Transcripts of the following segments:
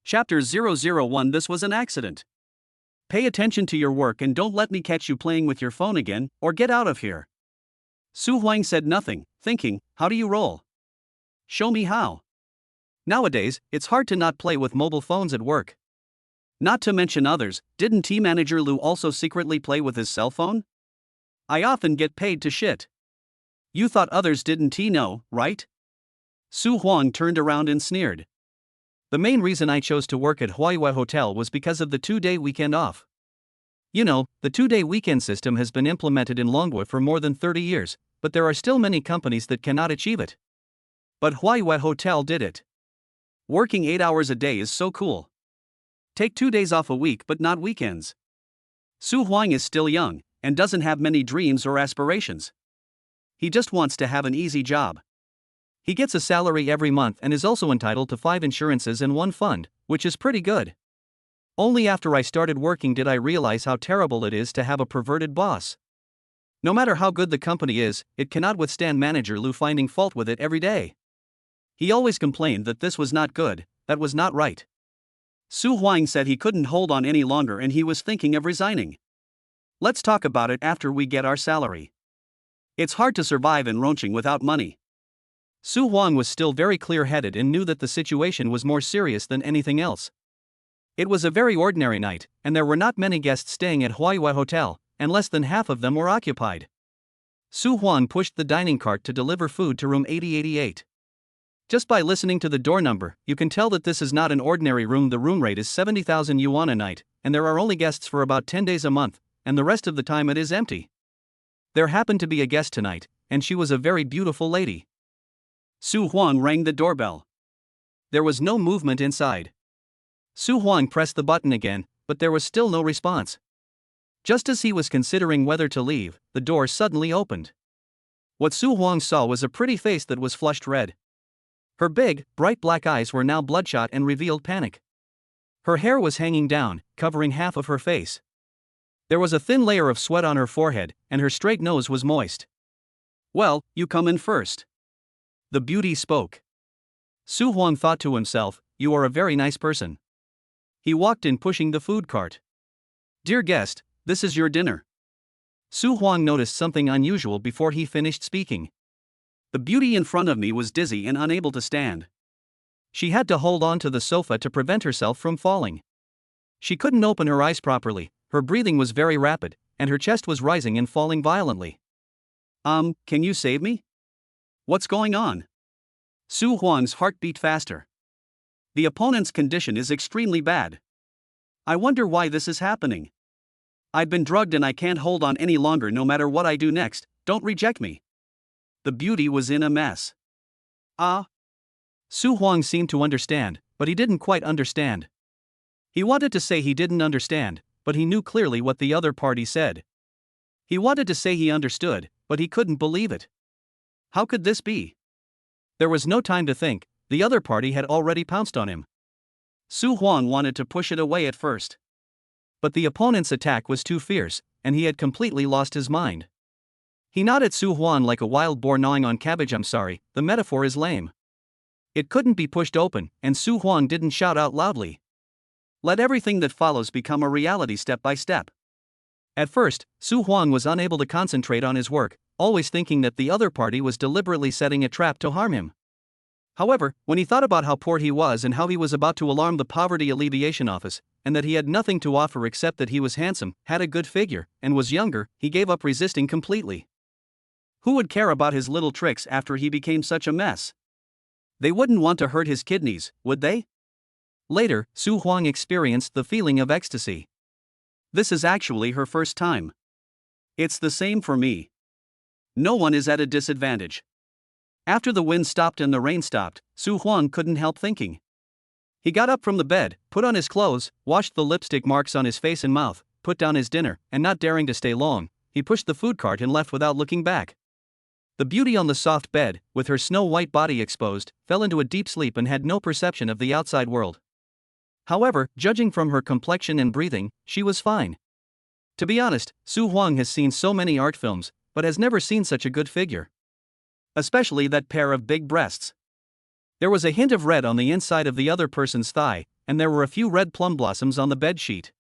Chapter 001 This was an accident. Pay attention to your work and don't let me catch you playing with your phone again, or get out of here. Su Huang said nothing, thinking, how do you roll? Show me how. Nowadays, it's hard to not play with mobile phones at work. Not to mention others, didn't team manager Lu also secretly play with his cell phone? I often get paid to shit. You thought others didn't know, right? Su Huang turned around and sneered. The main reason I chose to work at Huaihua Hotel was because of the 2-day weekend off. You know, the 2-day weekend system has been implemented in Longhua for more than 30 years, but there are still many companies that cannot achieve it. But Huaihua Hotel did it. Working 8 hours a day is so cool. Take 2 days off a week but not weekends. Su Huang is still young, and doesn't have many dreams or aspirations. He just wants to have an easy job. He gets a salary every month and is also entitled to 5 insurances and 1 fund, which is pretty good. Only after I started working did I realize how terrible it is to have a perverted boss. No matter how good the company is, it cannot withstand manager Lu finding fault with it every day. He always complained that this was not good, that was not right. Su Huang said he couldn't hold on any longer and he was thinking of resigning. Let's talk about it after we get our salary. It's hard to survive in Rongqing without money. Su Huang was still very clear-headed and knew that the situation was more serious than anything else. It was a very ordinary night, and there were not many guests staying at Huaihua Hotel, and less than half of them were occupied. Su Huang pushed the dining cart to deliver food to room 8088. Just by listening to the door number, you can tell that this is not an ordinary room. The room rate is 70,000 yuan a night, and there are only guests for about 10 days a month, and the rest of the time it is empty. There happened to be a guest tonight, and she was a very beautiful lady. Su Huang rang the doorbell. There was no movement inside. Su Huang pressed the button again, but there was still no response. Just as he was considering whether to leave, the door suddenly opened. What Su Huang saw was a pretty face that was flushed red. Her big, bright black eyes were now bloodshot and revealed panic. Her hair was hanging down, covering half of her face. There was a thin layer of sweat on her forehead, and her straight nose was moist. Well, you come in first. The beauty spoke. Su Huang thought to himself, you are a very nice person. He walked in pushing the food cart. Dear guest, this is your dinner. Su Huang noticed something unusual before he finished speaking. The beauty in front of me was dizzy and unable to stand. She had to hold on to the sofa to prevent herself from falling. She couldn't open her eyes properly, her breathing was very rapid, and her chest was rising and falling violently. Can you save me? What's going on? Su Huang's heart beat faster. The opponent's condition is extremely bad. I wonder why this is happening. I've been drugged and I can't hold on any longer. No matter what I do next, don't reject me. The beauty was in a mess. Su Huang seemed to understand, but he didn't quite understand. He wanted to say he didn't understand, but he knew clearly what the other party said. He wanted to say he understood, but he couldn't believe it. How could this be? There was no time to think, the other party had already pounced on him. Su Huang wanted to push it away at first. But the opponent's attack was too fierce, and he had completely lost his mind. He gnawed at Su Huang like a wild boar gnawing on cabbage. I'm sorry, the metaphor is lame. It couldn't be pushed open, and Su Huang didn't shout out loudly. Let everything that follows become a reality step by step. At first, Su Huang was unable to concentrate on his work, always thinking that the other party was deliberately setting a trap to harm him. However, when he thought about how poor he was and how he was about to alarm the Poverty Alleviation Office, and that he had nothing to offer except that he was handsome, had a good figure, and was younger, he gave up resisting completely. Who would care about his little tricks after he became such a mess? They wouldn't want to hurt his kidneys, would they? Later, Su Huang experienced the feeling of ecstasy. This is actually her first time. It's the same for me. No one is at a disadvantage. After the wind stopped and the rain stopped, Su Huang couldn't help thinking. He got up from the bed, put on his clothes, washed the lipstick marks on his face and mouth, put down his dinner, and not daring to stay long, he pushed the food cart and left without looking back. The beauty on the soft bed, with her snow-white body exposed, fell into a deep sleep and had no perception of the outside world. However, judging from her complexion and breathing, she was fine. To be honest, Su Huang has seen so many art films, but has never seen such a good figure. Especially that pair of big breasts. There was a hint of red on the inside of the other person's thigh, and there were a few red plum blossoms on the bedsheet.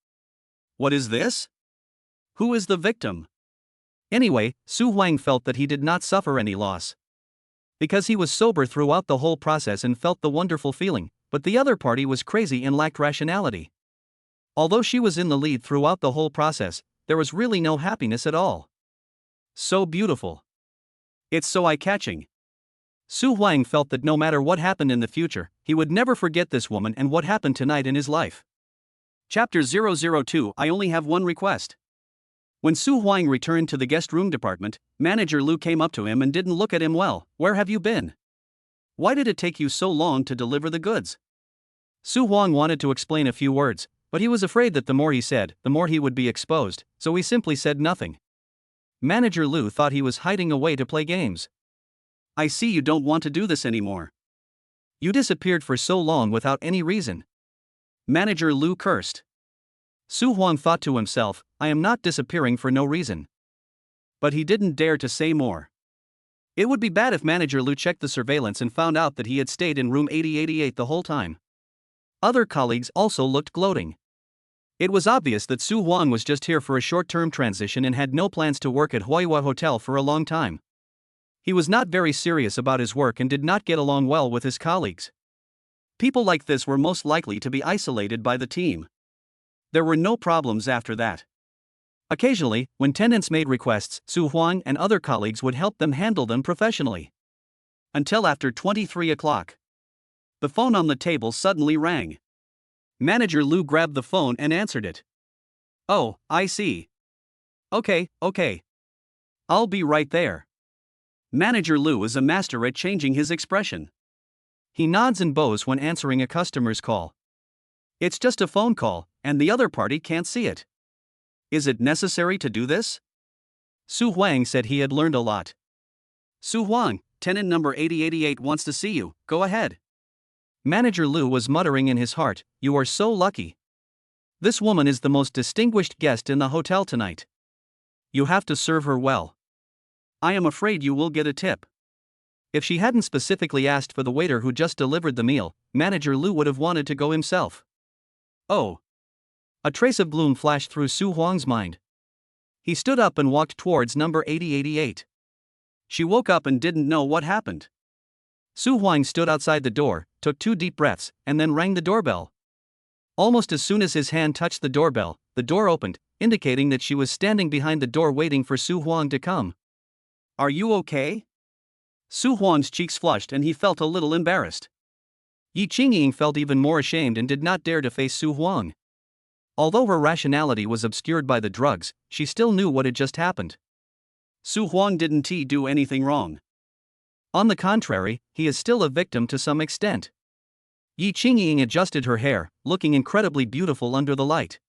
What is this? Who is the victim? Anyway, Su Huang felt that he did not suffer any loss. Because he was sober throughout the whole process and felt the wonderful feeling, but the other party was crazy and lacked rationality. Although she was in the lead throughout the whole process, there was really no happiness at all. So beautiful. It's so eye-catching. Su Huang felt that no matter what happened in the future, he would never forget this woman and what happened tonight in his life. Chapter 002. I only have one request. When Su Huang returned to the guest room department, Manager Lu came up to him and didn't look at him well. Where have you been? Why did it take you so long to deliver the goods? Su Huang wanted to explain a few words, but he was afraid that the more he said, the more he would be exposed, so he simply said nothing. Manager Lu thought he was hiding away to play games. I see you don't want to do this anymore. You disappeared for so long without any reason. Manager Lu cursed. Su Huang thought to himself, I am not disappearing for no reason. But he didn't dare to say more. It would be bad if Manager Lu checked the surveillance and found out that he had stayed in room 8088 the whole time. Other colleagues also looked gloating. It was obvious that Su Huang was just here for a short-term transition and had no plans to work at Huihua Hotel for a long time. He was not very serious about his work and did not get along well with his colleagues. People like this were most likely to be isolated by the team. There were no problems after that. Occasionally, when tenants made requests, Su Huang and other colleagues would help them handle them professionally. Until after 23 o'clock. The phone on the table suddenly rang. Manager Lu grabbed the phone and answered it. Oh, I see. Okay. I'll be right there. Manager Lu is a master at changing his expression. He nods and bows when answering a customer's call. It's just a phone call, and the other party can't see it. Is it necessary to do this? Su Huang said he had learned a lot. Su Huang, tenant number 8088 wants to see you, go ahead. Manager Lu was muttering in his heart, you are so lucky. This woman is the most distinguished guest in the hotel tonight. You have to serve her well. I am afraid you will get a tip. If she hadn't specifically asked for the waiter who just delivered the meal, Manager Lu would have wanted to go himself. Oh. A trace of gloom flashed through Su Huang's mind. He stood up and walked towards number 8088. She woke up and didn't know what happened. Su Huang stood outside the door, took 2 deep breaths, and then rang the doorbell. Almost as soon as his hand touched the doorbell, the door opened, indicating that she was standing behind the door waiting for Su Huang to come. Are you okay? Su Huang's cheeks flushed and he felt a little embarrassed. Yi Qingying felt even more ashamed and did not dare to face Su Huang. Although her rationality was obscured by the drugs, she still knew what had just happened. Su Huang didn't do anything wrong. On the contrary, he is still a victim to some extent. Yi Qingying adjusted her hair, looking incredibly beautiful under the light.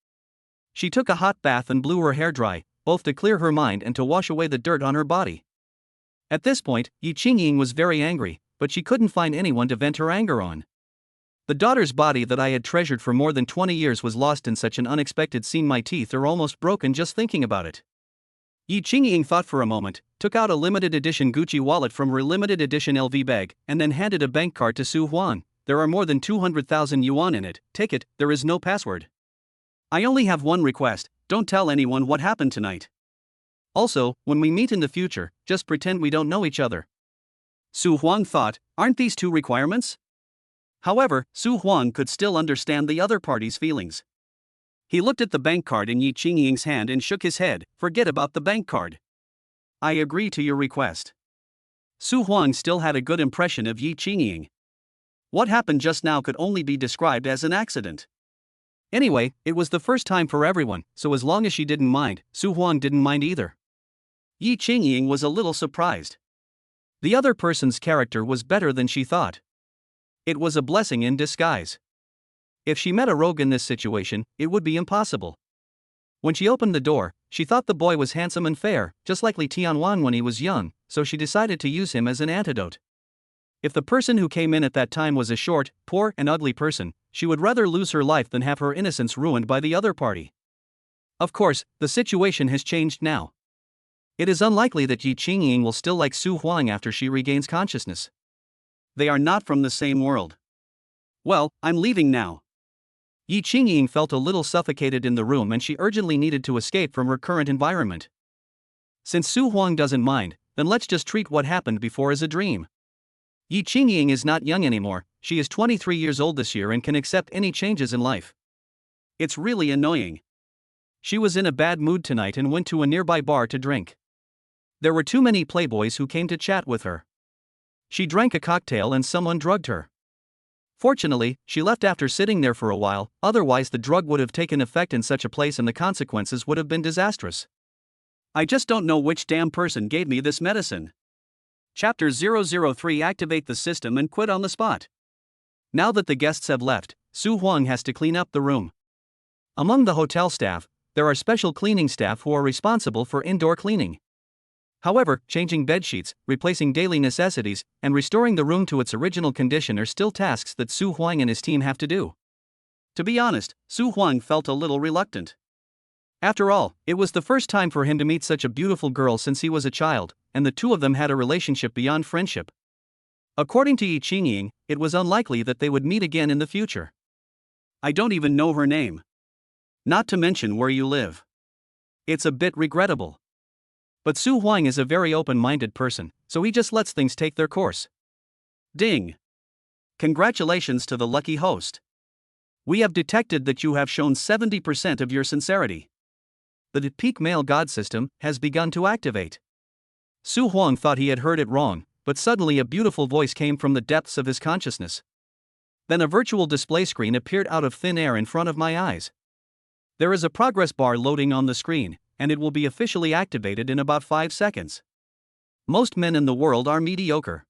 She took a hot bath and blew her hair dry, both to clear her mind and to wash away the dirt on her body. At this point, Yi Qingying was very angry, but she couldn't find anyone to vent her anger on. The daughter's body that I had treasured for more than 20 years was lost in such an unexpected scene. My teeth are almost broken just thinking about it. Yi Qingying thought for a moment, took out a limited edition Gucci wallet from her limited edition LV bag, and then handed a bank card to Su Huang. There are more than 200,000 yuan in it, take it, there is no password. I only have one request, don't tell anyone what happened tonight. Also, when we meet in the future, just pretend we don't know each other. Su Huang thought, aren't these 2 requirements? However, Su Huang could still understand the other party's feelings. He looked at the bank card in Yi Qingying's hand and shook his head, forget about the bank card. I agree to your request. Su Huang still had a good impression of Yi Qingying. What happened just now could only be described as an accident. Anyway, it was the first time for everyone, so as long as she didn't mind, Su Huang didn't mind either. Yi Qingying was a little surprised. The other person's character was better than she thought. It was a blessing in disguise. If she met a rogue in this situation, it would be impossible. When she opened the door, she thought the boy was handsome and fair, just like Li Tianwan when he was young, so she decided to use him as an antidote. If the person who came in at that time was a short, poor, and ugly person, she would rather lose her life than have her innocence ruined by the other party. Of course, the situation has changed now. It is unlikely that Yi Qingying will still like Su Huang after she regains consciousness. They are not from the same world. Well, I'm leaving now. Yi Qingying felt a little suffocated in the room and she urgently needed to escape from her current environment. Since Su Huang doesn't mind, then let's just treat what happened before as a dream. Yi Qingying is not young anymore, she is 23 years old this year and can accept any changes in life. It's really annoying. She was in a bad mood tonight and went to a nearby bar to drink. There were too many playboys who came to chat with her. She drank a cocktail and someone drugged her. Fortunately, she left after sitting there for a while, otherwise the drug would have taken effect in such a place and the consequences would have been disastrous. I just don't know which damn person gave me this medicine. Chapter 003 Activate the system and quit on the spot. Now that the guests have left, Su Huang has to clean up the room. Among the hotel staff, there are special cleaning staff who are responsible for indoor cleaning. However, changing bedsheets, replacing daily necessities, and restoring the room to its original condition are still tasks that Su Huang and his team have to do. To be honest, Su Huang felt a little reluctant. After all, it was the first time for him to meet such a beautiful girl since he was a child, and the two of them had a relationship beyond friendship. According to Yi Qingying, it was unlikely that they would meet again in the future. I don't even know her name. Not to mention where you live. It's a bit regrettable. But Su Huang is a very open-minded person, so he just lets things take their course. Ding! Congratulations to the lucky host. We have detected that you have shown 70% of your sincerity. The peak male god system has begun to activate. Su Huang thought he had heard it wrong, but suddenly a beautiful voice came from the depths of his consciousness. Then a virtual display screen appeared out of thin air in front of my eyes. There is a progress bar loading on the screen, and it will be officially activated in about 5 seconds. Most men in the world are mediocre.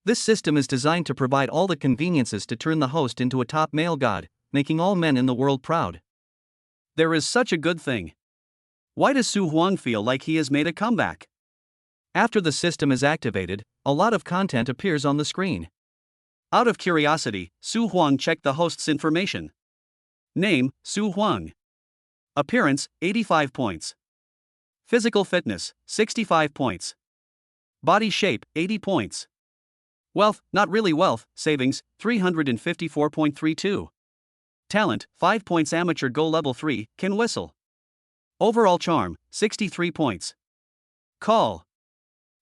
This system is designed to provide all the conveniences to turn the host into a top male god, making all men in the world proud. There is such a good thing. Why does Su Huang feel like he has made a comeback? After the system is activated, a lot of content appears on the screen. Out of curiosity, Su Huang checked the host's information. Name, Su Huang. Appearance, 85 points. Physical fitness, 65 points. Body shape, 80 points. Wealth, not really wealth, savings, 354.32. Talent, 5 points. Amateur Go level 3, can whistle. Overall charm, 63 points. Call.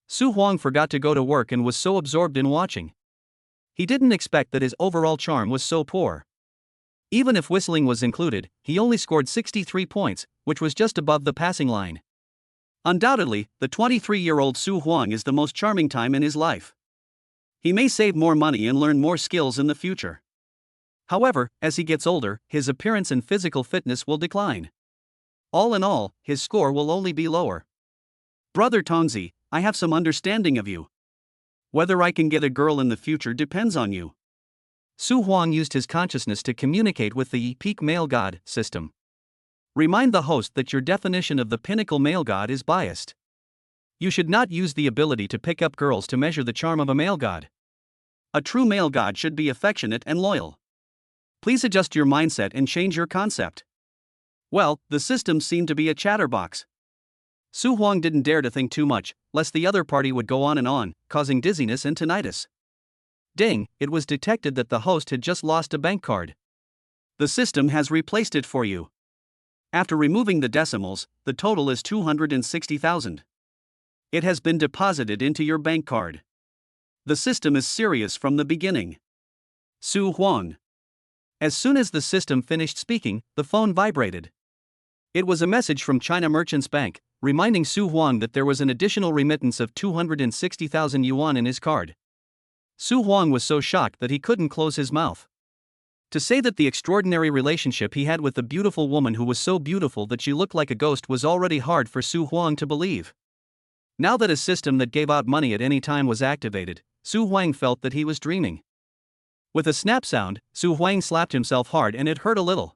Su Huang forgot to go to work and was so absorbed in watching. He didn't expect that his overall charm was so poor. Even if whistling was included, he only scored 63 points, which was just above the passing line. Undoubtedly, the 23-year-old Su Huang is the most charming time in his life. He may save more money and learn more skills in the future. However, as he gets older, his appearance and physical fitness will decline. All in all, his score will only be lower. Brother Tongzi, I have some understanding of you. Whether I can get a girl in the future depends on you. Su Huang used his consciousness to communicate with the peak male god system. Remind the host that your definition of the pinnacle male god is biased. You should not use the ability to pick up girls to measure the charm of a male god. A true male god should be affectionate and loyal. Please adjust your mindset and change your concept. Well, the system seemed to be a chatterbox. Su Huang didn't dare to think too much, lest the other party would go on, causing dizziness and tinnitus. Ding, it was detected that the host had just lost a bank card. The system has replaced it for you. After removing the decimals, the total is 260,000. It has been deposited into your bank card. The system is serious from the beginning. Su Huang. As soon as the system finished speaking, the phone vibrated. It was a message from China Merchants Bank, reminding Su Huang that there was an additional remittance of 260,000 yuan in his card. Su Huang was so shocked that he couldn't close his mouth. To say that the extraordinary relationship he had with the beautiful woman who was so beautiful that she looked like a ghost was already hard for Su Huang to believe. Now that a system that gave out money at any time was activated, Su Huang felt that he was dreaming. With a snap sound, Su Huang slapped himself hard and it hurt a little.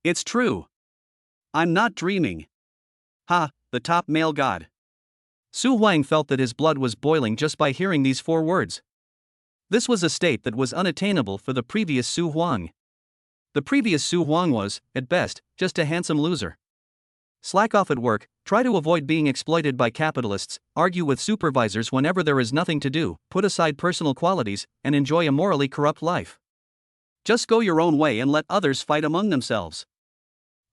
It's true. I'm not dreaming. Ha, the top male god. Su Huang felt that his blood was boiling just by hearing these 4 words. This was a state that was unattainable for the previous Su Huang. The previous Su Huang was, at best, just a handsome loser. Slack off at work, try to avoid being exploited by capitalists, argue with supervisors whenever there is nothing to do, put aside personal qualities, and enjoy a morally corrupt life. Just go your own way and let others fight among themselves.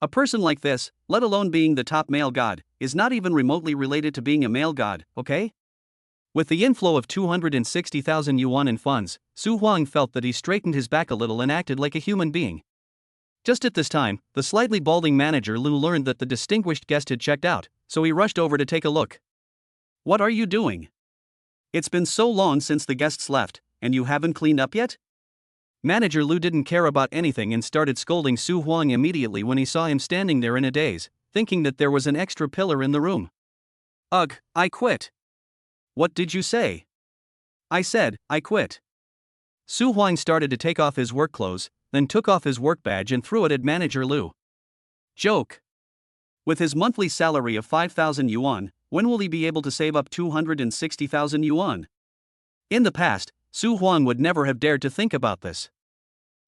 A person like this, let alone being the top male god, is not even remotely related to being a male god, okay? With the inflow of 260,000 yuan in funds, Su Huang felt that he straightened his back a little and acted like a human being. Just at this time, the slightly balding manager Lu learned that the distinguished guest had checked out, so he rushed over to take a look. What are you doing? It's been so long since the guests left, and you haven't cleaned up yet? Manager Lu didn't care about anything and started scolding Su Huang immediately when he saw him standing there in a daze, thinking that there was an extra pillar in the room. Ugh, I quit. What did you say? I said, I quit. Su Huang started to take off his work clothes, then took off his work badge and threw it at Manager Lu. Joke. With his monthly salary of 5,000 yuan, when will he be able to save up 260,000 yuan? In the past, Su Huang would never have dared to think about this.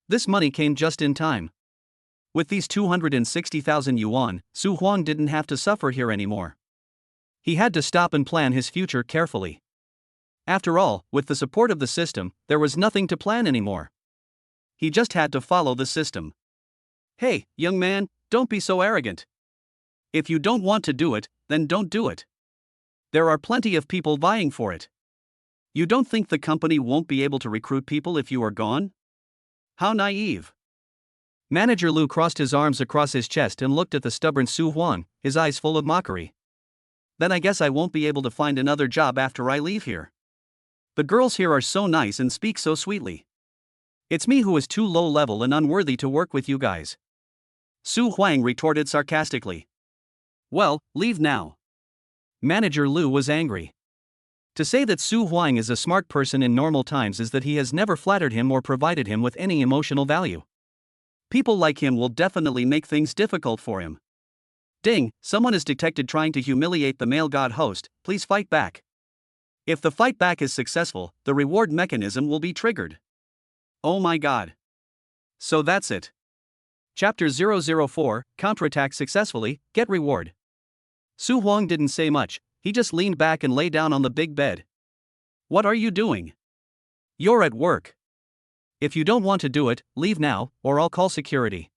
This money came just in time. With these 260,000 yuan, Su Huang didn't have to suffer here anymore. He had to stop and plan his future carefully. After all, with the support of the system, there was nothing to plan anymore. He just had to follow the system. Hey, young man, don't be so arrogant. If you don't want to do it, then don't do it. There are plenty of people vying for it. You don't think the company won't be able to recruit people if you are gone? How naive. Manager Lu crossed his arms across his chest and looked at the stubborn Su Huang, his eyes full of mockery. Then I guess I won't be able to find another job after I leave here. The girls here are so nice and speak so sweetly. It's me who is too low level and unworthy to work with you guys. Su Huang retorted sarcastically. Well, leave now. Manager Lu was angry. To say that Su Huang is a smart person in normal times is that he has never flattered him or provided him with any emotional value. People like him will definitely make things difficult for him. Ding, someone is detected trying to humiliate the male god host, please fight back. If the fight back is successful, the reward mechanism will be triggered. Oh my god. So that's it. Chapter 004, counterattack successfully, get reward. Su Huang didn't say much, he just leaned back and lay down on the big bed. What are you doing? You're at work. If you don't want to do it, leave now, or I'll call security.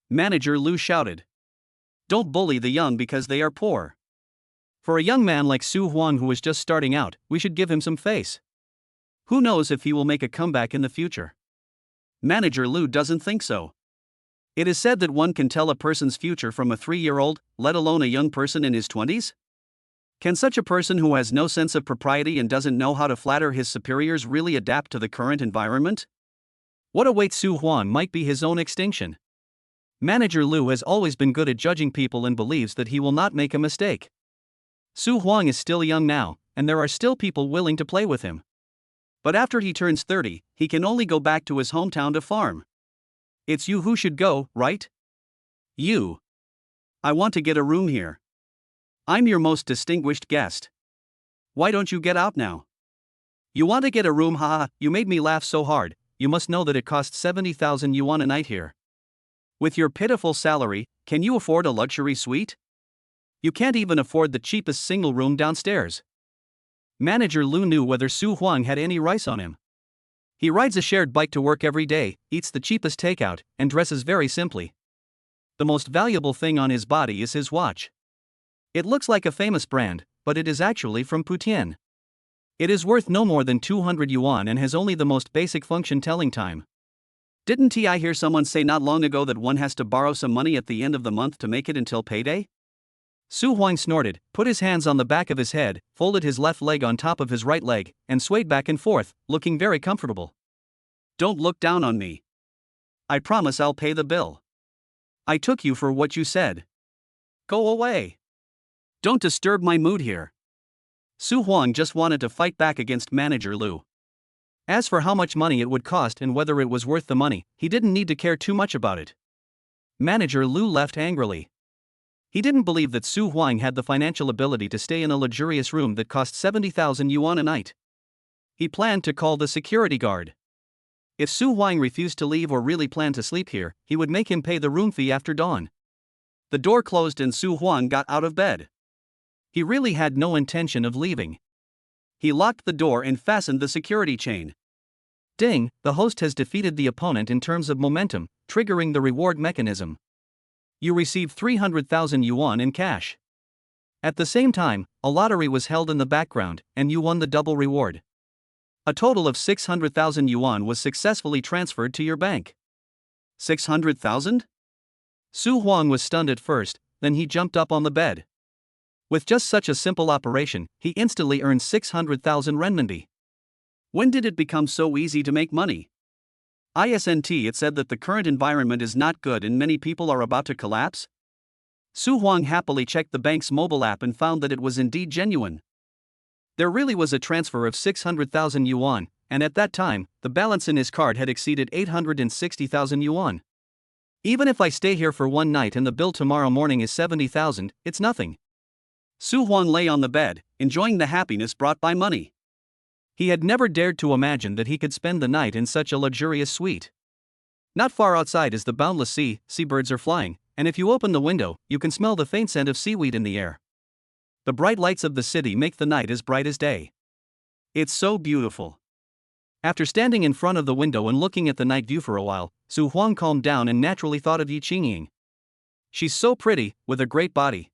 Manager Lu shouted. Don't bully the young because they are poor. For a young man like Su Huang who is just starting out, we should give him some face. Who knows if he will make a comeback in the future? Manager Lu doesn't think so. It is said that one can tell a person's future from a 3-year-old, let alone a young person in his 20s? Can such a person who has no sense of propriety and doesn't know how to flatter his superiors really adapt to the current environment? What awaits Su Huang might be his own extinction. Manager Lu has always been good at judging people and believes that he will not make a mistake. Su Huang is still young now, and there are still people willing to play with him. But after he turns 30, he can only go back to his hometown to farm. It's you who should go, right? You. I want to get a room here. I'm your most distinguished guest. Why don't you get out now? You want to get a room? Haha, you made me laugh so hard. You must know that it costs 70,000 yuan a night here. With your pitiful salary, can you afford a luxury suite? You can't even afford the cheapest single room downstairs. Manager Lu knew whether Su Huang had any rice on him. He rides a shared bike to work every day, eats the cheapest takeout, and dresses very simply. The most valuable thing on his body is his watch. It looks like a famous brand, but it is actually from Putian. It is worth no more than 200 yuan and has only the most basic function telling time. Didn't I hear someone say not long ago that one has to borrow some money at the end of the month to make it until payday? Su Huang snorted, put his hands on the back of his head, folded his left leg on top of his right leg, and swayed back and forth, looking very comfortable. Don't look down on me. I promise I'll pay the bill. I took you for what you said. Go away. Don't disturb my mood here. Su Huang just wanted to fight back against Manager Lu. As for how much money it would cost and whether it was worth the money, he didn't need to care too much about it. Manager Lu left angrily. He didn't believe that Su Huang had the financial ability to stay in a luxurious room that cost 70,000 yuan a night. He planned to call the security guard. If Su Huang refused to leave or really planned to sleep here, he would make him pay the room fee after dawn. The door closed and Su Huang got out of bed. He really had no intention of leaving. He locked the door and fastened the security chain. Ding, the host has defeated the opponent in terms of momentum, triggering the reward mechanism. You receive 300,000 yuan in cash. At the same time, a lottery was held in the background, and you won the double reward. A total of 600,000 yuan was successfully transferred to your bank. 600,000? Su Huang was stunned at first, then he jumped up on the bed. With just such a simple operation, he instantly earned 600,000 renminbi. When did it become so easy to make money? Isn't it said that the current environment is not good and many people are about to collapse? Su Huang happily checked the bank's mobile app and found that it was indeed genuine. There really was a transfer of 600,000 yuan, and at that time, the balance in his card had exceeded 860,000 yuan. Even if I stay here for one night and the bill tomorrow morning is 70,000, it's nothing. Su Huang lay on the bed, enjoying the happiness brought by money. He had never dared to imagine that he could spend the night in such a luxurious suite. Not far outside is the boundless sea, seabirds are flying, and if you open the window, you can smell the faint scent of seaweed in the air. The bright lights of the city make the night as bright as day. It's so beautiful. After standing in front of the window and looking at the night view for a while, Su Huang calmed down and naturally thought of Yi Qingying. She's so pretty, with a great body.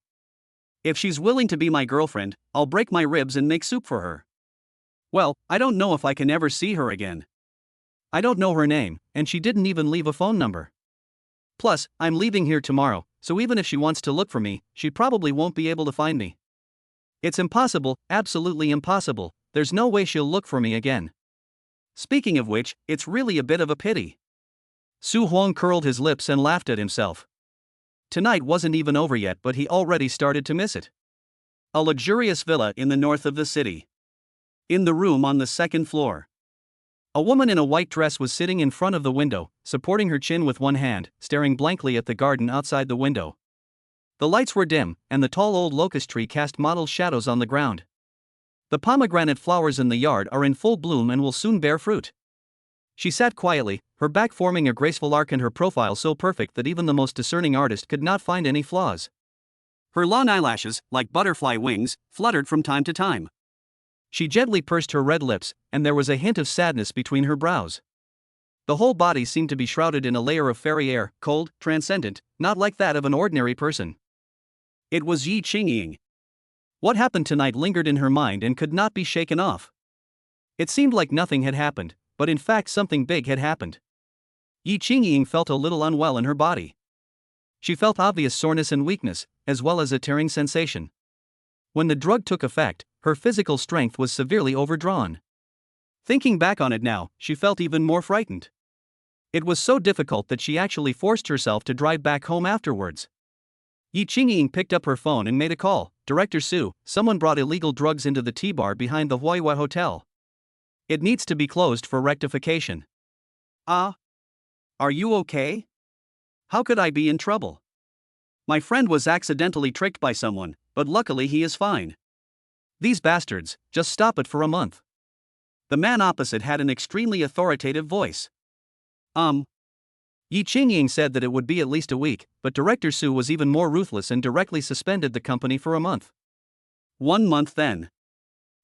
If she's willing to be my girlfriend, I'll break my ribs and make soup for her. Well, I don't know if I can ever see her again. I don't know her name, and she didn't even leave a phone number. Plus, I'm leaving here tomorrow, so even if she wants to look for me, she probably won't be able to find me. It's impossible, absolutely impossible, there's no way she'll look for me again. Speaking of which, it's really a bit of a pity. Su Huang curled his lips and laughed at himself. Tonight wasn't even over yet, but he already started to miss it. A luxurious villa in the north of the city. In the room on the second floor, a woman in a white dress was sitting in front of the window, supporting her chin with one hand, staring blankly at the garden outside the window. The lights were dim, and the tall old locust tree cast mottled shadows on the ground. The pomegranate flowers in the yard are in full bloom and will soon bear fruit. She sat quietly, her back forming a graceful arc and her profile so perfect that even the most discerning artist could not find any flaws. Her long eyelashes, like butterfly wings, fluttered from time to time. She gently pursed her red lips, and there was a hint of sadness between her brows. The whole body seemed to be shrouded in a layer of fairy air, cold, transcendent, not like that of an ordinary person. It was Yi Qingying. What happened tonight lingered in her mind and could not be shaken off. It seemed like nothing had happened, but in fact something big had happened. Yi Qingying felt a little unwell in her body. She felt obvious soreness and weakness, as well as a tearing sensation. When the drug took effect, her physical strength was severely overdrawn. Thinking back on it now, she felt even more frightened. It was so difficult that she actually forced herself to drive back home afterwards. Yi Qingying picked up her phone and made a call. Director Su, someone brought illegal drugs into the tea bar behind the Huaihua Hotel. It needs to be closed for rectification. Are you okay? How could I be in trouble? My friend was accidentally tricked by someone, but luckily he is fine. These bastards, just stop it for a month. The man opposite had an extremely authoritative voice. Yi Qingying said that it would be at least a week, but Director Su was even more ruthless and directly suspended the company for a month. 1 month then.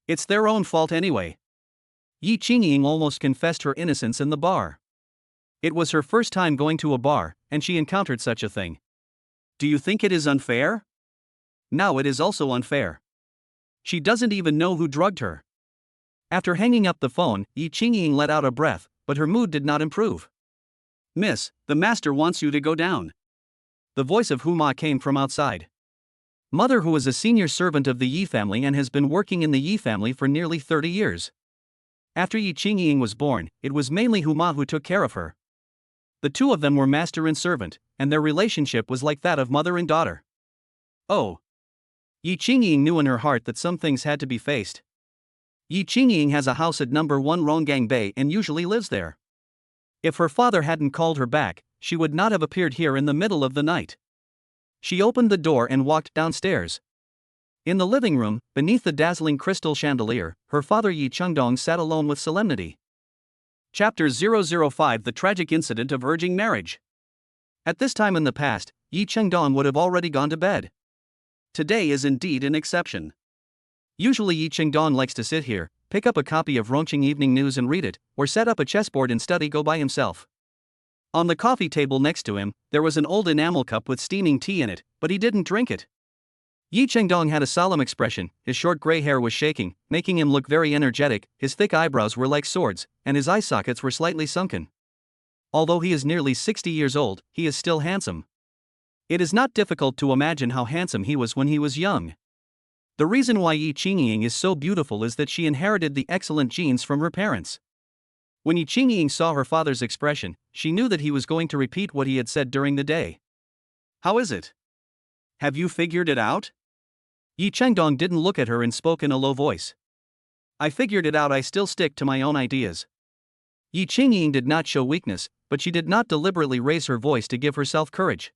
It's their own fault anyway. Yi Qingying almost confessed her innocence in the bar. It was her first time going to a bar, and she encountered such a thing. Do you think it is unfair? Now it is also unfair. She doesn't even know who drugged her. After hanging up the phone, Yi Qingying let out a breath, but her mood did not improve. Miss, the master wants you to go down. The voice of Huma came from outside. Mother, who is a senior servant of the Yi family and has been working in the Yi family for nearly 30 years. After Yi Qingying was born, it was mainly Huma who took care of her. The two of them were master and servant, and their relationship was like that of mother and daughter. Oh. Yi Qingying knew in her heart that some things had to be faced. Yi Qingying has a house at number 1 Ronggang Bay and usually lives there. If her father hadn't called her back, she would not have appeared here in the middle of the night. She opened the door and walked downstairs. In the living room, beneath the dazzling crystal chandelier, her father Yi Chengdong sat alone with solemnity. Chapter 005: The Tragic Incident of Urging Marriage. At this time in the past, Yi Chengdong would have already gone to bed. Today is indeed an exception. Usually Yi Chengdong likes to sit here, pick up a copy of Ronqing Evening News and read it, or set up a chessboard and study Go by himself. On the coffee table next to him, there was an old enamel cup with steaming tea in it, but he didn't drink it. Yi Chengdong had a solemn expression, his short gray hair was shaking, making him look very energetic, his thick eyebrows were like swords, and his eye sockets were slightly sunken. Although he is nearly 60 years old, he is still handsome. It is not difficult to imagine how handsome he was when he was young. The reason why Yi Qingying is so beautiful is that she inherited the excellent genes from her parents. When Yi Qingying saw her father's expression, she knew that he was going to repeat what he had said during the day. How is it? Have you figured it out? Yi Chengdong didn't look at her and spoke in a low voice. I figured it out, I still stick to my own ideas. Yi Qingying did not show weakness, but she did not deliberately raise her voice to give herself courage.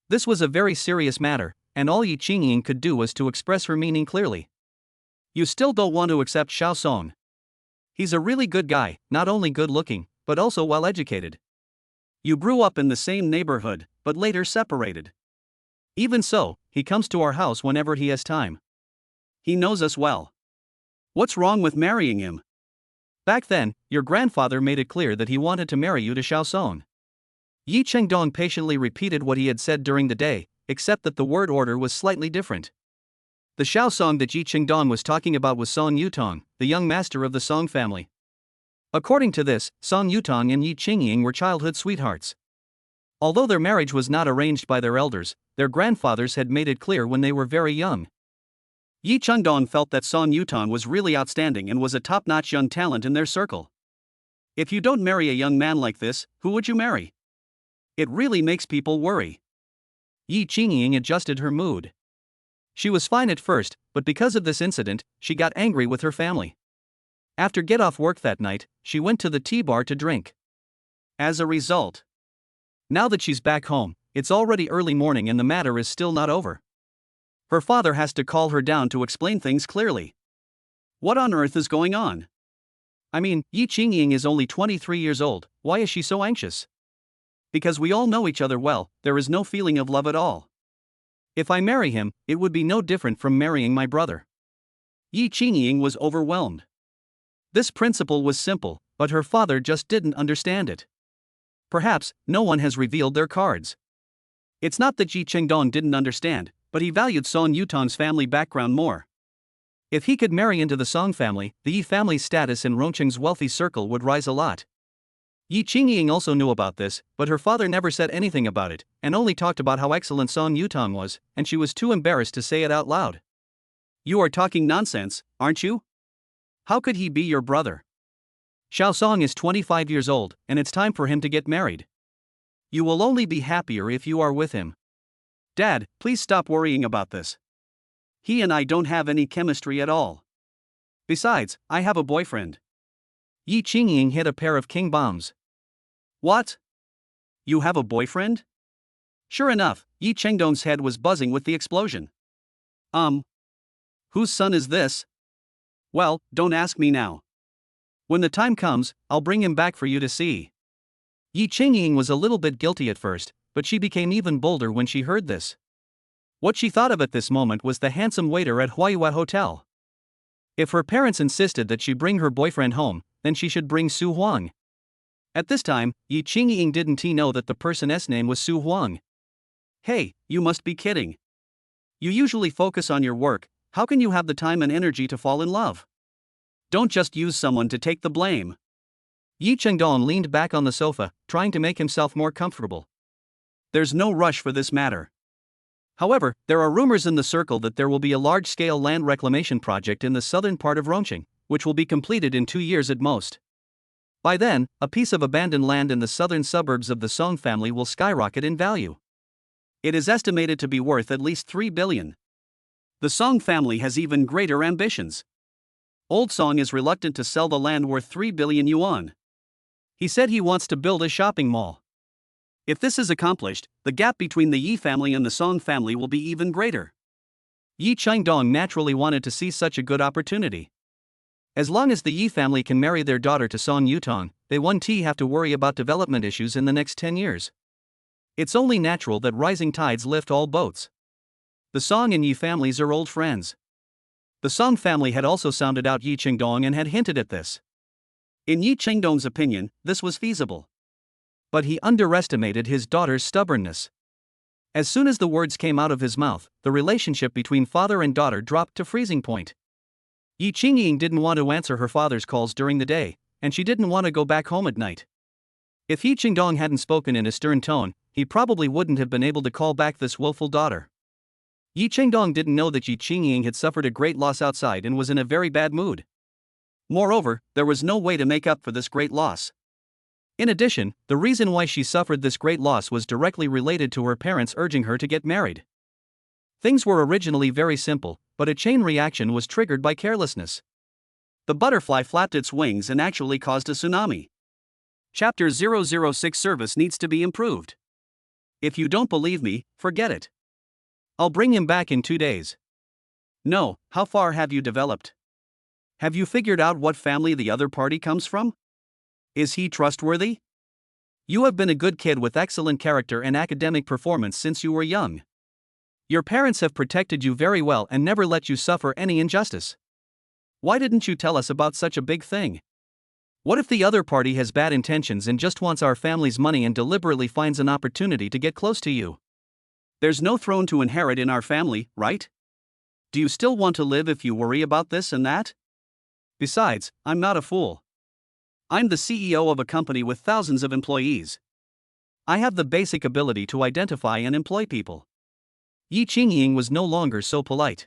This was a very serious matter, and all Yi Qingying could do was to express her meaning clearly. You still don't want to accept Xiao Song. He's a really good guy, not only good looking, but also well educated. You grew up in the same neighborhood, but later separated. Even so, he comes to our house whenever he has time. He knows us well. What's wrong with marrying him? Back then, your grandfather made it clear that he wanted to marry you to Xiao Song. Yi Chengdong patiently repeated what he had said during the day, except that the word order was slightly different. The Xiao Song that Yi Chengdong was talking about was Song Yutong, the young master of the Song family. According to this, Song Yutong and Yi Qingying were childhood sweethearts. Although their marriage was not arranged by their elders, their grandfathers had made it clear when they were very young. Yi Chengdong felt that Song Yutong was really outstanding and was a top-notch young talent in their circle. If you don't marry a young man like this, who would you marry? It really makes people worry. Yi Qingying adjusted her mood. She was fine at first, but because of this incident, she got angry with her family. After get off work that night, she went to the tea bar to drink. As a result, now that she's back home, it's already early morning and the matter is still not over. Her father has to call her down to explain things clearly. What on earth is going on? I mean, Yi Qingying is only 23 years old, why is she so anxious? Because we all know each other well, there is no feeling of love at all. If I marry him, it would be no different from marrying my brother. Yi Qingying was overwhelmed. This principle was simple, but her father just didn't understand it. Perhaps, no one has revealed their cards. It's not that Yi Chengdong didn't understand, but he valued Song Yutong's family background more. If he could marry into the Song family, the Yi family's status in Ronqing's wealthy circle would rise a lot. Yi Qingying also knew about this, but her father never said anything about it, and only talked about how excellent Song Yutong was, and she was too embarrassed to say it out loud. You are talking nonsense, aren't you? How could he be your brother? Xiao Song is 25 years old, and it's time for him to get married. You will only be happier if you are with him. Dad, please stop worrying about this. He and I don't have any chemistry at all. Besides, I have a boyfriend. Yi Qingying hit a pair of king bombs. What? You have a boyfriend? Sure enough, Yi Chengdong's head was buzzing with the explosion. Whose son is this? Well, don't ask me now. When the time comes, I'll bring him back for you to see. Yi Qingying was a little bit guilty at first, but she became even bolder when she heard this. What she thought of at this moment was the handsome waiter at Huaiyue Hotel. If her parents insisted that she bring her boyfriend home, then she should bring Su Huang. At this time, Yi Qingying didn't know that the person's name was Su Huang. Hey, you must be kidding. You usually focus on your work, how can you have the time and energy to fall in love? Don't just use someone to take the blame. Yi Chengdong leaned back on the sofa, trying to make himself more comfortable. There's no rush for this matter. However, there are rumors in the circle that there will be a large-scale land reclamation project in the southern part of Ronqing, which will be completed in 2 years at most. By then, a piece of abandoned land in the southern suburbs of the Song family will skyrocket in value. It is estimated to be worth at least 3 billion. The Song family has even greater ambitions. Old Song is reluctant to sell the land worth 3 billion yuan. He said he wants to build a shopping mall. If this is accomplished, the gap between the Yi family and the Song family will be even greater. Yi Chengdong naturally wanted to see such a good opportunity. As long as the Yi family can marry their daughter to Song Yutong, they won't have to worry about development issues in the next 10 years. It's only natural that rising tides lift all boats. The Song and Yi families are old friends. The Song family had also sounded out Yi Qingdong and had hinted at this. In Yi Qingdong's opinion, this was feasible. But he underestimated his daughter's stubbornness. As soon as the words came out of his mouth, the relationship between father and daughter dropped to freezing point. Yi Qingying didn't want to answer her father's calls during the day, and she didn't want to go back home at night. If Yi Qingdong hadn't spoken in a stern tone, he probably wouldn't have been able to call back this willful daughter. Yi Qingdong didn't know that Yi Qingying had suffered a great loss outside and was in a very bad mood. Moreover, there was no way to make up for this great loss. In addition, the reason why she suffered this great loss was directly related to her parents urging her to get married. Things were originally very simple, but a chain reaction was triggered by carelessness. The butterfly flapped its wings and actually caused a tsunami. Chapter 006 Service needs to be improved. If you don't believe me, forget it. I'll bring him back in 2 days. No, how far have you developed? Have you figured out what family the other party comes from? Is he trustworthy? You have been a good kid with excellent character and academic performance since you were young. Your parents have protected you very well and never let you suffer any injustice. Why didn't you tell us about such a big thing? What if the other party has bad intentions and just wants our family's money and deliberately finds an opportunity to get close to you? There's no throne to inherit in our family, right? Do you still want to live if you worry about this and that? Besides, I'm not a fool. I'm the CEO of a company with thousands of employees. I have the basic ability to identify and employ people. Yi Qingying was no longer so polite.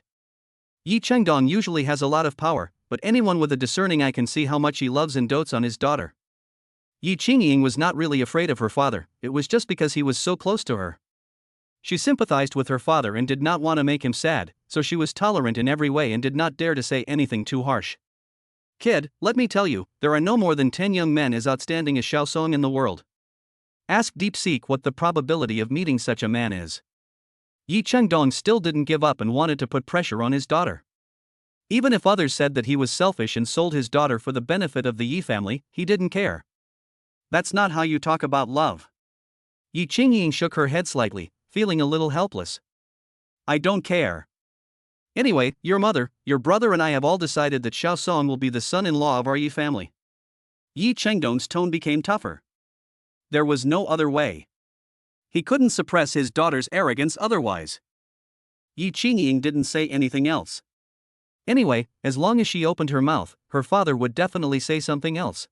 Yi Qingdong usually has a lot of power, but anyone with a discerning eye can see how much he loves and dotes on his daughter. Yi Qingying was not really afraid of her father, it was just because he was so close to her. She sympathized with her father and did not want to make him sad, so she was tolerant in every way and did not dare to say anything too harsh. Kid, let me tell you, there are no more than 10 young men as outstanding as Xiaosong in the world. Ask DeepSeek what the probability of meeting such a man is. Yi Qingdong still didn't give up and wanted to put pressure on his daughter. Even if others said that he was selfish and sold his daughter for the benefit of the Yi family, he didn't care. That's not how you talk about love. Yi Qingying shook her head slightly, feeling a little helpless. I don't care. Anyway, your mother, your brother and I have all decided that Xiaosong will be the son-in-law of our Yi family. Yi Qingdong's tone became tougher. There was no other way. He couldn't suppress his daughter's arrogance otherwise. Yi Qingying didn't say anything else. Anyway, as long as she opened her mouth, her father would definitely say something else.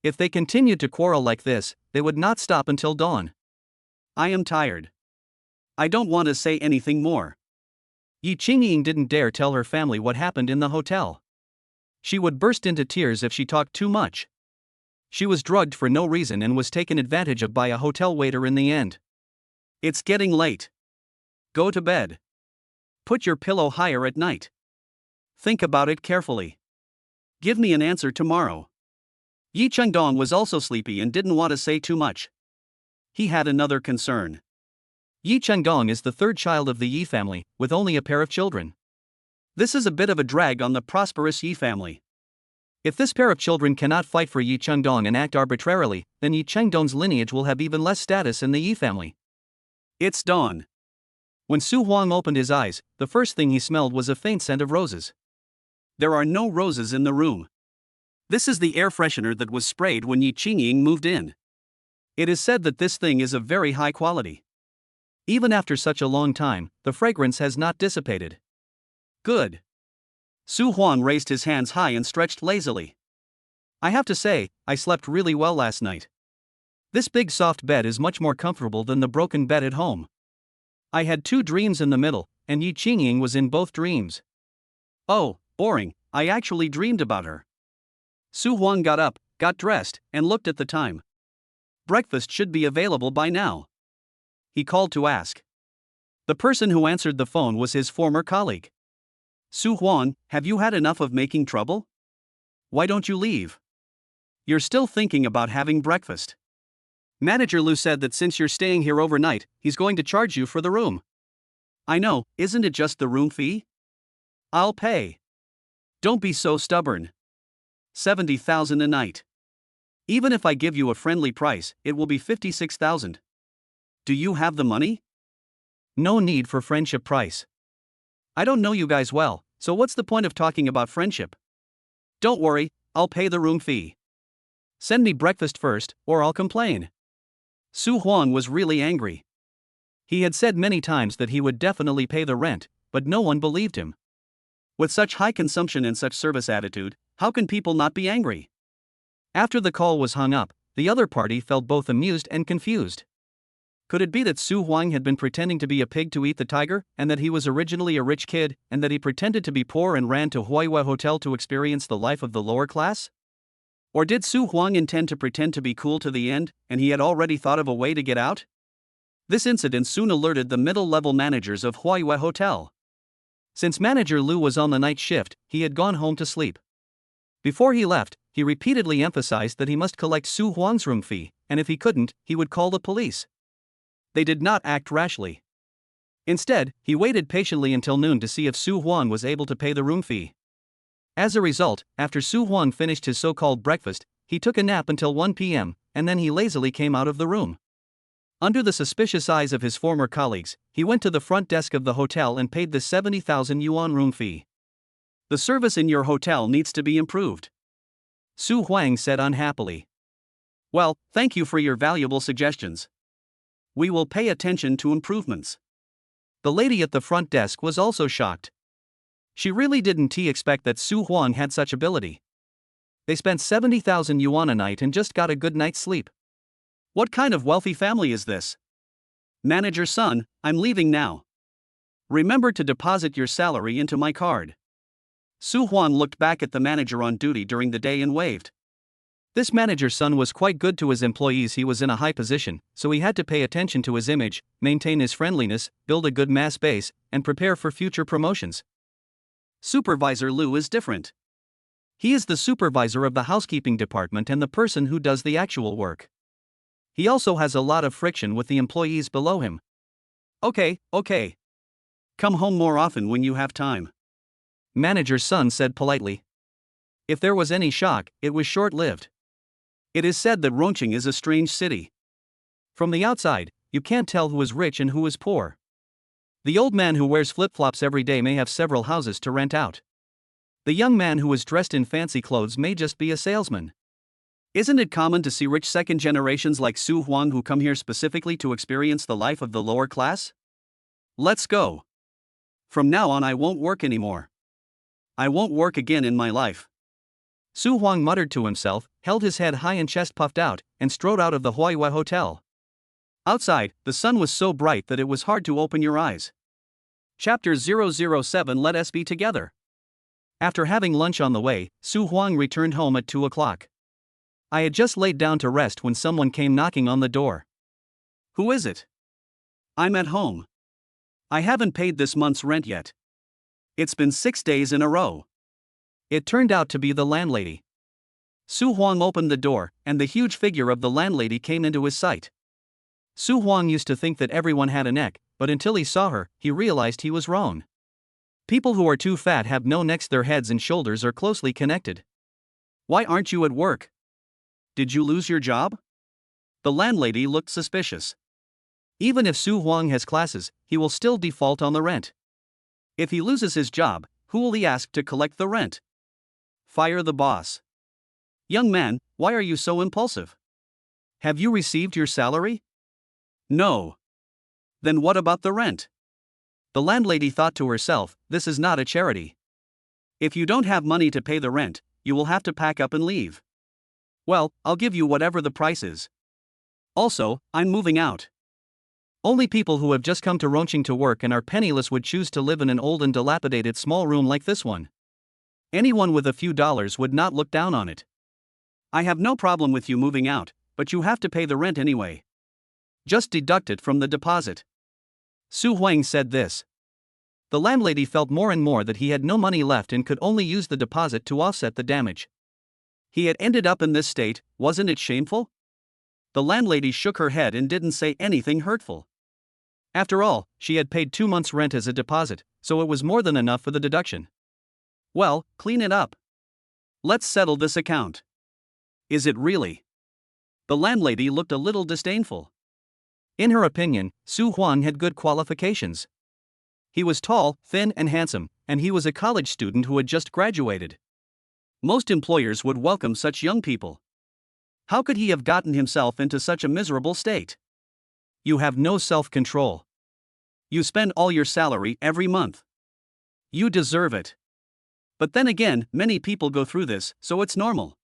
If they continued to quarrel like this, they would not stop until dawn. I am tired. I don't want to say anything more. Yi Qingying didn't dare tell her family what happened in the hotel. She would burst into tears if she talked too much. She was drugged for no reason and was taken advantage of by a hotel waiter in the end. It's getting late. Go to bed. Put your pillow higher at night. Think about it carefully. Give me an answer tomorrow. Yi Qingdong was also sleepy and didn't want to say too much. He had another concern. Yi Qingdong is the third child of the Yi family, with only a pair of children. This is a bit of a drag on the prosperous Yi family. If this pair of children cannot fight for Yi Qingdong and act arbitrarily, then Yi Qingdong's lineage will have even less status in the Yi family. It's dawn. When Su Huang opened his eyes, the first thing he smelled was a faint scent of roses. There are no roses in the room. This is the air freshener that was sprayed when Yi Qingying moved in. It is said that this thing is of very high quality. Even after such a long time, the fragrance has not dissipated. Good. Su Huang raised his hands high and stretched lazily. I have to say, I slept really well last night. This big soft bed is much more comfortable than the broken bed at home. I had 2 dreams in the middle, and Yi Qingying was in both dreams. Oh, boring, I actually dreamed about her. Su Huang got up, got dressed, and looked at the time. Breakfast should be available by now. He called to ask. The person who answered the phone was his former colleague. Su Huang, have you had enough of making trouble? Why don't you leave? You're still thinking about having breakfast. Manager Lu said that since you're staying here overnight, he's going to charge you for the room. I know, isn't it just the room fee? I'll pay. Don't be so stubborn. 70,000 a night. Even if I give you a friendly price, it will be 56,000. Do you have the money? No need for friendship price. I don't know you guys well, So what's the point of talking about friendship? Don't worry, I'll pay the room fee. Send me breakfast first, or I'll complain. Su Huang was really angry. He had said many times that he would definitely pay the rent, but no one believed him. With such high consumption and such service attitude, how can people not be angry? After the call was hung up, the other party felt both amused and confused. Could it be that Su Huang had been pretending to be a pig to eat the tiger, and that he was originally a rich kid, and that he pretended to be poor and ran to Huaihua Hotel to experience the life of the lower class? Or did Su Huang intend to pretend to be cool to the end, and he had already thought of a way to get out? This incident soon alerted the middle-level managers of Huaihua Hotel. Since Manager Lu was on the night shift, he had gone home to sleep. Before he left, he repeatedly emphasized that he must collect Su Huang's room fee, and if he couldn't, he would call the police. They did not act rashly. Instead, he waited patiently until noon to see if Su Huang was able to pay the room fee. As a result, after Su Huang finished his so-called breakfast, he took a nap until 1 p.m., and then he lazily came out of the room. Under the suspicious eyes of his former colleagues, he went to the front desk of the hotel and paid the 70,000 yuan room fee. The service in your hotel needs to be improved, Su Huang said unhappily. Well, thank you for your valuable suggestions. We will pay attention to improvements. The lady at the front desk was also shocked. She really didn't expect that Su Huang had such ability. They spent 70,000 yuan a night and just got a good night's sleep. What kind of wealthy family is this? Manager son, I'm leaving now. Remember to deposit your salary into my card. Su Huang looked back at the manager on duty during the day and waved. This manager's son was quite good to his employees. He was in a high position, so he had to pay attention to his image, maintain his friendliness, build a good mass base, and prepare for future promotions. Supervisor Lu is different. He is the supervisor of the housekeeping department and the person who does the actual work. He also has a lot of friction with the employees below him. Okay. Come home more often when you have time, manager's son said politely. If there was any shock, it was short-lived. It is said that Rongqing is a strange city. From the outside, you can't tell who is rich and who is poor. The old man who wears flip-flops every day may have several houses to rent out. The young man who is dressed in fancy clothes may just be a salesman. Isn't it common to see rich second generations like Su Huang who come here specifically to experience the life of the lower class? Let's go. From now on I won't work anymore. I won't work again in my life. Su Huang muttered to himself, held his head high and chest puffed out, and strode out of the Huaihua Hotel. Outside, the sun was so bright that it was hard to open your eyes. Chapter 007 Let us be together. After having lunch on the way, Su Huang returned home at 2 o'clock. I had just laid down to rest when someone came knocking on the door. Who is it? I'm at home. I haven't paid this month's rent yet. It's been 6 days in a row. It turned out to be the landlady. Su Huang opened the door, and the huge figure of the landlady came into his sight. Su Huang used to think that everyone had a neck, but until he saw her, he realized he was wrong. People who are too fat have no necks. Their heads and shoulders are closely connected. Why aren't you at work? Did you lose your job? The landlady looked suspicious. Even if Su Huang has classes, he will still default on the rent. If he loses his job, who will he ask to collect the rent? Fire the boss. Young man, why are you so impulsive? Have you received your salary? No. Then what about the rent? The landlady thought to herself, this is not a charity. If you don't have money to pay the rent, you will have to pack up and leave. Well, I'll give you whatever the price is. Also, I'm moving out. Only people who have just come to Rongqing to work and are penniless would choose to live in an old and dilapidated small room like this one. Anyone with a few dollars would not look down on it. I have no problem with you moving out, but you have to pay the rent anyway. Just deduct it from the deposit. Su Huang said this. The landlady felt more and more that he had no money left and could only use the deposit to offset the damage. He had ended up in this state, wasn't it shameful? The landlady shook her head and didn't say anything hurtful. After all, she had paid 2 months' rent as a deposit, so it was more than enough for the deduction. Well, clean it up. Let's settle this account. Is it really? The landlady looked a little disdainful. In her opinion, Su Huang had good qualifications. He was tall, thin, and handsome, and he was a college student who had just graduated. Most employers would welcome such young people. How could he have gotten himself into such a miserable state? You have no self-control. You spend all your salary every month. You deserve it. But then again, many people go through this, so it's normal.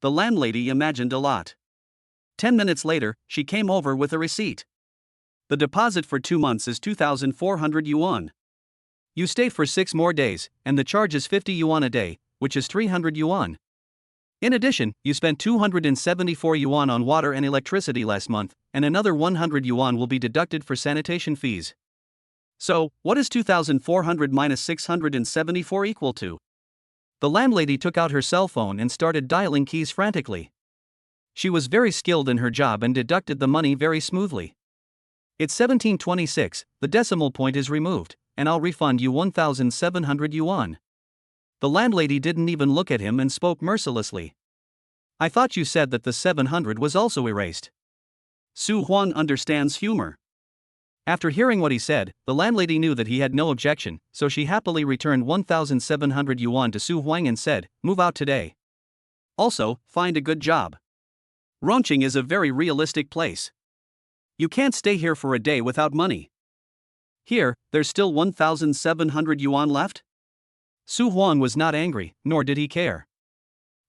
The landlady imagined a lot. 10 minutes later, she came over with a receipt. The deposit for 2 months is 2,400 yuan. You stay for 6 more days, and the charge is 50 yuan a day, which is 300 yuan. In addition, you spent 274 yuan on water and electricity last month, and another 100 yuan will be deducted for sanitation fees. So, what is 2,400 minus 674 equal to? The landlady took out her cell phone and started dialing keys frantically. She was very skilled in her job and deducted the money very smoothly. It's 1726, the decimal point is removed, and I'll refund you 1,700 yuan. The landlady didn't even look at him and spoke mercilessly. I thought you said that the 700 was also erased. Su Huang understands humor. After hearing what he said, the landlady knew that he had no objection, so she happily returned 1,700 yuan to Su Huang and said, "Move out today. Also, find a good job. Rongqing is a very realistic place. You can't stay here for a day without money." Here, there's still 1,700 yuan left? Su Huang was not angry, nor did he care.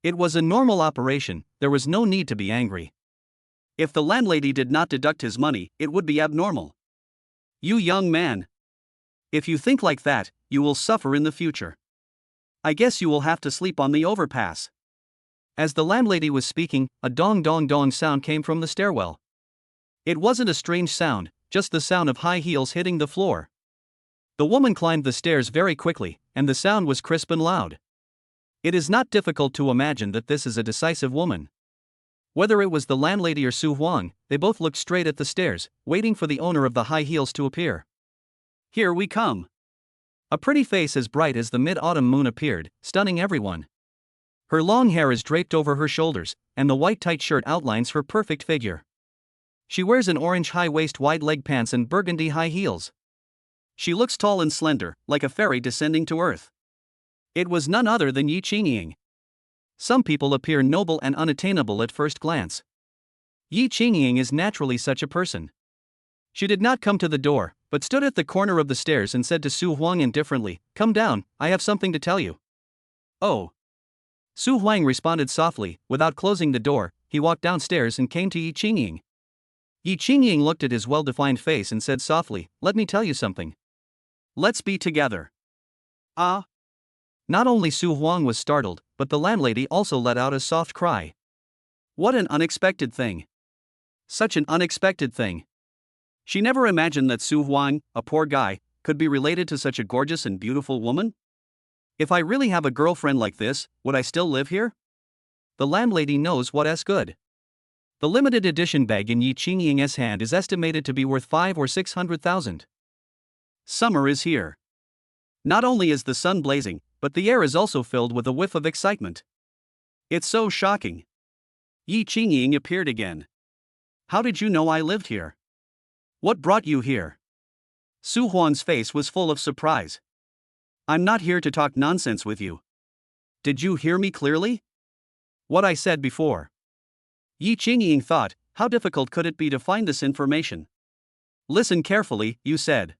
It was a normal operation, there was no need to be angry. If the landlady did not deduct his money, it would be abnormal. You young man. If you think like that, you will suffer in the future. I guess you will have to sleep on the overpass. As the landlady was speaking, a dong dong dong sound came from the stairwell. It wasn't a strange sound, just the sound of high heels hitting the floor. The woman climbed the stairs very quickly, and the sound was crisp and loud. It is not difficult to imagine that this is a decisive woman. Whether it was the landlady or Su Huang, they both looked straight at the stairs, waiting for the owner of the high heels to appear. Here we come. A pretty face as bright as the mid-autumn moon appeared, stunning everyone. Her long hair is draped over her shoulders, and the white tight shirt outlines her perfect figure. She wears an orange high-waist wide leg pants and burgundy high heels. She looks tall and slender, like a fairy descending to earth. It was none other than Yi Qingying. Some people appear noble and unattainable at first glance. Yi Qingying is naturally such a person. She did not come to the door, but stood at the corner of the stairs and said to Su Huang indifferently, "Come down, I have something to tell you." "Oh." Su Huang responded softly, without closing the door. He walked downstairs and came to Yi Qingying. Yi Qingying looked at his well-defined face and said softly, "Let me tell you something. Let's be together." Ah. Not only Su Huang was startled, but the landlady also let out a soft cry. What an unexpected thing. Such an unexpected thing. She never imagined that Su Huang, a poor guy, could be related to such a gorgeous and beautiful woman. If I really have a girlfriend like this, would I still live here? The landlady knows what's good. The limited edition bag in Yi Qingying's hand is estimated to be worth 500,000 or 600,000. Summer is here. Not only is the sun blazing, but the air is also filled with a whiff of excitement. It's so shocking. Yi Qingying appeared again. How did you know I lived here? What brought you here? Su Huang's face was full of surprise. I'm not here to talk nonsense with you. Did you hear me clearly? What I said before. Yi Qingying thought, how difficult could it be to find this information? Listen carefully, you said.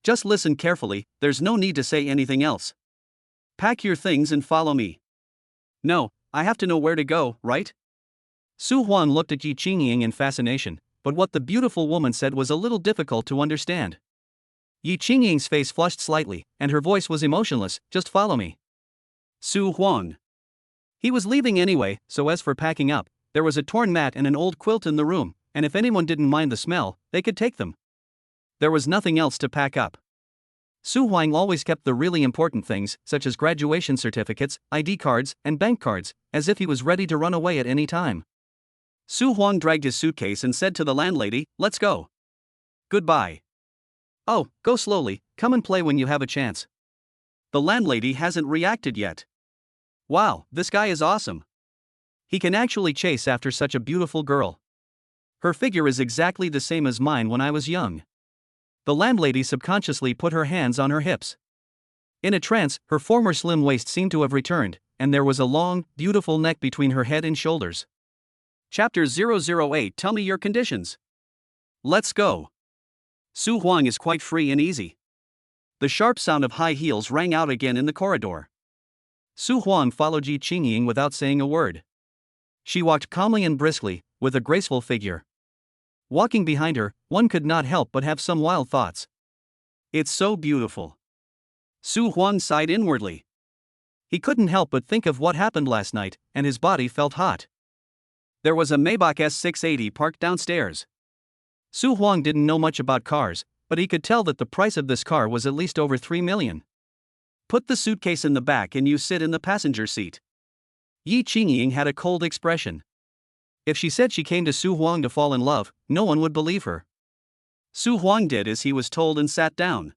Just listen carefully, there's no need to say anything else. Pack your things and follow me. No, I have to know where to go, right? Su Huang looked at Yi Qingying in fascination, but what the beautiful woman said was a little difficult to understand. Yi Qingying's face flushed slightly, and her voice was emotionless, just follow me. Su Huang. He was leaving anyway, so as for packing up, there was a torn mat and an old quilt in the room, and if anyone didn't mind the smell, they could take them. There was nothing else to pack up. Su Huang always kept the really important things, such as graduation certificates, ID cards, and bank cards, as if he was ready to run away at any time. Su Huang dragged his suitcase and said to the landlady, "Let's go. Goodbye." "Oh, go slowly, come and play when you have a chance." The landlady hasn't reacted yet. Wow, this guy is awesome. He can actually chase after such a beautiful girl. Her figure is exactly the same as mine when I was young. The landlady subconsciously put her hands on her hips. In a trance, her former slim waist seemed to have returned, and there was a long, beautiful neck between her head and shoulders. Chapter 008. Tell me your conditions. Let's go. Su Huang is quite free and easy. The sharp sound of high heels rang out again in the corridor. Su Huang followed Yi Qingying without saying a word. She walked calmly and briskly, with a graceful figure. Walking behind her, one could not help but have some wild thoughts. It's so beautiful. Su Huang sighed inwardly. He couldn't help but think of what happened last night, and his body felt hot. There was a Maybach S680 parked downstairs. Su Huang didn't know much about cars, but he could tell that the price of this car was at least over 3 million. Put the suitcase in the back and you sit in the passenger seat. Yi Qingying had a cold expression. If she said she came to Su Huang to fall in love, no one would believe her. Su Huang did as he was told and sat down.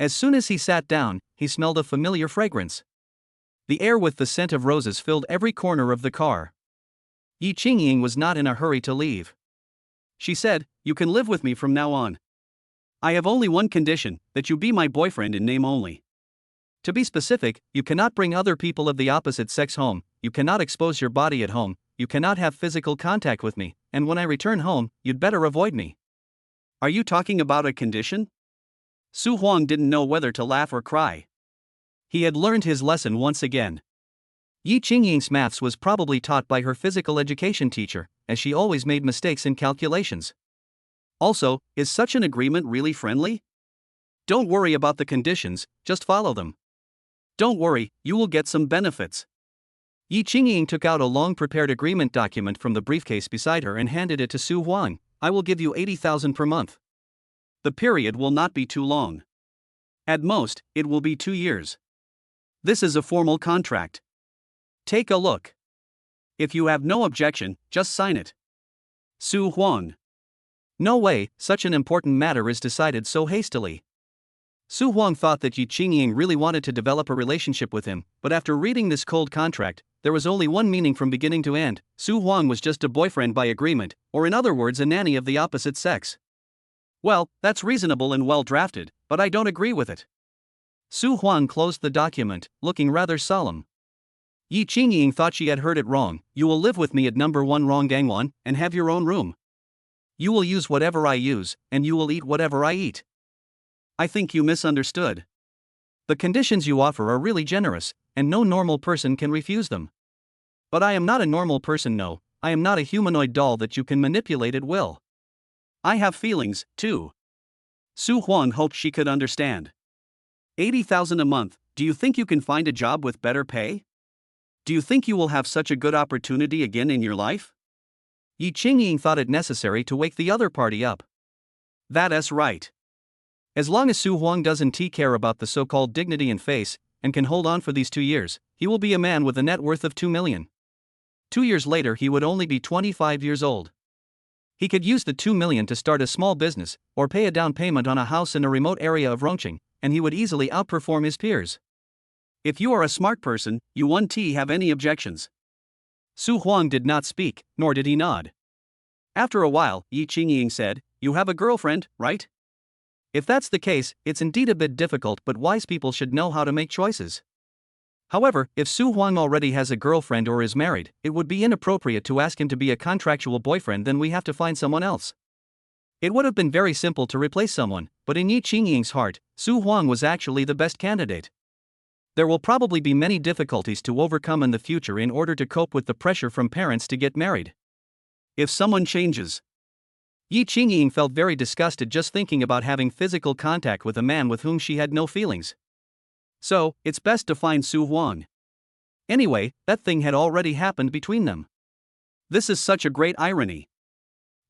As soon as he sat down, he smelled a familiar fragrance. The air with the scent of roses filled every corner of the car. Yi Qingying was not in a hurry to leave. She said, "You can live with me from now on. I have only one condition, that you be my boyfriend in name only. To be specific, you cannot bring other people of the opposite sex home, you cannot expose your body at home, you cannot have physical contact with me, and when I return home, you'd better avoid me." Are you talking about a condition? Su Huang didn't know whether to laugh or cry. He had learned his lesson once again. Yi Qingying's maths was probably taught by her physical education teacher, as she always made mistakes in calculations. Also, is such an agreement really friendly? Don't worry about the conditions, just follow them. Don't worry, you will get some benefits. Yi Qingying took out a long-prepared agreement document from the briefcase beside her and handed it to Su Huang. I will give you 80,000 per month. The period will not be too long. At most, it will be 2 years. This is a formal contract. Take a look. If you have no objection, just sign it. Su Huang. No way, such an important matter is decided so hastily. Su Huang thought that Yi Qingying really wanted to develop a relationship with him, but after reading this cold contract, there was only one meaning from beginning to end. Su Huang was just a boyfriend by agreement, or in other words a nanny of the opposite sex. Well, that's reasonable and well drafted, but I don't agree with it. Su Huang closed the document, looking rather solemn. Yi Qingying thought she had heard it wrong. You will live with me at number 1 Ronggangwan, and have your own room. You will use whatever I use, and you will eat whatever I eat. I think you misunderstood. The conditions you offer are really generous, and no normal person can refuse them. But I am not a normal person, no, I am not a humanoid doll that you can manipulate at will. I have feelings, too. Su Huang hoped she could understand. 80,000 a month, do you think you can find a job with better pay? Do you think you will have such a good opportunity again in your life? Yi Qingying thought it necessary to wake the other party up. That's right. As long as Su Huang doesn't care about the so-called dignity and face, and can hold on for these 2 years, he will be a man with a net worth of 2 million. 2 years later he would only be 25 years old. He could use the 2 million to start a small business, or pay a down payment on a house in a remote area of Rongqing, and he would easily outperform his peers. If you are a smart person, you won't have any objections. Su Huang did not speak, nor did he nod. After a while, Yi Qingying said, "You have a girlfriend, right?" If that's the case, it's indeed a bit difficult, but wise people should know how to make choices. However, if Su Huang already has a girlfriend or is married, it would be inappropriate to ask him to be a contractual boyfriend, then we have to find someone else. It would have been very simple to replace someone, but in Yi Qingying's heart, Su Huang was actually the best candidate. There will probably be many difficulties to overcome in the future in order to cope with the pressure from parents to get married. If someone changes. Yi Qingying felt very disgusted just thinking about having physical contact with a man with whom she had no feelings. So, it's best to find Su Huang. Anyway, that thing had already happened between them. This is such a great irony.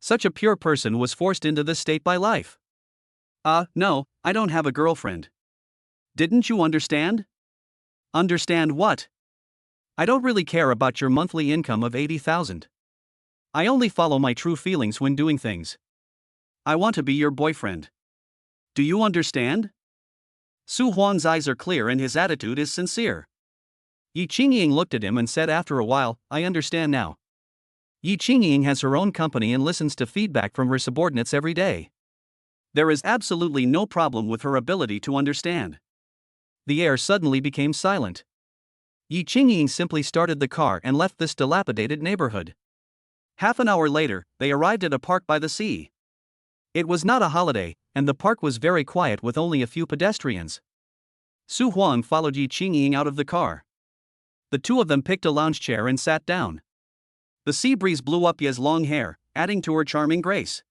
Such a pure person was forced into this state by life. No, I don't have a girlfriend. Didn't you understand? Understand what? I don't really care about your monthly income of 80,000. I only follow my true feelings when doing things. I want to be your boyfriend. Do you understand? Su Huang's eyes are clear and his attitude is sincere. Yi Qingying looked at him and said after a while, I understand now. Yi Qingying has her own company and listens to feedback from her subordinates every day. There is absolutely no problem with her ability to understand. The air suddenly became silent. Yi Qingying simply started the car and left this dilapidated neighborhood. Half an hour later, they arrived at a park by the sea. It was not a holiday, and the park was very quiet with only a few pedestrians. Su Huang followed Yi Qingying out of the car. The two of them picked a lounge chair and sat down. The sea breeze blew up Ye's long hair, adding to her charming grace.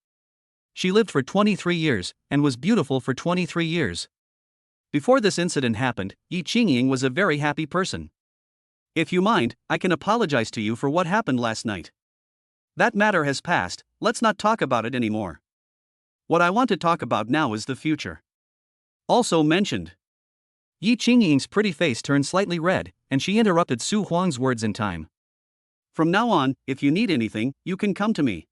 She lived for 23 years, and was beautiful for 23 years. Before this incident happened, Yi Qingying was a very happy person. If you mind, I can apologize to you for what happened last night. That matter has passed, let's not talk about it anymore. What I want to talk about now is the future. Also mentioned. Yi Qingying's pretty face turned slightly red, and she interrupted Su Huang's words in time. From now on, if you need anything, you can come to me.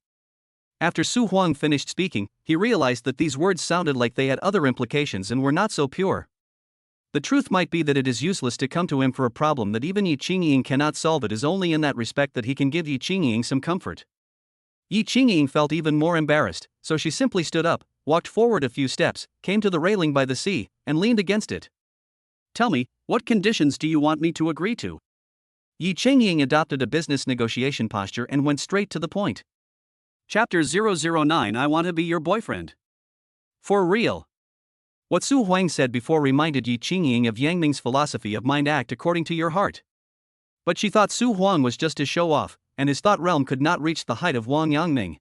After Su Huang finished speaking, he realized that these words sounded like they had other implications and were not so pure. The truth might be that it is useless to come to him for a problem that even Yi Qingying cannot solve. It is only in that respect that he can give Yi Qingying some comfort. Yi Qingying felt even more embarrassed, so she simply stood up, walked forward a few steps, came to the railing by the sea, and leaned against it. Tell me, what conditions do you want me to agree to? Yi Qingying adopted a business negotiation posture and went straight to the point. Chapter 009 I want to be your boyfriend. For real. What Su Huang said before reminded Yi Qingying of Yang Ming's philosophy of mind act according to your heart. But she thought Su Huang was just to show off, and his thought realm could not reach the height of Wang Yangming.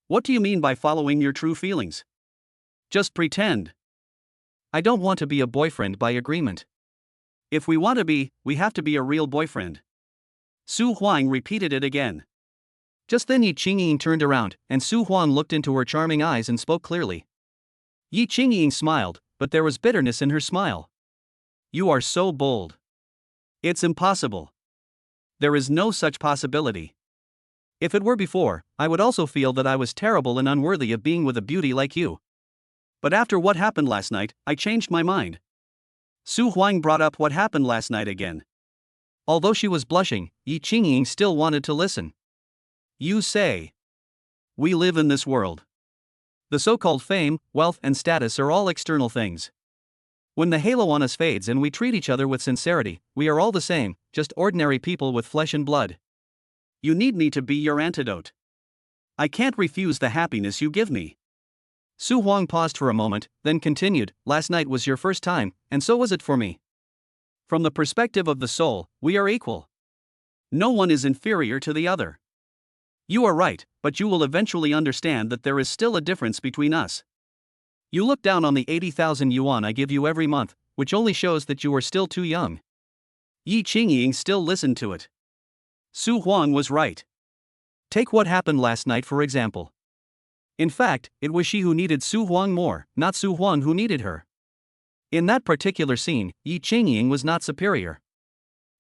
What do you mean by following your true feelings? Just pretend. I don't want to be a boyfriend by agreement. If we want to be, we have to be a real boyfriend. Su Huang repeated it again. Just then Yi Qingying turned around, and Su Huang looked into her charming eyes and spoke clearly. Yi Qingying smiled, but there was bitterness in her smile. You are so bold. It's impossible. There is no such possibility. If it were before, I would also feel that I was terrible and unworthy of being with a beauty like you. But after what happened last night, I changed my mind. Su Huang brought up what happened last night again. Although she was blushing, Yi Qingying still wanted to listen. You say. We live in this world. The so-called fame, wealth, and status are all external things. When the halo on us fades and we treat each other with sincerity, we are all the same, just ordinary people with flesh and blood. You need me to be your antidote. I can't refuse the happiness you give me. Su Huang paused for a moment, then continued, last night was your first time, and so was it for me. From the perspective of the soul, we are equal. No one is inferior to the other. You are right, but you will eventually understand that there is still a difference between us. You look down on the 80,000 yuan I give you every month, which only shows that you are still too young. Yi Qingying still listened to it. Su Huang was right. Take what happened last night for example. In fact, it was she who needed Su Huang more, not Su Huang who needed her. In that particular scene, Yi Qingying was not superior.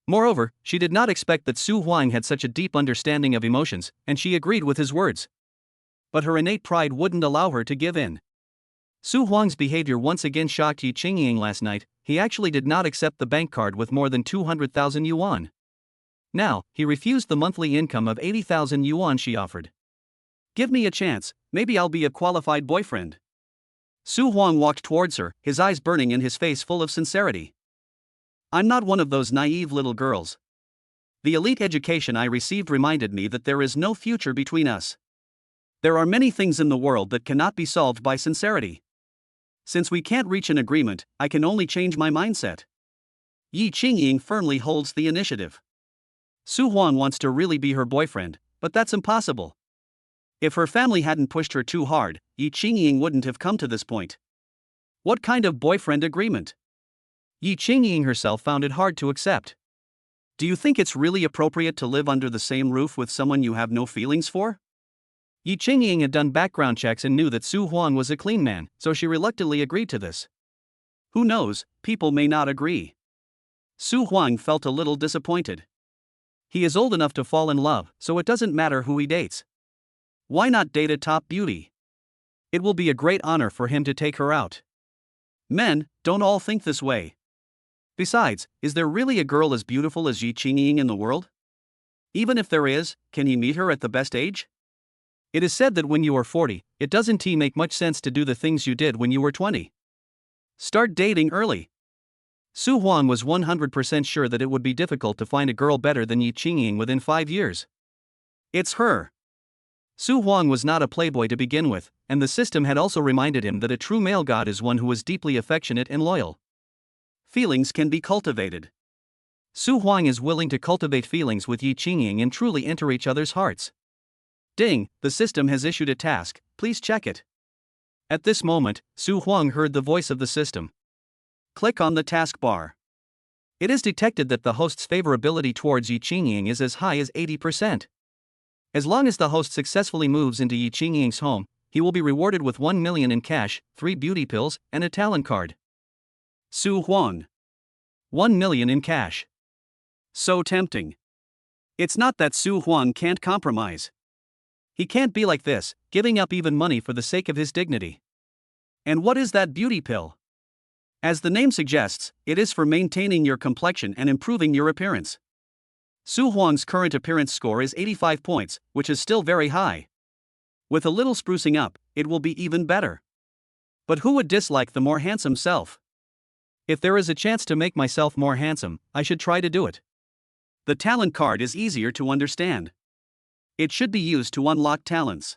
Moreover, she did not expect that Su Huang had such a deep understanding of emotions, and she agreed with his words. But her innate pride wouldn't allow her to give in. Su Huang's behavior once again shocked Yi Qingying last night. He actually did not accept the bank card with more than 200,000 yuan. Now, he refused the monthly income of 80,000 yuan she offered. Give me a chance, maybe I'll be a qualified boyfriend. Su Huang walked towards her, his eyes burning and his face full of sincerity. I'm not one of those naive little girls. The elite education I received reminded me that there is no future between us. There are many things in the world that cannot be solved by sincerity. Since we can't reach an agreement, I can only change my mindset. Yi Qingying firmly holds the initiative. Su Huang wants to really be her boyfriend, but that's impossible. If her family hadn't pushed her too hard, Yi Qingying wouldn't have come to this point. What kind of boyfriend agreement? Yi Qingying herself found it hard to accept. Do you think it's really appropriate to live under the same roof with someone you have no feelings for? Yi Qingying had done background checks and knew that Su Huang was a clean man, so she reluctantly agreed to this. Who knows, people may not agree. Su Huang felt a little disappointed. He is old enough to fall in love, so it doesn't matter who he dates. Why not date a top beauty? It will be a great honor for him to take her out. Men don't all think this way. Besides, is there really a girl as beautiful as Yi Qingying in the world? Even if there is, can he meet her at the best age? It is said that when you are 40, it doesn't make much sense to do the things you did when you were 20. Start dating early. Su Huang was 100% sure that it would be difficult to find a girl better than Yi Qingying within 5 years. It's her. Su Huang was not a playboy to begin with, and the system had also reminded him that a true male god is one who is deeply affectionate and loyal. Feelings can be cultivated. Su Huang is willing to cultivate feelings with Yi Qingying and truly enter each other's hearts. Ding, the system has issued a task, please check it. At this moment, Su Huang heard the voice of the system. Click on the taskbar. It is detected that the host's favorability towards Yi Qingying is as high as 80%. As long as the host successfully moves into Yi Qingying's home, he will be rewarded with 1 million in cash, 3 beauty pills, and a talent card. Su Huang. 1 million in cash. So tempting. It's not that Su Huang can't compromise. He can't be like this, giving up even money for the sake of his dignity. And what is that beauty pill? As the name suggests, it is for maintaining your complexion and improving your appearance. Su Huang's current appearance score is 85 points, which is still very high. With a little sprucing up, it will be even better. But who would dislike the more handsome self? If there is a chance to make myself more handsome, I should try to do it. The talent card is easier to understand. It should be used to unlock talents.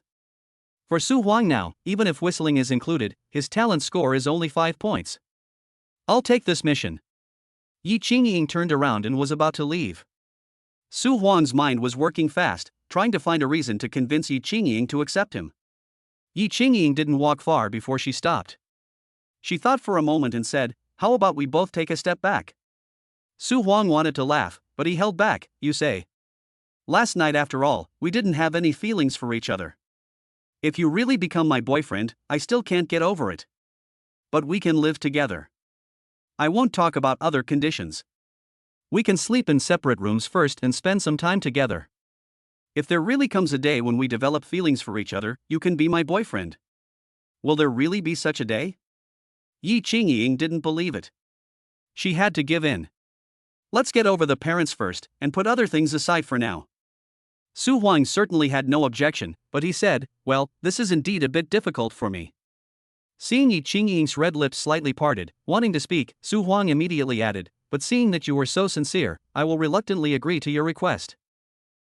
For Su Huang now, even if whistling is included, his talent score is only 5 points. I'll take this mission. Yi Qingying turned around and was about to leave. Su Huang's mind was working fast, trying to find a reason to convince Yi Qingying to accept him. Yi Qingying didn't walk far before she stopped. She thought for a moment and said, "How about we both take a step back?" Su Huang wanted to laugh, but he held back. "You say? Last night after all, we didn't have any feelings for each other. If you really become my boyfriend, I still can't get over it. But we can live together. I won't talk about other conditions. We can sleep in separate rooms first and spend some time together. If there really comes a day when we develop feelings for each other, you can be my boyfriend." Will there really be such a day? Yi Qingying didn't believe it. She had to give in. Let's get over the parents first, and put other things aside for now. Su Huang certainly had no objection, but he said, "Well, this is indeed a bit difficult for me." Seeing Yi Qingying's red lips slightly parted, wanting to speak, Su Huang immediately added, "But seeing that you were so sincere, I will reluctantly agree to your request."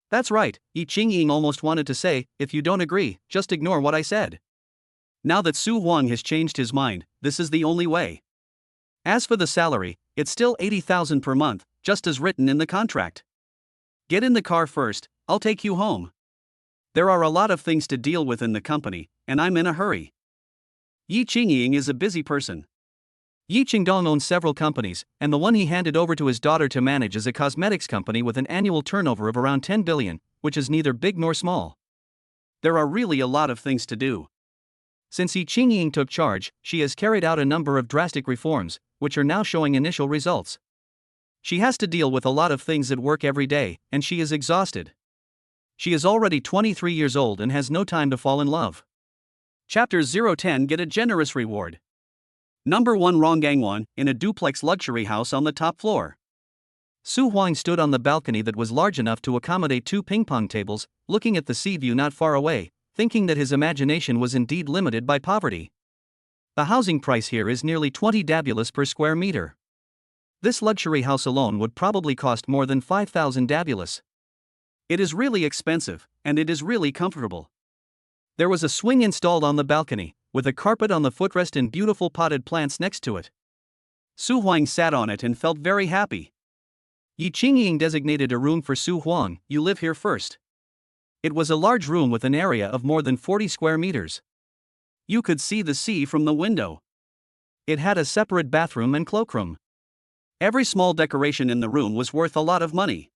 That's right, Yi Qingying almost wanted to say, "If you don't agree, just ignore what I said." Now that Su Huang has changed his mind, this is the only way. As for the salary, it's still 80,000 per month, just as written in the contract. Get in the car first, I'll take you home. There are a lot of things to deal with in the company, and I'm in a hurry. Yi Qingying is a busy person. Yi Qingdong owns several companies, and the one he handed over to his daughter to manage is a cosmetics company with an annual turnover of around 10 billion, which is neither big nor small. There are really a lot of things to do. Since Yi Qingying took charge, she has carried out a number of drastic reforms, which are now showing initial results. She has to deal with a lot of things at work every day, and she is exhausted. She is already 23 years old and has no time to fall in love. Chapter 010 Get a generous reward. Number 1 Ronggangwan, in a duplex luxury house on the top floor. Su Huang stood on the balcony that was large enough to accommodate 2 ping-pong tables, looking at the sea view not far away, thinking that his imagination was indeed limited by poverty. The housing price here is nearly 20 dabulas per square meter. This luxury house alone would probably cost more than 5,000 dabulas. It is really expensive, and it is really comfortable. There was a swing installed on the balcony, with a carpet on the footrest and beautiful potted plants next to it. Su Huang sat on it and felt very happy. Yi Qingying designated a room for Su Huang. "You live here first." It was a large room with an area of more than 40 square meters. You could see the sea from the window. It had a separate bathroom and cloakroom. Every small decoration in the room was worth a lot of money.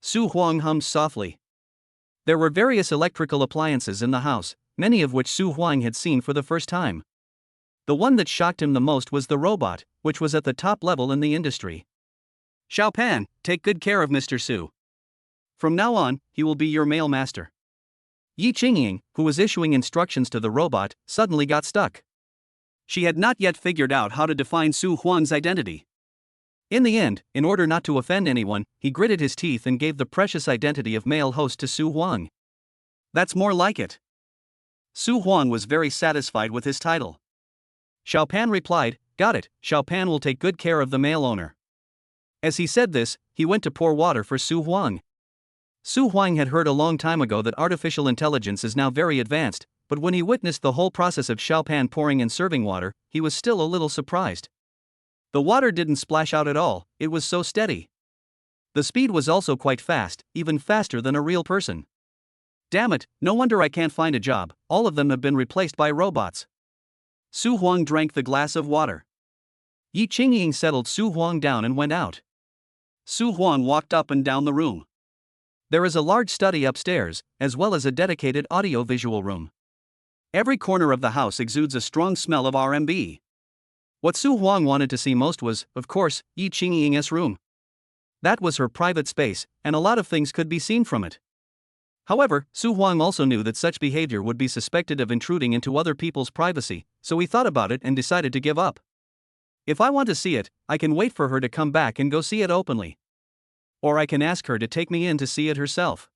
Su Huang hummed softly. There were various electrical appliances in the house, many of which Su Huang had seen for the first time. The one that shocked him the most was the robot, which was at the top level in the industry. "Xiao Pan, take good care of Mr. Su. From now on, he will be your male master." Yi Qingying, who was issuing instructions to the robot, suddenly got stuck. She had not yet figured out how to define Su Huang's identity. In the end, in order not to offend anyone, he gritted his teeth and gave the precious identity of male host to Su Huang. That's more like it. Su Huang was very satisfied with his title. Xiao Pan replied, Got it, Xiao Pan will take good care of the male owner. As he said this, he went to pour water for Su Huang. Su Huang had heard a long time ago that artificial intelligence is now very advanced, but when he witnessed the whole process of Xiao Pan pouring and serving water, he was still a little surprised. The water didn't splash out at all, it was so steady. The speed was also quite fast, even faster than a real person. Damn it, no wonder I can't find a job, all of them have been replaced by robots. Su Huang drank the glass of water. Yi Qingying settled Su Huang down and went out. Su Huang walked up and down the room. There is a large study upstairs, as well as a dedicated audio-visual room. Every corner of the house exudes a strong smell of R&B. What Su Huang wanted to see most was, of course, Yi Qingying's room. That was her private space, and a lot of things could be seen from it. However, Su Huang also knew that such behavior would be suspected of intruding into other people's privacy, so he thought about it and decided to give up. If I want to see it, I can wait for her to come back and go see it openly. Or I can ask her to take me in to see it herself.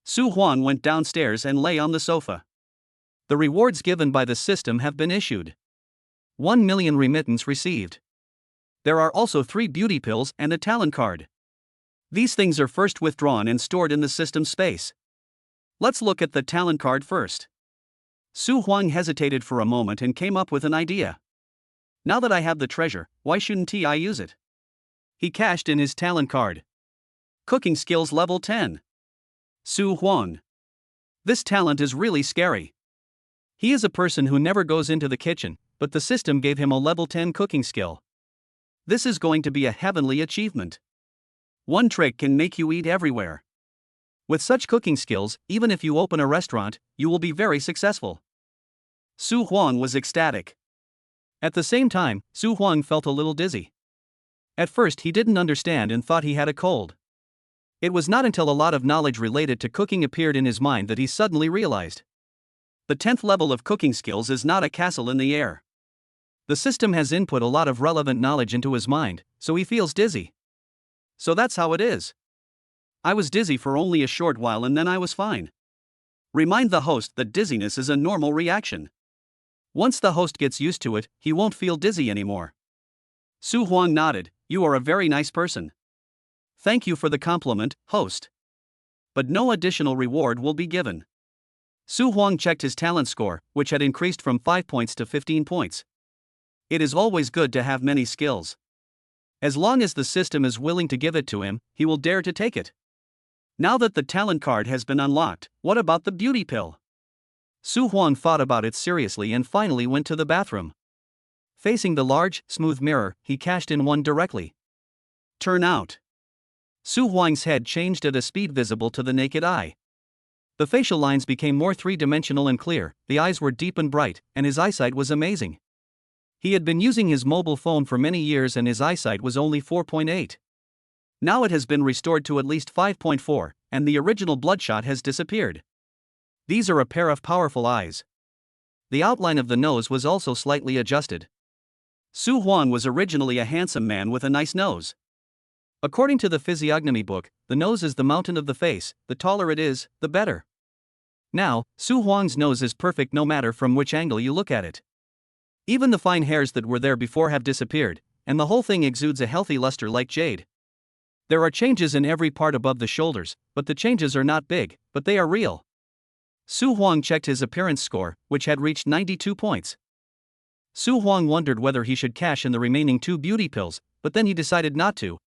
Su Huang went downstairs and lay on the sofa. The rewards given by the system have been issued. 1 million remittance received. There are also 3 beauty pills and a talent card. These things are first withdrawn and stored in the system space. Let's look at the talent card first. Su Huang hesitated for a moment and came up with an idea. Now that I have the treasure, why shouldn't I use it? He cashed in his talent card. Cooking skills level 10. Su Huang. This talent is really scary. He is a person who never goes into the kitchen, but the system gave him a level 10 cooking skill. This is going to be a heavenly achievement. One trick can make you eat everywhere. With such cooking skills, even if you open a restaurant, you will be very successful. Su Huang was ecstatic. At the same time, Su Huang felt a little dizzy. At first he didn't understand and thought he had a cold. It was not until a lot of knowledge related to cooking appeared in his mind that he suddenly realized. The 10th level of cooking skills is not a castle in the air. The system has input a lot of relevant knowledge into his mind, so he feels dizzy. So that's how it is. I was dizzy for only a short while and then I was fine. Remind the host that dizziness is a normal reaction. Once the host gets used to it, he won't feel dizzy anymore. Su Huang nodded, you are a very nice person. Thank you for the compliment, host. But no additional reward will be given. Su Huang checked his talent score, which had increased from 5 points to 15 points. It is always good to have many skills. As long as the system is willing to give it to him, he will dare to take it. Now that the talent card has been unlocked, what about the beauty pill? Su Huang thought about it seriously and finally went to the bathroom. Facing the large, smooth mirror, he cashed in one directly. Turn out. Su Huang's head changed at a speed visible to the naked eye. The facial lines became more three-dimensional and clear, the eyes were deep and bright, and his eyesight was amazing. He had been using his mobile phone for many years and his eyesight was only 4.8. Now it has been restored to at least 5.4, and the original bloodshot has disappeared. These are a pair of powerful eyes. The outline of the nose was also slightly adjusted. Su Huang was originally a handsome man with a nice nose. According to the physiognomy book, the nose is the mountain of the face, the taller it is, the better. Now, Su Huang's nose is perfect no matter from which angle you look at it. Even the fine hairs that were there before have disappeared, and the whole thing exudes a healthy luster like jade. There are changes in every part above the shoulders, but the changes are not big, but they are real. Su Huang checked his appearance score, which had reached 92 points. Su Huang wondered whether he should cash in the remaining 2 beauty pills, but then he decided not to.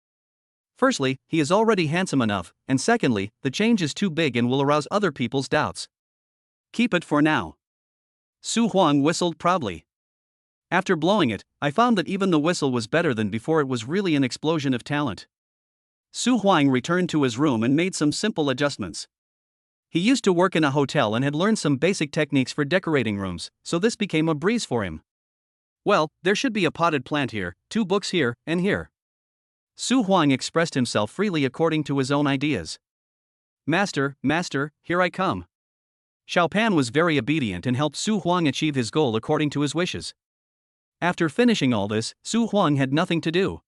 Firstly, he is already handsome enough, and secondly, the change is too big and will arouse other people's doubts. Keep it for now. Su Huang whistled proudly. After blowing it, I found that even the whistle was better than before. It was really an explosion of talent. Su Huang returned to his room and made some simple adjustments. He used to work in a hotel and had learned some basic techniques for decorating rooms, so this became a breeze for him. Well, there should be a potted plant here, 2 books here, and here. Su Huang expressed himself freely according to his own ideas. Master, here I come. Xiao Pan was very obedient and helped Su Huang achieve his goal according to his wishes. After finishing all this, Su Huang had nothing to do.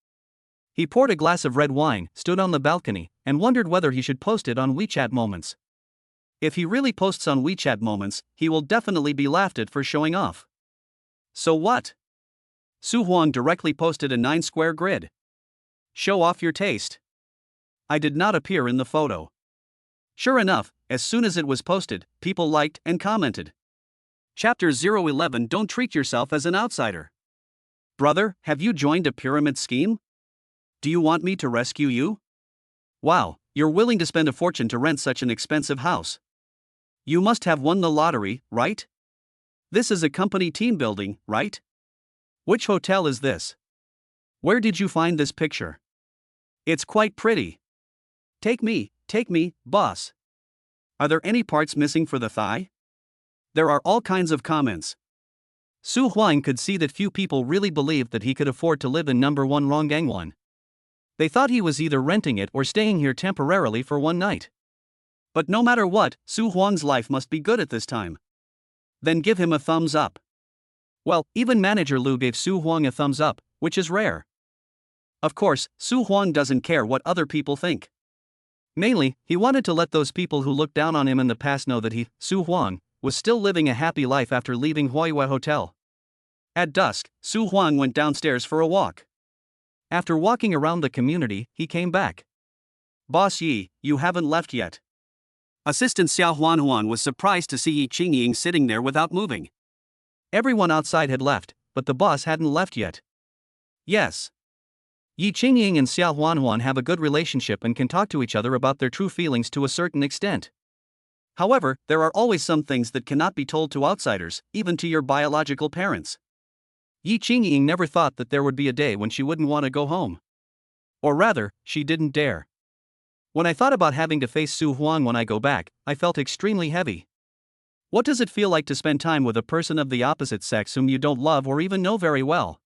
He poured a glass of red wine, stood on the balcony, and wondered whether he should post it on WeChat Moments. If he really posts on WeChat Moments, he will definitely be laughed at for showing off. So what? Su Huang directly posted a 9-square grid. Show off your taste. I did not appear in the photo. Sure enough, as soon as it was posted, people liked and commented. Chapter 011 Don't treat yourself as an outsider. Brother, have you joined a pyramid scheme? Do you want me to rescue you? Wow, you're willing to spend a fortune to rent such an expensive house. You must have won the lottery, right? This is a company team building, right? Which hotel is this? Where did you find this picture? It's quite pretty. Take me, boss. Are there any parts missing for the thigh? There are all kinds of comments. Su Huang could see that few people really believed that he could afford to live in number 1 Ronggangwan. They thought he was either renting it or staying here temporarily for one night. But no matter what, Su Huang's life must be good at this time. Then give him a thumbs up. Well, even manager Lu gave Su Huang a thumbs up, which is rare. Of course, Su Huang doesn't care what other people think. Mainly, he wanted to let those people who looked down on him in the past know that he, Su Huang, was still living a happy life after leaving Huaihua Hotel. At dusk, Su Huang went downstairs for a walk. After walking around the community, he came back. Boss Yi, you haven't left yet. Assistant Xiao Huanhuan was surprised to see Yi Qingying sitting there without moving. Everyone outside had left, but the boss hadn't left yet. Yes. Yi Qingying and Xiao Huanhuan have a good relationship and can talk to each other about their true feelings to a certain extent. However, there are always some things that cannot be told to outsiders, even to your biological parents. Yi Qingying never thought that there would be a day when she wouldn't want to go home. Or rather, she didn't dare. When I thought about having to face Su Huang when I go back, I felt extremely heavy. What does it feel like to spend time with a person of the opposite sex whom you don't love or even know very well?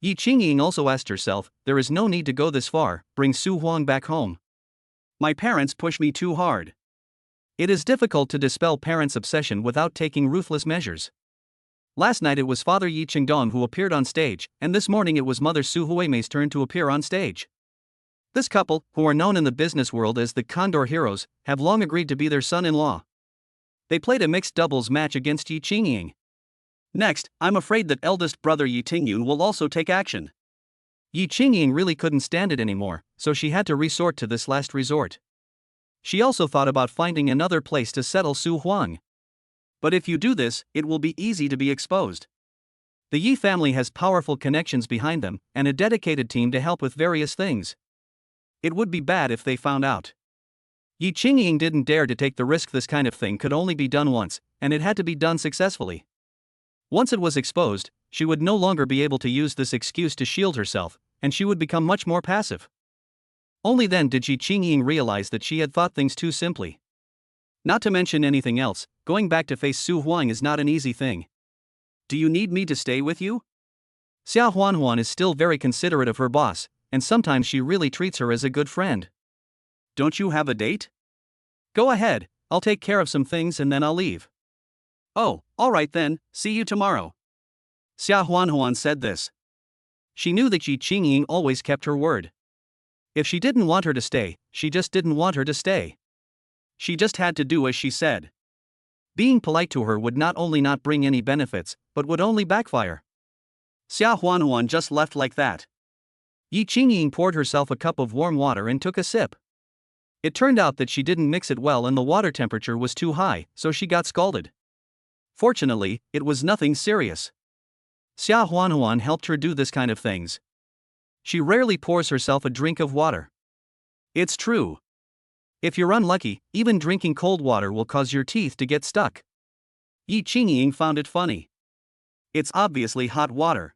Yi Qingying also asked herself, there is no need to go this far, bring Su Huang back home. My parents push me too hard. It is difficult to dispel parents' obsession without taking ruthless measures. Last night it was Father Yi Qingdong who appeared on stage, and this morning it was Mother Su Huimei's turn to appear on stage. This couple, who are known in the business world as the Condor Heroes, have long agreed to be their son-in-law. They played a mixed doubles match against Yi Qingying. Next, I'm afraid that eldest brother Yi Tingyun will also take action. Yi Qingying really couldn't stand it anymore, so she had to resort to this last resort. She also thought about finding another place to settle Su Huang. But if you do this, it will be easy to be exposed. The Yi family has powerful connections behind them, and a dedicated team to help with various things. It would be bad if they found out. Yi Qingying didn't dare to take the risk. This kind of thing could only be done once, and it had to be done successfully. Once it was exposed, she would no longer be able to use this excuse to shield herself, and she would become much more passive. Only then did Yi Qingying realize that she had thought things too simply. Not to mention anything else, going back to face Su Huang is not an easy thing. Do you need me to stay with you? Xiao Huanhuan is still very considerate of her boss, and sometimes she really treats her as a good friend. Don't you have a date? Go ahead, I'll take care of some things and then I'll leave. Oh, alright then, see you tomorrow. Xiao Huanhuan said this. She knew that Yi Qingying always kept her word. If she didn't want her to stay, she just didn't want her to stay. She just had to do as she said. Being polite to her would not only not bring any benefits, but would only backfire. Xiao Huanhuan just left like that. Yi Qingying poured herself a cup of warm water and took a sip. It turned out that she didn't mix it well and the water temperature was too high, so she got scalded. Fortunately, it was nothing serious. Xiao Huanhuan helped her do this kind of things. She rarely pours herself a drink of water. It's true. If you're unlucky, even drinking cold water will cause your teeth to get stuck. Yi Qingying found it funny. It's obviously hot water.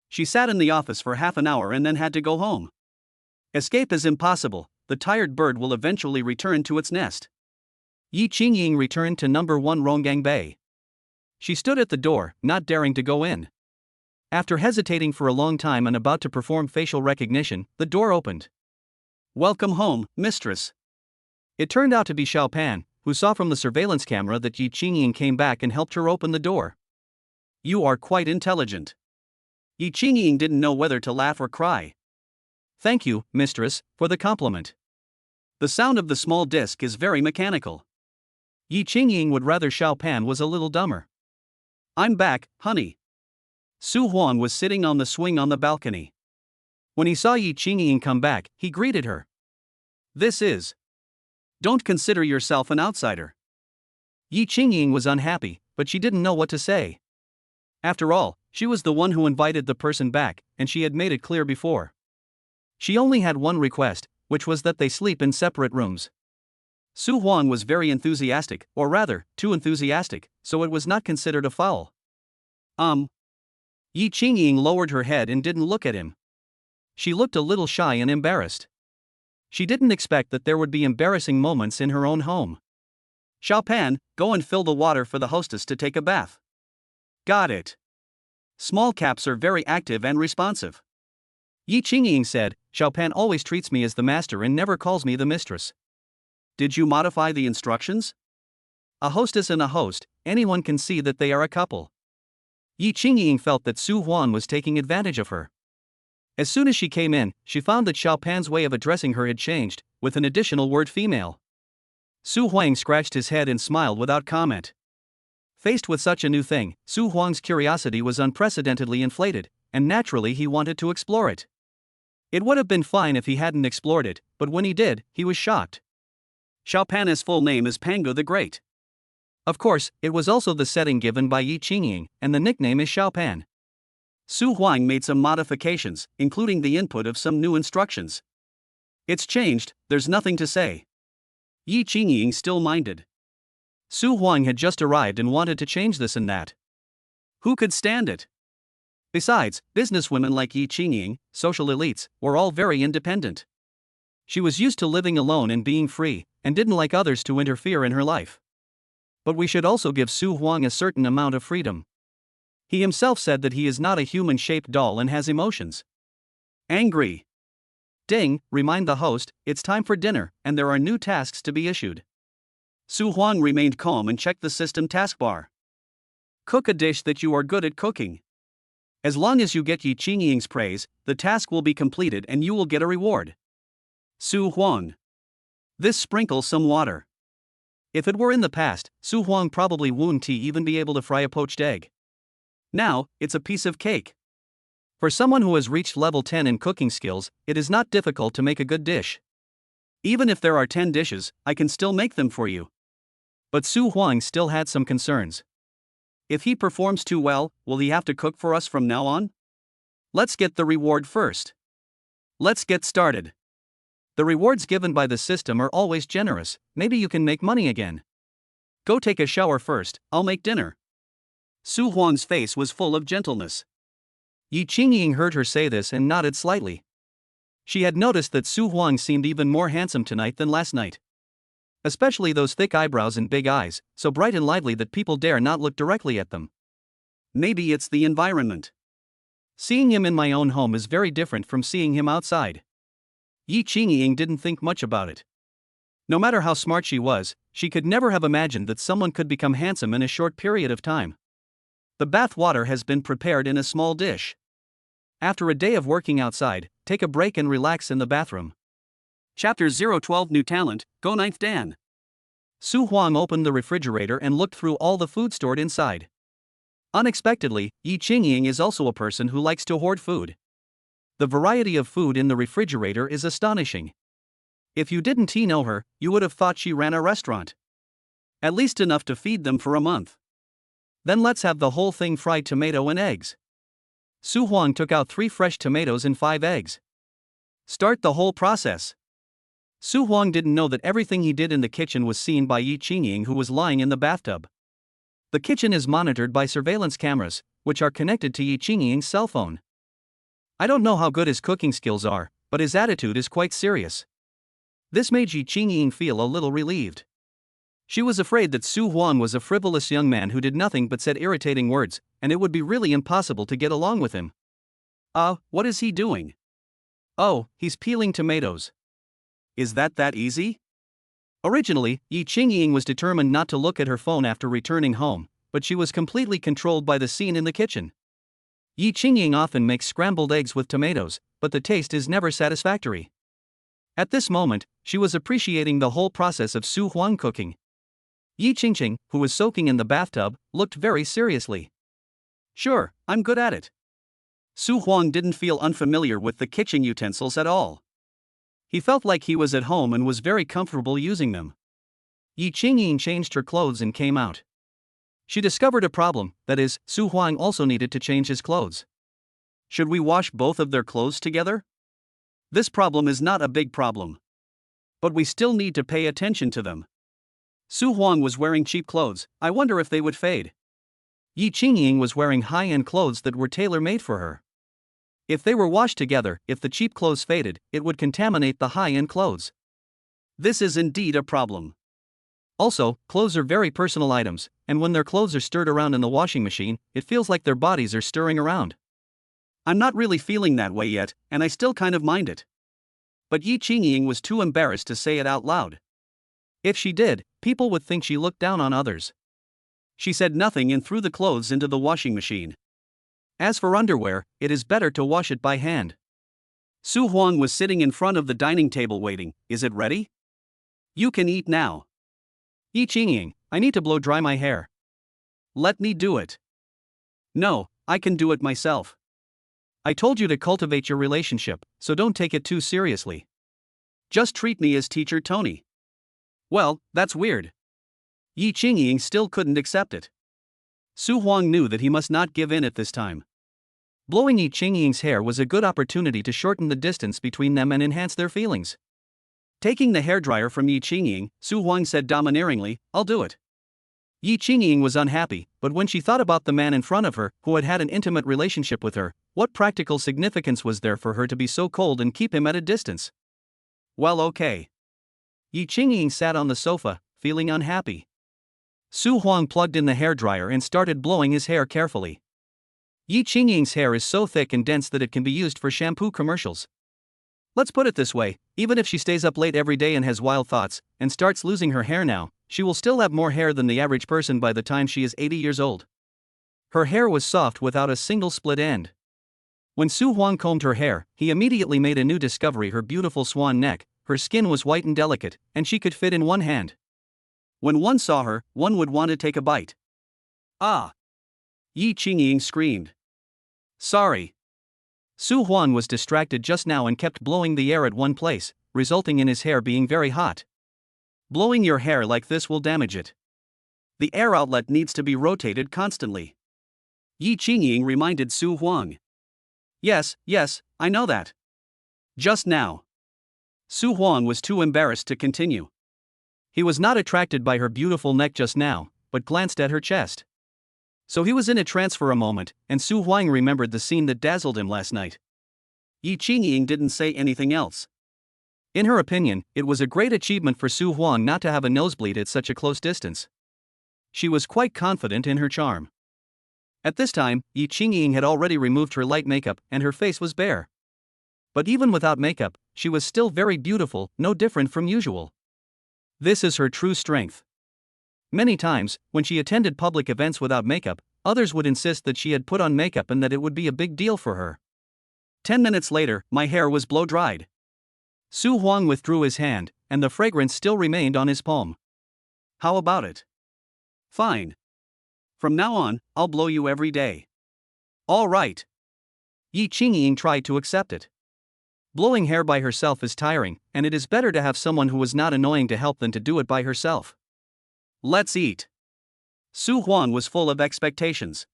She sat in the office for half an hour and then had to go home. Escape is impossible, the tired bird will eventually return to its nest. Yi Qingying returned to number 1 Ronggang Bay. She stood at the door, not daring to go in. After hesitating for a long time and about to perform facial recognition, the door opened. Welcome home, mistress. It turned out to be Xiao Pan, who saw from the surveillance camera that Yi Qingying came back and helped her open the door. You are quite intelligent. Yi Qingying didn't know whether to laugh or cry. Thank you, mistress, for the compliment. The sound of the small disc is very mechanical. Yi Qingying would rather Xiao Pan was a little dumber. I'm back, honey. Su Huang was sitting on the swing on the balcony. When he saw Yi Qingying come back, he greeted her. This is. Don't consider yourself an outsider. Yi Qingying was unhappy, but she didn't know what to say. After all, she was the one who invited the person back, and she had made it clear before. She only had one request, which was that they sleep in separate rooms. Su Huang was very enthusiastic, or rather, too enthusiastic, so it was not considered a foul. Yi Qingying lowered her head and didn't look at him. She looked a little shy and embarrassed. She didn't expect that there would be embarrassing moments in her own home. Xiao Pan, go and fill the water for the hostess to take a bath. Got it. Small caps are very active and responsive. Yi Qingying said, Xiao Pan always treats me as the master and never calls me the mistress. Did you modify the instructions? A hostess and a host, anyone can see that they are a couple. Yi Qingying felt that Su Huang was taking advantage of her. As soon as she came in, she found that Xiao Pan's way of addressing her had changed, with an additional word female. Su Huang scratched his head and smiled without comment. Faced with such a new thing, Su Huang's curiosity was unprecedentedly inflated, and naturally he wanted to explore it. It would have been fine if he hadn't explored it, but when he did, he was shocked. Xiao Pan's full name is Pangu the Great. Of course, it was also the setting given by Yi Qingying, and the nickname is Xiao Pan. Su Huang made some modifications, including the input of some new instructions. It's changed, there's nothing to say. Yi Qingying still minded. Su Huang had just arrived and wanted to change this and that. Who could stand it? Besides, businesswomen like Yi Qingying, social elites, were all very independent. She was used to living alone and being free, and didn't like others to interfere in her life. But we should also give Su Huang a certain amount of freedom. He himself said that he is not a human-shaped doll and has emotions. Angry. Ding, remind the host, it's time for dinner, and there are new tasks to be issued. Su Huang remained calm and checked the system taskbar. Cook a dish that you are good at cooking. As long as you get Yi Qingying's praise, the task will be completed and you will get a reward. Su Huang. This sprinkles some water. If it were in the past, Su Huang probably wouldn't even be able to fry a poached egg. Now, it's a piece of cake. For someone who has reached level 10 in cooking skills, it is not difficult to make a good dish. Even if there are 10 dishes, I can still make them for you. But Su Huang still had some concerns. If he performs too well, will he have to cook for us from now on? Let's get the reward first. Let's get started. The rewards given by the system are always generous, maybe you can make money again. Go take a shower first, I'll make dinner. Su Huang's face was full of gentleness. Yi Qingying heard her say this and nodded slightly. She had noticed that Su Huang seemed even more handsome tonight than last night. Especially those thick eyebrows and big eyes, so bright and lively that people dare not look directly at them. Maybe it's the environment. Seeing him in my own home is very different from seeing him outside. Yi Qingying didn't think much about it. No matter how smart she was, she could never have imagined that someone could become handsome in a short period of time. The bath water has been prepared in a small dish. After a day of working outside, take a break and relax in the bathroom. Chapter 012 New Talent, Go 9th Dan. Su Huang opened the refrigerator and looked through all the food stored inside. Unexpectedly, Yi Qingying is also a person who likes to hoard food. The variety of food in the refrigerator is astonishing. If you didn't know her, you would have thought she ran a restaurant. At least enough to feed them for a month. Then let's have the whole thing fried tomato and eggs. Su Huang took out 3 fresh tomatoes and 5 eggs. Start the whole process. Su Huang didn't know that everything he did in the kitchen was seen by Yi Qingying, who was lying in the bathtub. The kitchen is monitored by surveillance cameras, which are connected to Yi Qingying's cell phone. I don't know how good his cooking skills are, but his attitude is quite serious. This made Yi Qingying feel a little relieved. She was afraid that Su Huang was a frivolous young man who did nothing but said irritating words, and it would be really impossible to get along with him. What is he doing? Oh, he's peeling tomatoes. Is that easy? Originally, Yi Qingying was determined not to look at her phone after returning home, but she was completely controlled by the scene in the kitchen. Yi Qingying often makes scrambled eggs with tomatoes, but the taste is never satisfactory. At this moment, she was appreciating the whole process of Su Huang cooking. Yi Qingying, who was soaking in the bathtub, looked very seriously. Sure, I'm good at it. Su Huang didn't feel unfamiliar with the kitchen utensils at all. He felt like he was at home and was very comfortable using them. Yi Qingying changed her clothes and came out. She discovered a problem, that is, Su Huang also needed to change his clothes. Should we wash both of their clothes together? This problem is not a big problem. But we still need to pay attention to them. Su Huang was wearing cheap clothes, I wonder if they would fade. Yi Qingying was wearing high-end clothes that were tailor-made for her. If they were washed together, if the cheap clothes faded, it would contaminate the high-end clothes. This is indeed a problem. Also, clothes are very personal items, and when their clothes are stirred around in the washing machine, it feels like their bodies are stirring around. I'm not really feeling that way yet, and I still kind of mind it. But Yi Qingying was too embarrassed to say it out loud. If she did, people would think she looked down on others. She said nothing and threw the clothes into the washing machine. As for underwear, it is better to wash it by hand. Su Huang was sitting in front of the dining table waiting. Is it ready? You can eat now. Yi Qingying, I need to blow dry my hair. Let me do it. No, I can do it myself. I told you to cultivate your relationship, so don't take it too seriously. Just treat me as Teacher Tony. Well, that's weird. Yi Qingying still couldn't accept it. Su Huang knew that he must not give in at this time. Blowing Yi Qingying's hair was a good opportunity to shorten the distance between them and enhance their feelings. Taking the hairdryer from Yi Qingying, Su Huang said domineeringly, I'll do it. Yi Qingying was unhappy, but when she thought about the man in front of her, who had had an intimate relationship with her, what practical significance was there for her to be so cold and keep him at a distance? Well, okay. Yi Qingying sat on the sofa, feeling unhappy. Su Huang plugged in the hairdryer and started blowing his hair carefully. Yi Qingying's hair is so thick and dense that it can be used for shampoo commercials. Let's put it this way, even if she stays up late every day and has wild thoughts, and starts losing her hair now, she will still have more hair than the average person by the time she is 80 years old. Her hair was soft without a single split end. When Su Huang combed her hair, he immediately made a new discovery: her beautiful swan neck. Her skin was white and delicate, and she could fit in one hand. When one saw her, one would want to take a bite. Ah! Yi Qingying screamed. Sorry. Su Huang was distracted just now and kept blowing the air at one place, resulting in his hair being very hot. Blowing your hair like this will damage it. The air outlet needs to be rotated constantly. Yi Qingying reminded Su Huang. Yes, I know that. Just now. Su Huang was too embarrassed to continue. He was not attracted by her beautiful neck just now, but glanced at her chest. So he was in a trance for a moment, and Su Huang remembered the scene that dazzled him last night. Yi Qingying didn't say anything else. In her opinion, it was a great achievement for Su Huang not to have a nosebleed at such a close distance. She was quite confident in her charm. At this time, Yi Qingying had already removed her light makeup and her face was bare. But even without makeup, she was still very beautiful, no different from usual. This is her true strength. Many times, when she attended public events without makeup, others would insist that she had put on makeup and that it would be a big deal for her. 10 minutes later, my hair was blow-dried. Su Huang withdrew his hand, and the fragrance still remained on his palm. How about it? Fine. From now on, I'll blow you every day. All right. Yi Qingying tried to accept it. Blowing hair by herself is tiring, and it is better to have someone who is not annoying to help than to do it by herself. Let's eat. Su Huang was full of expectations.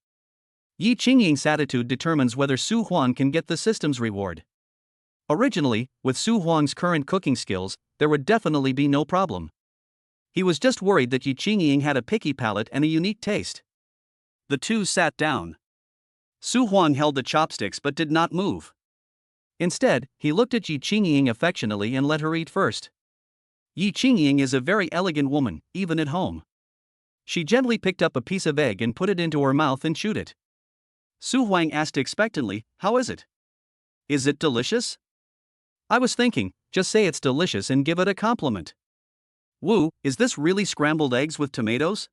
Yi Qingying's attitude determines whether Su Huang can get the system's reward. Originally, with Su Huang's current cooking skills, there would definitely be no problem. He was just worried that Yi Qingying had a picky palate and a unique taste. The two sat down. Su Huang held the chopsticks but did not move. Instead, he looked at Yi Qingying affectionately and let her eat first. Yi Qingying is a very elegant woman, even at home. She gently picked up a piece of egg and put it into her mouth and chewed it. Su Huang asked expectantly, "How is it? Is it delicious?" "I was thinking, just say it's delicious and give it a compliment." "Woo, is this really scrambled eggs with tomatoes?"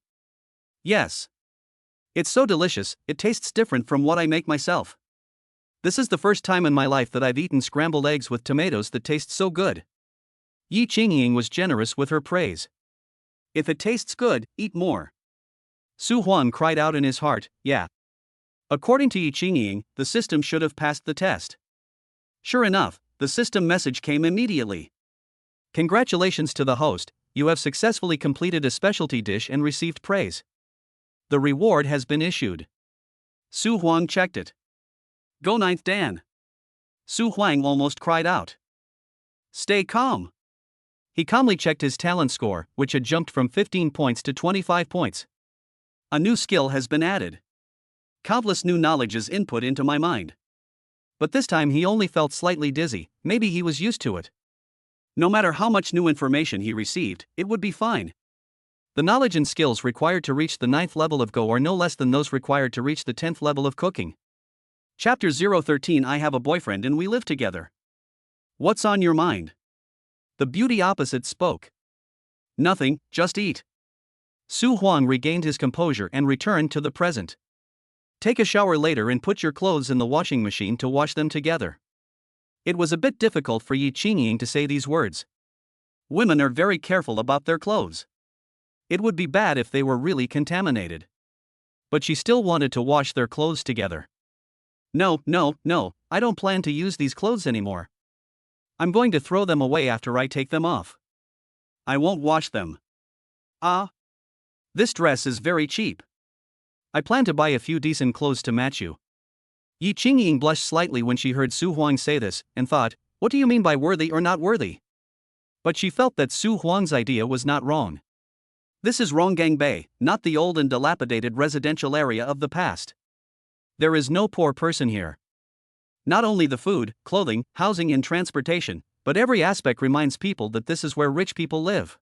"Yes. It's so delicious, it tastes different from what I make myself. This is the first time in my life that I've eaten scrambled eggs with tomatoes that taste so good." Yi Qingying was generous with her praise. "If it tastes good, eat more." Su Huang cried out in his heart, "Yeah. According to Yi Qingying, the system should have passed the test. Sure enough, the system message came immediately. Congratulations to the host, you have successfully completed a specialty dish and received praise. The reward has been issued. Su Huang checked it. Go 9th Dan. Su Huang almost cried out. Stay calm. He calmly checked his talent score, which had jumped from 15 points to 25 points. A new skill has been added. Countless new knowledge is input into my mind. But this time he only felt slightly dizzy, maybe he was used to it. No matter how much new information he received, it would be fine. The knowledge and skills required to reach the 9th level of Go are no less than those required to reach the 10th level of cooking. Chapter 013 I have a boyfriend and we live together. What's on your mind? The beauty opposite spoke. Nothing, just eat. Su Huang regained his composure and returned to the present. Take a shower later and put your clothes in the washing machine to wash them together. It was a bit difficult for Yi Qingying to say these words. Women are very careful about their clothes. It would be bad if they were really contaminated. But she still wanted to wash their clothes together. No, I don't plan to use these clothes anymore. I'm going to throw them away after I take them off. I won't wash them. This dress is very cheap. I plan to buy a few decent clothes to match you. Yi Qingying blushed slightly when she heard Su Huang say this, and thought, what do you mean by worthy or not worthy? But she felt that Su Huang's idea was not wrong. This is Ronggang Bay, not the old and dilapidated residential area of the past. There is no poor person here. Not only the food, clothing, housing and transportation, but every aspect reminds people that this is where rich people live.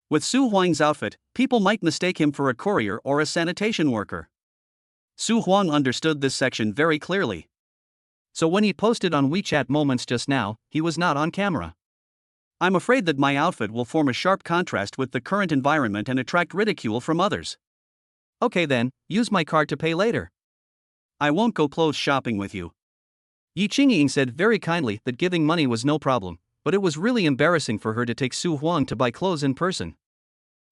With Su Huang's outfit, people might mistake him for a courier or a sanitation worker. Su Huang understood this section very clearly. So when he posted on WeChat moments just now, he was not on camera. I'm afraid that my outfit will form a sharp contrast with the current environment and attract ridicule from others. Okay then, use my card to pay later. I won't go clothes shopping with you. Yi Qingying said very kindly that giving money was no problem, but it was really embarrassing for her to take Su Huang to buy clothes in person.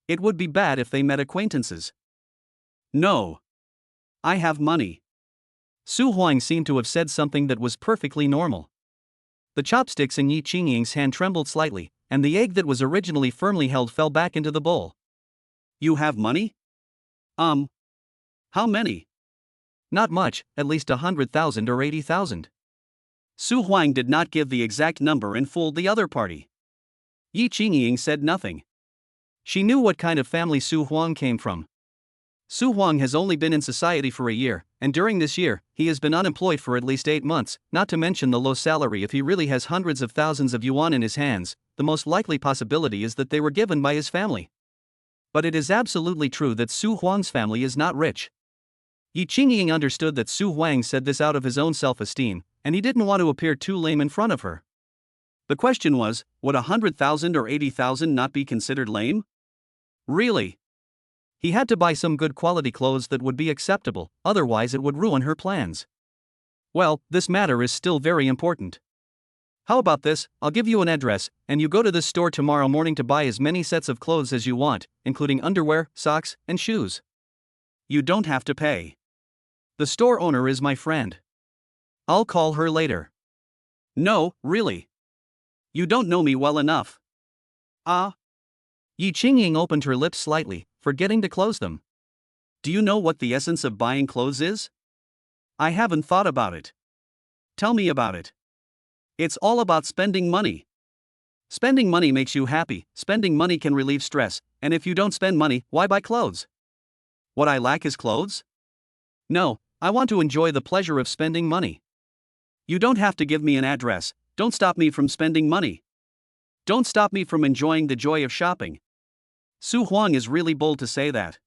It would be bad if they met acquaintances. No. I have money. Su Huang seemed to have said something that was perfectly normal. The chopsticks in Yi Qingying's hand trembled slightly, and the egg that was originally firmly held fell back into the bowl. You have money? How many? Not much, at least 100,000 or 80,000. Su Huang did not give the exact number and fooled the other party. Yi Qingying said nothing. She knew what kind of family Su Huang came from. Su Huang has only been in society for a year, and during this year, he has been unemployed for at least 8 months, not to mention the low salary. If he really has hundreds of thousands of yuan in his hands, the most likely possibility is that they were given by his family. But it is absolutely true that Su Huang's family is not rich. Yi Qingying understood that Su Huang said this out of his own self-esteem, and he didn't want to appear too lame in front of her. The question was, would 100,000 or 80,000 not be considered lame? Really? He had to buy some good quality clothes that would be acceptable, otherwise it would ruin her plans. Well, this matter is still very important. How about this, I'll give you an address, and you go to this store tomorrow morning to buy as many sets of clothes as you want, including underwear, socks, and shoes. You don't have to pay. The store owner is my friend. I'll call her later. No, really. You don't know me well enough. Yi Qingying opened her lips slightly, forgetting to close them. Do you know what the essence of buying clothes is? I haven't thought about it. Tell me about it. It's all about spending money. Spending money makes you happy, spending money can relieve stress, and if you don't spend money, why buy clothes? What I lack is clothes? No, I want to enjoy the pleasure of spending money. You don't have to give me an address, don't stop me from spending money. Don't stop me from enjoying the joy of shopping. Su Huang is really bold to say that.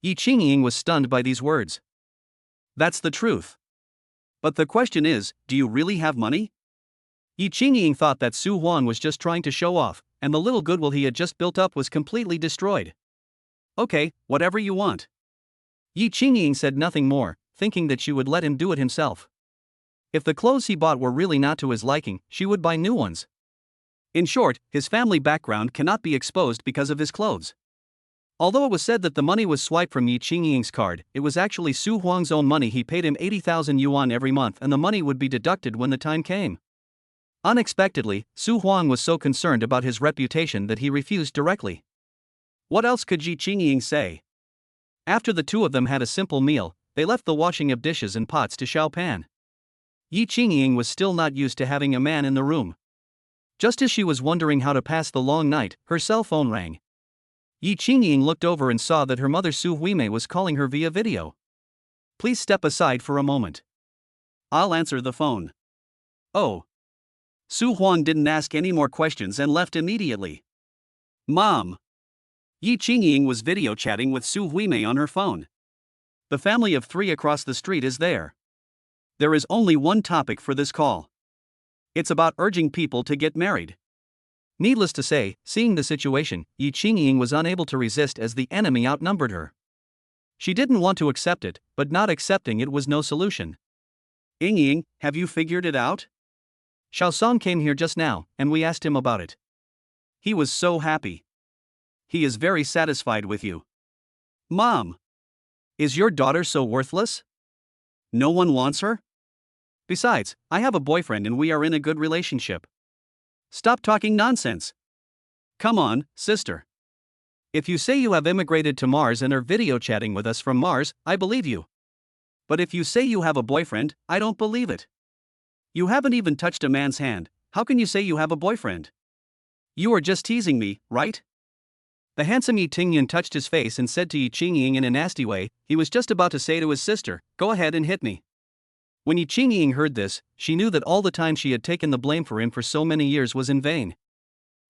Yi Qingying was stunned by these words. That's the truth. But the question is, do you really have money? Yi Qingying thought that Su Huang was just trying to show off, and the little goodwill he had just built up was completely destroyed. Okay, whatever you want. Yi Qingying said nothing more, thinking that she would let him do it himself. If the clothes he bought were really not to his liking, she would buy new ones. In short, his family background cannot be exposed because of his clothes. Although it was said that the money was swiped from Yi Qingying's card, it was actually Su Huang's own money. He paid him 80,000 yuan every month and the money would be deducted when the time came. Unexpectedly, Su Huang was so concerned about his reputation that he refused directly. What else could Yi Qingying say? After the two of them had a simple meal, they left the washing of dishes and pots to Xiao Pan. Yi Qingying was still not used to having a man in the room. Just as she was wondering how to pass the long night, her cell phone rang. Yi Qingying looked over and saw that her mother Su Huimei was calling her via video. Please step aside for a moment. I'll answer the phone. Oh. Su Huang didn't ask any more questions and left immediately. Mom. Yi Qingying was video chatting with Su Huimei on her phone. The family of 3 across the street is there. There is only one topic for this call. It's about urging people to get married. Needless to say, seeing the situation, Yi Qingying was unable to resist as the enemy outnumbered her. She didn't want to accept it, but not accepting it was no solution. Yingying, have you figured it out? Xiaosong came here just now, and we asked him about it. He was so happy. He is very satisfied with you. Mom! Is your daughter so worthless? No one wants her? Besides, I have a boyfriend and we are in a good relationship. Stop talking nonsense. Come on, sister. If you say you have immigrated to Mars and are video chatting with us from Mars, I believe you. But if you say you have a boyfriend, I don't believe it. You haven't even touched a man's hand, how can you say you have a boyfriend? You are just teasing me, right? The handsome Yi Tingyun touched his face and said to Yi Qingying in a nasty way, he was just about to say to his sister, go ahead and hit me. When Yi Qingying heard this, she knew that all the time she had taken the blame for him for so many years was in vain.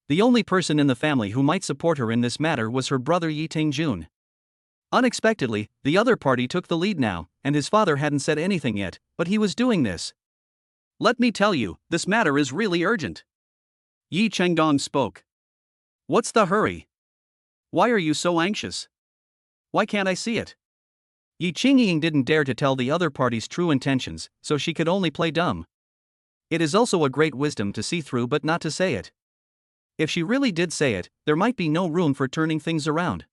The only person in the family who might support her in this matter was her brother Yi Tingjun. Unexpectedly, the other party took the lead now, and his father hadn't said anything yet, but he was doing this. Let me tell you, this matter is really urgent. Yi Chengdong spoke. What's the hurry? Why are you so anxious? Why can't I see it? Yi Qingying didn't dare to tell the other party's true intentions, so she could only play dumb. It is also a great wisdom to see through but not to say it. If she really did say it, there might be no room for turning things around.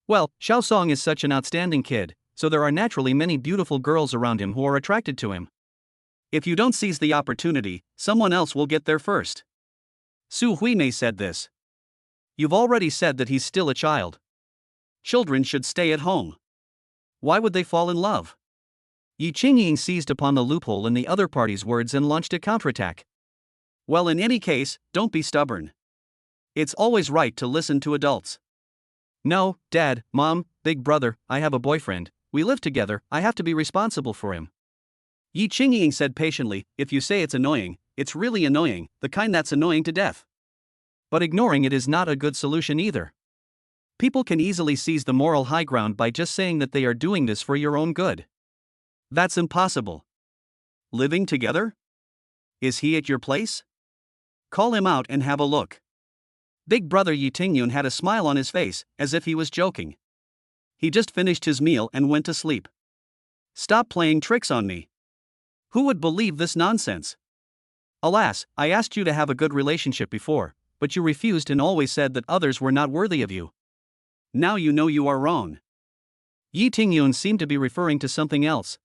Well, Xiaosong is such an outstanding kid, so there are naturally many beautiful girls around him who are attracted to him. If you don't seize the opportunity, someone else will get there first. Su Huimei said this. You've already said that he's still a child. Children should stay at home. Why would they fall in love? Yi Qingying seized upon the loophole in the other party's words and launched a counterattack. Well, in any case, don't be stubborn. It's always right to listen to adults. No, Dad, Mom, Big Brother, I have a boyfriend, we live together, I have to be responsible for him. Yi Qingying said patiently, if you say it's annoying, it's really annoying, the kind that's annoying to death. But ignoring it is not a good solution either. People can easily seize the moral high ground by just saying that they are doing this for your own good. That's impossible. Living together? Is he at your place? Call him out and have a look. Big Brother Yi Tingyun had a smile on his face, as if he was joking. He just finished his meal and went to sleep. Stop playing tricks on me. Who would believe this nonsense? Alas, I asked you to have a good relationship before, but you refused and always said that others were not worthy of you. Now you know you are wrong. Yi Tingyun seemed to be referring to something else.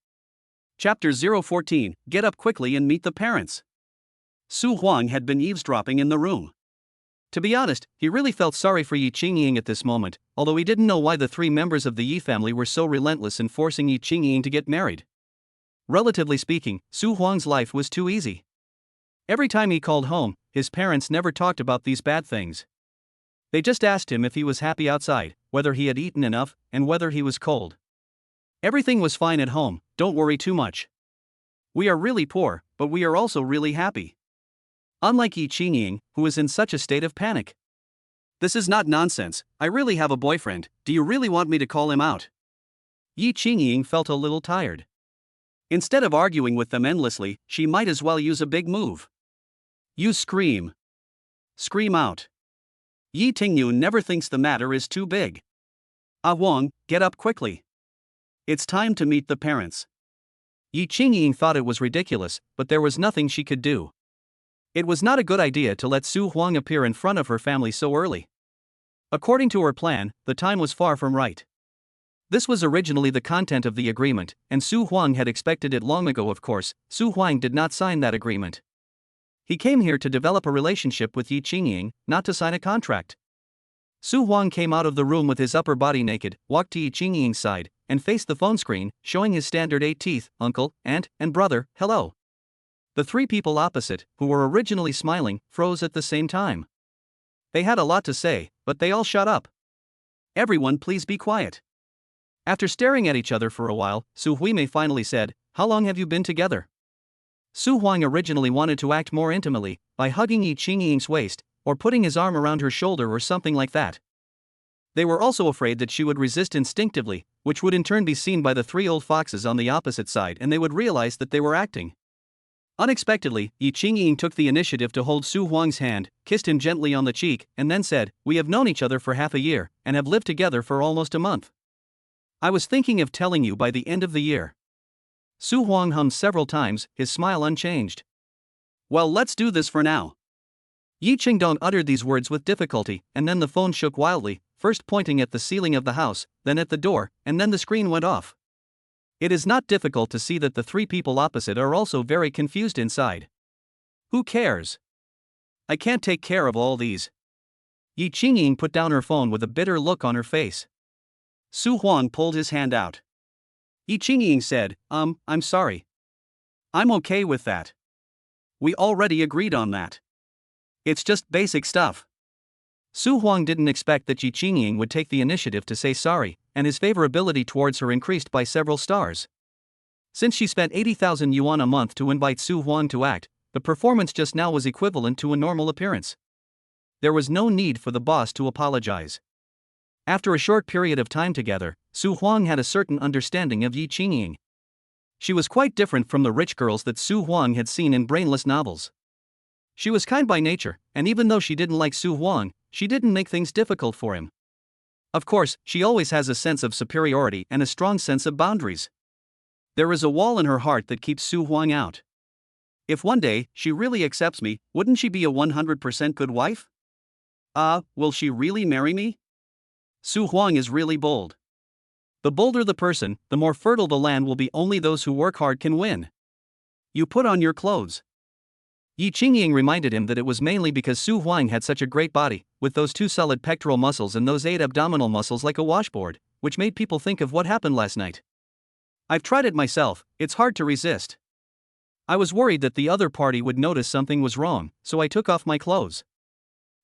Chapter 014, Get up quickly and meet the parents. Su Huang had been eavesdropping in the room. To be honest, he really felt sorry for Yi Qingying at this moment, although he didn't know why the 3 members of the Yi family were so relentless in forcing Yi Qingying to get married. Relatively speaking, Su Huang's life was too easy. Every time he called home, his parents never talked about these bad things. They just asked him if he was happy outside, whether he had eaten enough, and whether he was cold. Everything was fine at home, don't worry too much. We are really poor, but we are also really happy. Unlike Yi Qingying, who is in such a state of panic. This is not nonsense, I really have a boyfriend, do you really want me to call him out? Yi Qingying felt a little tired. Instead of arguing with them endlessly, she might as well use a big move. You scream. Scream out. Yi Tingyun never thinks the matter is too big. Ah Huang, get up quickly. It's time to meet the parents. Yi Qingying thought it was ridiculous, but there was nothing she could do. It was not a good idea to let Su Huang appear in front of her family so early. According to her plan, the time was far from right. This was originally the content of the agreement, and Su Huang had expected it long ago. Of course, Su Huang did not sign that agreement. He came here to develop a relationship with Yi Qingying, not to sign a contract. Su Huang came out of the room with his upper body naked, walked to Yi Qingying's side, and faced the phone screen, showing his standard 8 teeth, uncle, aunt, and brother, hello. The three people opposite, who were originally smiling, froze at the same time. They had a lot to say, but they all shut up. Everyone please be quiet. After staring at each other for a while, Su Huimei finally said, how long have you been together? Su Huang originally wanted to act more intimately, by hugging Yi Qingying's waist, or putting his arm around her shoulder or something like that. They were also afraid that she would resist instinctively, which would in turn be seen by the three old foxes on the opposite side, and they would realize that they were acting. Unexpectedly, Yi Qingying took the initiative to hold Su Huang's hand, kissed him gently on the cheek, and then said, we have known each other for half a year, and have lived together for almost a month. I was thinking of telling you by the end of the year. Su Huang hummed several times, his smile unchanged. Well, let's do this for now. Yi Qingdong uttered these words with difficulty, and then the phone shook wildly, first pointing at the ceiling of the house, then at the door, and then the screen went off. It is not difficult to see that the three people opposite are also very confused inside. Who cares? I can't take care of all these. Yi Qingying put down her phone with a bitter look on her face. Su Huang pulled his hand out. Yi Qingying said, I'm sorry. I'm okay with that. We already agreed on that. It's just basic stuff. Su Huang didn't expect that Yi Qingying would take the initiative to say sorry, and his favorability towards her increased by several stars. Since she spent 80,000 yuan a month to invite Su Huang to act, the performance just now was equivalent to a normal appearance. There was no need for the boss to apologize. After a short period of time together, Su Huang had a certain understanding of Yi Qingying. She was quite different from the rich girls that Su Huang had seen in brainless novels. She was kind by nature, and even though she didn't like Su Huang, she didn't make things difficult for him. Of course, she always has a sense of superiority and a strong sense of boundaries. There is a wall in her heart that keeps Su Huang out. If one day she really accepts me, wouldn't she be a 100% good wife? Will she really marry me? Su Huang is really bold. The bolder the person, the more fertile the land will be. Only those who work hard can win. You put on your clothes. Yi Qingying reminded him that it was mainly because Su Huang had such a great body, with those 2 solid pectoral muscles and those 8 abdominal muscles like a washboard, which made people think of what happened last night. I've tried it myself, it's hard to resist. I was worried that the other party would notice something was wrong, so I took off my clothes.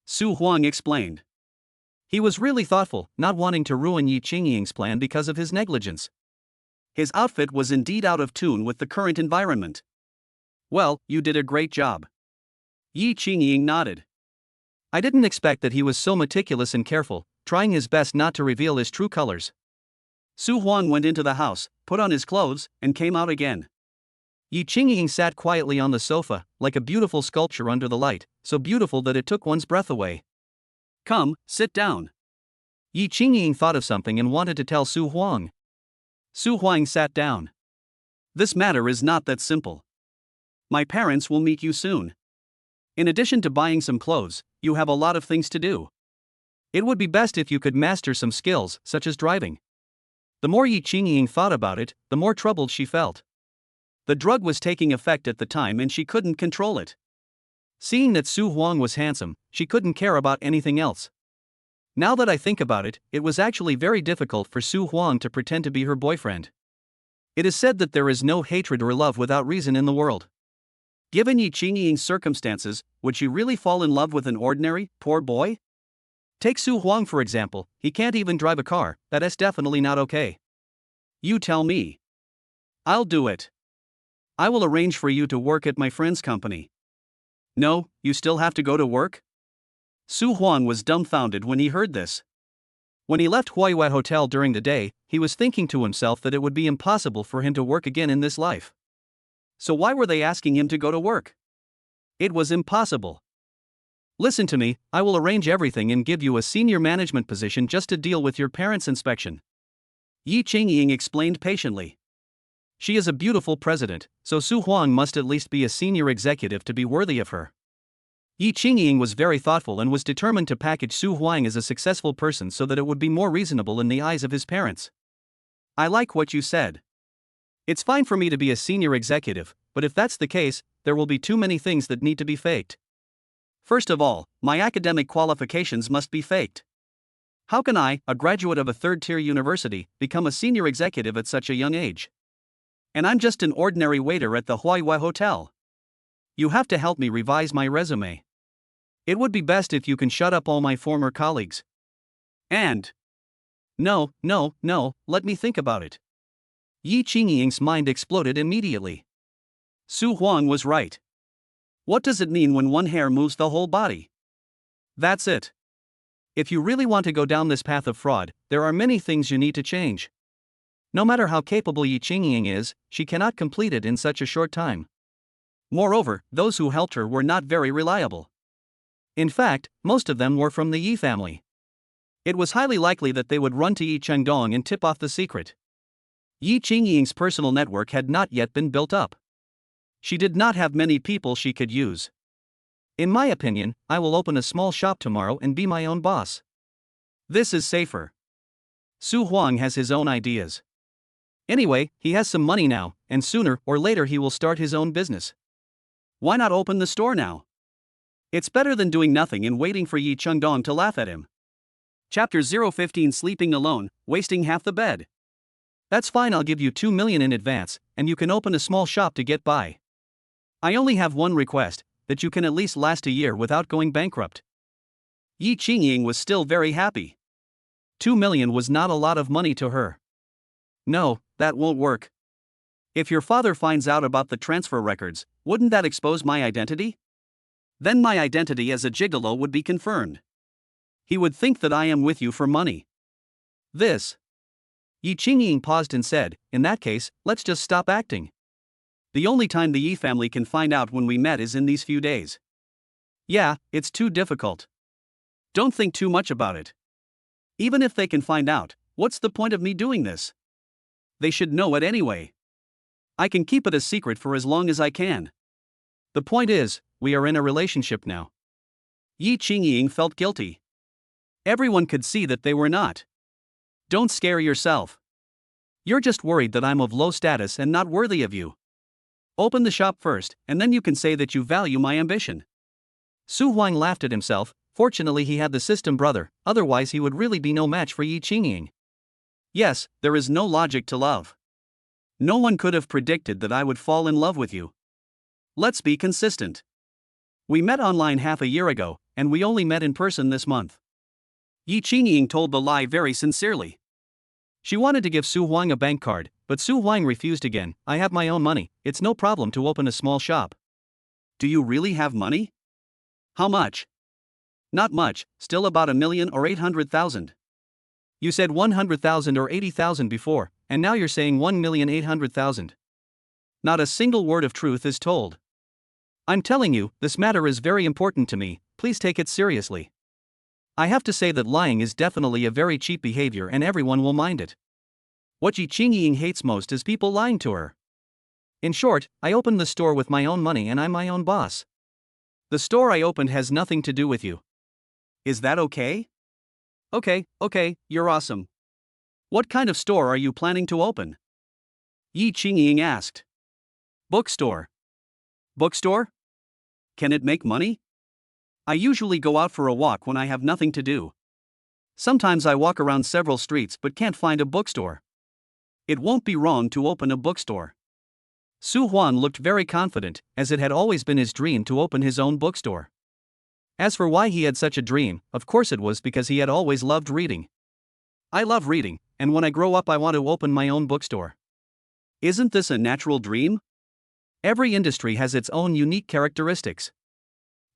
Su Huang explained. He was really thoughtful, not wanting to ruin Yi Qingying's plan because of his negligence. His outfit was indeed out of tune with the current environment. Well, you did a great job. Yi Qingying nodded. I didn't expect that he was so meticulous and careful, trying his best not to reveal his true colors. Su Huang went into the house, put on his clothes, and came out again. Yi Qingying sat quietly on the sofa, like a beautiful sculpture under the light, so beautiful that it took one's breath away. Come, sit down. Yi Qingying thought of something and wanted to tell Su Huang. Su Huang sat down. This matter is not that simple. My parents will meet you soon. In addition to buying some clothes, you have a lot of things to do. It would be best if you could master some skills, such as driving. The more Yi Qingying thought about it, the more troubled she felt. The drug was taking effect at the time and she couldn't control it. Seeing that Su Huang was handsome, she couldn't care about anything else. Now that I think about it, it was actually very difficult for Su Huang to pretend to be her boyfriend. It is said that there is no hatred or love without reason in the world. Given Yi Qingying's circumstances, would she really fall in love with an ordinary, poor boy? Take Su Huang for example, he can't even drive a car, that is definitely not okay. You tell me. I'll do it. I will arrange for you to work at my friend's company. No, you still have to go to work? Su Huang was dumbfounded when he heard this. When he left Huayue Hotel during the day, he was thinking to himself that it would be impossible for him to work again in this life. So why were they asking him to go to work? It was impossible. Listen to me, I will arrange everything and give you a senior management position just to deal with your parents' inspection. Yi Qingying explained patiently. She is a beautiful president, so Su Huang must at least be a senior executive to be worthy of her. Yi Qingying was very thoughtful and was determined to package Su Huang as a successful person so that it would be more reasonable in the eyes of his parents. I like what you said. It's fine for me to be a senior executive, but if that's the case, there will be too many things that need to be faked. First of all, my academic qualifications must be faked. How can I, a graduate of a third-tier university, become a senior executive at such a young age? And I'm just an ordinary waiter at the Huaihua Hotel. You have to help me revise my resume. It would be best if you can shut up all my former colleagues. And... No, let me think about it. Yi Qingying's mind exploded immediately. Su Huang was right. What does it mean when one hair moves the whole body? That's it. If you really want to go down this path of fraud, there are many things you need to change. No matter how capable Yi Qingying is, she cannot complete it in such a short time. Moreover, those who helped her were not very reliable. In fact, most of them were from the Yi family. It was highly likely that they would run to Yi Chengdong and tip off the secret. Yi Qingying's personal network had not yet been built up. She did not have many people she could use. In my opinion, I will open a small shop tomorrow and be my own boss. This is safer. Su Huang has his own ideas. Anyway, he has some money now, and sooner or later he will start his own business. Why not open the store now? It's better than doing nothing and waiting for Yi Chengdong to laugh at him. Chapter 015 Sleeping Alone, Wasting Half the Bed. That's fine, I'll give you 2 million in advance, and you can open a small shop to get by. I only have one request, that you can at least last a year without going bankrupt. Yi Qingying was still very happy. 2 million was not a lot of money to her. No, that won't work. If your father finds out about the transfer records, wouldn't that expose my identity? Then my identity as a gigolo would be confirmed. He would think that I am with you for money. Yi Qingying paused and said, in that case, let's just stop acting. The only time the Yi family can find out when we met is in these few days. Yeah, it's too difficult. Don't think too much about it. Even if they can find out, what's the point of me doing this? They should know it anyway. I can keep it a secret for as long as I can. The point is, we are in a relationship now. Yi Qingying felt guilty. Everyone could see that they were not. Don't scare yourself. You're just worried that I'm of low status and not worthy of you. Open the shop first, and then you can say that you value my ambition. Su Huang laughed at himself. Fortunately he had the system brother, otherwise he would really be no match for Yi Qingying. Yes, there is no logic to love. No one could have predicted that I would fall in love with you. Let's be consistent. We met online half a year ago, and we only met in person this month. Yi Qingying told the lie very sincerely. She wanted to give Su Huang a bank card, but Su Huang refused again. I have my own money, it's no problem to open a small shop. Do you really have money? How much? Not much, still about 1 million or 800,000. You said 100,000 or 80,000 before, and now you're saying 1,800,000. Not a single word of truth is told. I'm telling you, this matter is very important to me, please take it seriously. I have to say that lying is definitely a very cheap behavior and everyone will mind it. What Yi Qingying hates most is people lying to her. In short, I opened the store with my own money and I'm my own boss. The store I opened has nothing to do with you. Is that okay? Okay, you're awesome. What kind of store are you planning to open? Yi Qingying asked. Bookstore. Bookstore? Can it make money? I usually go out for a walk when I have nothing to do. Sometimes I walk around several streets but can't find a bookstore. It won't be wrong to open a bookstore. Su Huang looked very confident, as it had always been his dream to open his own bookstore. As for why he had such a dream, of course it was because he had always loved reading. I love reading, and when I grow up I want to open my own bookstore. Isn't this a natural dream? Every industry has its own unique characteristics.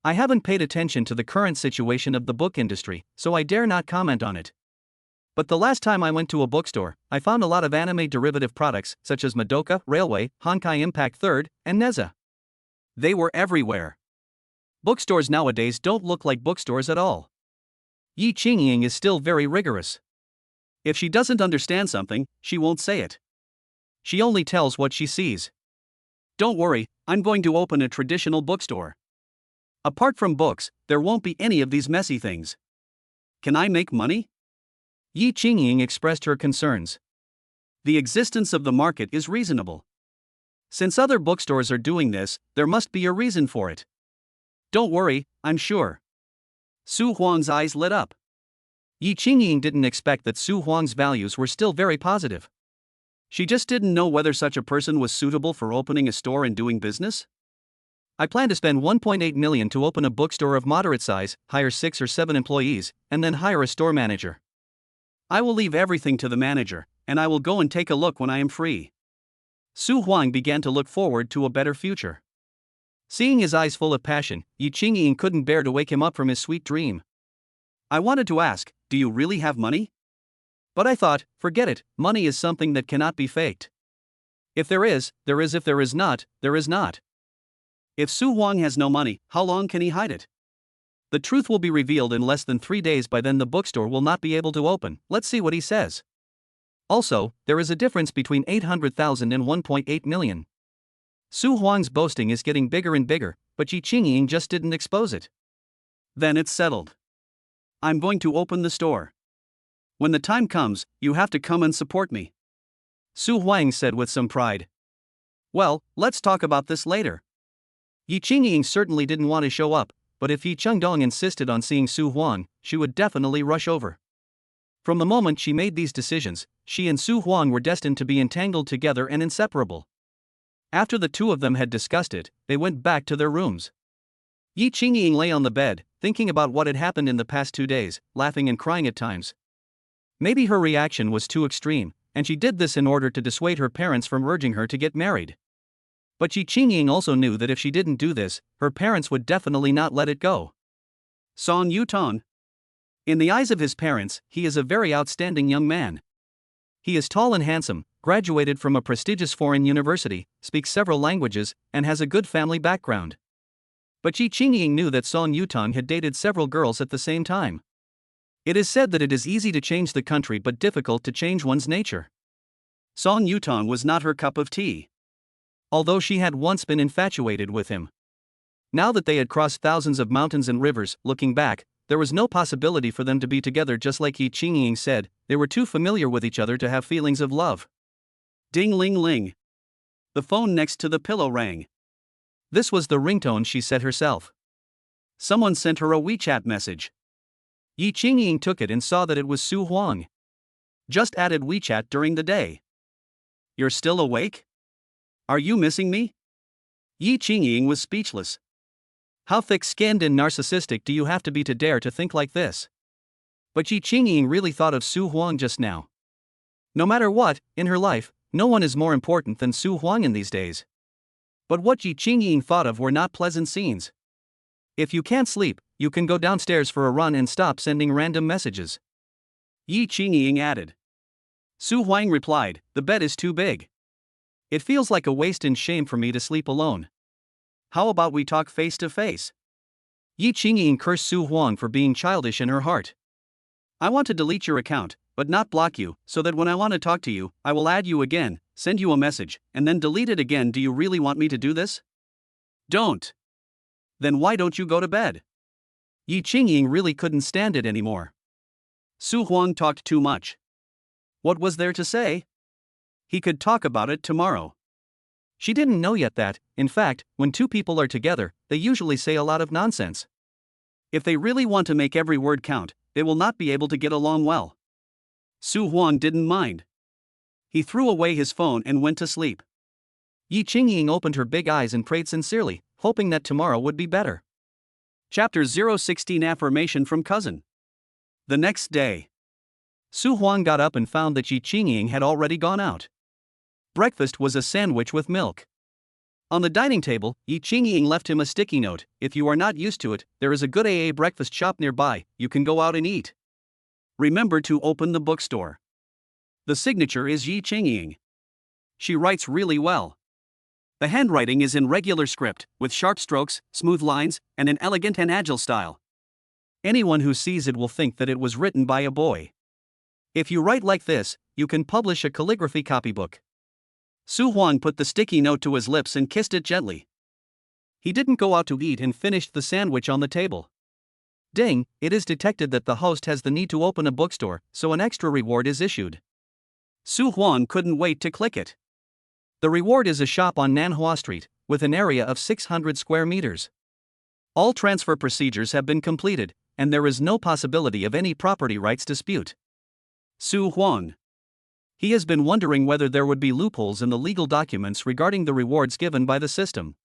I haven't paid attention to the current situation of the book industry, so I dare not comment on it. But the last time I went to a bookstore, I found a lot of anime derivative products such as Madoka, Railway, Honkai Impact 3rd, and Neza. They were everywhere. Bookstores nowadays don't look like bookstores at all. Yi Qingying is still very rigorous. If she doesn't understand something, she won't say it. She only tells what she sees. Don't worry, I'm going to open a traditional bookstore. Apart from books, there won't be any of these messy things. Can I make money? Yi Qingying expressed her concerns. The existence of the market is reasonable. Since other bookstores are doing this, there must be a reason for it. Don't worry, I'm sure. Su Huang's eyes lit up. Yi Qingying didn't expect that Su Huang's values were still very positive. She just didn't know whether such a person was suitable for opening a store and doing business. I plan to spend 1.8 million to open a bookstore of moderate size, hire 6 or 7 employees, and then hire a store manager. I will leave everything to the manager, and I will go and take a look when I am free. Su Huang began to look forward to a better future. Seeing his eyes full of passion, Yi Qingying couldn't bear to wake him up from his sweet dream. I wanted to ask, do you really have money? But I thought, forget it, money is something that cannot be faked. If there is, there is. If there is not, there is not. If Su Huang has no money, how long can he hide it? The truth will be revealed in less than 3 days. By then the bookstore will not be able to open. Let's see what he says. Also, there is a difference between 800,000 and 1.8 million. Su Huang's boasting is getting bigger and bigger, but Yi Qingying just didn't expose it. Then it's settled. I'm going to open the store. When the time comes, you have to come and support me. Su Huang said with some pride. Well, let's talk about this later. Yi Qingying certainly didn't want to show up, but if Yi Chengdong insisted on seeing Su Huang, she would definitely rush over. From the moment she made these decisions, she and Su Huang were destined to be entangled together and inseparable. After the two of them had discussed it, they went back to their rooms. Yi Qingying lay on the bed, thinking about what had happened in the past 2 days, laughing and crying at times. Maybe her reaction was too extreme, and she did this in order to dissuade her parents from urging her to get married. But Yi Qingying also knew that if she didn't do this, her parents would definitely not let it go. Song Yutan. In the eyes of his parents, he is a very outstanding young man. He is tall and handsome, graduated from a prestigious foreign university, speaks several languages, and has a good family background. But Yi Qingying knew that Song Yutan had dated several girls at the same time. It is said that it is easy to change the country but difficult to change one's nature. Song Yutan was not her cup of tea. Although she had once been infatuated with him. Now that they had crossed thousands of mountains and rivers, looking back, there was no possibility for them to be together. Just like Yi Qingying said, they were too familiar with each other to have feelings of love. Ding ling ling. The phone next to the pillow rang. This was the ringtone she set herself. Someone sent her a WeChat message. Yi Qingying took it and saw that it was Su Huang. Just added WeChat during the day. You're still awake? Are you missing me? Yi Qingying was speechless. How thick-skinned and narcissistic do you have to be to dare to think like this? But Yi Qingying really thought of Su Huang just now. No matter what, in her life, no one is more important than Su Huang in these days. But what Yi Qingying thought of were not pleasant scenes. If you can't sleep, you can go downstairs for a run and stop sending random messages. Yi Qingying added. Su Huang replied, the bed is too big. It feels like a waste and shame for me to sleep alone. How about we talk face to face? Yi Qingying cursed Su Huang for being childish in her heart. I want to delete your account, but not block you, so that when I want to talk to you, I will add you again, send you a message, and then delete it again. Do you really want me to do this? Don't. Then why don't you go to bed? Yi Qingying really couldn't stand it anymore. Su Huang talked too much. What was there to say? He could talk about it tomorrow. She didn't know yet that, in fact, when two people are together, they usually say a lot of nonsense. If they really want to make every word count, they will not be able to get along well. Su Huang didn't mind. He threw away his phone and went to sleep. Yi Qingying opened her big eyes and prayed sincerely, hoping that tomorrow would be better. Chapter 016 Affirmation from Cousin. The next day. Su Huang got up and found that Yi Qingying had already gone out. Breakfast was a sandwich with milk. On the dining table, Yi Qingying left him a sticky note. If you are not used to it, there is a good AA breakfast shop nearby, you can go out and eat. Remember to open the bookstore. The signature is Yi Qingying. She writes really well. The handwriting is in regular script, with sharp strokes, smooth lines, and an elegant and agile style. Anyone who sees it will think that it was written by a boy. If you write like this, you can publish a calligraphy copybook. Su Huang put the sticky note to his lips and kissed it gently. He didn't go out to eat and finished the sandwich on the table. Ding, it is detected that the host has the need to open a bookstore, so an extra reward is issued. Su Huang couldn't wait to click it. The reward is a shop on Nanhua Street, with an area of 600 square meters. All transfer procedures have been completed, and there is no possibility of any property rights dispute. Su Huang. He has been wondering whether there would be loopholes in the legal documents regarding the rewards given by the system.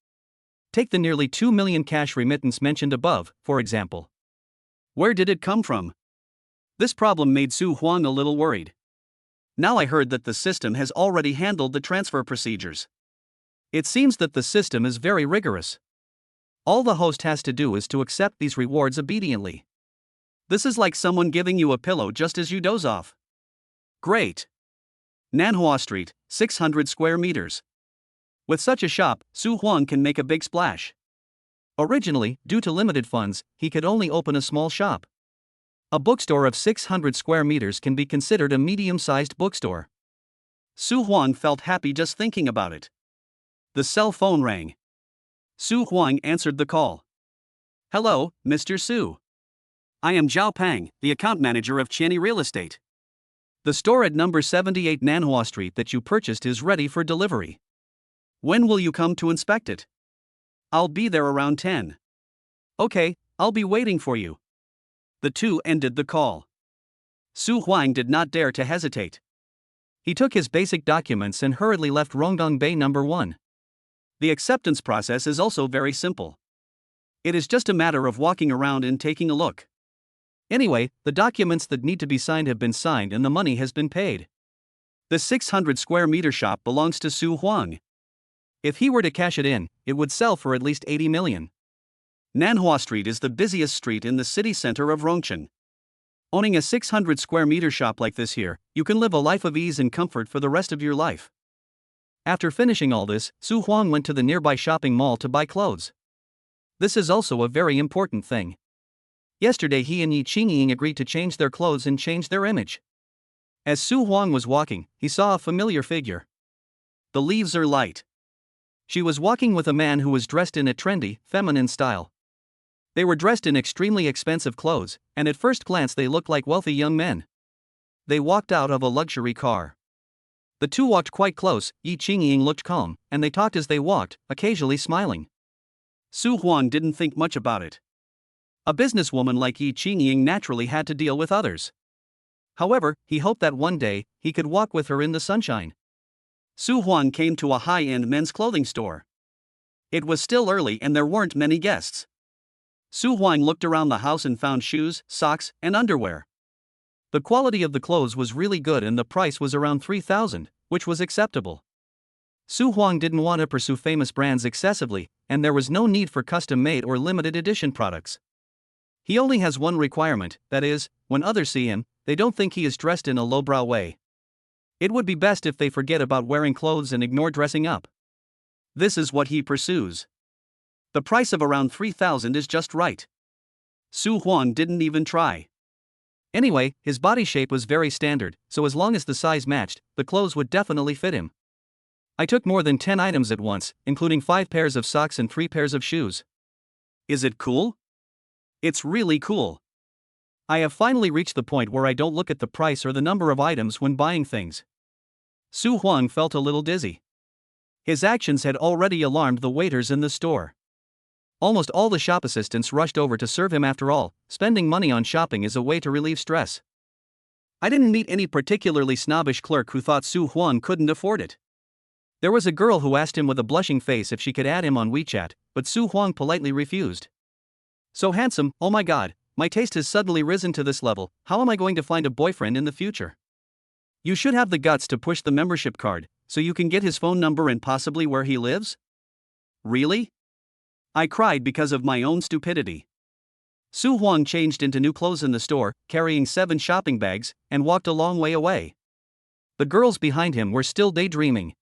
Take the nearly 2 million cash remittance mentioned above, for example. Where did it come from? This problem made Su Huang a little worried. Now I heard that the system has already handled the transfer procedures. It seems that the system is very rigorous. All the host has to do is to accept these rewards obediently. This is like someone giving you a pillow just as you doze off. Great. Nanhua Street, 600 square meters. With such a shop, Su Huang can make a big splash. Originally, due to limited funds, he could only open a small shop. A bookstore of 600 square meters can be considered a medium-sized bookstore. Su Huang felt happy just thinking about it. The cell phone rang. Su Huang answered the call. Hello, Mr. Su. I am Zhao Pang, the account manager of Qianni Real Estate. The store at number 78 Nanhua Street that you purchased is ready for delivery. When will you come to inspect it? I'll be there around 10. Okay, I'll be waiting for you. The two ended the call. Su Huang did not dare to hesitate. He took his basic documents and hurriedly left Rongdong Bay number 1. The acceptance process is also very simple. It is just a matter of walking around and taking a look. Anyway, the documents that need to be signed have been signed and the money has been paid. The 600 square meter shop belongs to Su Huang. If he were to cash it in, it would sell for at least 80 million. Nanhua Street is the busiest street in the city center of Rongchen. Owning a 600 square meter shop like this here, you can live a life of ease and comfort for the rest of your life. After finishing all this, Su Huang went to the nearby shopping mall to buy clothes. This is also a very important thing. Yesterday he and Yi Qingying agreed to change their clothes and change their image. As Su Huang was walking, he saw a familiar figure. The leaves are light. She was walking with a man who was dressed in a trendy, feminine style. They were dressed in extremely expensive clothes, and at first glance they looked like wealthy young men. They walked out of a luxury car. The two walked quite close. Yi Qingying looked calm, and they talked as they walked, occasionally smiling. Su Huang didn't think much about it. A businesswoman like Yi Qingying naturally had to deal with others. However, he hoped that one day, he could walk with her in the sunshine. Su Huang came to a high-end men's clothing store. It was still early and there weren't many guests. Su Huang looked around the house and found shoes, socks, and underwear. The quality of the clothes was really good and the price was around 3,000, which was acceptable. Su Huang didn't want to pursue famous brands excessively, and there was no need for custom-made or limited edition products. He only has one requirement, that is, when others see him, they don't think he is dressed in a lowbrow way. It would be best if they forget about wearing clothes and ignore dressing up. This is what he pursues. The price of around 3,000 is just right. Su Huang didn't even try. Anyway, his body shape was very standard, so as long as the size matched, the clothes would definitely fit him. I took more than 10 items at once, including 5 pairs of socks and 3 pairs of shoes. Is it cool? It's really cool. I have finally reached the point where I don't look at the price or the number of items when buying things. Su Huang felt a little dizzy. His actions had already alarmed the waiters in the store. Almost all the shop assistants rushed over to serve him. After all, spending money on shopping is a way to relieve stress. I didn't meet any particularly snobbish clerk who thought Su Huang couldn't afford it. There was a girl who asked him with a blushing face if she could add him on WeChat, but Su Huang politely refused. So handsome, oh my god, my taste has suddenly risen to this level, how am I going to find a boyfriend in the future? You should have the guts to push the membership card, so you can get his phone number and possibly where he lives? Really? I cried because of my own stupidity. Su Huang changed into new clothes in the store, carrying 7 shopping bags, and walked a long way away. The girls behind him were still daydreaming.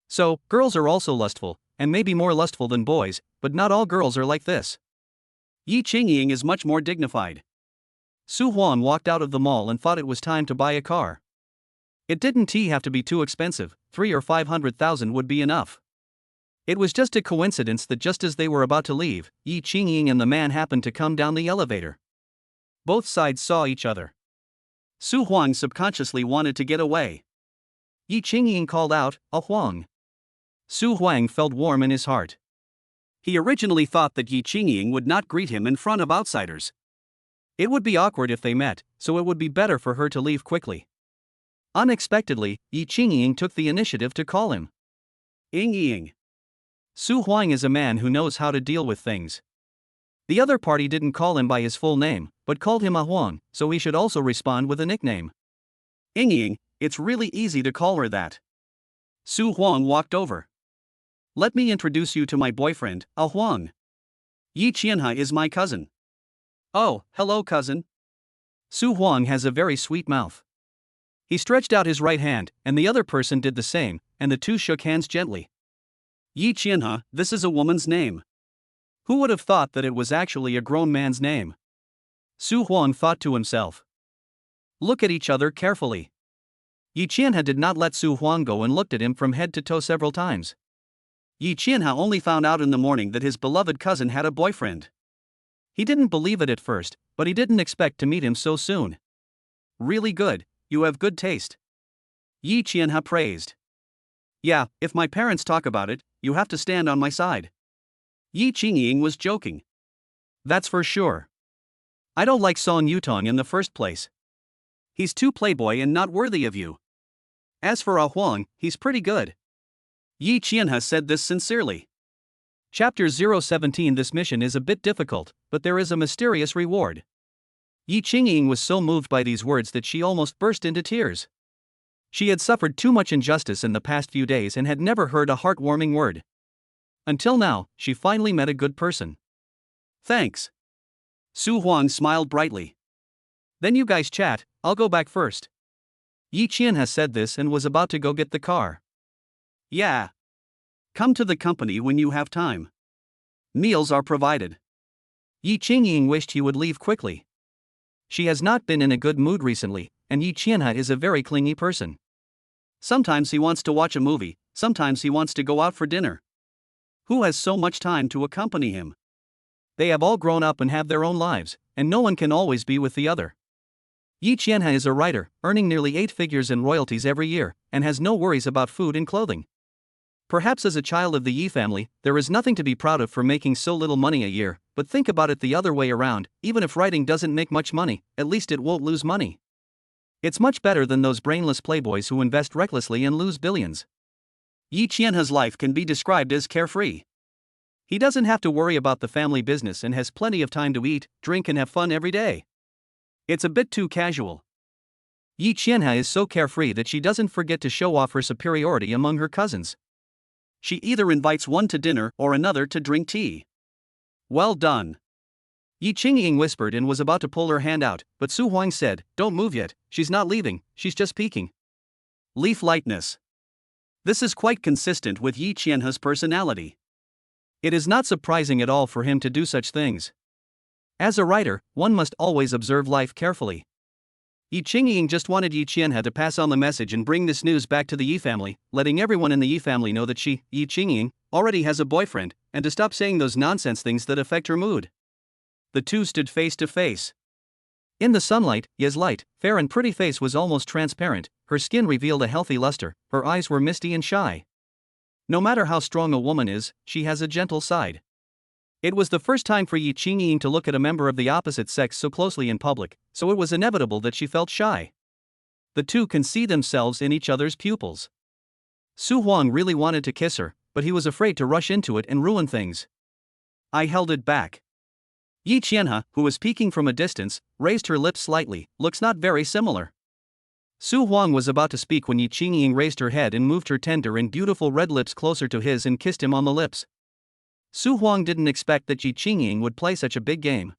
So, girls are also lustful, and maybe more lustful than boys, but not all girls are like this. Yi Qingying is much more dignified. Su Huang walked out of the mall and thought it was time to buy a car. It didn't have to be too expensive, 3 or 500,000 would be enough. It was just a coincidence that just as they were about to leave, Yi Qingying and the man happened to come down the elevator. Both sides saw each other. Su Huang subconsciously wanted to get away. Yi Qingying called out, "Ah Huang." Su Huang felt warm in his heart. He originally thought that Yi Qingying would not greet him in front of outsiders. It would be awkward if they met, so it would be better for her to leave quickly. Unexpectedly, Yi Qingying took the initiative to call him Ying. Su Huang is a man who knows how to deal with things. The other party didn't call him by his full name, but called him Ah Huang, so he should also respond with a nickname. Ying, it's really easy to call her that. Su Huang walked over. Let me introduce you to my boyfriend, Ah Huang. Yi Qianhe is my cousin. Oh, hello cousin. Su Huang has a very sweet mouth. He stretched out his right hand, and the other person did the same, and the two shook hands gently. Yi Qianhe, this is a woman's name. Who would have thought that it was actually a grown man's name? Su Huang thought to himself. Look at each other carefully. Yi Qianhe did not let Su Huang go and looked at him from head to toe several times. Yi Qianhe only found out in the morning that his beloved cousin had a boyfriend. He didn't believe it at first, but he didn't expect to meet him so soon. Really good, you have good taste. Yi Qianhe praised. Yeah, if my parents talk about it, you have to stand on my side. Yi Qingying was joking. That's for sure. I don't like Song Yutong in the first place. He's too playboy and not worthy of you. As for Ah Huang, he's pretty good. Yi Qianhe said this sincerely. Chapter 017. This mission is a bit difficult, but there is a mysterious reward. Yi Qingying was so moved by these words that she almost burst into tears. She had suffered too much injustice in the past few days and had never heard a heartwarming word. Until now, she finally met a good person. Thanks. Su Huang smiled brightly. Then you guys chat, I'll go back first. Yi Qianhe said this and was about to go get the car. Yeah. Come to the company when you have time. Meals are provided. Yi Qingying wished he would leave quickly. She has not been in a good mood recently, and Yi Qianhe is a very clingy person. Sometimes he wants to watch a movie, sometimes he wants to go out for dinner. Who has so much time to accompany him? They have all grown up and have their own lives, and no one can always be with the other. Yi Qianhe is a writer, earning nearly 8 figures in royalties every year, and has no worries about food and clothing. Perhaps as a child of the Yi family, there is nothing to be proud of for making so little money a year, but think about it the other way around, even if writing doesn't make much money, at least it won't lose money. It's much better than those brainless playboys who invest recklessly and lose billions. Yi Qianhe's life can be described as carefree. He doesn't have to worry about the family business and has plenty of time to eat, drink and have fun every day. It's a bit too casual. Yi Qianhe is so carefree that she doesn't forget to show off her superiority among her cousins. She either invites one to dinner or another to drink tea. Well done. Yi Qingying whispered and was about to pull her hand out, but Su Huang said, Don't move yet, she's not leaving, she's just peeking. Leaf lightness. This is quite consistent with Yi Qianhe's personality. It is not surprising at all for him to do such things. As a writer, one must always observe life carefully. Yi Qingying just wanted Yi Qianhe to pass on the message and bring this news back to the Yi family, letting everyone in the Yi family know that she, Yi Qingying, already has a boyfriend, and to stop saying those nonsense things that affect her mood. The two stood face to face. In the sunlight, Yi's light, fair and pretty face was almost transparent, her skin revealed a healthy luster, her eyes were misty and shy. No matter how strong a woman is, she has a gentle side. It was the first time for Yi Qingying to look at a member of the opposite sex so closely in public, so it was inevitable that she felt shy. The two can see themselves in each other's pupils. Su Huang really wanted to kiss her, but he was afraid to rush into it and ruin things. I held it back. Yi Qianhe, who was peeking from a distance, raised her lips slightly, looks not very similar. Su Huang was about to speak when Yi Qingying raised her head and moved her tender and beautiful red lips closer to his and kissed him on the lips. Su Huang didn't expect that Yi Qingying would play such a big game.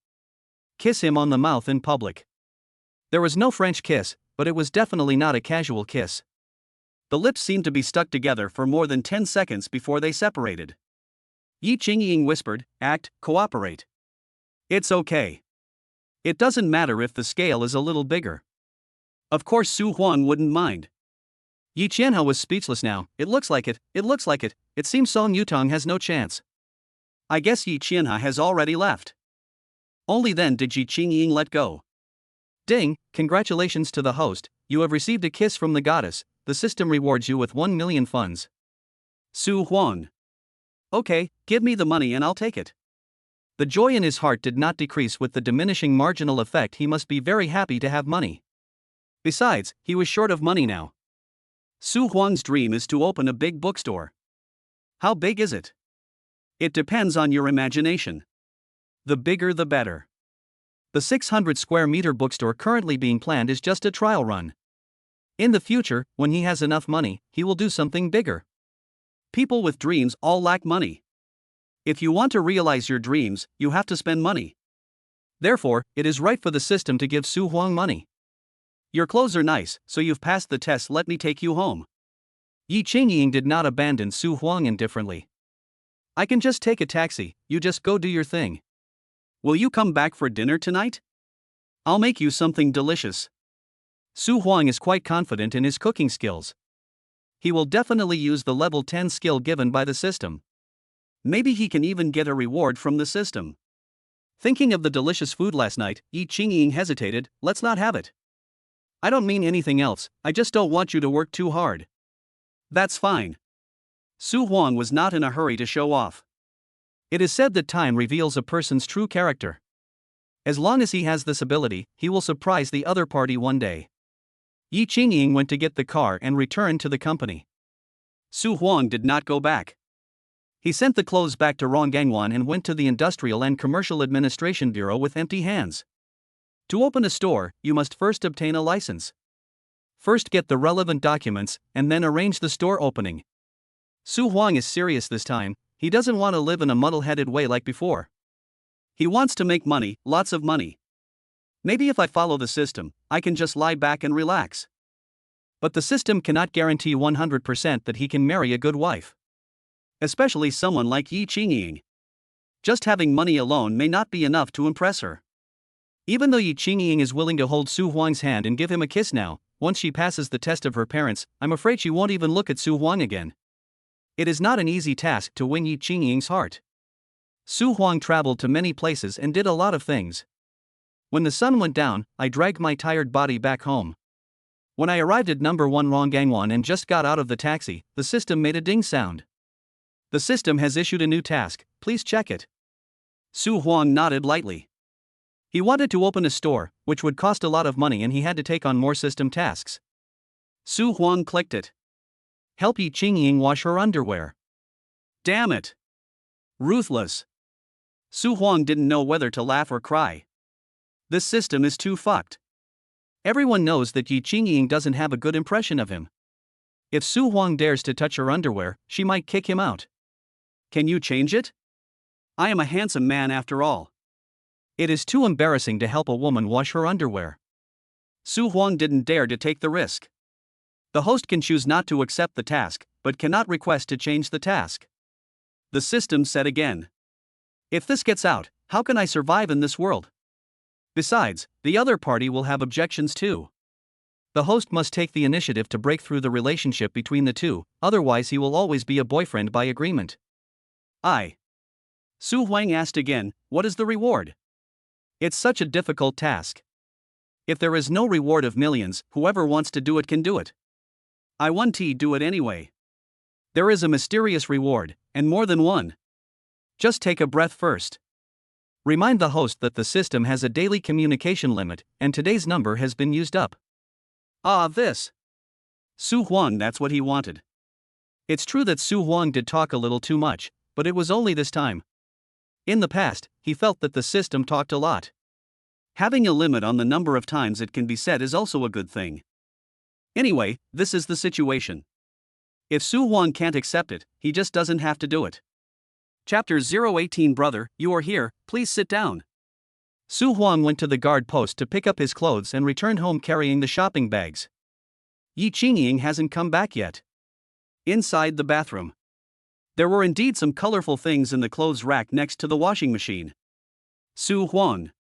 Kiss him on the mouth in public. There was no French kiss, but it was definitely not a casual kiss. The lips seemed to be stuck together for more than 10 seconds before they separated. Yi Qingying whispered, cooperate. It's okay. It doesn't matter if the scale is a little bigger. Of course Su Huang wouldn't mind. Yi Qianhao was speechless now. It looks like it. It seems Song Yutong has no chance. I guess Yi Qianhao has already left. Only then did Yi Qingying let go. Ding, congratulations to the host, you have received a kiss from the goddess, the system rewards you with 1 million funds. Su Huang. Okay, give me the money and I'll take it. The joy in his heart did not decrease with the diminishing marginal effect. He must be very happy to have money. Besides, he was short of money now. Su Huang's dream is to open a big bookstore. How big is it? It depends on your imagination. The bigger the better. The 600 square meter bookstore currently being planned is just a trial run. In the future, when he has enough money, he will do something bigger. People with dreams all lack money. If you want to realize your dreams, you have to spend money. Therefore, it is right for the system to give Su Huang money. Your clothes are nice, so you've passed the test, let me take you home. Yi Qingying did not abandon Su Huang indifferently. I can just take a taxi, you just go do your thing. Will you come back for dinner tonight? I'll make you something delicious. Su Huang is quite confident in his cooking skills. He will definitely use the level 10 skill given by the system. Maybe he can even get a reward from the system. Thinking of the delicious food last night, Yi Qingying hesitated, let's not have it. I don't mean anything else, I just don't want you to work too hard. That's fine. Su Huang was not in a hurry to show off. It is said that time reveals a person's true character. As long as he has this ability, he will surprise the other party one day. Yi Qingying went to get the car and returned to the company. Su Huang did not go back. He sent the clothes back to Ronggangwan and went to the Industrial and Commercial Administration Bureau with empty hands. To open a store, you must first obtain a license. First get the relevant documents, and then arrange the store opening. Su Huang is serious this time. He doesn't want to live in a muddle-headed way like before. He wants to make money, lots of money. Maybe if I follow the system, I can just lie back and relax. But the system cannot guarantee 100% that he can marry a good wife. Especially someone like Yi Qingying. Just having money alone may not be enough to impress her. Even though Yi Qingying is willing to hold Su Huang's hand and give him a kiss now, once she passes the test of her parents, I'm afraid she won't even look at Su Huang again. It is not an easy task to win Yi Qingying's heart. Su Huang traveled to many places and did a lot of things. When the sun went down, I dragged my tired body back home. When I arrived at number 1 Ronggangwan and just got out of the taxi, the system made a ding sound. The system has issued a new task, please check it. Su Huang nodded lightly. He wanted to open a store, which would cost a lot of money and he had to take on more system tasks. Su Huang clicked it. Help Yi Qingying wash her underwear. Damn it. Ruthless. Su Huang didn't know whether to laugh or cry. This system is too fucked. Everyone knows that Yi Qingying doesn't have a good impression of him. If Su Huang dares to touch her underwear, she might kick him out. Can you change it? I am a handsome man after all. It is too embarrassing to help a woman wash her underwear. Su Huang didn't dare to take the risk. The host can choose not to accept the task, but cannot request to change the task. The system said again. If this gets out, how can I survive in this world? Besides, the other party will have objections too. The host must take the initiative to break through the relationship between the two, otherwise he will always be a boyfriend by agreement. Su Huang asked again, what is the reward? It's such a difficult task. If there is no reward of millions, whoever wants to do it can do it. I want to do it anyway. There is a mysterious reward, and more than one. Just take a breath first. Remind the host that the system has a daily communication limit, and today's number has been used up. This. Su Huang, that's what he wanted. It's true that Su Huang did talk a little too much, but it was only this time. In the past, he felt that the system talked a lot. Having a limit on the number of times it can be said is also a good thing. Anyway, this is the situation. If Su Huang can't accept it, he just doesn't have to do it. Chapter 018 Brother, you are here, please sit down. Su Huang went to the guard post to pick up his clothes and returned home carrying the shopping bags. Yi Qingying hasn't come back yet. Inside the bathroom. There were indeed some colorful things in the clothes rack next to the washing machine. Su Huang.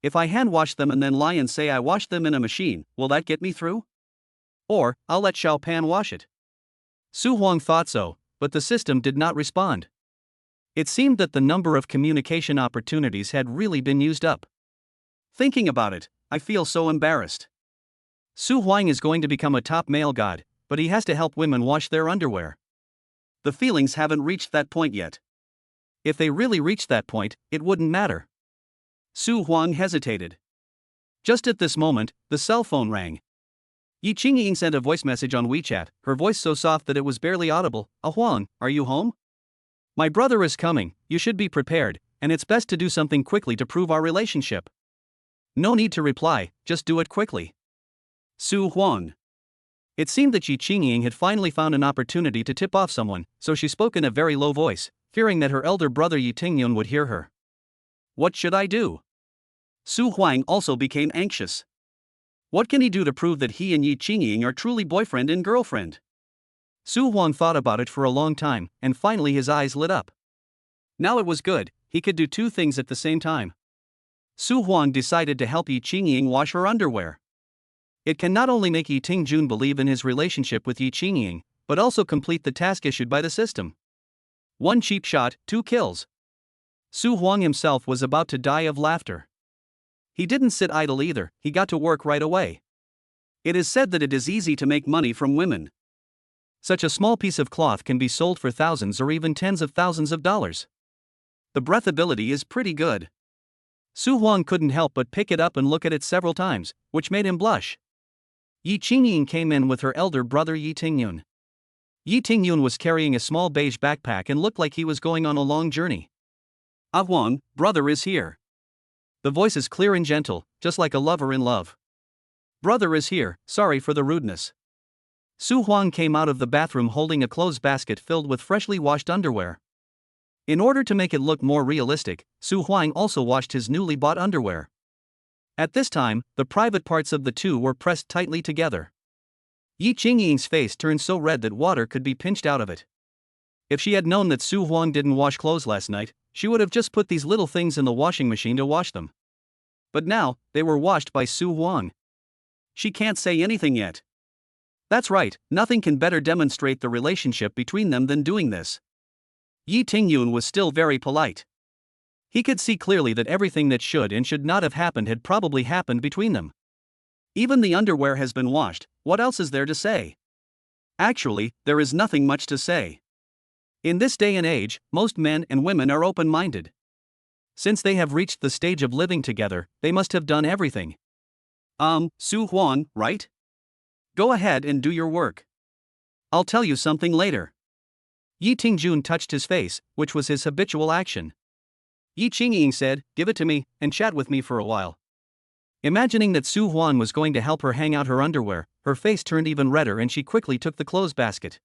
If I hand wash them and then lie and say I washed them in a machine, will that get me through? Or, I'll let Xiao Pan wash it. Su Huang thought so, but the system did not respond. It seemed that the number of communication opportunities had really been used up. Thinking about it, I feel so embarrassed. Su Huang is going to become a top male god, but he has to help women wash their underwear. The feelings haven't reached that point yet. If they really reached that point, it wouldn't matter. Su Huang hesitated. Just at this moment, the cell phone rang. Yi Qingying sent a voice message on WeChat, her voice so soft that it was barely audible. Huang, are you home? My brother is coming, you should be prepared, and it's best to do something quickly to prove our relationship. No need to reply, just do it quickly. Su Huang. It seemed that Yi Qingying had finally found an opportunity to tip off someone, so she spoke in a very low voice, fearing that her elder brother Yi Tingyun would hear her. What should I do? Su Huang also became anxious. What can he do to prove that he and Yi Qingying are truly boyfriend and girlfriend? Su Huang thought about it for a long time, and finally his eyes lit up. Now it was good, he could do two things at the same time. Su Huang decided to help Yi Qingying wash her underwear. It can not only make Yi Tingjun believe in his relationship with Yi Qingying, but also complete the task issued by the system. One cheap shot, 2 kills. Su Huang himself was about to die of laughter. He didn't sit idle either, he got to work right away. It is said that it is easy to make money from women. Such a small piece of cloth can be sold for thousands or even tens of thousands of dollars. The breathability is pretty good. Su Huang couldn't help but pick it up and look at it several times, which made him blush. Yi Qingying came in with her elder brother Yi Tingyun. Yi Tingyun was carrying a small beige backpack and looked like he was going on a long journey. Huang, brother is here. The voice is clear and gentle, just like a lover in love. Brother is here, sorry for the rudeness. Su Huang came out of the bathroom holding a clothes basket filled with freshly washed underwear. In order to make it look more realistic, Su Huang also washed his newly bought underwear. At this time, the private parts of the two were pressed tightly together. Yi Qingying's face turned so red that water could be pinched out of it. If she had known that Su Huang didn't wash clothes last night, she would have just put these little things in the washing machine to wash them. But now, they were washed by Su Huang. She can't say anything yet. That's right, nothing can better demonstrate the relationship between them than doing this. Yi Tingyun was still very polite. He could see clearly that everything that should and should not have happened had probably happened between them. Even the underwear has been washed, what else is there to say? Actually, there is nothing much to say. In this day and age, most men and women are open-minded. Since they have reached the stage of living together, they must have done everything. Su Huang, right? Go ahead and do your work. I'll tell you something later. Yi Tingjun touched his face, which was his habitual action. Yi Qingying said, give it to me, and chat with me for a while. Imagining that Su Huang was going to help her hang out her underwear, her face turned even redder and she quickly took the clothes basket.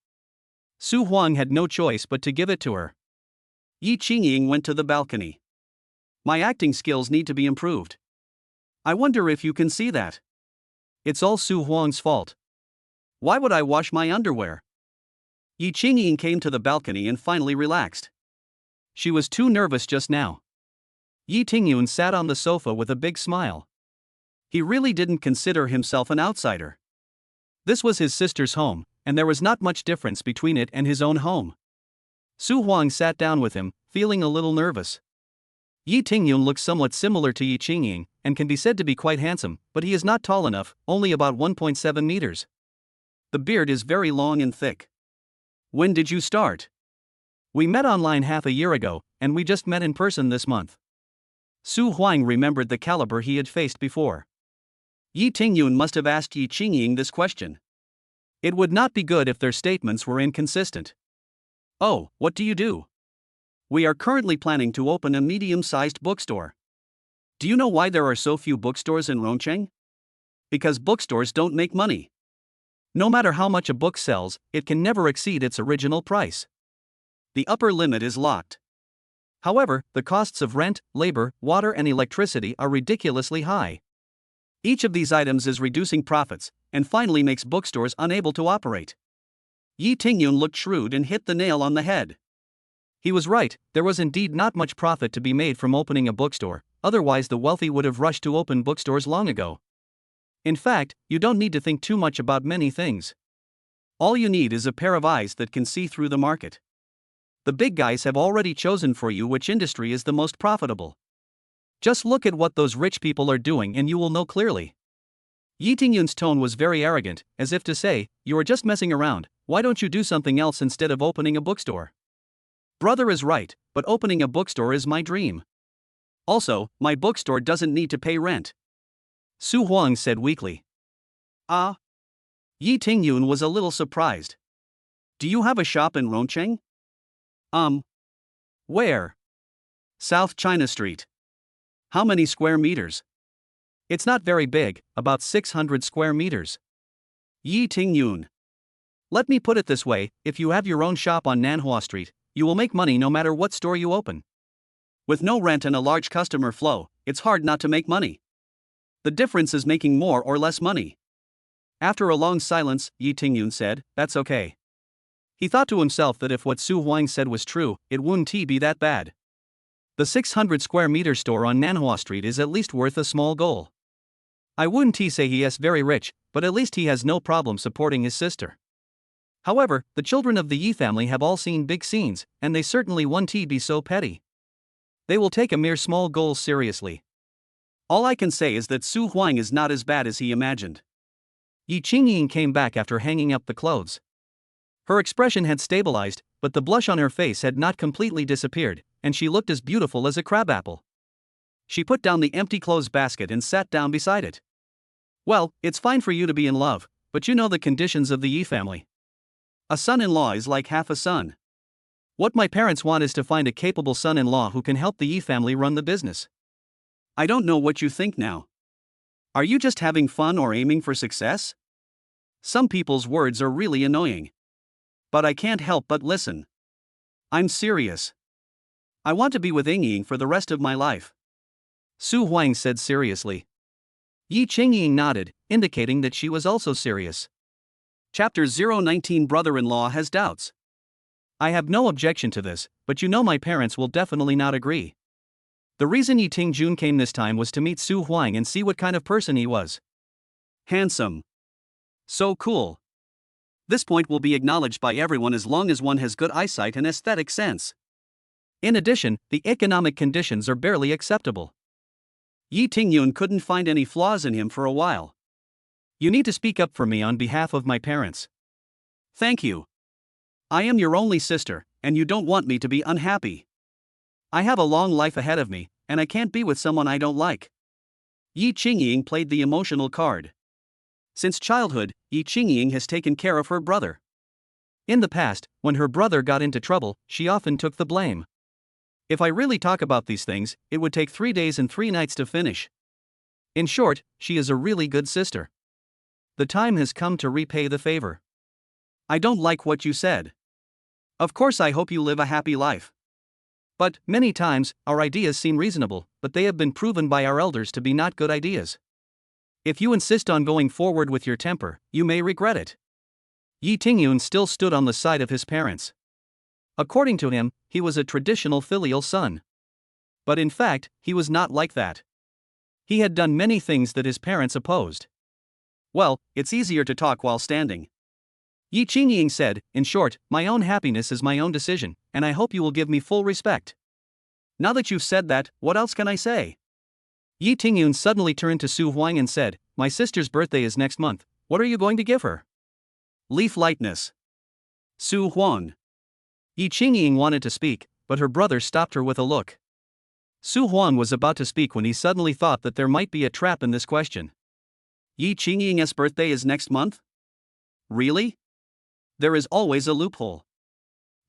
Su Huang had no choice but to give it to her. Yi Qingying went to the balcony. My acting skills need to be improved. I wonder if you can see that. It's all Su Huang's fault. Why would I wash my underwear? Yi Qingying came to the balcony and finally relaxed. She was too nervous just now. Yi Tingyun sat on the sofa with a big smile. He really didn't consider himself an outsider. This was his sister's home, and there was not much difference between it and his own home. Su Huang sat down with him, feeling a little nervous. Yi Tingyun looks somewhat similar to Yi Qingying, and can be said to be quite handsome, but he is not tall enough, only about 1.7 meters. The beard is very long and thick. When did you start? We met online half a year ago, and we just met in person this month. Su Huang remembered the caliber he had faced before. Yi Tingyun must have asked Yi Qingying this question. It would not be good if their statements were inconsistent. Oh, what do you do? We are currently planning to open a medium-sized bookstore. Do you know why there are so few bookstores in Rongcheng? Because bookstores don't make money. No matter how much a book sells, it can never exceed its original price. The upper limit is locked. However, the costs of rent, labor, water and electricity are ridiculously high. Each of these items is reducing profits, and finally makes bookstores unable to operate. Yi Tingyun looked shrewd and hit the nail on the head. He was right, there was indeed not much profit to be made from opening a bookstore, otherwise the wealthy would have rushed to open bookstores long ago. In fact, you don't need to think too much about many things. All you need is a pair of eyes that can see through the market. The big guys have already chosen for you which industry is the most profitable. Just look at what those rich people are doing and you will know clearly. Yi Tingyun's tone was very arrogant, as if to say, "You are just messing around, why don't you do something else instead of opening a bookstore?" Brother is right, but opening a bookstore is my dream. Also, my bookstore doesn't need to pay rent. Su Huang said weakly. Ah? Yi Tingyun was a little surprised. Do you have a shop in Roncheng? Where? South China Street. How many square meters? It's not very big, about 600 square meters. Yi Tingyun. Let me put it this way, if you have your own shop on Nanhua Street, you will make money no matter what store you open. With no rent and a large customer flow, it's hard not to make money. The difference is making more or less money. After a long silence, Yi Tingyun said, "That's okay." He thought to himself that if what Su Huang said was true, it wouldn't be that bad. The 600 square meter store on Nanhua Street is at least worth a small goal. I wouldn't say he is very rich, but at least he has no problem supporting his sister. However, the children of the Yi family have all seen big scenes, and they certainly won't be so petty. They will take a mere small goal seriously. All I can say is that Su Huang is not as bad as he imagined. Yi Qingying came back after hanging up the clothes. Her expression had stabilized, but the blush on her face had not completely disappeared, and she looked as beautiful as a crabapple. She put down the empty clothes basket and sat down beside it. Well, it's fine for you to be in love, but you know the conditions of the Yi family. A son-in-law is like half a son. What my parents want is to find a capable son-in-law who can help the Yi family run the business. I don't know what you think now. Are you just having fun or aiming for success? Some people's words are really annoying. But I can't help but listen. I'm serious. I want to be with Ying for the rest of my life. Su Huang said seriously. Yi Qingying nodded, indicating that she was also serious. Chapter 019 Brother-in-law has doubts. I have no objection to this, but you know my parents will definitely not agree. The reason Yi Tingjun came this time was to meet Su Huang and see what kind of person he was. Handsome. So cool. This point will be acknowledged by everyone as long as one has good eyesight and aesthetic sense. In addition, the economic conditions are barely acceptable. Yi Tingyun couldn't find any flaws in him for a while. You need to speak up for me on behalf of my parents. Thank you. I am your only sister, and you don't want me to be unhappy. I have a long life ahead of me, and I can't be with someone I don't like. Yi Qingying played the emotional card. Since childhood, Yi Qingying has taken care of her brother. In the past, when her brother got into trouble, she often took the blame. If I really talk about these things, it would take 3 days and 3 nights to finish. In short, she is a really good sister. The time has come to repay the favor. I don't like what you said. Of course, I hope you live a happy life. But, many times, our ideas seem reasonable, but they have been proven by our elders to be not good ideas. If you insist on going forward with your temper, you may regret it. Yi Tingyun still stood on the side of his parents. According to him, he was a traditional filial son. But in fact, he was not like that. He had done many things that his parents opposed. Well, it's easier to talk while standing. Yi Qingying said, "In short, my own happiness is my own decision, and I hope you will give me full respect." Now that you've said that, what else can I say? Yi Tingyun suddenly turned to Su Huang and said, "My sister's birthday is next month, what are you going to give her?" Leaf lightness. Su Huang. Yi Qingying wanted to speak, but her brother stopped her with a look. Su Huang was about to speak when he suddenly thought that there might be a trap in this question. Yi Qingying's birthday is next month? Really? There is always a loophole.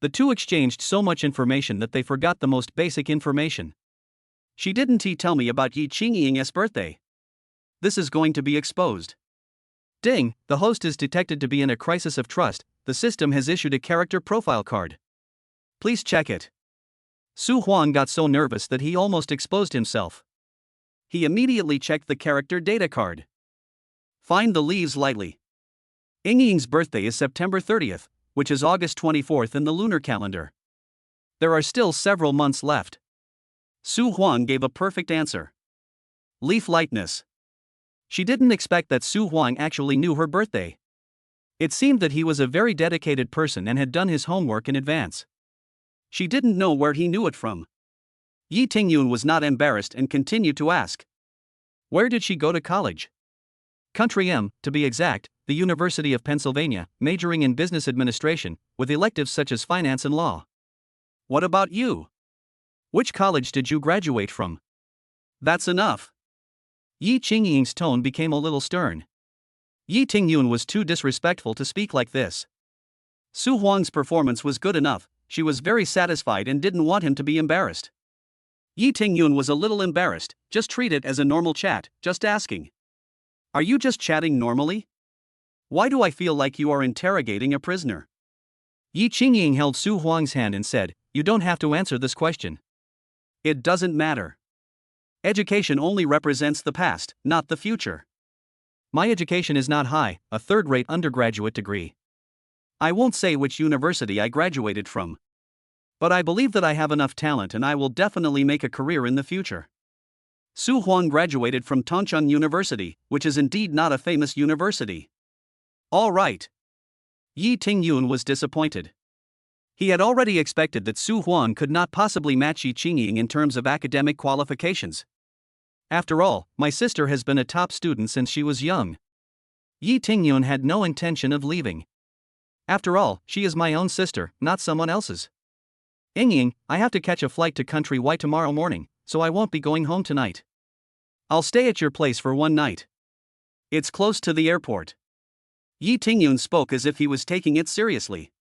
The two exchanged so much information that they forgot the most basic information. She didn't tell me about Yi Qingying's birthday. This is going to be exposed. Ding, the host is detected to be in a crisis of trust, the system has issued a character profile card. Please check it. Su Huang got so nervous that he almost exposed himself. He immediately checked the character data card. Find the leaves lightly. Yingying's birthday is September 30th, which is August 24th in the lunar calendar. There are still several months left. Su Huang gave a perfect answer. Leaf lightness. She didn't expect that Su Huang actually knew her birthday. It seemed that he was a very dedicated person and had done his homework in advance. She didn't know where he knew it from. Yi Tingyun was not embarrassed and continued to ask. Where did she go to college? Country M, to be exact, the University of Pennsylvania, majoring in business administration, with electives such as finance and law. What about you? Which college did you graduate from? That's enough. Yi Qingying's tone became a little stern. Yi Tingyun was too disrespectful to speak like this. Su Huang's performance was good enough, she was very satisfied and didn't want him to be embarrassed. Yi Tingyun was a little embarrassed, just treat it as a normal chat, just asking. Are you just chatting normally? Why do I feel like you are interrogating a prisoner? Yi Qingying held Su Huang's hand and said, You don't have to answer this question. It doesn't matter. Education only represents the past, not the future. My education is not high, a third-rate undergraduate degree. I won't say which university I graduated from. But I believe that I have enough talent and I will definitely make a career in the future. Su Huang graduated from Tongcheng University, which is indeed not a famous university. All right. Yi Tingyun was disappointed. He had already expected that Su Huang could not possibly match Yi Qingying in terms of academic qualifications. After all, my sister has been a top student since she was young. Yi Tingyun had no intention of leaving. After all, she is my own sister, not someone else's. Yingying, I have to catch a flight to Country Y tomorrow morning, so I won't be going home tonight. I'll stay at your place for one night. It's close to the airport. Yi Tingyun spoke as if he was taking it seriously.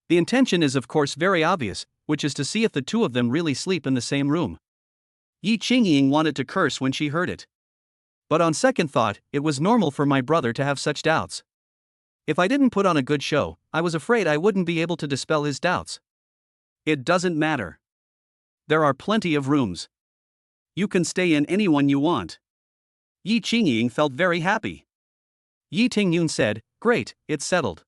The intention is of course very obvious, which is to see if the two of them really sleep in the same room. Yi Qingying wanted to curse when she heard it. But on second thought, it was normal for my brother to have such doubts. If I didn't put on a good show, I was afraid I wouldn't be able to dispel his doubts. It doesn't matter. There are plenty of rooms. You can stay in any one you want. Yi Qingying felt very happy. Yi Tingyun said, Great, it's settled.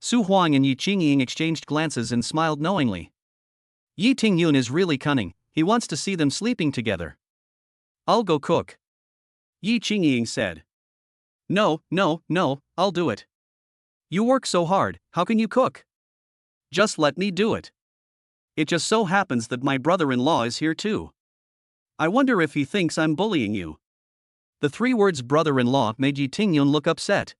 Su Huang and Yi Qingying exchanged glances and smiled knowingly. Yi Tingyun is really cunning, he wants to see them sleeping together. I'll go cook. Yi Qingying said. No, I'll do it. You work so hard, how can you cook? Just let me do it. It just so happens that my brother-in-law is here too. I wonder if he thinks I'm bullying you. The three words brother-in-law made Yi Tingyun look upset.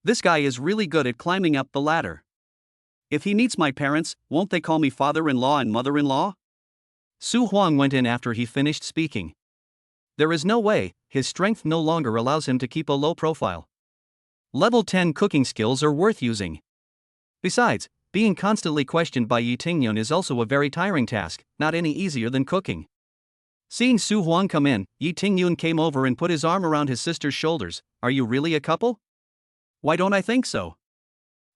This guy is really good at climbing up the ladder. If he meets my parents, won't they call me father-in-law and mother-in-law? Su Huang went in after he finished speaking. There is no way, his strength no longer allows him to keep a low profile. Level 10 cooking skills are worth using. Besides, being constantly questioned by Yi Tingyun is also a very tiring task, not any easier than cooking. Seeing Su Huang come in, Yi Tingyun came over and put his arm around his sister's shoulders. Are you really a couple? Why don't I think so?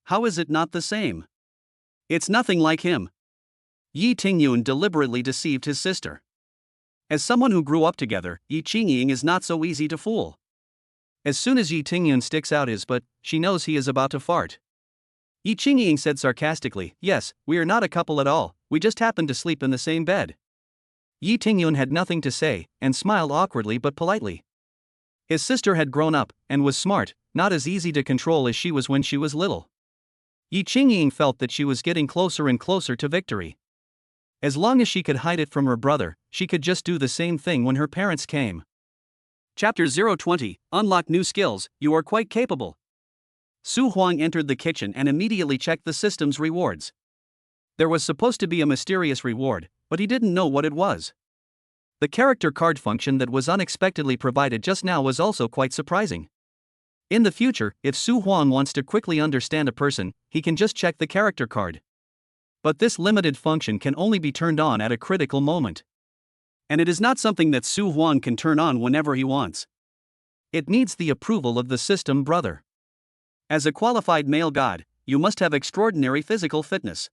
How is it not the same? It's nothing like him. Yi Tingyun deliberately deceived his sister. As someone who grew up together, Yi Qingying is not so easy to fool. As soon as Yi Tingyun sticks out his butt, she knows he is about to fart. Yi Qingying said sarcastically, Yes, we are not a couple at all, we just happen to sleep in the same bed. Yi Tingyun had nothing to say, and smiled awkwardly but politely. His sister had grown up, and was smart, not as easy to control as she was when she was little. Yi Qingying felt that she was getting closer and closer to victory. As long as she could hide it from her brother, she could just do the same thing when her parents came. Chapter 020, Unlock New Skills, You are quite capable. Su Huang entered the kitchen and immediately checked the system's rewards. There was supposed to be a mysterious reward, but he didn't know what it was. The character card function that was unexpectedly provided just now was also quite surprising. In the future, if Su Huang wants to quickly understand a person, he can just check the character card. But this limited function can only be turned on at a critical moment. And it is not something that Su Huang can turn on whenever he wants. It needs the approval of the system brother. As a qualified male god, you must have extraordinary physical fitness.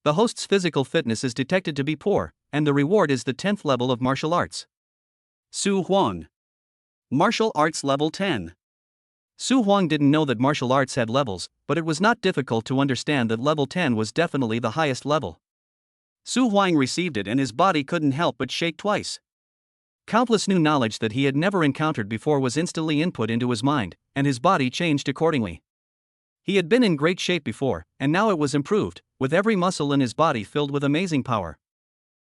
The host's physical fitness is detected to be poor, and the reward is the 10th level of martial arts. Su Huang. Martial arts level 10. Su Huang didn't know that martial arts had levels, but it was not difficult to understand that level 10 was definitely the highest level. Su Huang received it and his body couldn't help but shake twice. Countless new knowledge that he had never encountered before was instantly input into his mind, and his body changed accordingly. He had been in great shape before, and now it was improved, with every muscle in his body filled with amazing power.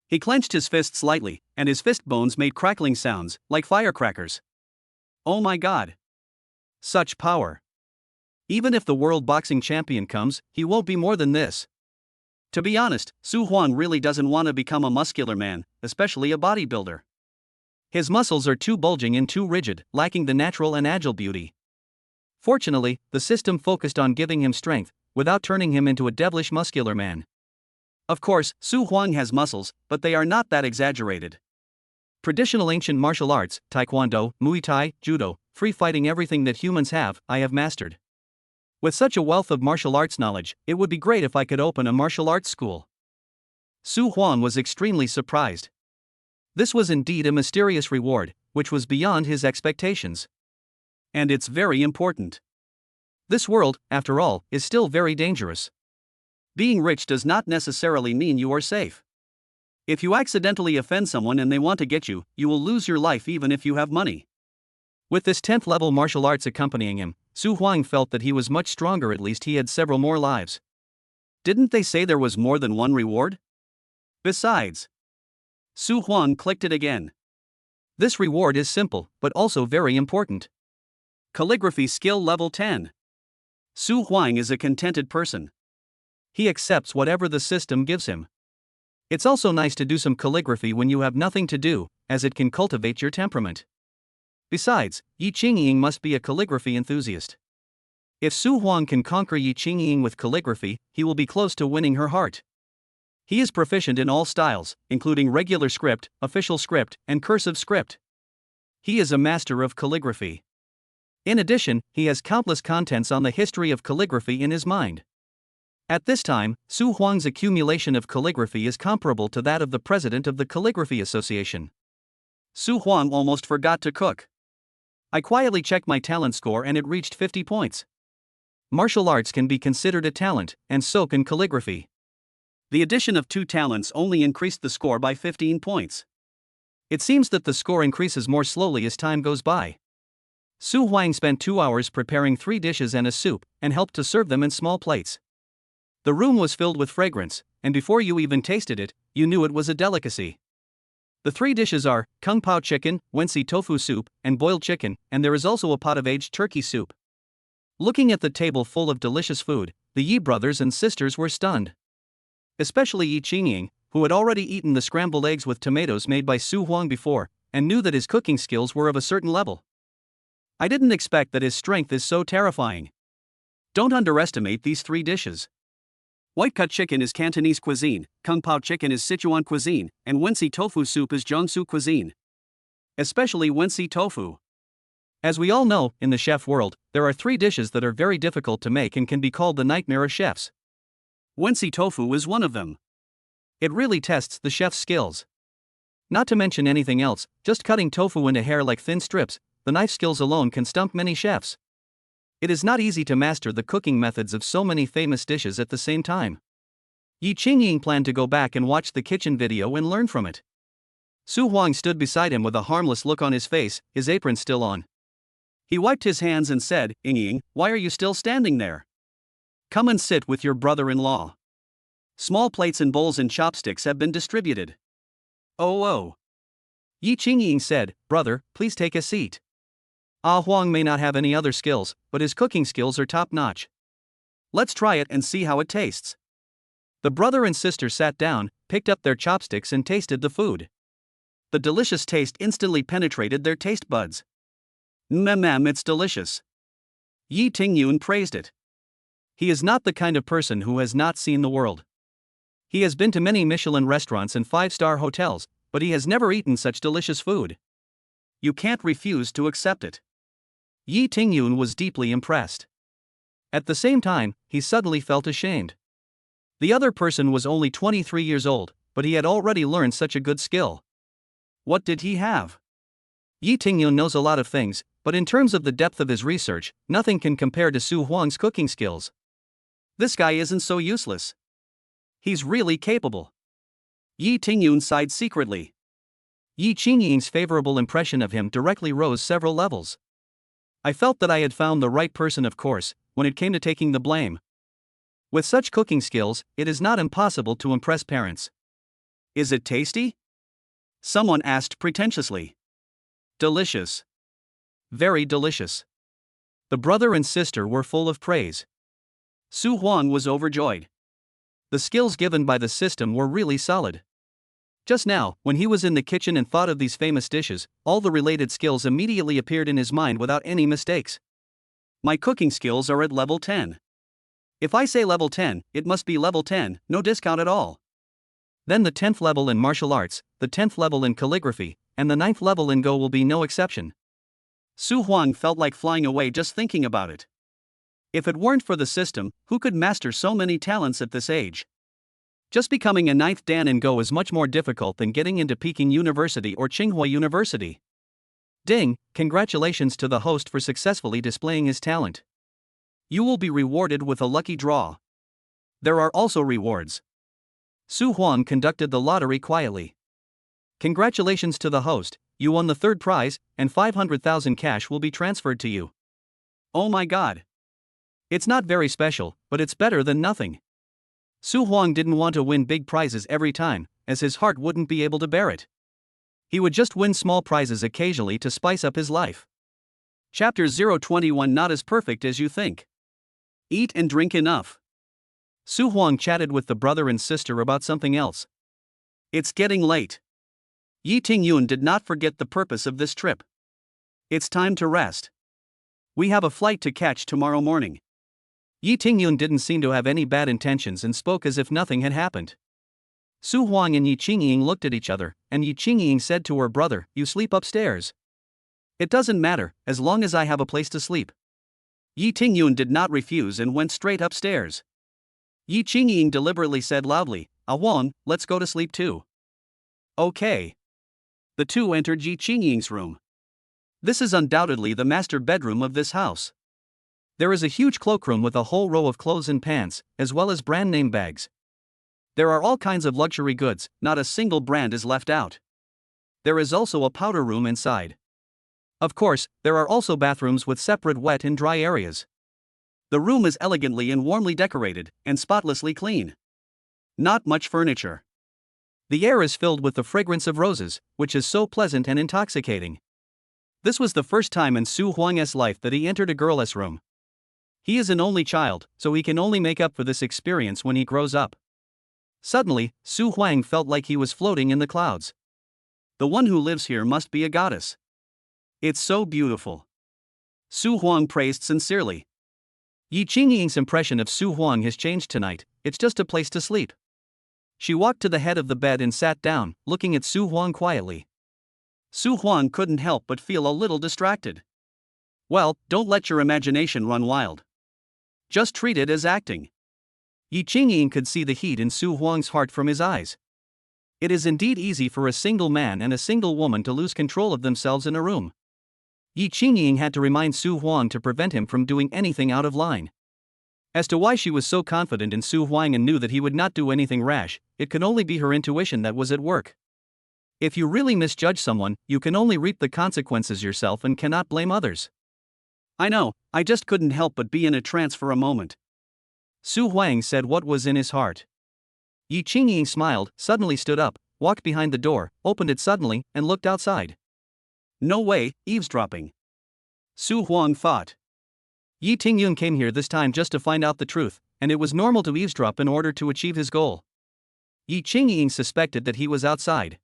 He clenched his fists lightly, and his fist bones made crackling sounds, like firecrackers. Oh my god! Such power! Even if the world boxing champion comes, he won't be more than this. To be honest, Su Huang really doesn't want to become a muscular man, especially a bodybuilder. His muscles are too bulging and too rigid, lacking the natural and agile beauty. Fortunately, the system focused on giving him strength, without turning him into a devilish muscular man. Of course, Su Huang has muscles, but they are not that exaggerated. Traditional ancient martial arts, taekwondo, muay thai, judo, free fighting, everything that humans have, I have mastered. With such a wealth of martial arts knowledge, it would be great if I could open a martial arts school. Su Huang was extremely surprised. This was indeed a mysterious reward, which was beyond his expectations. And it's very important. This world, after all, is still very dangerous. Being rich does not necessarily mean you are safe. If you accidentally offend someone and they want to get you, you will lose your life even if you have money. With this 10th level martial arts accompanying him, Su Huang felt that he was much stronger. At least he had several more lives. Didn't they say there was more than one reward? Besides, Su Huang clicked it again. This reward is simple, but also very important. Calligraphy skill level 10. Su Huang is a contented person. He accepts whatever the system gives him. It's also nice to do some calligraphy when you have nothing to do, as it can cultivate your temperament. Besides, Yi Qingying must be a calligraphy enthusiast. If Su Huang can conquer Yi Qingying with calligraphy, he will be close to winning her heart. He is proficient in all styles, including regular script, official script, and cursive script. He is a master of calligraphy. In addition, he has countless contents on the history of calligraphy in his mind. At this time, Su Huang's accumulation of calligraphy is comparable to that of the president of the Calligraphy Association. Su Huang almost forgot to cook. I quietly checked my talent score and it reached 50 points. Martial arts can be considered a talent, and so can calligraphy. The addition of 2 talents only increased the score by 15 points. It seems that the score increases more slowly as time goes by. Su Huang spent 2 hours preparing 3 dishes and a soup, and helped to serve them in small plates. The room was filled with fragrance, and before you even tasted it, you knew it was a delicacy. The 3 dishes are kung pao chicken, wensi tofu soup, and boiled chicken, and there is also a pot of aged turkey soup. Looking at the table full of delicious food, the Yi brothers and sisters were stunned. Especially Yi Qingying, who had already eaten the scrambled eggs with tomatoes made by Su Huang before, and knew that his cooking skills were of a certain level. I didn't expect that his strength is so terrifying. Don't underestimate these 3 dishes. White-cut chicken is Cantonese cuisine, kung pao chicken is Sichuan cuisine, and wensi tofu soup is Jiangsu cuisine. Especially wensi tofu. As we all know, in the chef world, there are 3 dishes that are very difficult to make and can be called the nightmare of chefs. Wensi tofu is one of them. It really tests the chef's skills. Not to mention anything else, just cutting tofu into hair like thin strips, the knife skills alone can stump many chefs. It is not easy to master the cooking methods of so many famous dishes at the same time. Yi Qingying planned to go back and watch the kitchen video and learn from it. Su Huang stood beside him with a harmless look on his face, his apron still on. He wiped his hands and said, "Ying, why are you still standing there? Come and sit with your brother-in-law. Small plates and bowls and chopsticks have been distributed." Oh. Yi Qingying said, "Brother, please take a seat." Huang may not have any other skills, but his cooking skills are top-notch. Let's try it and see how it tastes. The brother and sister sat down, picked up their chopsticks and tasted the food. The delicious taste instantly penetrated their taste buds. It's delicious. Yi Tingyun praised it. He is not the kind of person who has not seen the world. He has been to many Michelin restaurants and 5-star hotels, but he has never eaten such delicious food. You can't refuse to accept it. Yi Tingyun was deeply impressed. At the same time, he suddenly felt ashamed. The other person was only 23 years old, but he had already learned such a good skill. What did he have? Yi Tingyun knows a lot of things, but in terms of the depth of his research, nothing can compare to Su Huang's cooking skills. This guy isn't so useless. He's really capable. Yi Tingyun sighed secretly. Yi Qingying's favorable impression of him directly rose several levels. I felt that I had found the right person, of course, when it came to taking the blame. With such cooking skills, it is not impossible to impress parents. Is it tasty? Someone asked pretentiously. Delicious. Very delicious. The brother and sister were full of praise. Su Huang was overjoyed. The skills given by the system were really solid. Just now, when he was in the kitchen and thought of these famous dishes, all the related skills immediately appeared in his mind without any mistakes. My cooking skills are at level 10. If I say level 10, it must be level 10, no discount at all. Then the 10th level in martial arts, the 10th level in calligraphy, and the 9th level in Go will be no exception. Su Huang felt like flying away just thinking about it. If it weren't for the system, who could master so many talents at this age? Just becoming a 9th Dan in Go is much more difficult than getting into Peking University or Tsinghua University. Ding, congratulations to the host for successfully displaying his talent. You will be rewarded with a lucky draw. There are also rewards. Su Huang conducted the lottery quietly. Congratulations to the host, you won the 3rd prize, and 500,000 cash will be transferred to you. Oh my god. It's not very special, but it's better than nothing. Su Huang didn't want to win big prizes every time, as his heart wouldn't be able to bear it. He would just win small prizes occasionally to spice up his life. Chapter 021 Not as perfect as you think. Eat and drink enough. Su Huang chatted with the brother and sister about something else. It's getting late. Yi Tingyun did not forget the purpose of this trip. It's time to rest. We have a flight to catch tomorrow morning. Yi Tingyun didn't seem to have any bad intentions and spoke as if nothing had happened. Su Huang and Yi Qingying looked at each other, and Yi Qingying said to her brother, "You sleep upstairs." "It doesn't matter, as long as I have a place to sleep." Yi Tingyun did not refuse and went straight upstairs. Yi Qingying deliberately said loudly, "Ah Huang, let's go to sleep too." Okay. The two entered Yi Qingying's room. This is undoubtedly the master bedroom of this house. There is a huge cloakroom with a whole row of clothes and pants, as well as brand name bags. There are all kinds of luxury goods, not a single brand is left out. There is also a powder room inside. Of course, there are also bathrooms with separate wet and dry areas. The room is elegantly and warmly decorated, and spotlessly clean. Not much furniture. The air is filled with the fragrance of roses, which is so pleasant and intoxicating. This was the first time in Su Huang's life that he entered a girl's room. He is an only child, so he can only make up for this experience when he grows up. Suddenly, Su Huang felt like he was floating in the clouds. The one who lives here must be a goddess. It's so beautiful. Su Huang praised sincerely. Yi Qingying's impression of Su Huang has changed tonight, it's just a place to sleep. She walked to the head of the bed and sat down, looking at Su Huang quietly. Su Huang couldn't help but feel a little distracted. Well, don't let your imagination run wild. Just treat it as acting. Yi Qingying could see the heat in Su Huang's heart from his eyes. It is indeed easy for a single man and a single woman to lose control of themselves in a room. Yi Qingying had to remind Su Huang to prevent him from doing anything out of line. As to why she was so confident in Su Huang and knew that he would not do anything rash, it could only be her intuition that was at work. If you really misjudge someone, you can only reap the consequences yourself and cannot blame others. I know, I just couldn't help but be in a trance for a moment. Su Huang said what was in his heart. Yi Qingying smiled, suddenly stood up, walked behind the door, opened it suddenly, and looked outside. No way, eavesdropping. Su Huang thought. Yi Tingyun came here this time just to find out the truth, and it was normal to eavesdrop in order to achieve his goal. Yi Qingying suspected that he was outside.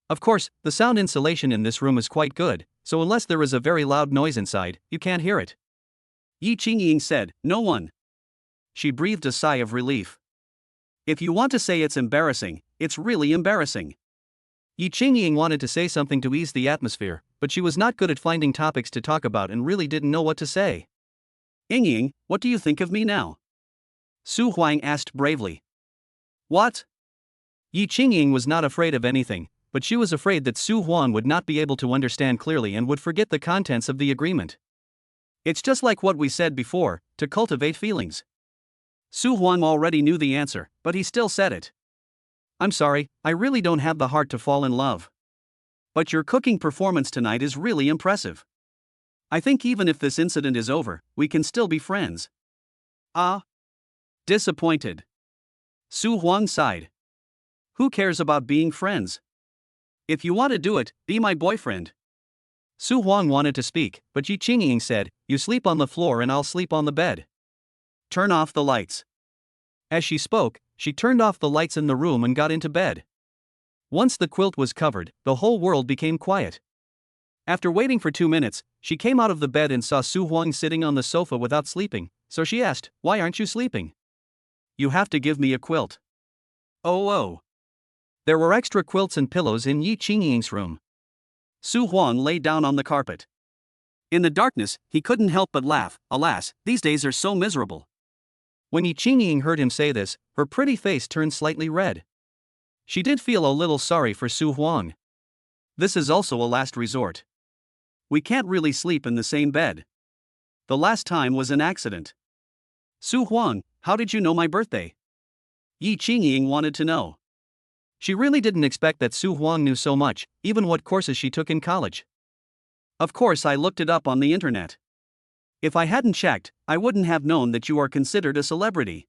Of course, the sound insulation in this room is quite good, so unless there is a very loud noise inside, you can't hear it. Yi Qingying said, "No one." She breathed a sigh of relief. If you want to say it's embarrassing, it's really embarrassing. Yi Qingying wanted to say something to ease the atmosphere, but she was not good at finding topics to talk about and really didn't know what to say. "Yingying, what do you think of me now?" Su Huang asked bravely. What? Yi Qingying was not afraid of anything, but she was afraid that Su Huang would not be able to understand clearly and would forget the contents of the agreement. It's just like what we said before, to cultivate feelings. Su Huang already knew the answer, but he still said it. I'm sorry, I really don't have the heart to fall in love. But your cooking performance tonight is really impressive. I think even if this incident is over, we can still be friends. Ah. Disappointed. Su Huang sighed. Who cares about being friends? If you want to do it, be my boyfriend. Su Huang wanted to speak, but Yi Qingying said, you sleep on the floor and I'll sleep on the bed. Turn off the lights. As she spoke, she turned off the lights in the room and got into bed. Once the quilt was covered, the whole world became quiet. After waiting for 2 minutes, she came out of the bed and saw Su Huang sitting on the sofa without sleeping, so she asked, why aren't you sleeping? You have to give me a quilt. Oh. There were extra quilts and pillows in Yi Qingying's room. Su Huang lay down on the carpet. In the darkness, he couldn't help but laugh. Alas, these days are so miserable. When Yi Qingying heard him say this, her pretty face turned slightly red. She did feel a little sorry for Su Huang. This is also a last resort. We can't really sleep in the same bed. The last time was an accident. Su Huang, how did you know my birthday? Yi Qingying wanted to know. She really didn't expect that Su Huang knew so much, even what courses she took in college. Of course, I looked it up on the internet. If I hadn't checked, I wouldn't have known that you are considered a celebrity.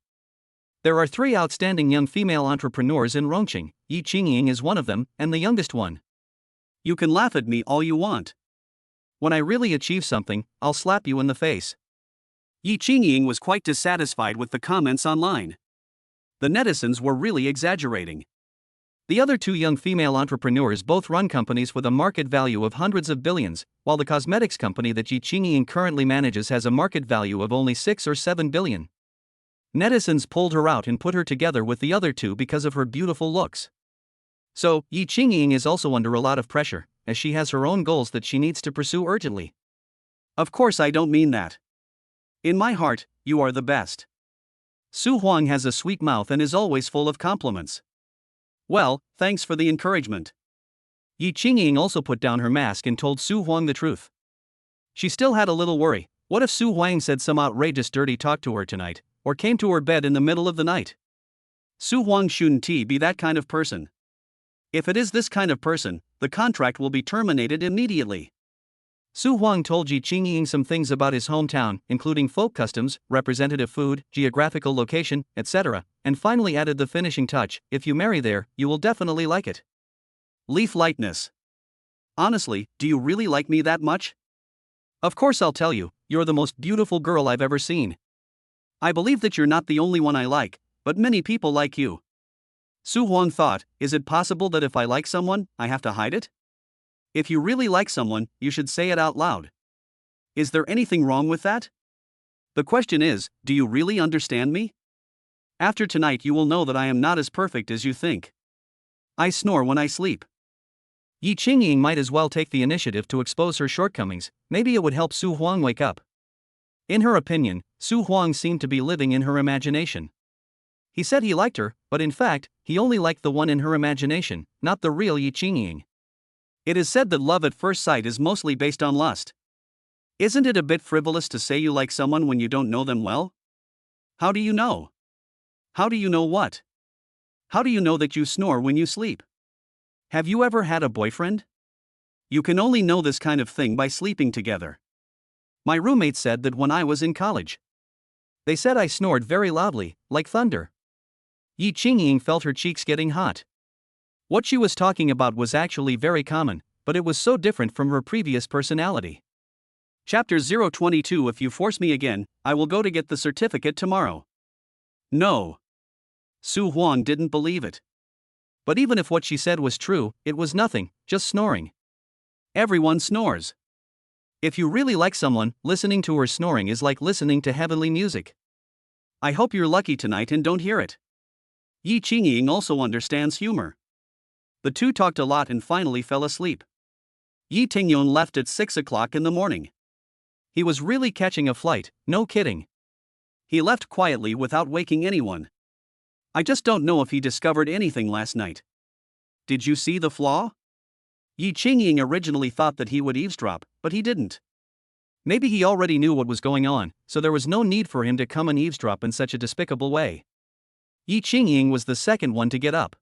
There are 3 outstanding young female entrepreneurs in Rongqing. Yi Qingying is one of them, and the youngest one. You can laugh at me all you want. When I really achieve something, I'll slap you in the face. Yi Qingying was quite dissatisfied with the comments online. The netizens were really exaggerating. The other 2 young female entrepreneurs both run companies with a market value of hundreds of billions, while the cosmetics company that Yi Qingying currently manages has a market value of only 6 or 7 billion. Netizens pulled her out and put her together with the other 2 because of her beautiful looks. So, Yi Qingying is also under a lot of pressure, as she has her own goals that she needs to pursue urgently. Of course, I don't mean that. In my heart, you are the best. Su Huang has a sweet mouth and is always full of compliments. Well, thanks for the encouragement. Yi Qingying also put down her mask and told Su Huang the truth. She still had a little worry. What if Su Huang said some outrageous dirty talk to her tonight, or came to her bed in the middle of the night? Su Huang shouldn't be that kind of person. If it is this kind of person, the contract will be terminated immediately. Su Huang told Yi Qingying some things about his hometown, including folk customs, representative food, geographical location, etc., and finally added the finishing touch, if you marry there, you will definitely like it. Leaf lightness. Honestly, do you really like me that much? Of course I'll tell you, you're the most beautiful girl I've ever seen. I believe that you're not the only one I like, but many people like you. Su Huang thought, is it possible that if I like someone, I have to hide it? If you really like someone, you should say it out loud. Is there anything wrong with that? The question is, do you really understand me? After tonight you will know that I am not as perfect as you think. I snore when I sleep. Yi Qingying might as well take the initiative to expose her shortcomings, maybe it would help Su Huang wake up. In her opinion, Su Huang seemed to be living in her imagination. He said he liked her, but in fact, he only liked the one in her imagination, not the real Yi Qingying. It is said that love at first sight is mostly based on lust. Isn't it a bit frivolous to say you like someone when you don't know them well? How do you know? How do you know what? How do you know that you snore when you sleep? Have you ever had a boyfriend? You can only know this kind of thing by sleeping together. My roommate said that when I was in college. They said I snored very loudly, like thunder. Yi Qingying felt her cheeks getting hot. What she was talking about was actually very common, but it was so different from her previous personality. Chapter 022. If you force me again, I will go to get the certificate tomorrow. No. Su Huang didn't believe it. But even if what she said was true, it was nothing, just snoring. Everyone snores. If you really like someone, listening to her snoring is like listening to heavenly music. I hope you're lucky tonight and don't hear it. Yi Qingying also understands humor. The 2 talked a lot and finally fell asleep. Yi Tingyun left at 6 o'clock in the morning. He was really catching a flight, no kidding. He left quietly without waking anyone. I just don't know if he discovered anything last night. Did you see the flaw? Yi Qingying originally thought that he would eavesdrop, but he didn't. Maybe he already knew what was going on, so there was no need for him to come and eavesdrop in such a despicable way. Yi Qingying was the second one to get up.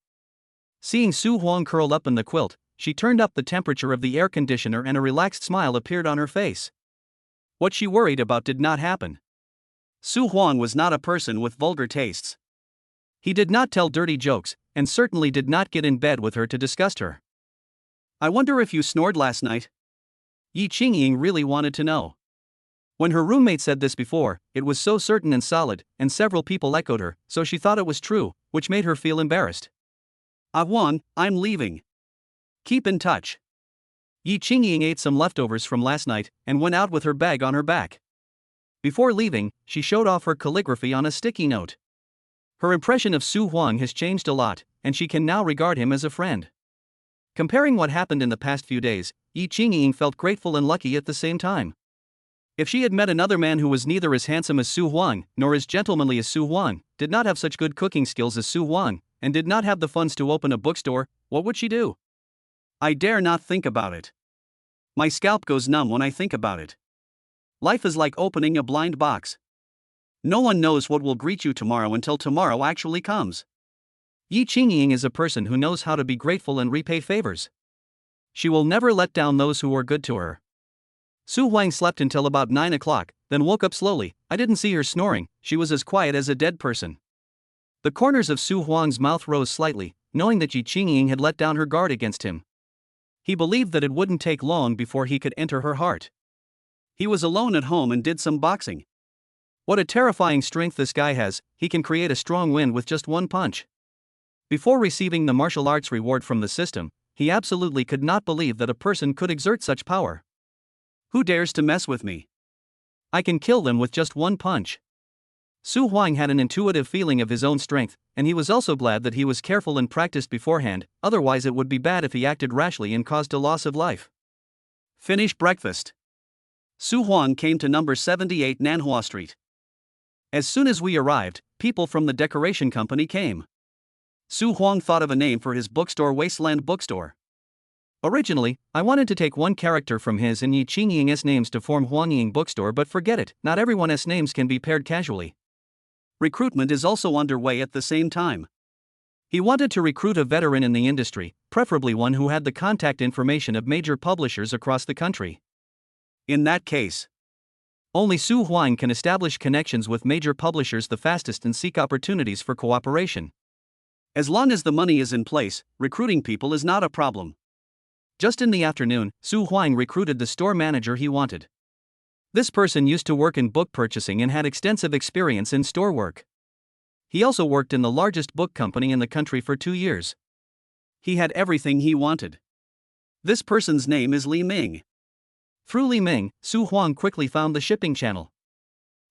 Seeing Su Huang curled up in the quilt, she turned up the temperature of the air conditioner and a relaxed smile appeared on her face. What she worried about did not happen. Su Huang was not a person with vulgar tastes. He did not tell dirty jokes, and certainly did not get in bed with her to disgust her. I wonder if you snored last night? Yi Qingying really wanted to know. When her roommate said this before, it was so certain and solid, and several people echoed her, so she thought it was true, which made her feel embarrassed. Ah Wan, I'm leaving. Keep in touch. Yi Qingying ate some leftovers from last night, and went out with her bag on her back. Before leaving, she showed off her calligraphy on a sticky note. Her impression of Su Huang has changed a lot, and she can now regard him as a friend. Comparing what happened in the past few days, Yi Qingying felt grateful and lucky at the same time. If she had met another man who was neither as handsome as Su Huang, nor as gentlemanly as Su Huang, did not have such good cooking skills as Su Huang, and did not have the funds to open a bookstore, what would she do? I dare not think about it. My scalp goes numb when I think about it. Life is like opening a blind box. No one knows what will greet you tomorrow until tomorrow actually comes. Yi Qingying is a person who knows how to be grateful and repay favors. She will never let down those who are good to her. Su Huang slept until about 9 o'clock, then woke up slowly. I didn't see her snoring, she was as quiet as a dead person. The corners of Su Huang's mouth rose slightly, knowing that Yi Qingying had let down her guard against him. He believed that it wouldn't take long before he could enter her heart. He was alone at home and did some boxing. What a terrifying strength this guy has, he can create a strong wind with just one punch. Before receiving the martial arts reward from the system, he absolutely could not believe that a person could exert such power. Who dares to mess with me? I can kill them with just one punch. Su Huang had an intuitive feeling of his own strength, and he was also glad that he was careful and practiced beforehand, otherwise it would be bad if he acted rashly and caused a loss of life. Finish breakfast. Su Huang came to number 78 Nanhua Street. As soon as we arrived, people from the decoration company came. Su Huang thought of a name for his bookstore, Wasteland Bookstore. Originally, I wanted to take one character from his and Yi Qingying's names to form Huangying Bookstore, but forget it, not everyone's names can be paired casually. Recruitment is also underway at the same time. He wanted to recruit a veteran in the industry, preferably one who had the contact information of major publishers across the country. In that case, only Su Huang can establish connections with major publishers the fastest and seek opportunities for cooperation. As long as the money is in place, recruiting people is not a problem. Just in the afternoon, Su Huang recruited the store manager he wanted. This person used to work in book purchasing and had extensive experience in store work. He also worked in the largest book company in the country for 2 years. He had everything he wanted. This person's name is Li Ming. Through Li Ming, Su Huang quickly found the shipping channel.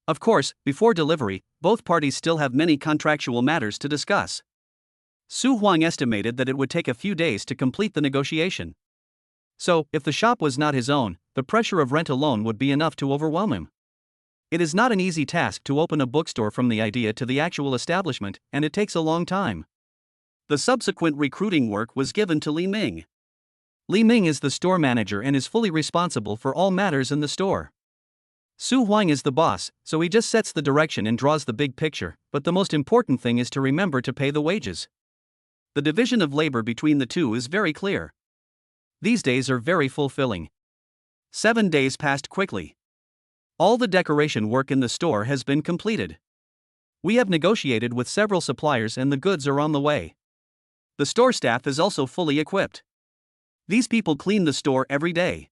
Of course, before delivery, both parties still have many contractual matters to discuss. Su Huang estimated that it would take a few days to complete the negotiation. So, if the shop was not his own, the pressure of rent alone would be enough to overwhelm him. It is not an easy task to open a bookstore from the idea to the actual establishment, and it takes a long time. The subsequent recruiting work was given to Li Ming. Li Ming is the store manager and is fully responsible for all matters in the store. Su Huang is the boss, so he just sets the direction and draws the big picture, but the most important thing is to remember to pay the wages. The division of labor between the two is very clear. These days are very fulfilling. 7 days passed quickly. All the decoration work in the store has been completed. We have negotiated with several suppliers and the goods are on the way. The store staff is also fully equipped. These people clean the store every day.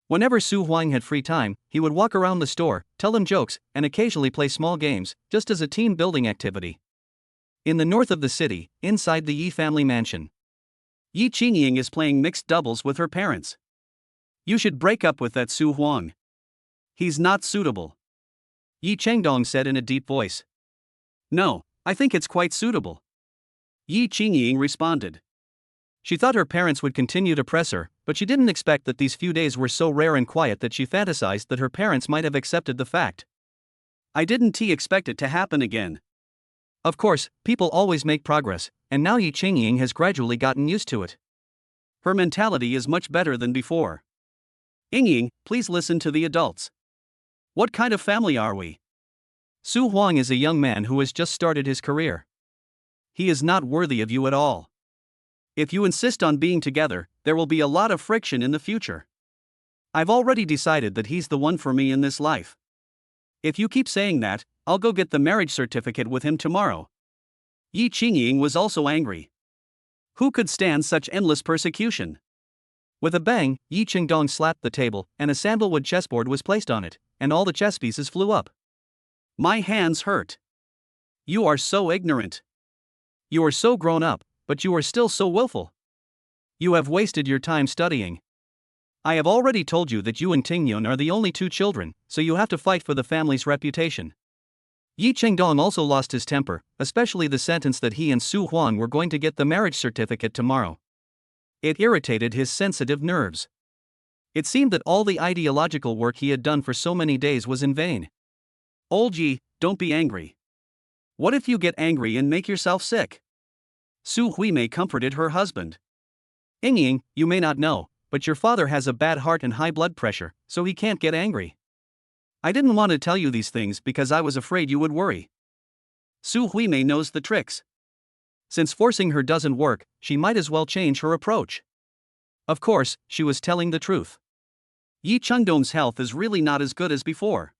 Whenever Su Huang had free time, he would walk around the store, tell them jokes, and occasionally play small games, just as a team-building activity. In the north of the city, inside the Yi family mansion, Yi Qingying is playing mixed doubles with her parents. You should break up with that Su Huang. He's not suitable. Yi Chengdong said in a deep voice. No, I think it's quite suitable. Yi Qingying responded. She thought her parents would continue to press her, but she didn't expect that these few days were so rare and quiet that she fantasized that her parents might have accepted the fact. I didn't expect it to happen again. Of course, people always make progress, and now Yi Qingying has gradually gotten used to it. Her mentality is much better than before. Yingying, please listen to the adults. What kind of family are we? Su Huang is a young man who has just started his career. He is not worthy of you at all. If you insist on being together, there will be a lot of friction in the future. I've already decided that he's the one for me in this life. If you keep saying that, I'll go get the marriage certificate with him tomorrow. Yi Qingying was also angry. Who could stand such endless persecution? With a bang, Yi Qingdong slapped the table, and a sandalwood chessboard was placed on it, and all the chess pieces flew up. My hands hurt. You are so ignorant. You are so grown up, but you are still so willful. You have wasted your time studying. I have already told you that you and Tingyun are the only two children, so you have to fight for the family's reputation. Yi Qingdong also lost his temper, especially the sentence that he and Su Huang were going to get the marriage certificate tomorrow. It irritated his sensitive nerves. It seemed that all the ideological work he had done for so many days was in vain. Old Yi, don't be angry. What if you get angry and make yourself sick? Su Huimei comforted her husband. Ying, you may not know, but your father has a bad heart and high blood pressure, so he can't get angry. I didn't want to tell you these things because I was afraid you would worry. Su Huimei knows the tricks. Since forcing her doesn't work, she might as well change her approach. Of course, she was telling the truth. Yi Chengdong's health is really not as good as before.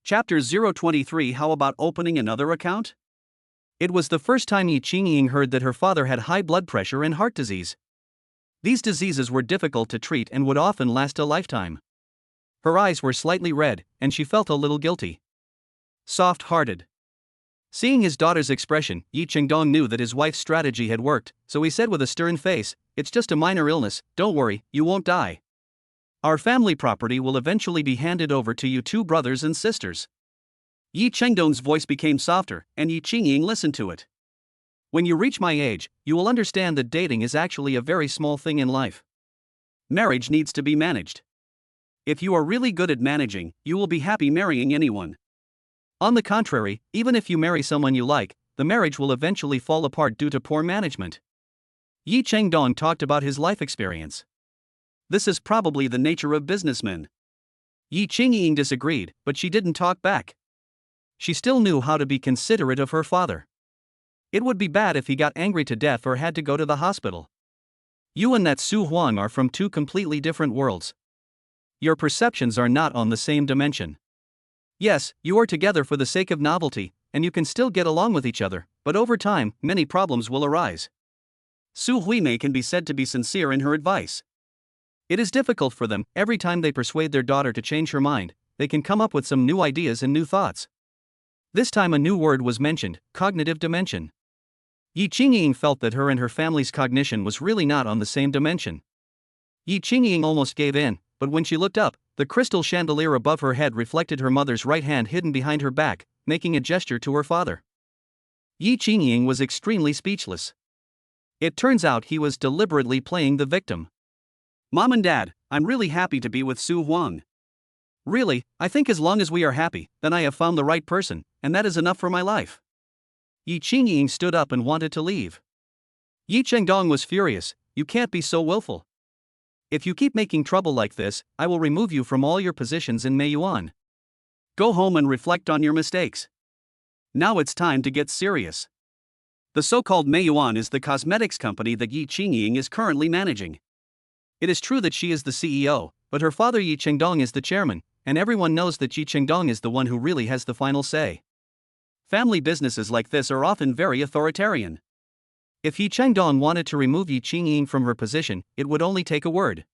Chapter 023. How about opening another account? It was the first time Yi Qingying heard that her father had high blood pressure and heart disease. These diseases were difficult to treat and would often last a lifetime. Her eyes were slightly red, and she felt a little guilty. Soft-hearted. Seeing his daughter's expression, Yi Qingdong knew that his wife's strategy had worked, so he said with a stern face, "It's just a minor illness, don't worry, you won't die. Our family property will eventually be handed over to you two brothers and sisters." Yi Chengdong's voice became softer, and Yi Qingying listened to it. When you reach my age, you will understand that dating is actually a very small thing in life. Marriage needs to be managed. If you are really good at managing, you will be happy marrying anyone. On the contrary, even if you marry someone you like, the marriage will eventually fall apart due to poor management. Yi Chengdong talked about his life experience. This is probably the nature of businessmen. Yi Qingying disagreed, but she didn't talk back. She still knew how to be considerate of her father. It would be bad if he got angry to death or had to go to the hospital. You and that Su Huang are from two completely different worlds. Your perceptions are not on the same dimension. Yes, you are together for the sake of novelty, and you can still get along with each other, but over time, many problems will arise. Su Huimei can be said to be sincere in her advice. It is difficult for them. Every time they persuade their daughter to change her mind, they can come up with some new ideas and new thoughts. This time a new word was mentioned, cognitive dimension. Yi Qingying felt that her and her family's cognition was really not on the same dimension. Yi Qingying almost gave in, but when she looked up, the crystal chandelier above her head reflected her mother's right hand hidden behind her back, making a gesture to her father. Yi Qingying was extremely speechless. It turns out he was deliberately playing the victim. Mom and Dad, I'm really happy to be with Su Huang. Really, I think as long as we are happy, then I have found the right person, and that is enough for my life. Yi Qingying stood up and wanted to leave. Yi Chengdong was furious. You can't be so willful. If you keep making trouble like this, I will remove you from all your positions in Meiyuan. Go home and reflect on your mistakes. Now it's time to get serious. The so-called Meiyuan is the cosmetics company that Yi Qingying is currently managing. It is true that she is the CEO, but her father Yi Chengdong is the chairman, and everyone knows that Yi Chengdong is the one who really has the final say. Family businesses like this are often very authoritarian. If Yi Chengdong wanted to remove Yi Qingying from her position, it would only take a word.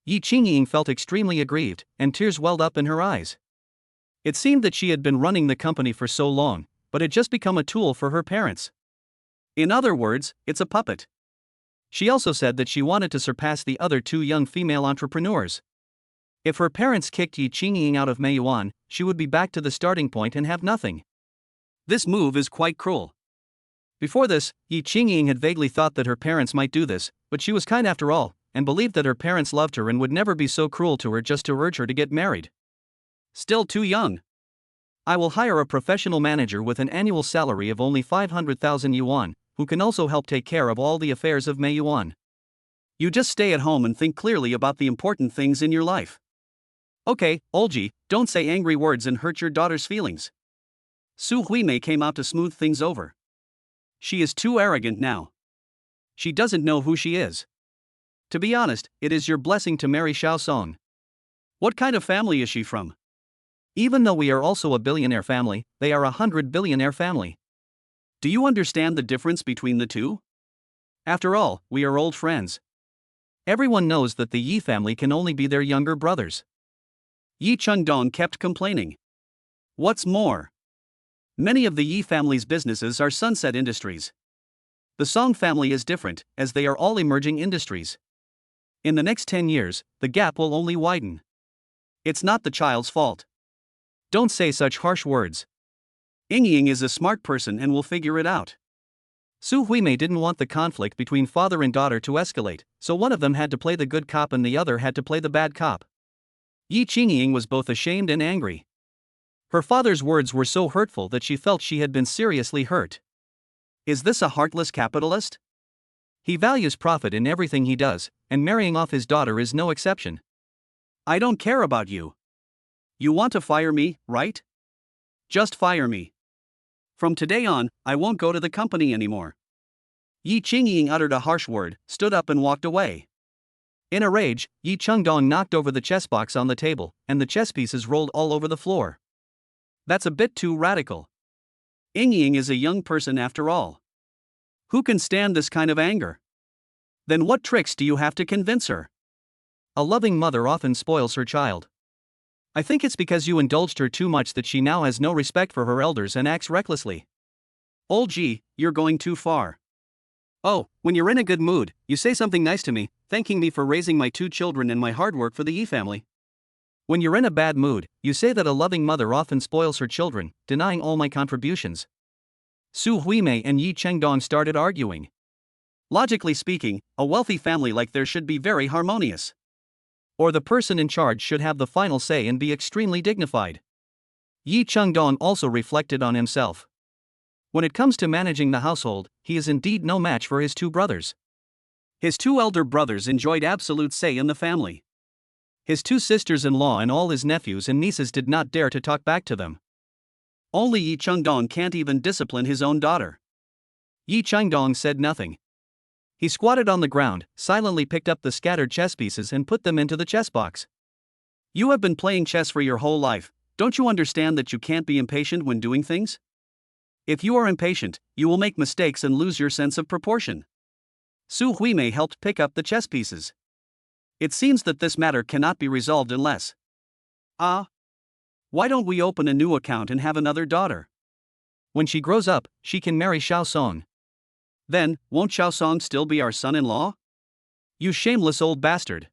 Yi Qingying felt extremely aggrieved, and tears welled up in her eyes. It seemed that she had been running the company for so long, but had just become a tool for her parents. In other words, it's a puppet. She also said that she wanted to surpass the other two young female entrepreneurs. If her parents kicked Yi Qingying out of Meiyuan, she would be back to the starting point and have nothing. This move is quite cruel. Before this, Yi Qingying had vaguely thought that her parents might do this, but she was kind after all, and believed that her parents loved her and would never be so cruel to her just to urge her to get married. Still too young. I will hire a professional manager with an annual salary of only 500,000 yuan, who can also help take care of all the affairs of Meiyuan. You just stay at home and think clearly about the important things in your life. Okay, Olji, don't say angry words and hurt your daughter's feelings. Su Huimei came out to smooth things over. She is too arrogant now. She doesn't know who she is. To be honest, it is your blessing to marry Xiao Song. What kind of family is she from? Even though we are also a billionaire family, they are 100 billionaire family. Do you understand the difference between the two? After all, we are old friends. Everyone knows that the Yi family can only be their younger brothers. Yi Chengdong kept complaining. What's more, many of the Yi family's businesses are sunset industries. The Song family is different, as they are all emerging industries. In the next 10 years, the gap will only widen. It's not the child's fault. Don't say such harsh words. Ying is a smart person and will figure it out. Su Huimei didn't want the conflict between father and daughter to escalate, so one of them had to play the good cop and the other had to play the bad cop. Yi Qingying was both ashamed and angry. Her father's words were so hurtful that she felt she had been seriously hurt. Is this a heartless capitalist? He values profit in everything he does, and marrying off his daughter is no exception. I don't care about you. You want to fire me, right? Just fire me. From today on, I won't go to the company anymore. Yi Qingying uttered a harsh word, stood up and walked away. In a rage, Yi Chengdong knocked over the chess box on the table, and the chess pieces rolled all over the floor. That's a bit too radical. Ying is a young person after all. Who can stand this kind of anger? Then what tricks do you have to convince her? A loving mother often spoils her child. I think it's because you indulged her too much that she now has no respect for her elders and acts recklessly. Old Ji, you're going too far. Oh, when you're in a good mood, you say something nice to me, thanking me for raising my 2 children and my hard work for the Yi family. When you're in a bad mood, you say that a loving mother often spoils her children, denying all my contributions. Su Huimei and Yi Chengdong started arguing. Logically speaking, a wealthy family like theirs should be very harmonious. Or the person in charge should have the final say and be extremely dignified. Yi Chengdong also reflected on himself. When it comes to managing the household, he is indeed no match for his 2 brothers. His 2 elder brothers enjoyed absolute say in the family. His 2 sisters-in-law and all his nephews and nieces did not dare to talk back to them. Only Yi Chengdong can't even discipline his own daughter. Yi Chengdong said nothing. He squatted on the ground, silently picked up the scattered chess pieces and put them into the chess box. You have been playing chess for your whole life, don't you understand that you can't be impatient when doing things? If you are impatient, you will make mistakes and lose your sense of proportion. Su Huimei helped pick up the chess pieces. It seems that this matter cannot be resolved unless... Why don't we open a new account and have another daughter? When she grows up, she can marry Xiao Song. Then, won't Xiao Song still be our son-in-law? You shameless old bastard.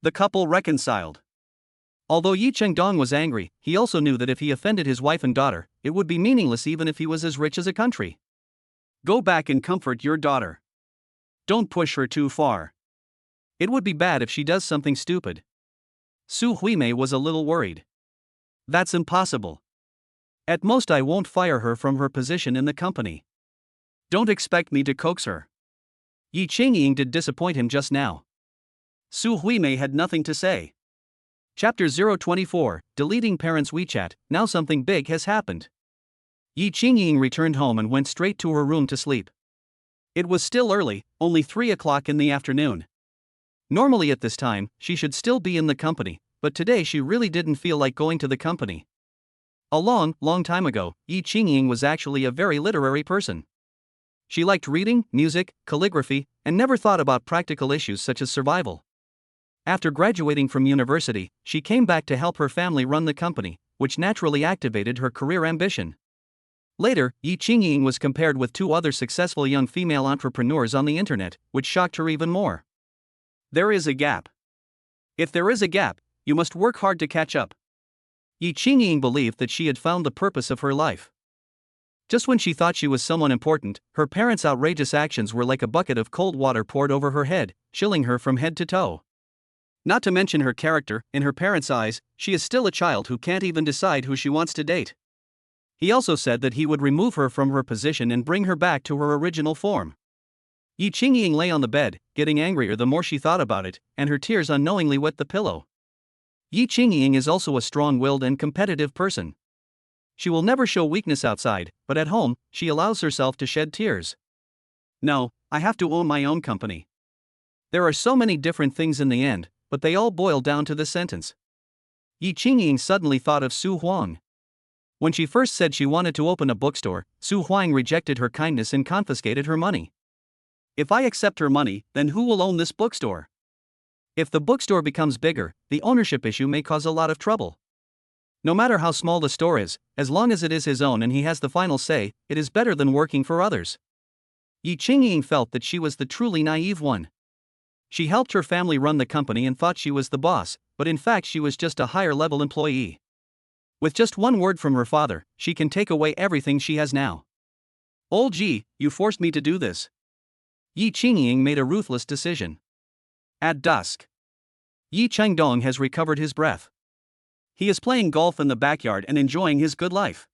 The couple reconciled. Although Yi Chengdong was angry, he also knew that if he offended his wife and daughter, it would be meaningless even if he was as rich as a country. Go back and comfort your daughter. Don't push her too far. It would be bad if she does something stupid. Su Huimei was a little worried. That's impossible. At most I won't fire her from her position in the company. Don't expect me to coax her. Yi Qingying did disappoint him just now. Su Huimei had nothing to say. Chapter 024, Deleting Parents' WeChat, Now something big has happened. Yi Qingying returned home and went straight to her room to sleep. It was still early, only 3 o'clock in the afternoon. Normally at this time, she should still be in the company, but today she really didn't feel like going to the company. A long time ago, Yi Qingying was actually a very literary person. She liked reading, music, calligraphy, and never thought about practical issues such as survival. After graduating from university, she came back to help her family run the company, which naturally activated her career ambition. Later, Yi Qingying was compared with 2 other successful young female entrepreneurs on the internet, which shocked her even more. There is a gap. If there is a gap, you must work hard to catch up. Yi Qingying believed that she had found the purpose of her life. Just when she thought she was someone important, her parents' outrageous actions were like a bucket of cold water poured over her head, chilling her from head to toe. Not to mention her character, in her parents' eyes, she is still a child who can't even decide who she wants to date. He also said that he would remove her from her position and bring her back to her original form. Yi Qingying lay on the bed, getting angrier the more she thought about it, and her tears unknowingly wet the pillow. Yi Qingying is also a strong-willed and competitive person. She will never show weakness outside, but at home, she allows herself to shed tears. No, I have to own my own company. There are so many different things in the end, but they all boil down to this sentence. Yi Qingying suddenly thought of Su Huang. When she first said she wanted to open a bookstore, Su Huang rejected her kindness and confiscated her money. If I accept her money, then who will own this bookstore? If the bookstore becomes bigger, the ownership issue may cause a lot of trouble. No matter how small the store is, as long as it is his own and he has the final say, it is better than working for others. Yi Qingying felt that she was the truly naive one. She helped her family run the company and thought she was the boss, but in fact she was just a higher-level employee. With just one word from her father, she can take away everything she has now. Old Ji, you forced me to do this. Yi Qingying made a ruthless decision. At dusk, Yi Chengdong has recovered his breath. He is playing golf in the backyard and enjoying his good life.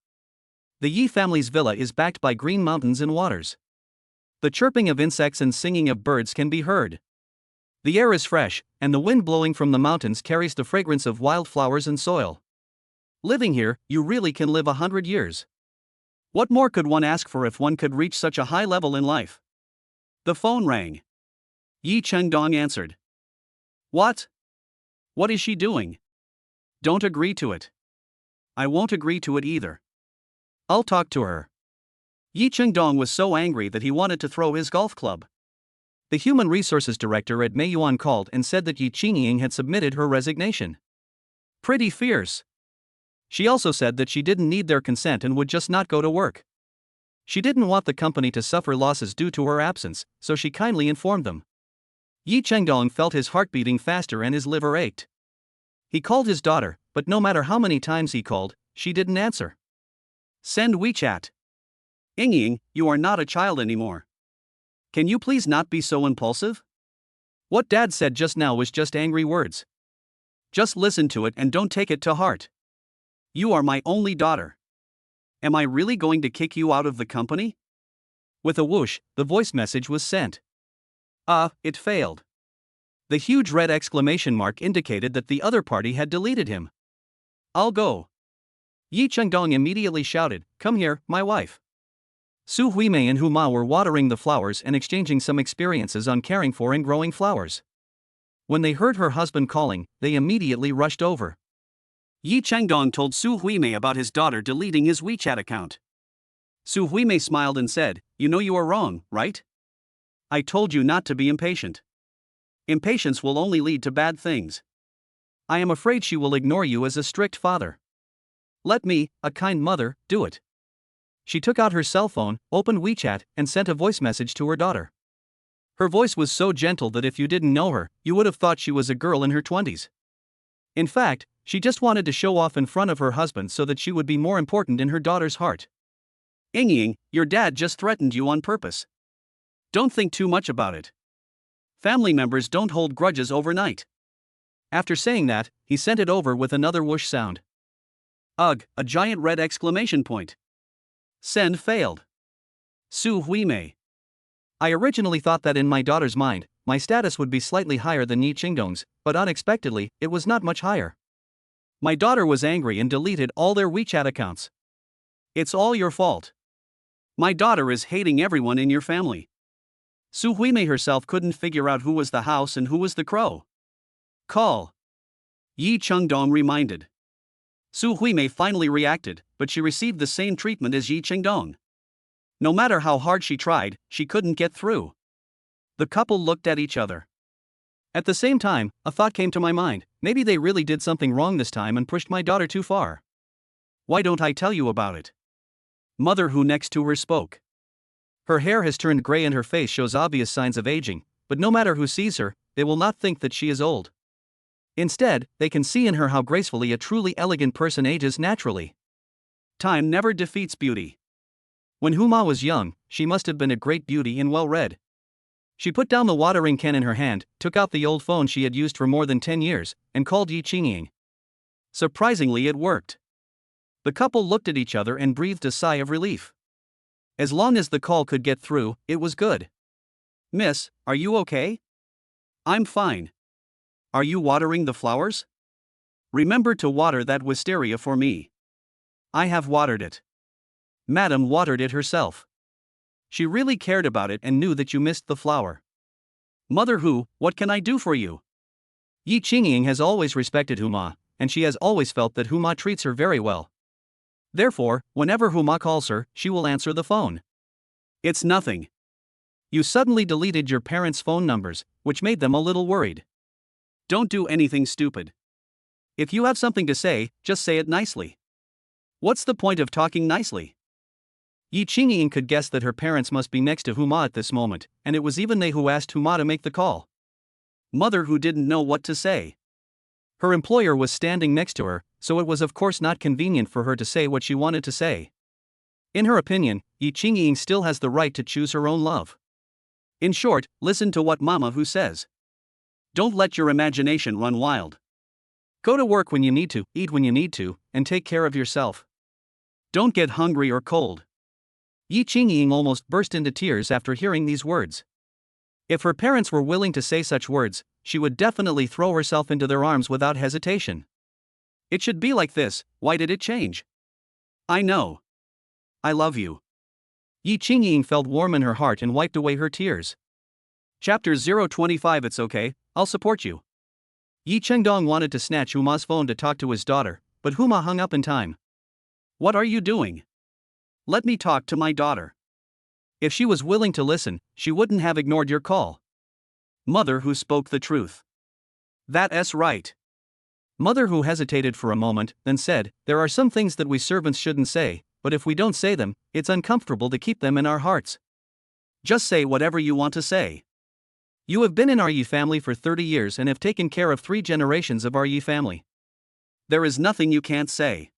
The Yi family's villa is backed by green mountains and waters. The chirping of insects and singing of birds can be heard. The air is fresh, and the wind blowing from the mountains carries the fragrance of wildflowers and soil. Living here, you really can live 100 years. What more could one ask for if one could reach such a high level in life? The phone rang. Yi Chengdong answered. What? What is she doing? Don't agree to it. I won't agree to it either. I'll talk to her. Yi Chengdong was so angry that he wanted to throw his golf club. The human resources director at Meiyuan called and said that Yi Qingying had submitted her resignation. Pretty fierce. She also said that she didn't need their consent and would just not go to work. She didn't want the company to suffer losses due to her absence, so she kindly informed them. Yi Chengdong felt his heart beating faster and his liver ached. He called his daughter, but no matter how many times he called, she didn't answer. Send WeChat. Yingying, you are not a child anymore. Can you please not be so impulsive? What Dad said just now was just angry words. Just listen to it and don't take it to heart. You are my only daughter. Am I really going to kick you out of the company? With a whoosh, the voice message was sent. It failed. The huge red exclamation mark indicated that the other party had deleted him. I'll go. Yi Chengdong immediately shouted, Come here, my wife. Su Huimei and Huma were watering the flowers and exchanging some experiences on caring for and growing flowers. When they heard her husband calling, they immediately rushed over. Yi Chengdong told Su Huimei about his daughter deleting his WeChat account. Su Huimei smiled and said, You know you are wrong, right? I told you not to be impatient. Impatience will only lead to bad things. I am afraid she will ignore you as a strict father. Let me, a kind mother, do it. She took out her cell phone, opened WeChat, and sent a voice message to her daughter. Her voice was so gentle that if you didn't know her, you would have thought she was a girl in her 20s. In fact, she just wanted to show off in front of her husband so that she would be more important in her daughter's heart. Yingying, your dad just threatened you on purpose. Don't think too much about it. Family members don't hold grudges overnight. After saying that, he sent it over with another whoosh sound. Ugh, a giant red exclamation point. Send failed. Su Huimei. I originally thought that in my daughter's mind, my status would be slightly higher than Yi Chengdong's, but unexpectedly, it was not much higher. My daughter was angry and deleted all their WeChat accounts. It's all your fault. My daughter is hating everyone in your family. Su Huimei herself couldn't figure out who was the house and who was the crow. Call. Yi Chengdong reminded. Su Huimei finally reacted, but she received the same treatment as Yi Chengdong. No matter how hard she tried, she couldn't get through. The couple looked at each other. At the same time, a thought came to my mind, maybe they really did something wrong this time and pushed my daughter too far. Why don't I tell you about it? Mother who next to her spoke. Her hair has turned gray and her face shows obvious signs of aging, but no matter who sees her, they will not think that she is old. Instead, they can see in her how gracefully a truly elegant person ages naturally. Time never defeats beauty. When Huma was young, she must have been a great beauty and well-read. She put down the watering can in her hand, took out the old phone she had used for more than 10 years, and called Yi Qingying. Surprisingly, it worked. The couple looked at each other and breathed a sigh of relief. As long as the call could get through, it was good. Miss, are you okay? I'm fine. Are you watering the flowers? Remember to water that wisteria for me. I have watered it. Madam watered it herself. She really cared about it and knew that you missed the flower. Mother Hu, what can I do for you? Yi Qingying has always respected Huma, and she has always felt that Huma treats her very well. Therefore, whenever Huma calls her, she will answer the phone. It's nothing. You suddenly deleted your parents' phone numbers, which made them a little worried. Don't do anything stupid. If you have something to say, just say it nicely. What's the point of talking nicely? Yi Qingying could guess that her parents must be next to Huma at this moment, and it was even they who asked Huma to make the call. Mother Hu didn't know what to say. Her employer was standing next to her, so it was of course not convenient for her to say what she wanted to say. In her opinion, Yi Qingying still has the right to choose her own love. In short, listen to what Mama Hu says. Don't let your imagination run wild. Go to work when you need to, eat when you need to, and take care of yourself. Don't get hungry or cold. Yi Qingying almost burst into tears after hearing these words. If her parents were willing to say such words, she would definitely throw herself into their arms without hesitation. It should be like this, why did it change? I know. I love you. Yi Qingying felt warm in her heart and wiped away her tears. Chapter 025. It's okay, I'll support you. Yi Chengdong wanted to snatch Huma's phone to talk to his daughter, but Huma hung up in time. What are you doing? Let me talk to my daughter. If she was willing to listen, she wouldn't have ignored your call. Mother Hu spoke the truth. That's right. Mother Hu hesitated for a moment, then said, there are some things that we servants shouldn't say, but if we don't say them, it's uncomfortable to keep them in our hearts. Just say whatever you want to say. You have been in our Yi family for 30 years and have taken care of 3 generations of our Yi family. There is nothing you can't say.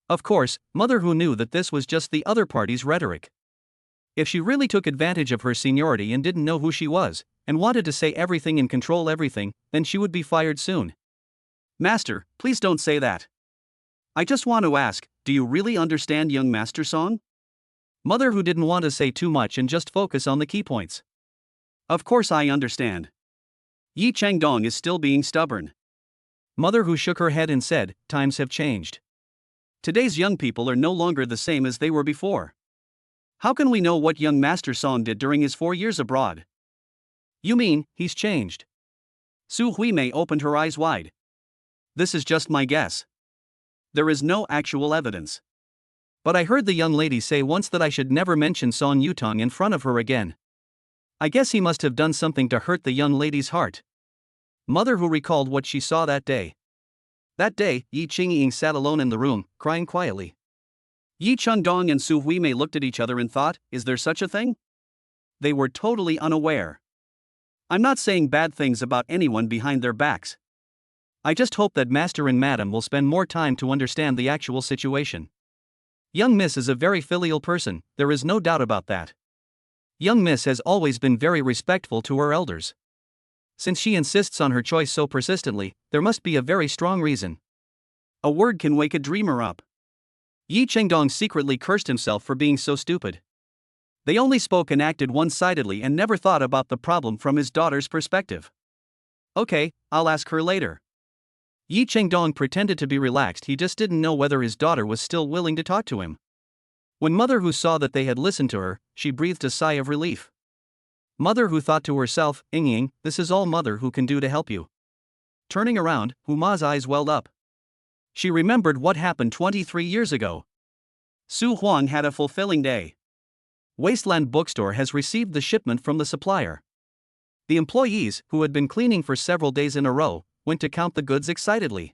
Of course, Mother Hu knew that this was just the other party's rhetoric. If she really took advantage of her seniority and didn't know who she was, and wanted to say everything and control everything, then she would be fired soon. Master, please don't say that. I just want to ask, do you really understand young Master Song? Mother Hu didn't want to say too much and just focus on the key points. Of course I understand. Yi Chengdong is still being stubborn. Mother Hu shook her head and said, times have changed. Today's young people are no longer the same as they were before. How can we know what young Master Song did during his 4 years abroad? You mean, he's changed? Su Huimei opened her eyes wide. This is just my guess. There is no actual evidence. But I heard the young lady say once that I should never mention Song Yutong in front of her again. I guess he must have done something to hurt the young lady's heart. Mother Hu recalled what she saw that day. That day, Yi Qingying sat alone in the room, crying quietly. Yi Chengdong and Su Huimei looked at each other and thought, is there such a thing? They were totally unaware. I'm not saying bad things about anyone behind their backs. I just hope that Master and Madam will spend more time to understand the actual situation. Young Miss is a very filial person, there is no doubt about that. Young Miss has always been very respectful to her elders. Since she insists on her choice so persistently, there must be a very strong reason. A word can wake a dreamer up. Yi Chengdong secretly cursed himself for being so stupid. They only spoke and acted one-sidedly and never thought about the problem from his daughter's perspective. Okay, I'll ask her later. Yi Chengdong pretended to be relaxed, he just didn't know whether his daughter was still willing to talk to him. When Mother Hu saw that they had listened to her, she breathed a sigh of relief. Mother Hu thought to herself, Ying, this is all Mother Hu can do to help you. Turning around, Huma's eyes welled up. She remembered what happened 23 years ago. Su Huang had a fulfilling day. Wasteland Bookstore has received the shipment from the supplier. The employees, who had been cleaning for several days in a row, went to count the goods excitedly.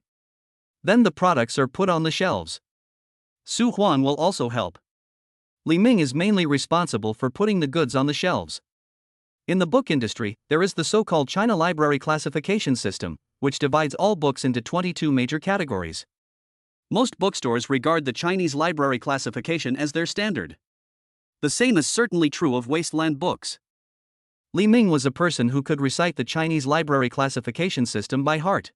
Then the products are put on the shelves. Su Huan will also help. Li Ming is mainly responsible for putting the goods on the shelves. In the book industry, there is the so-called China Library Classification System, which divides all books into 22 major categories. Most bookstores regard the Chinese library classification as their standard. The same is certainly true of Wasteland Books. Li Ming was a person who could recite the Chinese library classification system by heart.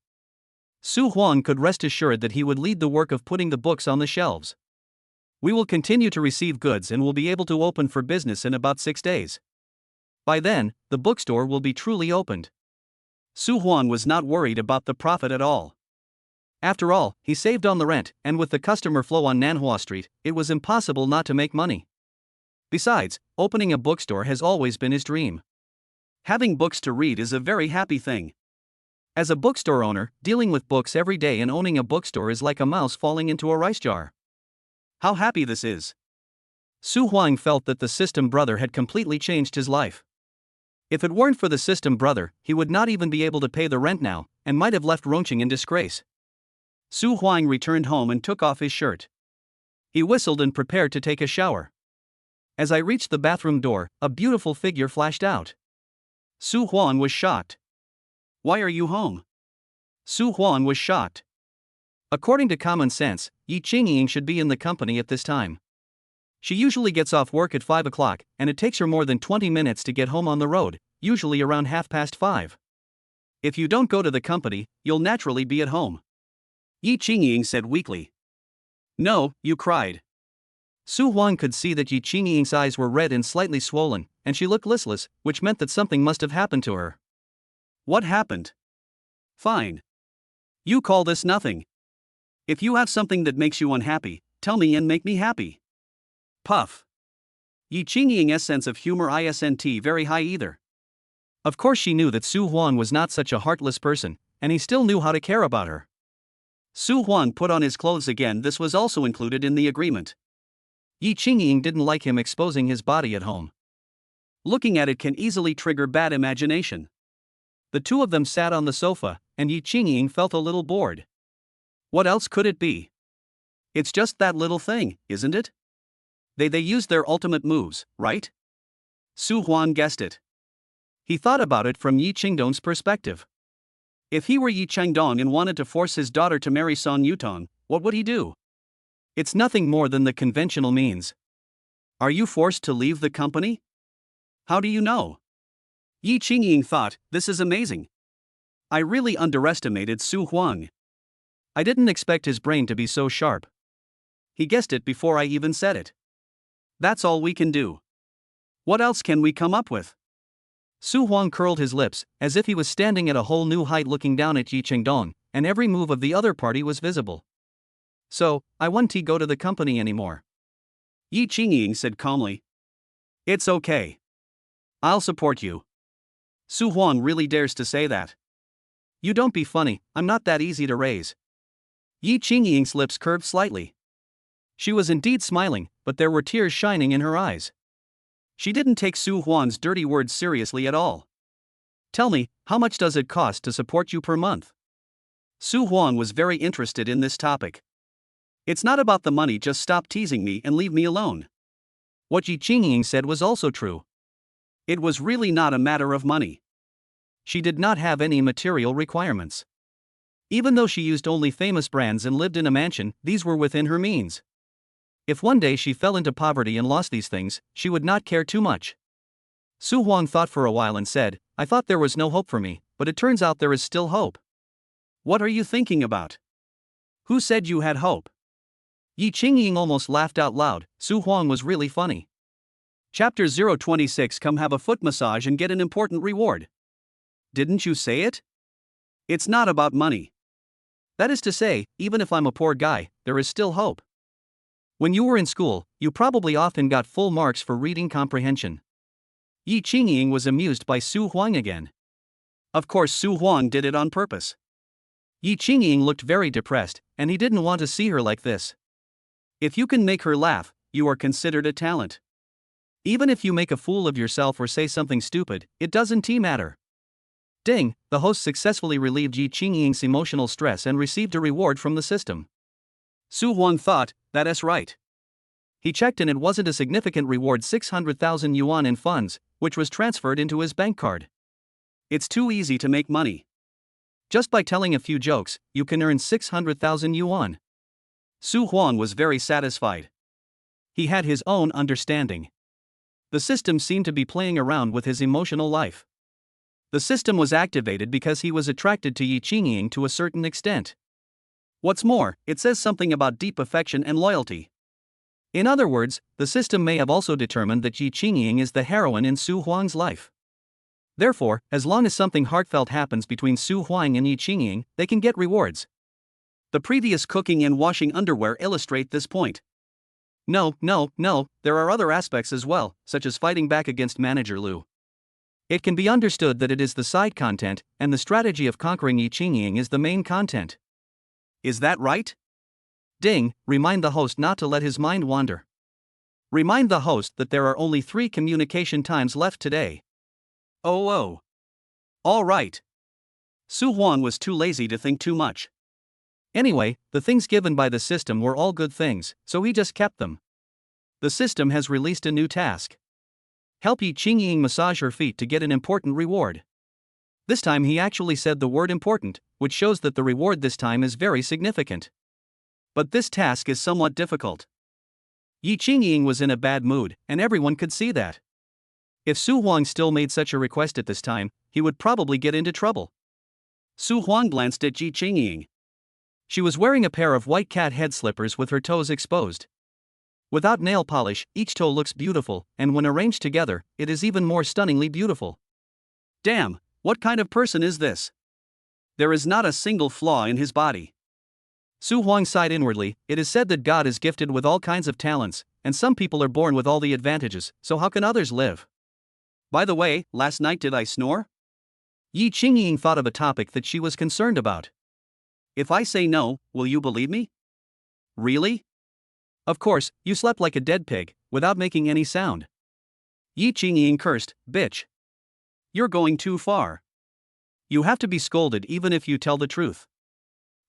Su Huan could rest assured that he would lead the work of putting the books on the shelves. We will continue to receive goods and will be able to open for business in about 6 days. By then, the bookstore will be truly opened. Su Huan was not worried about the profit at all. After all, he saved on the rent, and with the customer flow on Nanhua Street, it was impossible not to make money. Besides, opening a bookstore has always been his dream. Having books to read is a very happy thing. As a bookstore owner, dealing with books every day and owning a bookstore is like a mouse falling into a rice jar. How happy this is. Su Huang felt that the system brother had completely changed his life. If it weren't for the system brother, he would not even be able to pay the rent now, and might have left Rongqing in disgrace. Su Huang returned home and took off his shirt. He whistled and prepared to take a shower. As I reached the bathroom door, a beautiful figure flashed out. Su Huang was shocked. Why are you home? Su Huang was shocked. According to common sense, Yi Qingying should be in the company at this time. She usually gets off work at 5 o'clock, and it takes her more than 20 minutes to get home on the road, usually around 5:30. If you don't go to the company, you'll naturally be at home. Yi Qingying said weakly. No, you cried. Su Huang could see that Yi Qingying's eyes were red and slightly swollen, and she looked listless, which meant that something must have happened to her. What happened? Fine. You call this nothing. If you have something that makes you unhappy, tell me and make me happy. Puff. Yi Qingying's sense of humor isn't very high either. Of course she knew that Su Huang was not such a heartless person, and he still knew how to care about her. Su Huang put on his clothes again. This was also included in the agreement. Yi Qingying didn't like him exposing his body at home. Looking at it can easily trigger bad imagination. The two of them sat on the sofa, and Yi Qingying felt a little bored. What else could it be? It's just that little thing, isn't it? They used their ultimate moves, right? Su Huang guessed it. He thought about it from Yi Qingdong's perspective. If he were Yi Changdong and wanted to force his daughter to marry Song Yutong, what would he do? It's nothing more than the conventional means. Are you forced to leave the company? How do you know? Yi Qingying thought, this is amazing. I really underestimated Su Huang. I didn't expect his brain to be so sharp. He guessed it before I even said it. That's all we can do. What else can we come up with? Su Huang curled his lips, as if he was standing at a whole new height looking down at Yi Chengdong, and every move of the other party was visible. So, I won't go to the company anymore. Yi Qingying said calmly. It's okay. I'll support you. Su Huang really dares to say that. You don't be funny, I'm not that easy to raise. Yi Qingying's lips curved slightly. She was indeed smiling, but there were tears shining in her eyes. She didn't take Su Huang's dirty words seriously at all. Tell me, how much does it cost to support you per month? Su Huang was very interested in this topic. It's not about the money, just stop teasing me and leave me alone. What Yi Qingying said was also true. It was really not a matter of money. She did not have any material requirements. Even though she used only famous brands and lived in a mansion, these were within her means. If one day she fell into poverty and lost these things, she would not care too much. Su Huang thought for a while and said, I thought there was no hope for me, but it turns out there is still hope. What are you thinking about? Who said you had hope? Yi Qingying almost laughed out loud. Su Huang was really funny. Chapter 026. Come have a foot massage and get an important reward. Didn't you say it? It's not about money. That is to say, even if I'm a poor guy, there is still hope. When you were in school, you probably often got full marks for reading comprehension. Yi Qingying was amused by Su Huang again. Of course Su Huang did it on purpose. Yi Qingying looked very depressed, and he didn't want to see her like this. If you can make her laugh, you are considered a talent. Even if you make a fool of yourself or say something stupid, it doesn't matter. Ding, the host successfully relieved Yi Qingying's emotional stress and received a reward from the system. Su Huang thought, that's right. He checked and it wasn't a significant reward, 600,000 yuan in funds, which was transferred into his bank card. It's too easy to make money. Just by telling a few jokes, you can earn 600,000 yuan. Su Huang was very satisfied. He had his own understanding. The system seemed to be playing around with his emotional life. The system was activated because he was attracted to Yi Qingying to a certain extent. What's more, it says something about deep affection and loyalty. In other words, the system may have also determined that Yi Qingying is the heroine in Su Huang's life. Therefore, as long as something heartfelt happens between Su Huang and Yi Qingying, they can get rewards. The previous cooking and washing underwear illustrate this point. No, there are other aspects as well, such as fighting back against Manager Liu. It can be understood that it is the side content, and the strategy of conquering I Ching Ying is the main content. Is that right? Ding, remind the host not to let his mind wander. Remind the host that there are only 3 communication times left today. Oh. All right. Su Huang was too lazy to think too much. Anyway, the things given by the system were all good things, so he just kept them. The system has released a new task. Help Yi Ching Ying massage her feet to get an important reward. This time he actually said the word important, which shows that the reward this time is very significant. But this task is somewhat difficult. Yi Ching Ying was in a bad mood, and everyone could see that. If Su Huang still made such a request at this time, he would probably get into trouble. Su Huang glanced at Yi Ching Ying. She was wearing a pair of white cat head slippers with her toes exposed. Without nail polish, each toe looks beautiful, and when arranged together, it is even more stunningly beautiful. Damn, what kind of person is this? There is not a single flaw in his body. Su Huang sighed inwardly. It is said that God is gifted with all kinds of talents, and some people are born with all the advantages, so how can others live? By the way, last night did I snore? Yi Ching Ying thought of a topic that she was concerned about. If I say no, will you believe me? Really? Of course, you slept like a dead pig, without making any sound. Yi Ching Ying cursed, bitch. You're going too far. You have to be scolded even if you tell the truth.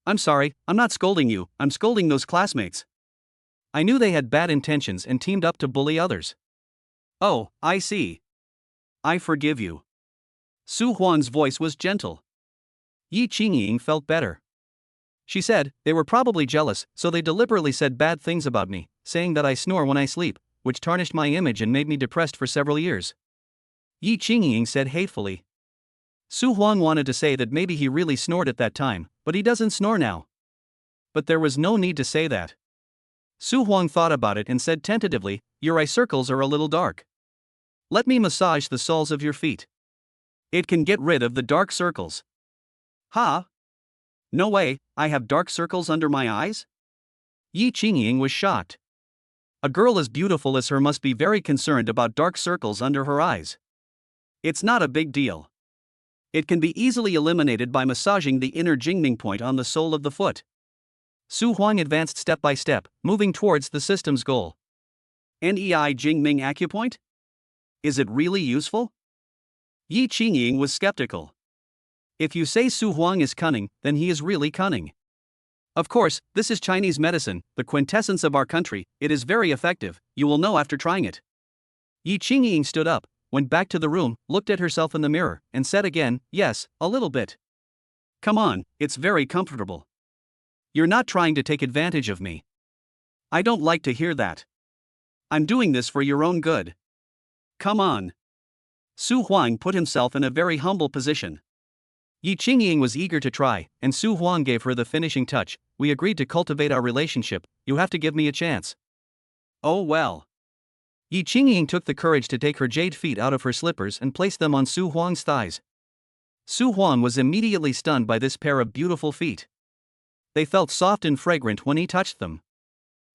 I'm sorry, I'm not scolding you, I'm scolding those classmates. I knew they had bad intentions and teamed up to bully others. Oh, I see. I forgive you. Su Huang's voice was gentle. Yi Ching Ying felt better. She said, they were probably jealous, so they deliberately said bad things about me, saying that I snore when I sleep, which tarnished my image and made me depressed for several years. Yi Ching Ying said hatefully. Su Huang wanted to say that maybe he really snored at that time, but he doesn't snore now. But there was no need to say that. Su Huang thought about it and said tentatively, your eye circles are a little dark. Let me massage the soles of your feet. It can get rid of the dark circles. Huh? No way, I have dark circles under my eyes? Yi Ching Ying was shocked. A girl as beautiful as her must be very concerned about dark circles under her eyes. It's not a big deal. It can be easily eliminated by massaging the inner Jingming point on the sole of the foot. Su Huang advanced step by step, moving towards the system's goal. NEI Jingming Acupoint? Is it really useful? Yi Ching Ying was skeptical. If you say Su Huang is cunning, then he is really cunning. Of course, this is Chinese medicine, the quintessence of our country. It is very effective, you will know after trying it. Yi Ching Ying stood up, went back to the room, looked at herself in the mirror, and said again, yes, a little bit. Come on, it's very comfortable. You're not trying to take advantage of me. I don't like to hear that. I'm doing this for your own good. Come on. Su Huang put himself in a very humble position. Yi Ching Ying was eager to try, and Su Huang gave her the finishing touch. We agreed to cultivate our relationship, you have to give me a chance. Oh well. Yi Ching Ying took the courage to take her jade feet out of her slippers and place them on Su Huang's thighs. Su Huang was immediately stunned by this pair of beautiful feet. They felt soft and fragrant when he touched them.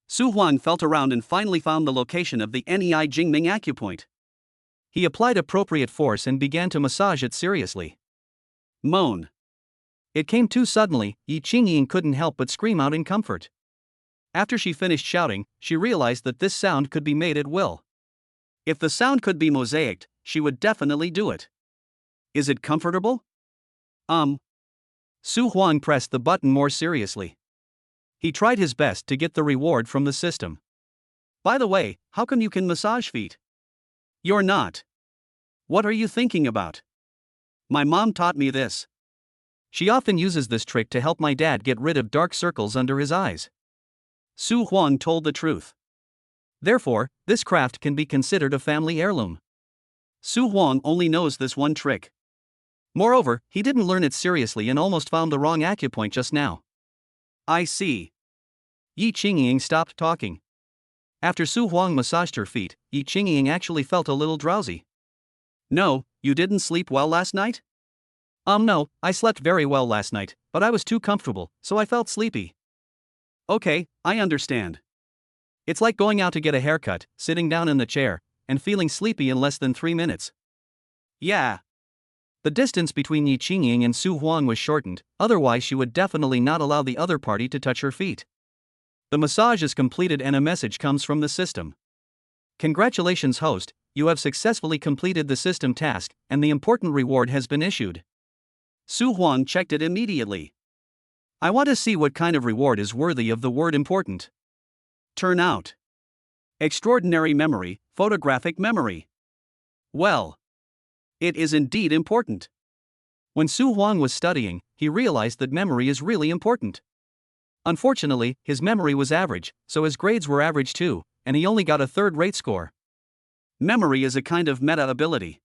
Su Huang felt around and finally found the location of the NEI Jingming Acupoint. He applied appropriate force and began to massage it seriously. Moan. It came too suddenly, Yi Ching Ying couldn't help but scream out in comfort. After she finished shouting, she realized that this sound could be made at will. If the sound could be mosaicked, she would definitely do it. Is it comfortable? Su Huang pressed the button more seriously. He tried his best to get the reward from the system. By the way, how come you can massage feet? You're not. What are you thinking about? My mom taught me this. She often uses this trick to help my dad get rid of dark circles under his eyes. Su Huang told the truth. Therefore, this craft can be considered a family heirloom. Su Huang only knows this one trick. Moreover, he didn't learn it seriously and almost found the wrong acupoint just now. I see. Yi Ching Ying stopped talking. After Su Huang massaged her feet, Yi Ching Ying actually felt a little drowsy. No, you didn't sleep well last night? No, I slept very well last night, but I was too comfortable, so I felt sleepy. Okay, I understand. It's like going out to get a haircut, sitting down in the chair, and feeling sleepy in less than 3 minutes. Yeah. The distance between Yi Qingying and Su Huang was shortened, otherwise she would definitely not allow the other party to touch her feet. The massage is completed and a message comes from the system. Congratulations, host, you have successfully completed the system task, and the important reward has been issued. Su Huang checked it immediately. I want to see what kind of reward is worthy of the word important. Turn out. Extraordinary memory, photographic memory. Well, it is indeed important. When Su Huang was studying, he realized that memory is really important. Unfortunately, his memory was average, so his grades were average too, and he only got a third-rate score. Memory is a kind of meta-ability.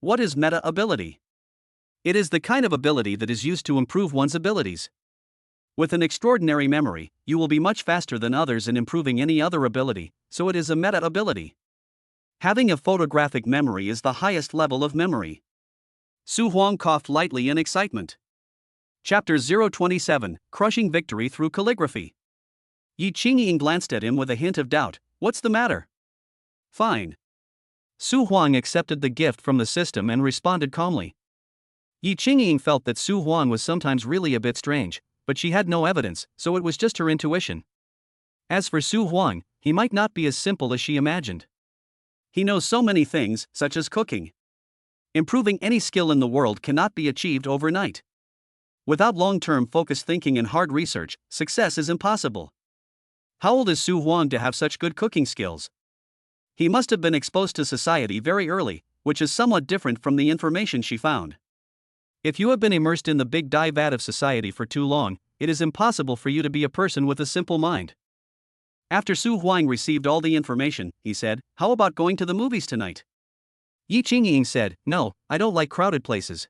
What is meta-ability? It is the kind of ability that is used to improve one's abilities. With an extraordinary memory, you will be much faster than others in improving any other ability, so it is a meta-ability. Having a photographic memory is the highest level of memory. Su Huang coughed lightly in excitement. Chapter 027, Crushing Victory Through Calligraphy. Yi Qingying glanced at him with a hint of doubt. What's the matter? Fine. Su Huang accepted the gift from the system and responded calmly. Yi Qingying felt that Su Huang was sometimes really a bit strange, but she had no evidence, so it was just her intuition. As for Su Huang, he might not be as simple as she imagined. He knows so many things, such as cooking. Improving any skill in the world cannot be achieved overnight. Without long-term focused thinking and hard research, success is impossible. How old is Su Huang to have such good cooking skills? He must have been exposed to society very early, which is somewhat different from the information she found. If you have been immersed in the big dye vat of society for too long, it is impossible for you to be a person with a simple mind. After Su Huang received all the information, he said, "How about going to the movies tonight?" Yi Qingying said, "No, I don't like crowded places.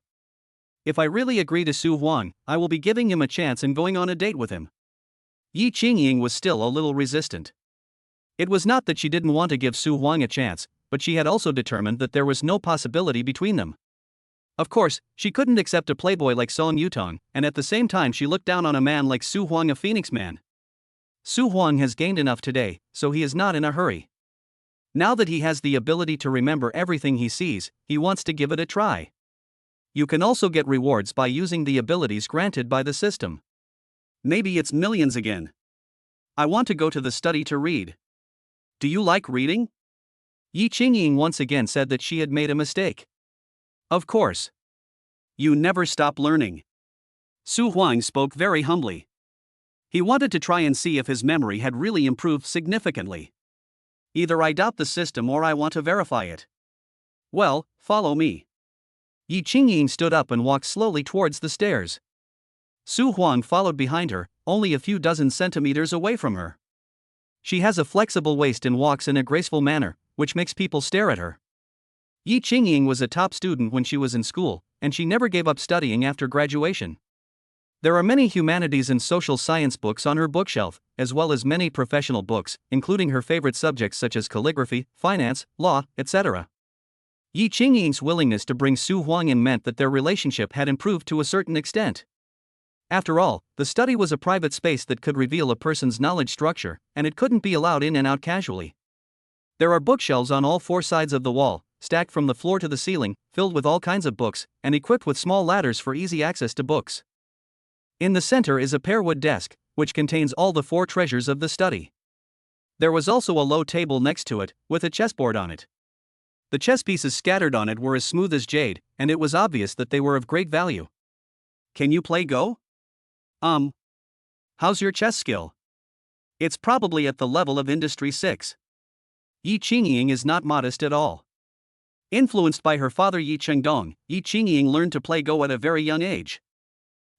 If I really agree to Su Huang, I will be giving him a chance and going on a date with him." Yi Qingying was still a little resistant. It was not that she didn't want to give Su Huang a chance, but she had also determined that there was no possibility between them. Of course, she couldn't accept a playboy like Song Yutong, and at the same time she looked down on a man like Su Huang, a phoenix man. Su Huang has gained enough today, so he is not in a hurry. Now that he has the ability to remember everything he sees, he wants to give it a try. You can also get rewards by using the abilities granted by the system. Maybe it's millions again. I want to go to the study to read. Do you like reading? Yi Qingying once again said that she had made a mistake. Of course. You never stop learning. Su Huang spoke very humbly. He wanted to try and see if his memory had really improved significantly. Either I doubt the system or I want to verify it. Well, follow me. Yi Qingying stood up and walked slowly towards the stairs. Su Huang followed behind her, only a few dozen centimeters away from her. She has a flexible waist and walks in a graceful manner, which makes people stare at her. Yi Qingying was a top student when she was in school, and she never gave up studying after graduation. There are many humanities and social science books on her bookshelf, as well as many professional books, including her favorite subjects such as calligraphy, finance, law, etc. Yi Qingying's willingness to bring Su Huang in meant that their relationship had improved to a certain extent. After all, the study was a private space that could reveal a person's knowledge structure, and it couldn't be allowed in and out casually. There are bookshelves on all four sides of the wall, stacked from the floor to the ceiling, filled with all kinds of books, and equipped with small ladders for easy access to books. In the center is a pearwood desk, which contains all the four treasures of the study. There was also a low table next to it, with a chessboard on it. The chess pieces scattered on it were as smooth as jade, and it was obvious that they were of great value. Can you play Go? How's your chess skill? It's probably at the level of Industry 6. Yi Qingying is not modest at all. Influenced by her father Yi Chengdong, Yi Qingying learned to play Go at a very young age.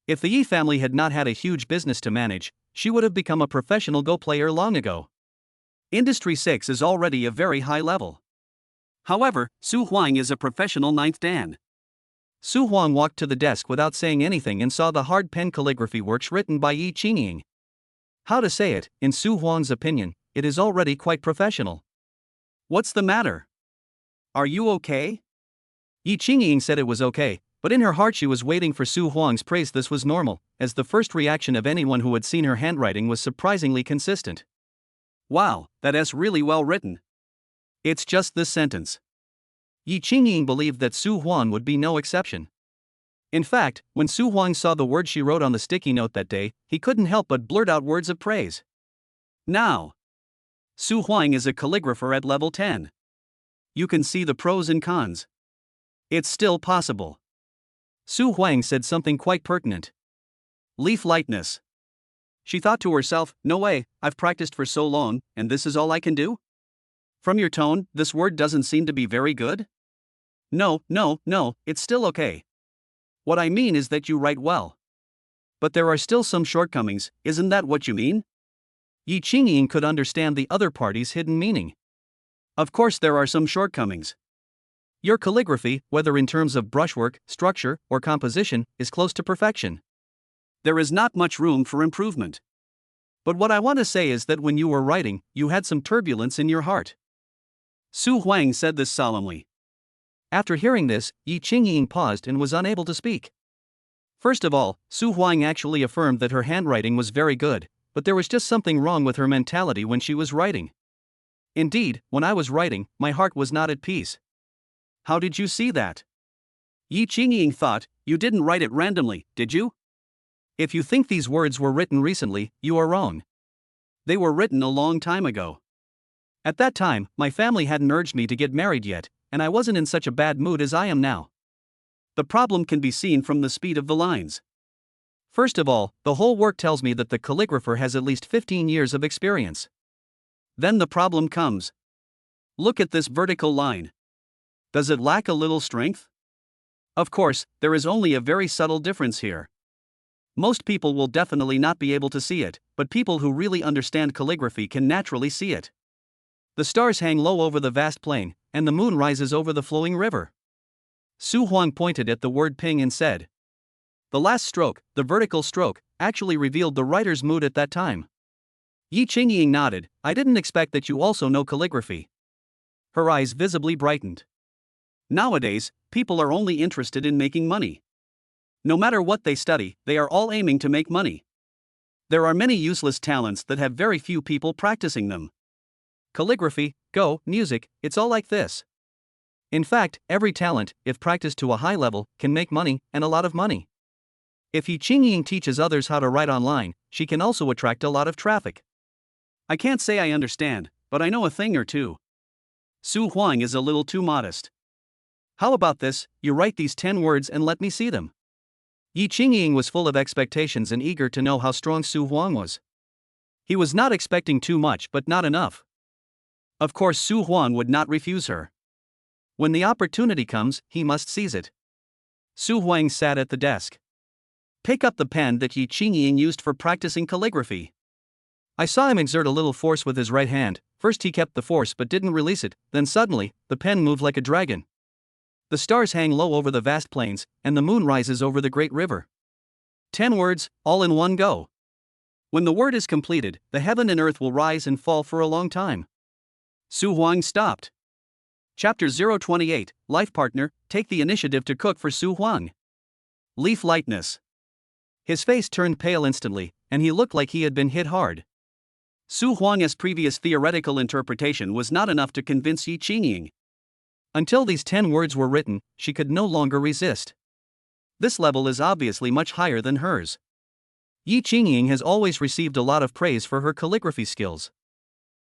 If the Yi family had not had a huge business to manage, she would have become a professional Go player long ago. Industry 6 is already a very high level. However, Su Huang is a professional 9th Dan. Su Huang walked to the desk without saying anything and saw the hard pen calligraphy works written by Yi Qingying. How to say it, in Su Huang's opinion, it is already quite professional. What's the matter? Are you okay? Yi Qingying said it was okay, but in her heart she was waiting for Su Huang's praise. This was normal, as the first reaction of anyone who had seen her handwriting was surprisingly consistent. Wow, that is really well written. It's just this sentence. Yi Qingying believed that Su Huang would be no exception. In fact, when Su Huang saw the words she wrote on the sticky note that day, he couldn't help but blurt out words of praise. Now, Su Huang is a calligrapher at level 10. You can see the pros and cons. It's still possible. Su Huang said something quite pertinent. Leaf lightness. She thought to herself, no way, I've practiced for so long, and this is all I can do? From your tone, this word doesn't seem to be very good? No, it's still okay. What I mean is that you write well. But there are still some shortcomings, isn't that what you mean? Yi Qingying could understand the other party's hidden meaning. Of course there are some shortcomings. Your calligraphy, whether in terms of brushwork, structure, or composition, is close to perfection. There is not much room for improvement. But what I want to say is that when you were writing, you had some turbulence in your heart. Su Huang said this solemnly. After hearing this, Yi Qingying paused and was unable to speak. First of all, Su Huang actually affirmed that her handwriting was very good, but there was just something wrong with her mentality when she was writing. Indeed, when I was writing, my heart was not at peace. How did you see that? Yi Qingying thought, you didn't write it randomly, did you? If you think these words were written recently, you are wrong. They were written a long time ago. At that time, my family hadn't urged me to get married yet, and I wasn't in such a bad mood as I am now. The problem can be seen from the speed of the lines. First of all, the whole work tells me that the calligrapher has at least 15 years of experience. Then the problem comes. Look at this vertical line. Does it lack a little strength? Of course, there is only a very subtle difference here. Most people will definitely not be able to see it, but people who really understand calligraphy can naturally see it. The stars hang low over the vast plain, and the moon rises over the flowing river. Su Huang pointed at the word ping and said. The last stroke, the vertical stroke, actually revealed the writer's mood at that time. Yi Qingying nodded, I didn't expect that you also know calligraphy. Her eyes visibly brightened. Nowadays, people are only interested in making money. No matter what they study, they are all aiming to make money. There are many useless talents that have very few people practicing them. Calligraphy, music, it's all like this. In fact, every talent, if practiced to a high level, can make money, and a lot of money. If Yi Qingying teaches others how to write online, she can also attract a lot of traffic. I can't say I understand, but I know a thing or two. Su Huang is a little too modest. How about this, you write these 10 words and let me see them. Yi Qingying was full of expectations and eager to know how strong Su Huang was. He was not expecting too much but not enough. Of course Su Huang would not refuse her. When the opportunity comes, he must seize it. Su Huang sat at the desk. Pick up the pen that Yi Qingying used for practicing calligraphy. I saw him exert a little force with his right hand. First he kept the force but didn't release it, then suddenly, the pen moved like a dragon. The stars hang low over the vast plains, and the moon rises over the great river. 10 words, all in one go. When the word is completed, the heaven and earth will rise and fall for a long time. Su Huang stopped. Chapter 028, Life Partner, take the initiative to cook for Su Huang. Leaf lightness. His face turned pale instantly, and he looked like he had been hit hard. Su Huang's previous theoretical interpretation was not enough to convince Yi Qingying. Until these 10 words were written, she could no longer resist. This level is obviously much higher than hers. Yi Qingying has always received a lot of praise for her calligraphy skills.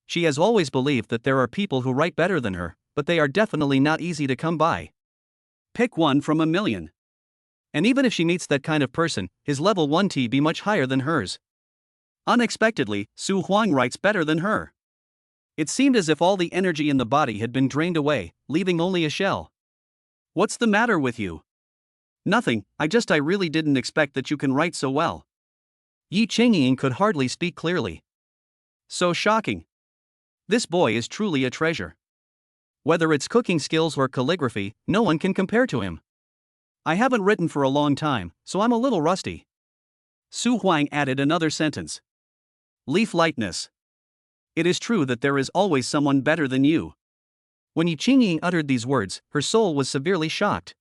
She has always believed that there are people who write better than her, but they are definitely not easy to come by. Pick one from a million. And even if she meets that kind of person, his level 1T be much higher than hers. Unexpectedly, Su Huang writes better than her. It seemed as if all the energy in the body had been drained away, leaving only a shell. What's the matter with you? Nothing, I really didn't expect that you can write so well. Yi Qingying could hardly speak clearly. So shocking. This boy is truly a treasure. Whether it's cooking skills or calligraphy, no one can compare to him. I haven't written for a long time, so I'm a little rusty. Su Huang added another sentence. Leaf lightness. It is true that there is always someone better than you. When Yi Qingying uttered these words, her soul was severely shocked.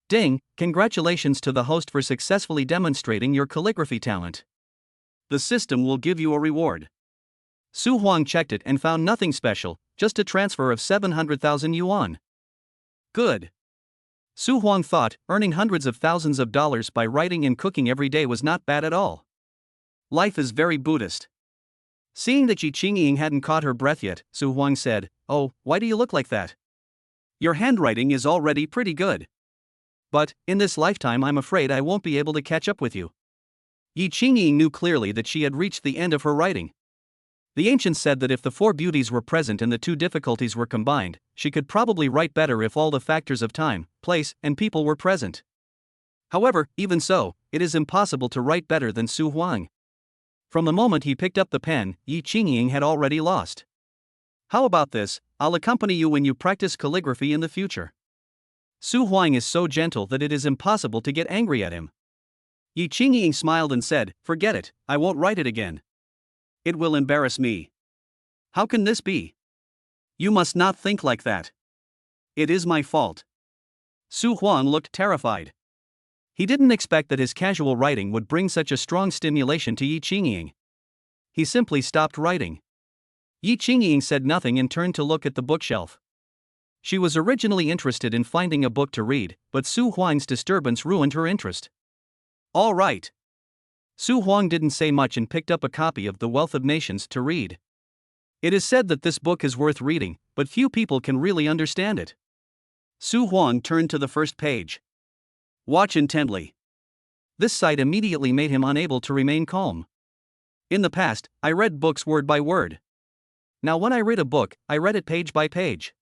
Ding, congratulations to the host for successfully demonstrating your calligraphy talent. The system will give you a reward. Su Huang checked it and found nothing special, just a transfer of 700,000 yuan. Good. Su Huang thought earning hundreds of thousands of dollars by writing and cooking every day was not bad at all. Life is very Buddhist. Seeing that Yi Qingying hadn't caught her breath yet, Su Huang said, "Oh, why do you look like that? Your handwriting is already pretty good. But, in this lifetime I'm afraid I won't be able to catch up with you." Yi Qingying knew clearly that she had reached the end of her writing. The ancients said that if the four beauties were present and the two difficulties were combined, she could probably write better if all the factors of time, place, and people were present. However, even so, it is impossible to write better than Su Huang. From the moment he picked up the pen, Yi Qingying had already lost. "How about this? I'll accompany you when you practice calligraphy in the future." Su Huang is so gentle that it is impossible to get angry at him. Yi Qingying smiled and said, "Forget it, I won't write it again. It will embarrass me." "How can this be? You must not think like that. It is my fault." Su Huang looked terrified. He didn't expect that his casual writing would bring such a strong stimulation to Yi Qingying. He simply stopped writing. Yi Qingying said nothing and turned to look at the bookshelf. She was originally interested in finding a book to read, but Su Huang's disturbance ruined her interest. "All right." Su Huang didn't say much and picked up a copy of The Wealth of Nations to read. It is said that this book is worth reading, but few people can really understand it. Su Huang turned to the first page. "Watch intently." This sight immediately made him unable to remain calm. "In the past, I read books word by word. Now when I read a book, I read it page by page.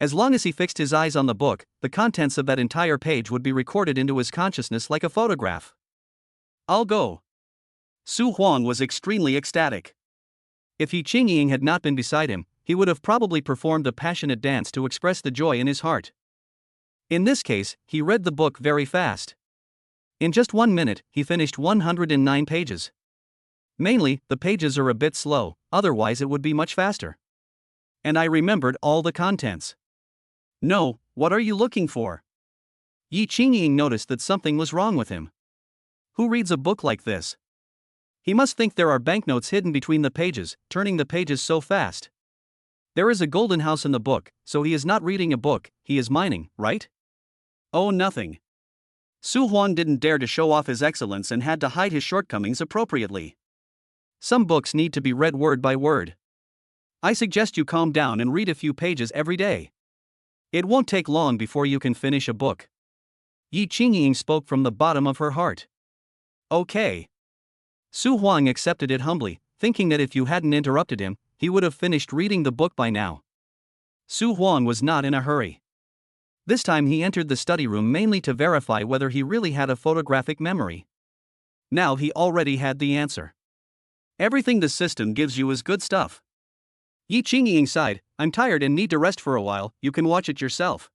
As long as he fixed his eyes on the book, the contents of that entire page would be recorded into his consciousness like a photograph." "I'll go." Su Huang was extremely ecstatic. If Yi Qingying had not been beside him, he would have probably performed a passionate dance to express the joy in his heart. In this case, he read the book very fast. In just 1 minute, he finished 109 pages. Mainly, the pages are a bit slow, otherwise it would be much faster. "And I remembered all the contents." "No, what are you looking for?" Yi Qingying noticed that something was wrong with him. Who reads a book like this? He must think there are banknotes hidden between the pages, turning the pages so fast. There is a golden house in the book, so he is not reading a book, he is mining, right? Oh, nothing. Su Huang didn't dare to show off his excellence and had to hide his shortcomings appropriately. Some books need to be read word by word. I suggest you calm down and read a few pages every day. It won't take long before you can finish a book. Yi Qingying spoke from the bottom of her heart. Okay. Su Huang accepted it humbly, thinking that if you hadn't interrupted him, he would have finished reading the book by now. Su Huang was not in a hurry. This time he entered the study room mainly to verify whether he really had a photographic memory. Now he already had the answer. Everything the system gives you is good stuff. Yi Qingying sighed, "I'm tired and need to rest for a while, you can watch it yourself."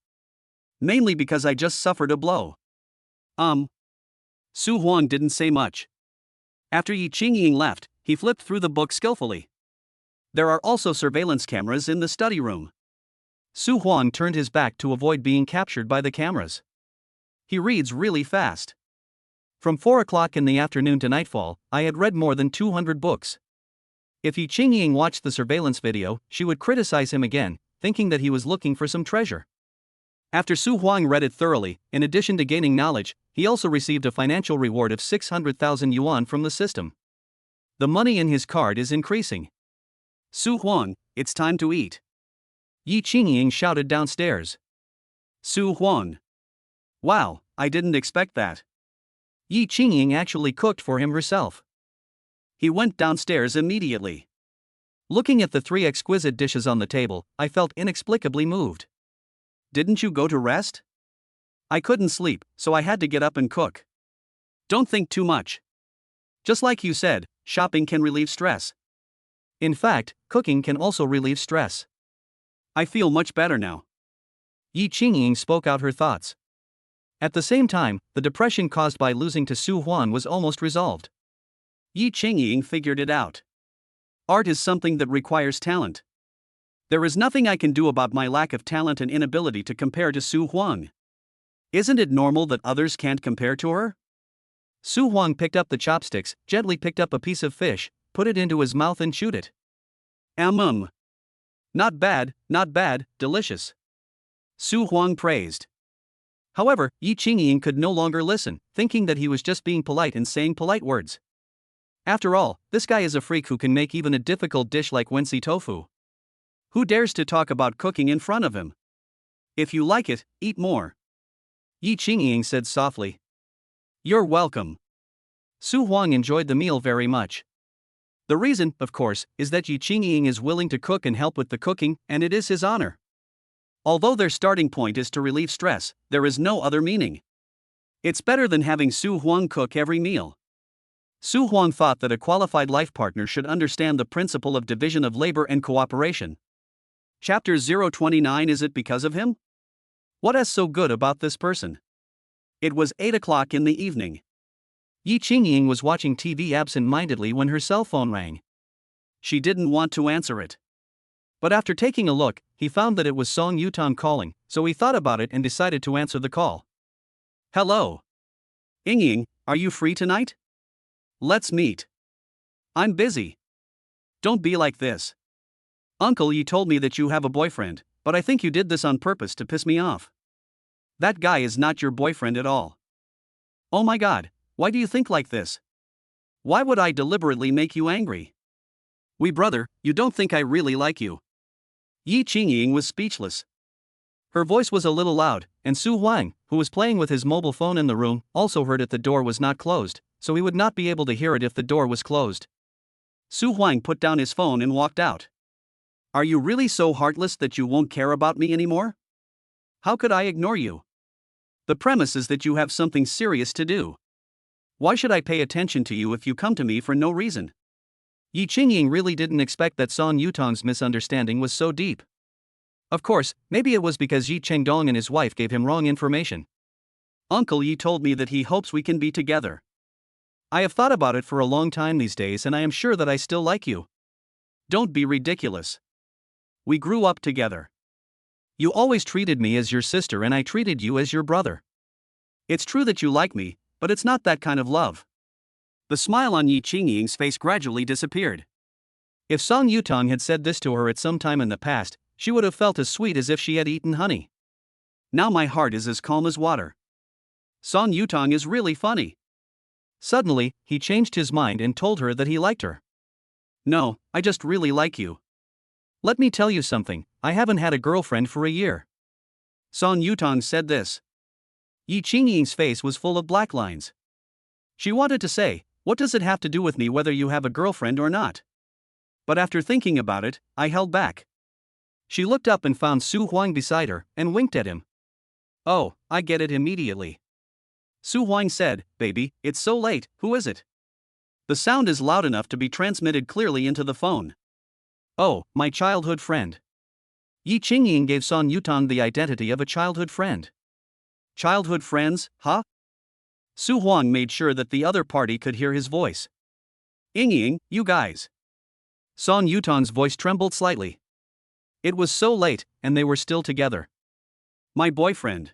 Mainly because I just suffered a blow. Su Huang didn't say much. After Yi Qingying left, he flipped through the book skillfully. There are also surveillance cameras in the study room. Su Huang turned his back to avoid being captured by the cameras. He reads really fast. From 4 o'clock in the afternoon to nightfall, I had read more than 200 books. If Yi Qingying watched the surveillance video, she would criticize him again, thinking that he was looking for some treasure. After Su Huang read it thoroughly, in addition to gaining knowledge, he also received a financial reward of 600,000 yuan from the system. The money in his card is increasing. "Su Huang, it's time to eat." Yi Qingying shouted downstairs. Su Huang. Wow, I didn't expect that. Yi Qingying actually cooked for him herself. He went downstairs immediately. Looking at the 3 exquisite dishes on the table, I felt inexplicably moved. "Didn't you go to rest?" "I couldn't sleep, so I had to get up and cook." "Don't think too much. Just like you said, shopping can relieve stress. In fact, cooking can also relieve stress. I feel much better now." Yi Qingying spoke out her thoughts. At the same time, the depression caused by losing to Su Huang was almost resolved. Yi Qingying figured it out. Art is something that requires talent. There is nothing I can do about my lack of talent and inability to compare to Su Huang. Isn't it normal that others can't compare to her? Su Huang picked up the chopsticks, gently picked up a piece of fish, put it into his mouth and chewed it. Not bad, delicious. Su Huang praised. However, Yi Qingying could no longer listen, thinking that he was just being polite and saying polite words. After all, this guy is a freak who can make even a difficult dish like wensi tofu. Who dares to talk about cooking in front of him? If you like it, eat more. Yi Qingying said softly. You're welcome. Su Huang enjoyed the meal very much. The reason, of course, is that Yi Qingying is willing to cook and help with the cooking, and it is his honor. Although their starting point is to relieve stress, there is no other meaning. It's better than having Su Huang cook every meal. Su Huang thought that a qualified life partner should understand the principle of division of labor and cooperation. Chapter 029. Is it because of him? What is so good about this person? It was 8 o'clock in the evening. Yi Qingying was watching TV absent-mindedly when her cell phone rang. She didn't want to answer it. But after taking a look, he found that it was Song Yutong calling, so he thought about it and decided to answer the call. Hello. Yingying, are you free tonight? Let's meet. I'm busy. Don't be like this. Uncle Yi told me that you have a boyfriend, but I think you did this on purpose to piss me off. That guy is not your boyfriend at all. Oh my god, why do you think like this? Why would I deliberately make you angry? We brother, you don't think I really like you. Yi Qingying was speechless. Her voice was a little loud, and Su Huang, who was playing with his mobile phone in the room, also heard it. The door was not closed, so he would not be able to hear it if the door was closed. Su Huang put down his phone and walked out. Are you really so heartless that you won't care about me anymore? How could I ignore you? The premise is that you have something serious to do. Why should I pay attention to you if you come to me for no reason? Yi Qingying really didn't expect that Song Yutong's misunderstanding was so deep. Of course, maybe it was because Yi Chengdong and his wife gave him wrong information. Uncle Yi told me that he hopes we can be together. I have thought about it for a long time these days and I am sure that I still like you. Don't be ridiculous. We grew up together. You always treated me as your sister and I treated you as your brother. It's true that you like me, but it's not that kind of love. The smile on Yi Qingying's face gradually disappeared. If Song Yutong had said this to her at some time in the past, she would have felt as sweet as if she had eaten honey. Now my heart is as calm as water. Song Yutong is really funny. Suddenly, he changed his mind and told her that he liked her. No, I just really like you. Let me tell you something, I haven't had a girlfriend for a year. Song Yutong said this. Yi Qingying's face was full of black lines. She wanted to say, what does it have to do with me whether you have a girlfriend or not? But after thinking about it, I held back. She looked up and found Su Huang beside her, and winked at him. Oh, I get it immediately. Su Huang said, baby, it's so late, who is it? The sound is loud enough to be transmitted clearly into the phone. Oh, my childhood friend. Yi Qingying gave Song Yutong the identity of a childhood friend. Childhood friends, huh? Su Huang made sure that the other party could hear his voice. Yingying, you guys. Song Yutong's voice trembled slightly. It was so late, and they were still together. My boyfriend.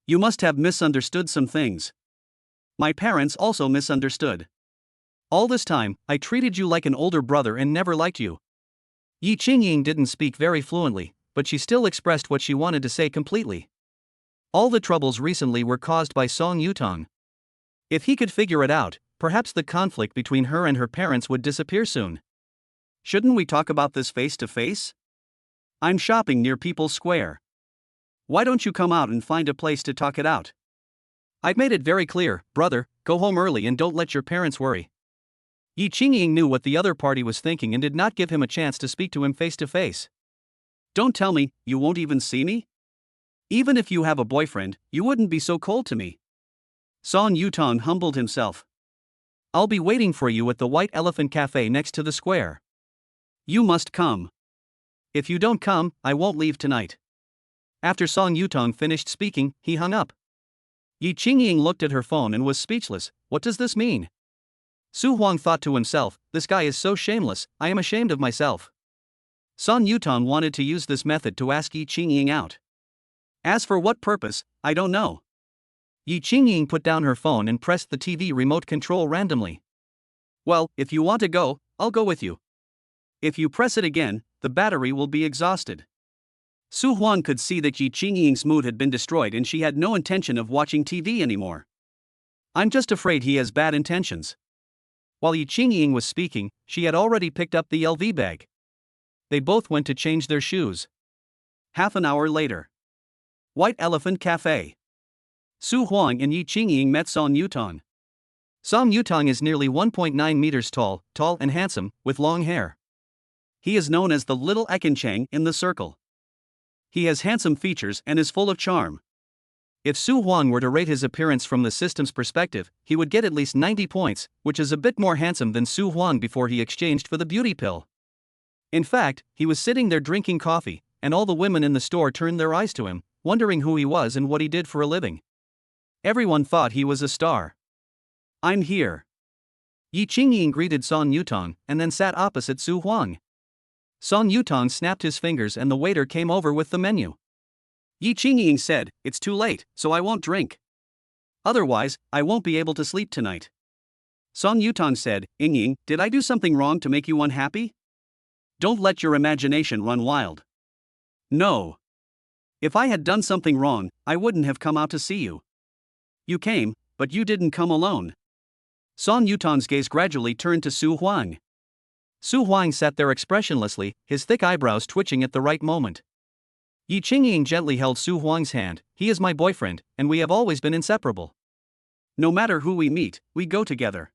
You must have misunderstood some things. My parents also misunderstood. All this time, I treated you like an older brother and never liked you. Yi Qingying didn't speak very fluently, but she still expressed what she wanted to say completely. All the troubles recently were caused by Song Yutong. If he could figure it out, perhaps the conflict between her and her parents would disappear soon. Shouldn't we talk about this face to face? I'm shopping near People's Square. Why don't you come out and find a place to talk it out? I've made it very clear, brother, go home early and don't let your parents worry. Yi Qingying knew what the other party was thinking and did not give him a chance to speak to him face to face. Don't tell me, you won't even see me? Even if you have a boyfriend, you wouldn't be so cold to me. Song Yutong humbled himself. I'll be waiting for you at the White Elephant Cafe next to the square. You must come. If you don't come, I won't leave tonight. After Song Yutong finished speaking, he hung up. Yi Qingying looked at her phone and was speechless. What does this mean? Su Huang thought to himself, this guy is so shameless, I am ashamed of myself. Song Yutong wanted to use this method to ask Yi Qingying out. As for what purpose, I don't know. Yi Qingying put down her phone and pressed the TV remote control randomly. Well, if you want to go, I'll go with you. If you press it again, the battery will be exhausted. Su Huang could see that Yi Qingying's mood had been destroyed and she had no intention of watching TV anymore. I'm just afraid he has bad intentions. While Yi Qingying was speaking, she had already picked up the LV bag. They both went to change their shoes. Half an hour later. White Elephant Cafe. Su Huang and Yi Qingying met Song Yutong. Song Yutong is nearly 1.9 meters tall and handsome, with long hair. He is known as the Little Ekinchang in the circle. He has handsome features and is full of charm. If Su Huang were to rate his appearance from the system's perspective, he would get at least 90 points, which is a bit more handsome than Su Huang before he exchanged for the beauty pill. In fact, he was sitting there drinking coffee, and all the women in the store turned their eyes to him, wondering who he was and what he did for a living. Everyone thought he was a star. I'm here. Yi Qingying greeted Song Yutong and then sat opposite Su Huang. Song Yutong snapped his fingers and the waiter came over with the menu. Yi Qingying said, "It's too late, so I won't drink. Otherwise, I won't be able to sleep tonight." Song Yutong said, "Yingying, did I do something wrong to make you unhappy? Don't let your imagination run wild." "No. If I had done something wrong, I wouldn't have come out to see you. You came, but you didn't come alone." Song Yutong's gaze gradually turned to Su Huang. Su Huang sat there expressionlessly, his thick eyebrows twitching at the right moment. Yi Qingying gently held Su Huang's hand. "He is my boyfriend, and we have always been inseparable. No matter who we meet, we go together."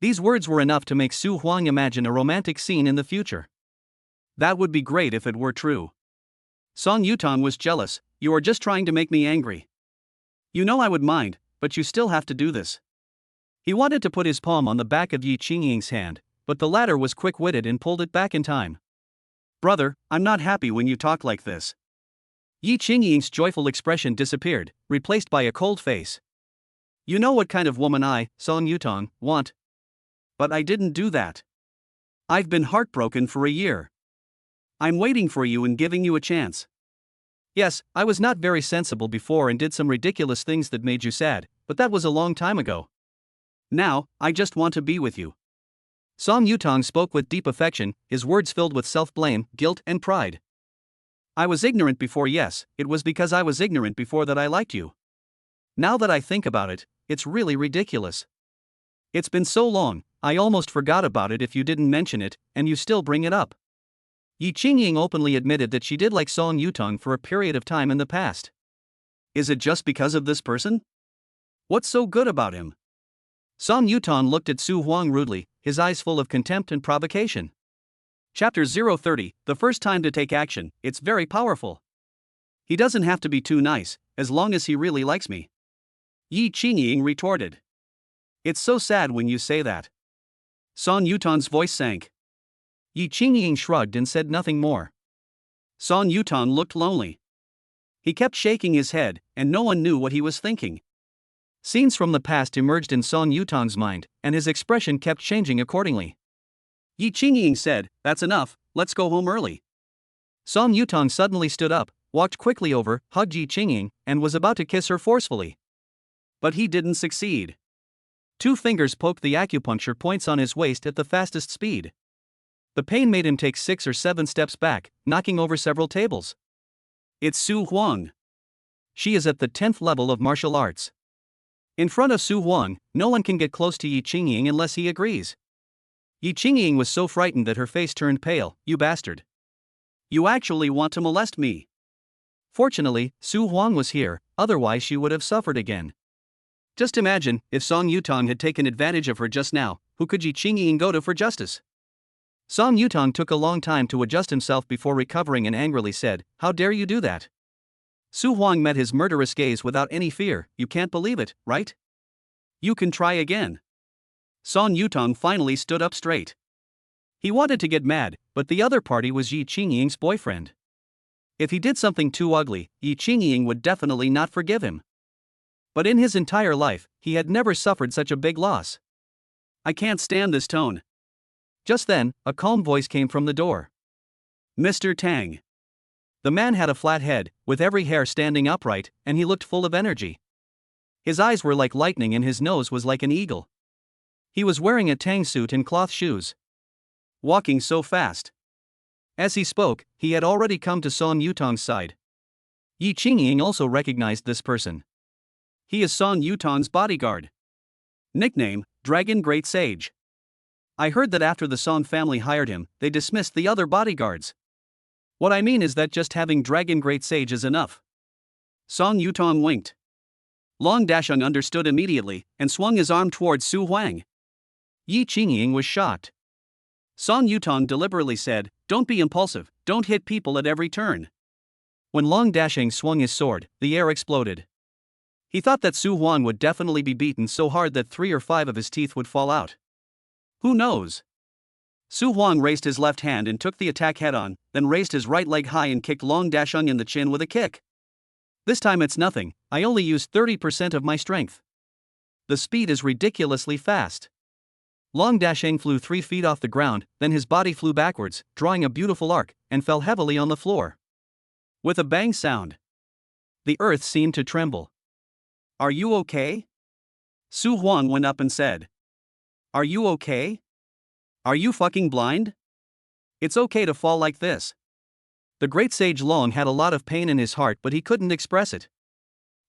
These words were enough to make Su Huang imagine a romantic scene in the future. That would be great if it were true. Song Yutong was jealous. "You are just trying to make me angry. You know I would mind, but you still have to do this." He wanted to put his palm on the back of Yi Qingying's hand, but the latter was quick-witted and pulled it back in time. "Brother, I'm not happy when you talk like this." Yi Qingying's joyful expression disappeared, replaced by a cold face. "You know what kind of woman I, Song Yutong, want. But I didn't do that. I've been heartbroken for a year. I'm waiting for you and giving you a chance. Yes, I was not very sensible before and did some ridiculous things that made you sad, but that was a long time ago. Now, I just want to be with you." Song Yutong spoke with deep affection, his words filled with self-blame, guilt, and pride. "I was ignorant before, yes, it was because I was ignorant before that I liked you. Now that I think about it, it's really ridiculous. It's been so long, I almost forgot about it if you didn't mention it, and you still bring it up." Yi Qingying openly admitted that she did like Song Yutong for a period of time in the past. Is it just because of this person? What's so good about him? Song Yutong looked at Su Huang rudely, his eyes full of contempt and provocation. Chapter 030, the first time to take action, it's very powerful. He doesn't have to be too nice, as long as he really likes me. Yi Qingying retorted. It's so sad when you say that. Song Yutong's voice sank. Yi Qingying shrugged and said nothing more. Song Yutong looked lonely. He kept shaking his head, and no one knew what he was thinking. Scenes from the past emerged in Song Yutong's mind, and his expression kept changing accordingly. Yi Qingying said, "That's enough, let's go home early." Song Yutong suddenly stood up, walked quickly over, hugged Yi Qingying, and was about to kiss her forcefully. But he didn't succeed. 2 fingers poked the acupuncture points on his waist at the fastest speed. The pain made him take 6 or 7 steps back, knocking over several tables. It's Su Huang. She is at the 10th level of martial arts. In front of Su Huang, no one can get close to Yi Qingying unless he agrees. Yi Qingying was so frightened that her face turned pale. "You bastard. You actually want to molest me." Fortunately, Su Huang was here, otherwise she would have suffered again. Just imagine, if Song Yutong had taken advantage of her just now, who could Yi Qingying go to for justice? Song Yutong took a long time to adjust himself before recovering and angrily said, "How dare you do that?" Su Huang met his murderous gaze without any fear. "You can't believe it, right? You can try again." Song Yutong finally stood up straight. He wanted to get mad, but the other party was Yi Qingying's boyfriend. If he did something too ugly, Yi Qingying would definitely not forgive him. But in his entire life, he had never suffered such a big loss. "I can't stand this tone." Just then, a calm voice came from the door. "Mr. Tang." The man had a flat head, with every hair standing upright, and he looked full of energy. His eyes were like lightning and his nose was like an eagle. He was wearing a Tang suit and cloth shoes. Walking so fast. As he spoke, he had already come to Song Yutong's side. Yi Qingying also recognized this person. He is Song Yutong's bodyguard. Nickname, Dragon Great Sage. I heard that after the Song family hired him, they dismissed the other bodyguards. What I mean is that just having Dragon Great Sage is enough. Song Yutong winked. Long Dasheng understood immediately, and swung his arm towards Su Huang. Yi Qingying was shocked. Song Yutong deliberately said, "Don't be impulsive, don't hit people at every turn." When Long Dasheng swung his sword, the air exploded. He thought that Su Huang would definitely be beaten so hard that 3 or 5 of his teeth would fall out. Who knows? Su Huang raised his left hand and took the attack head-on, then raised his right leg high and kicked Long Dasheng in the chin with a kick. This time it's nothing, I only used 30% of my strength. The speed is ridiculously fast. Long Dasheng flew 3 feet off the ground, then his body flew backwards, drawing a beautiful arc, and fell heavily on the floor. With a bang sound, the earth seemed to tremble. "Are you okay?" Su Huang went up and said. "Are you okay? Are you fucking blind? It's okay to fall like this." The great sage Long had a lot of pain in his heart, but he couldn't express it.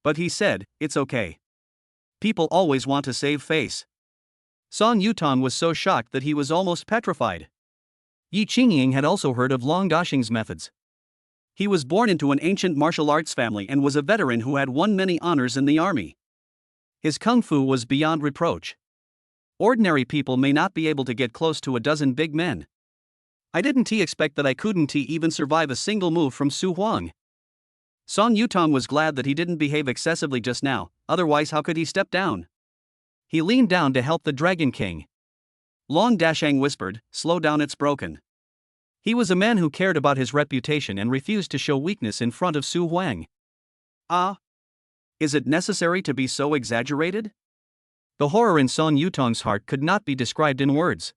But he said, "It's okay. People always want to save face." Song Yutong was so shocked that he was almost petrified. Yi Qingying had also heard of Long Dasheng's methods. He was born into an ancient martial arts family and was a veteran who had won many honors in the army. His kung fu was beyond reproach. Ordinary people may not be able to get close to a dozen big men. I didn't expect that I couldn't even survive a single move from Su Huang. Song Yutong was glad that he didn't behave excessively just now, otherwise how could he step down? He leaned down to help the Dragon King. Long Dasheng whispered, "Slow down, it's broken." He was a man who cared about his reputation and refused to show weakness in front of Su Huang. Is it necessary to be so exaggerated? The horror in Song Yutong's heart could not be described in words.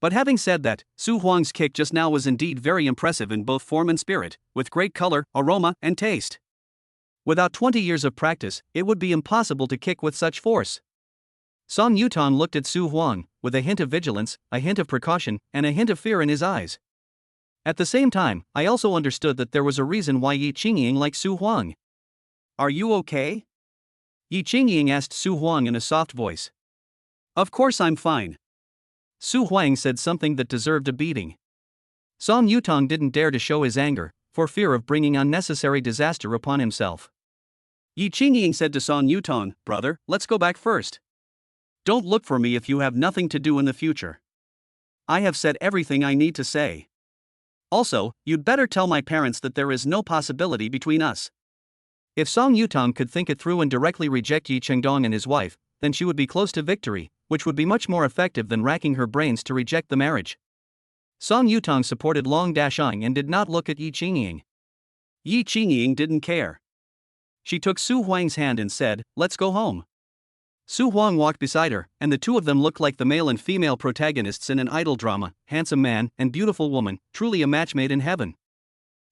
But having said that, Su Huang's kick just now was indeed very impressive in both form and spirit, with great color, aroma, and taste. Without 20 years of practice, it would be impossible to kick with such force. Song Yutong looked at Su Huang, with a hint of vigilance, a hint of precaution, and a hint of fear in his eyes. At the same time, I also understood that there was a reason why Yi Qingying liked Su Huang. "Are you okay?" Yi Qingying asked Su Huang in a soft voice. "Of course I'm fine." Su Huang said something that deserved a beating. Song Yutong didn't dare to show his anger, for fear of bringing unnecessary disaster upon himself. Yi Qingying said to Song Yutong, "Brother, let's go back first. Don't look for me if you have nothing to do in the future. I have said everything I need to say. Also, you'd better tell my parents that there is no possibility between us." If Song Yutong could think it through and directly reject Yi Chengdong and his wife, then she would be close to victory, which would be much more effective than racking her brains to reject the marriage. Song Yutong supported Long Dasheng and did not look at Yi Qingying. Yi Qingying didn't care. She took Su Huang's hand and said, "Let's go home." Su Huang walked beside her, and the two of them looked like the male and female protagonists in an idol drama, handsome man and beautiful woman, truly a match made in heaven.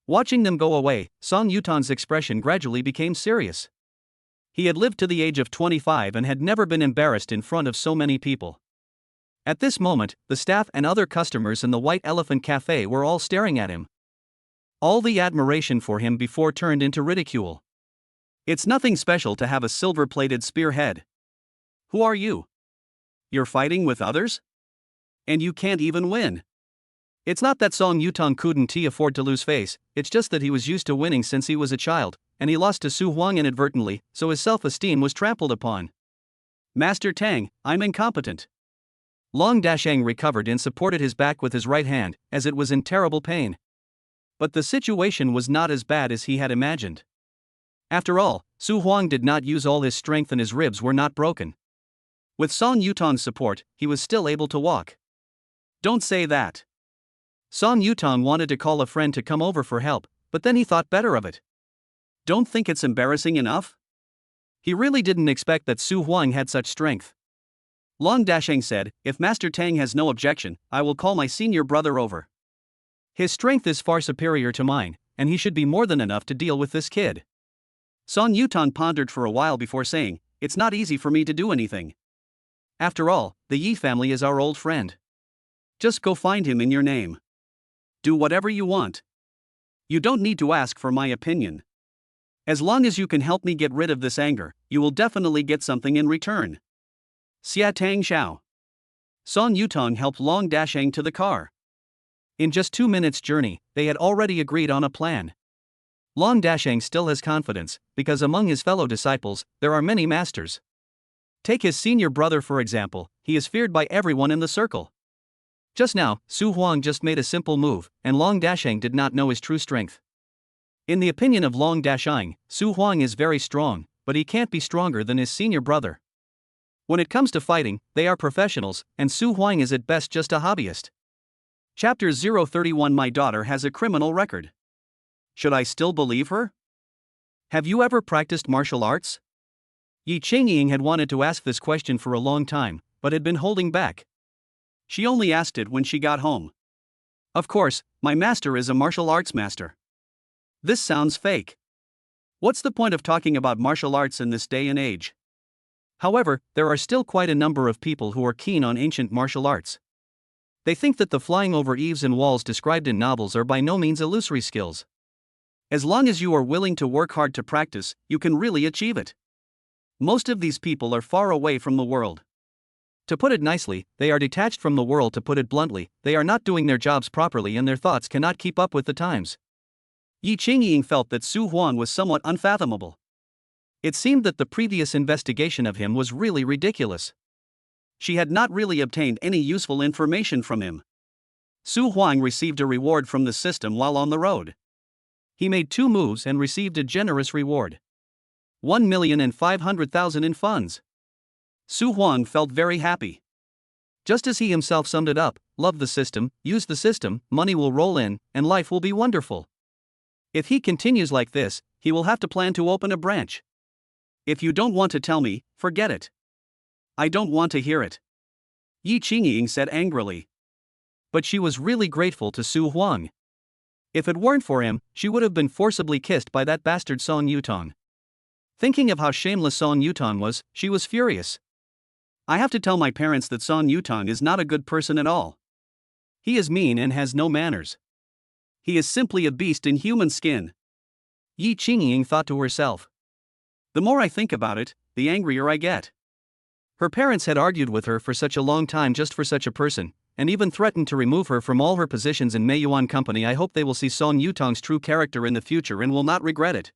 Watching them go away, Song Yutong's expression gradually became serious. He had lived to the age of 25 and had never been embarrassed in front of so many people. At this moment, the staff and other customers in the White Elephant Cafe were all staring at him. All the admiration for him before turned into ridicule. It's nothing special to have a silver-plated spearhead. Who are you? You're fighting with others? And you can't even win. It's not that Song Yutong couldn't afford to lose face, it's just that he was used to winning since he was a child, and he lost to Su Huang inadvertently, so his self-esteem was trampled upon. "Master Tang, I'm incompetent." Long Dasheng recovered and supported his back with his right hand, as it was in terrible pain. But the situation was not as bad as he had imagined. After all, Su Huang did not use all his strength and his ribs were not broken. With Song Yutong's support, he was still able to walk. Don't say that. Song Yutong wanted to call a friend to come over for help, but then he thought better of it. Don't think it's embarrassing enough? He really didn't expect that Su Huang had such strength. Long Dasheng said, "If Master Tang has no objection, I will call my senior brother over. His strength is far superior to mine, and he should be more than enough to deal with this kid." Song Yutong pondered for a while before saying, "It's not easy for me to do anything. After all, the Yi family is our old friend. Just go find him in your name." Do whatever you want. You don't need to ask for my opinion. As long as you can help me get rid of this anger, you will definitely get something in return. Xia Tang Xiao. Song Yutong helped Long Dasheng to the car. In just 2 minutes' journey, they had already agreed on a plan. Long Dasheng still has confidence, because among his fellow disciples, there are many masters. Take his senior brother for example, he is feared by everyone in the circle. Just now, Su Huang just made a simple move, and Long Dasheng did not know his true strength. In the opinion of Long Dasheng, Su Huang is very strong, but he can't be stronger than his senior brother. When it comes to fighting, they are professionals, and Su Huang is at best just a hobbyist. Chapter 031. My daughter has a criminal record. Should I still believe her? Have you ever practiced martial arts? Yi Chengying had wanted to ask this question for a long time, but had been holding back. She only asked it when she got home. Of course, my master is a martial arts master. This sounds fake. What's the point of talking about martial arts in this day and age? However, there are still quite a number of people who are keen on ancient martial arts. They think that the flying over eaves and walls described in novels are by no means illusory skills. As long as you are willing to work hard to practice, you can really achieve it. Most of these people are far away from the world. To put it nicely, they are detached from the world. To put it bluntly, they are not doing their jobs properly and their thoughts cannot keep up with the times. Yi Chengying felt that Su Huan was somewhat unfathomable. It seemed that the previous investigation of him was really ridiculous. She had not really obtained any useful information from him. Su Huang received a reward from the system while on the road. He made 2 moves and received a generous reward. 1,500,000 in funds. Su Huang felt very happy. Just as he himself summed it up, love the system, use the system, money will roll in, and life will be wonderful. If he continues like this, he will have to plan to open a branch. If you don't want to tell me, forget it. I don't want to hear it. Yi Chengying said angrily. But she was really grateful to Su Huang. If it weren't for him, she would have been forcibly kissed by that bastard Song Yutong. Thinking of how shameless Song Yutong was, she was furious. I have to tell my parents that Song Yutong is not a good person at all. He is mean and has no manners. He is simply a beast in human skin. Yi Chengying thought to herself. The more I think about it, the angrier I get. Her parents had argued with her for such a long time just for such a person, and even threatened to remove her from all her positions in Meiyuan Company. I hope they will see Song Yutong's true character in the future and will not regret it.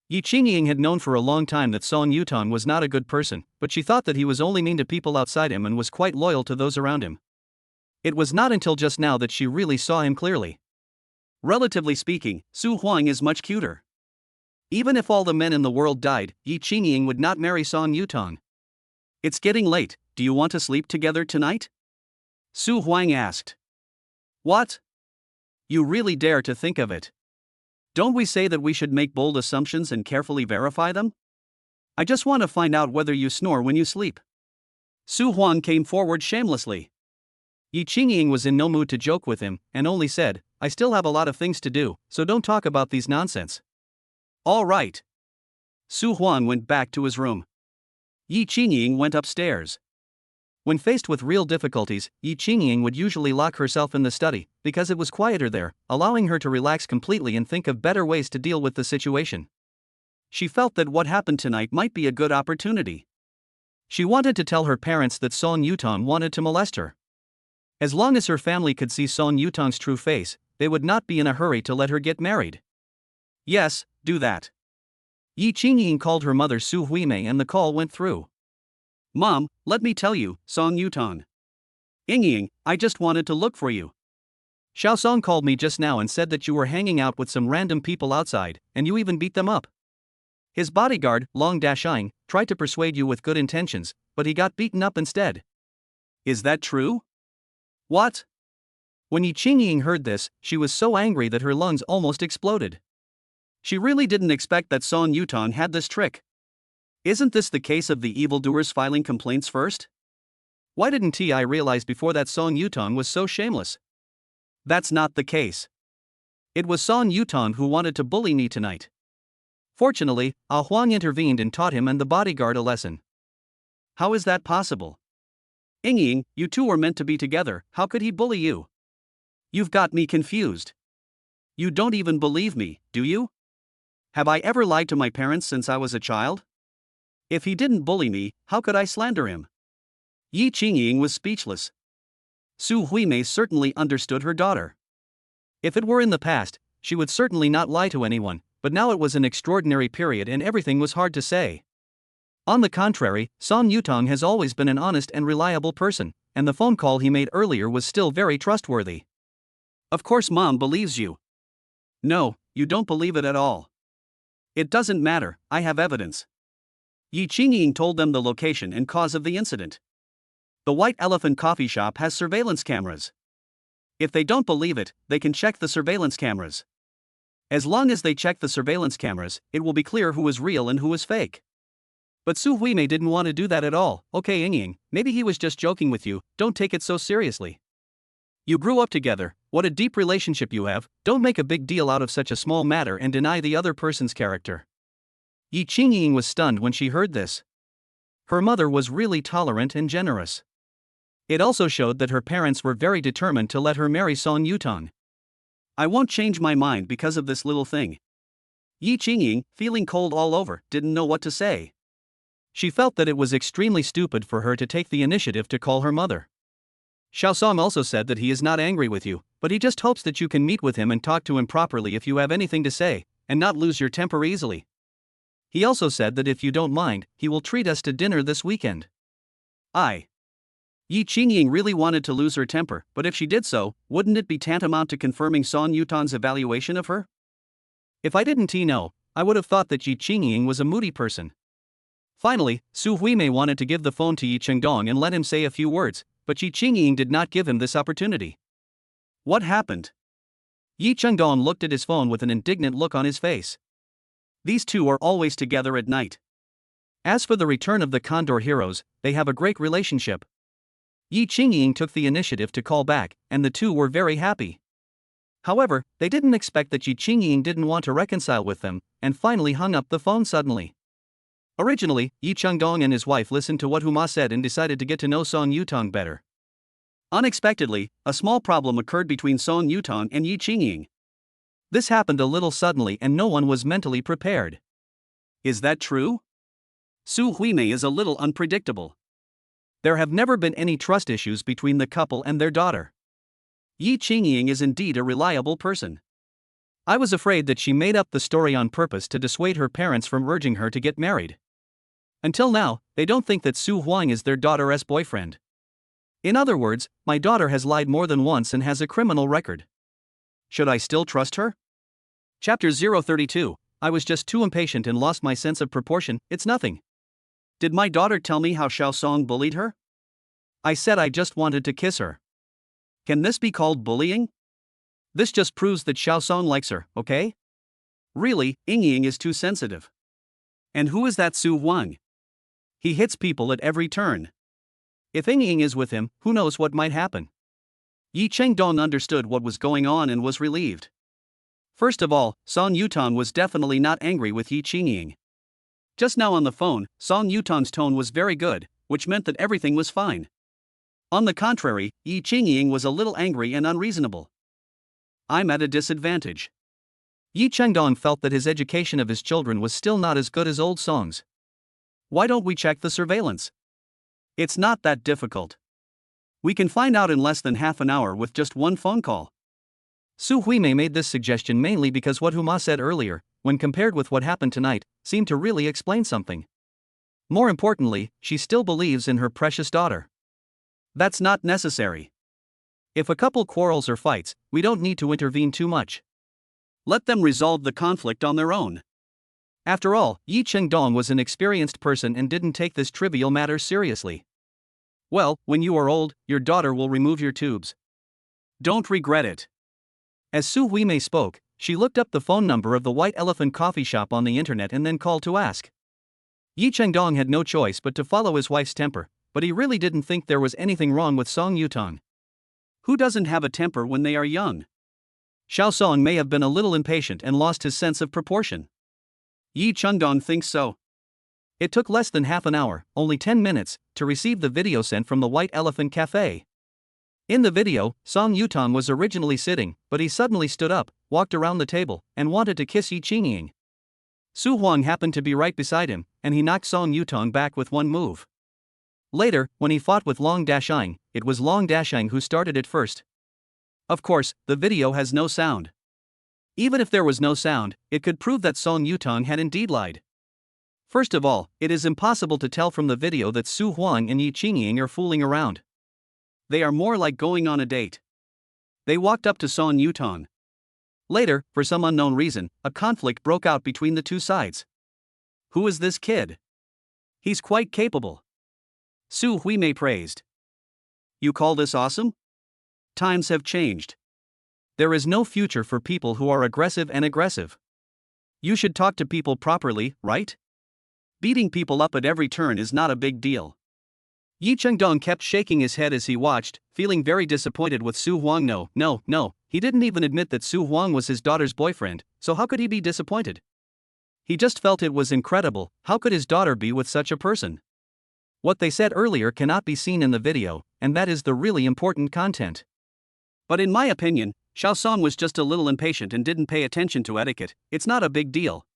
Yi Chengying had known for a long time that Song Yutong was not a good person, but she thought that he was only mean to people outside him and was quite loyal to those around him. It was not until just now that she really saw him clearly. Relatively speaking, Su Huang is much cuter. Even if all the men in the world died, Yi Chengying would not marry Song Yutong. It's getting late, do you want to sleep together tonight? Su Huang asked. What? You really dare to think of it? Don't we say that we should make bold assumptions and carefully verify them? I just want to find out whether you snore when you sleep. Su Huang came forward shamelessly. Yi Chengying was in no mood to joke with him, and only said, I still have a lot of things to do, so don't talk about these nonsense. All right. Su Huang went back to his room. Yi Chengying went upstairs. When faced with real difficulties, Yi Chengying would usually lock herself in the study, because it was quieter there, allowing her to relax completely and think of better ways to deal with the situation. She felt that what happened tonight might be a good opportunity. She wanted to tell her parents that Song Yutong wanted to molest her. As long as her family could see Song Yutong's true face, they would not be in a hurry to let her get married. Yes, do that. Yi Chengying called her mother Su Huimei and the call went through. Mom, let me tell you, Song Yutong. Yingying, I just wanted to look for you. Xiao Song called me just now and said that you were hanging out with some random people outside, and you even beat them up. His bodyguard, Long Dasheng, tried to persuade you with good intentions, but he got beaten up instead. Is that true? What? When Yi Chengying heard this, she was so angry that her lungs almost exploded. She really didn't expect that Song Yutong had this trick. Isn't this the case of the evildoers filing complaints first? Why didn't I realize before that Song Yutong was so shameless? That's not the case. It was Song Yutong who wanted to bully me tonight. Fortunately, Ah Huang intervened and taught him and the bodyguard a lesson. How is that possible? Yingying, you two were meant to be together, how could he bully you? You've got me confused. You don't even believe me, do you? Have I ever lied to my parents since I was a child? If he didn't bully me, how could I slander him? Yi Qingying was speechless. Su Huimei certainly understood her daughter. If it were in the past, she would certainly not lie to anyone, but now it was an extraordinary period and everything was hard to say. On the contrary, Song Yutong has always been an honest and reliable person, and the phone call he made earlier was still very trustworthy. Of course Mom believes you. No, you don't believe it at all. It doesn't matter, I have evidence. Yi Qingying told them the location and cause of the incident. The White Elephant coffee shop has surveillance cameras. If they don't believe it, they can check the surveillance cameras. As long as they check the surveillance cameras, it will be clear who is real and who is fake. But Su Huimei didn't want to do that at all. Okay, Yingying, maybe he was just joking with you, don't take it so seriously. You grew up together, what a deep relationship you have, don't make a big deal out of such a small matter and deny the other person's character. Yi Qingying was stunned when she heard this. Her mother was really tolerant and generous. It also showed that her parents were very determined to let her marry Song Yutong. I won't change my mind because of this little thing. Yi Qingying, feeling cold all over, didn't know what to say. She felt that it was extremely stupid for her to take the initiative to call her mother. Xiao Song also said that he is not angry with you, but he just hopes that you can meet with him and talk to him properly if you have anything to say, and not lose your temper easily. He also said that if you don't mind, he will treat us to dinner this weekend. Yi Qingying really wanted to lose her temper, but if she did so, wouldn't it be tantamount to confirming Song Yutong's evaluation of her? If I didn't know, I would have thought that Yi Qingying was a moody person. Finally, Su Huimei wanted to give the phone to Yi Chengdong and let him say a few words, but Yi Qingying did not give him this opportunity. What happened? Yi Chengdong looked at his phone with an indignant look on his face. These two are always together at night. As for the return of the Condor heroes, they have a great relationship. Yi Qingying took the initiative to call back, and the two were very happy. However, they didn't expect that Yi Qingying didn't want to reconcile with them, and finally hung up the phone suddenly. Originally, Yi Chengdong and his wife listened to what Huma said and decided to get to know Song Yutong better. Unexpectedly, a small problem occurred between Song Yutong and Yi Qingying. This happened a little suddenly and no one was mentally prepared. Is that true? Su Huimei is a little unpredictable. There have never been any trust issues between the couple and their daughter. Yi Qingying is indeed a reliable person. I was afraid that she made up the story on purpose to dissuade her parents from urging her to get married. Until now, they don't think that Su Huang is their daughter's boyfriend. In other words, my daughter has lied more than once and has a criminal record. Should I still trust her? Chapter 032. I was just too impatient and lost my sense of proportion. It's nothing. Did my daughter tell me how Xiao Song bullied her? I said I just wanted to kiss her. Can this be called bullying? This just proves that Xiao Song likes her, okay? Really, Yingying is too sensitive. And who is that Su Huang? He hits people at every turn. If Yingying is with him, who knows what might happen? Yi Chengdong understood what was going on and was relieved. First of all, Song Yutong was definitely not angry with Yi Qingying. Just now on the phone, Song Yutong's tone was very good, which meant that everything was fine. On the contrary, Yi Qingying was a little angry and unreasonable. I'm at a disadvantage. Yi Chengdong felt that his education of his children was still not as good as old Song's. Why don't we check the surveillance? It's not that difficult. We can find out in less than half an hour with just one phone call. Su Huimei made this suggestion mainly because what Huma said earlier, when compared with what happened tonight, seemed to really explain something. More importantly, she still believes in her precious daughter. That's not necessary. If a couple quarrels or fights, we don't need to intervene too much. Let them resolve the conflict on their own. After all, Yi Chengdong was an experienced person and didn't take this trivial matter seriously. Well, when you are old, your daughter will remove your tubes. Don't regret it. As Su Huimei spoke, she looked up the phone number of the White Elephant coffee shop on the internet and then called to ask. Yi Chengdong had no choice but to follow his wife's temper, but he really didn't think there was anything wrong with Song Yutong. Who doesn't have a temper when they are young? Xiao Song may have been a little impatient and lost his sense of proportion. Yi Chengdong thinks so. It took less than half an hour, only 10 minutes, to receive the video sent from the White Elephant Cafe. In the video, Song Yutong was originally sitting, but he suddenly stood up, walked around the table, and wanted to kiss Yi Qingying. Su Huang happened to be right beside him, and he knocked Song Yutong back with one move. Later, when he fought with Long Dashang, it was Long Dashang who started it first. Of course, the video has no sound. Even if there was no sound, it could prove that Song Yutong had indeed lied. First of all, it is impossible to tell from the video that Su Huang and Yi Qingying are fooling around. They are more like going on a date. They walked up to Song Yutong. Later, for some unknown reason, a conflict broke out between the two sides. Who is this kid? He's quite capable. Su Huimei praised. You call this awesome? Times have changed. There is no future for people who are aggressive and aggressive. You should talk to people properly, right? Beating people up at every turn is not a big deal. Yi Chengdong kept shaking his head as he watched, feeling very disappointed with Su Huang. No, he didn't even admit that Su Huang was his daughter's boyfriend, so how could he be disappointed? He just felt it was incredible. How could his daughter be with such a person? What they said earlier cannot be seen in the video, and that is the really important content. But in my opinion, Xiao Song was just a little impatient and didn't pay attention to etiquette. It's not a big deal.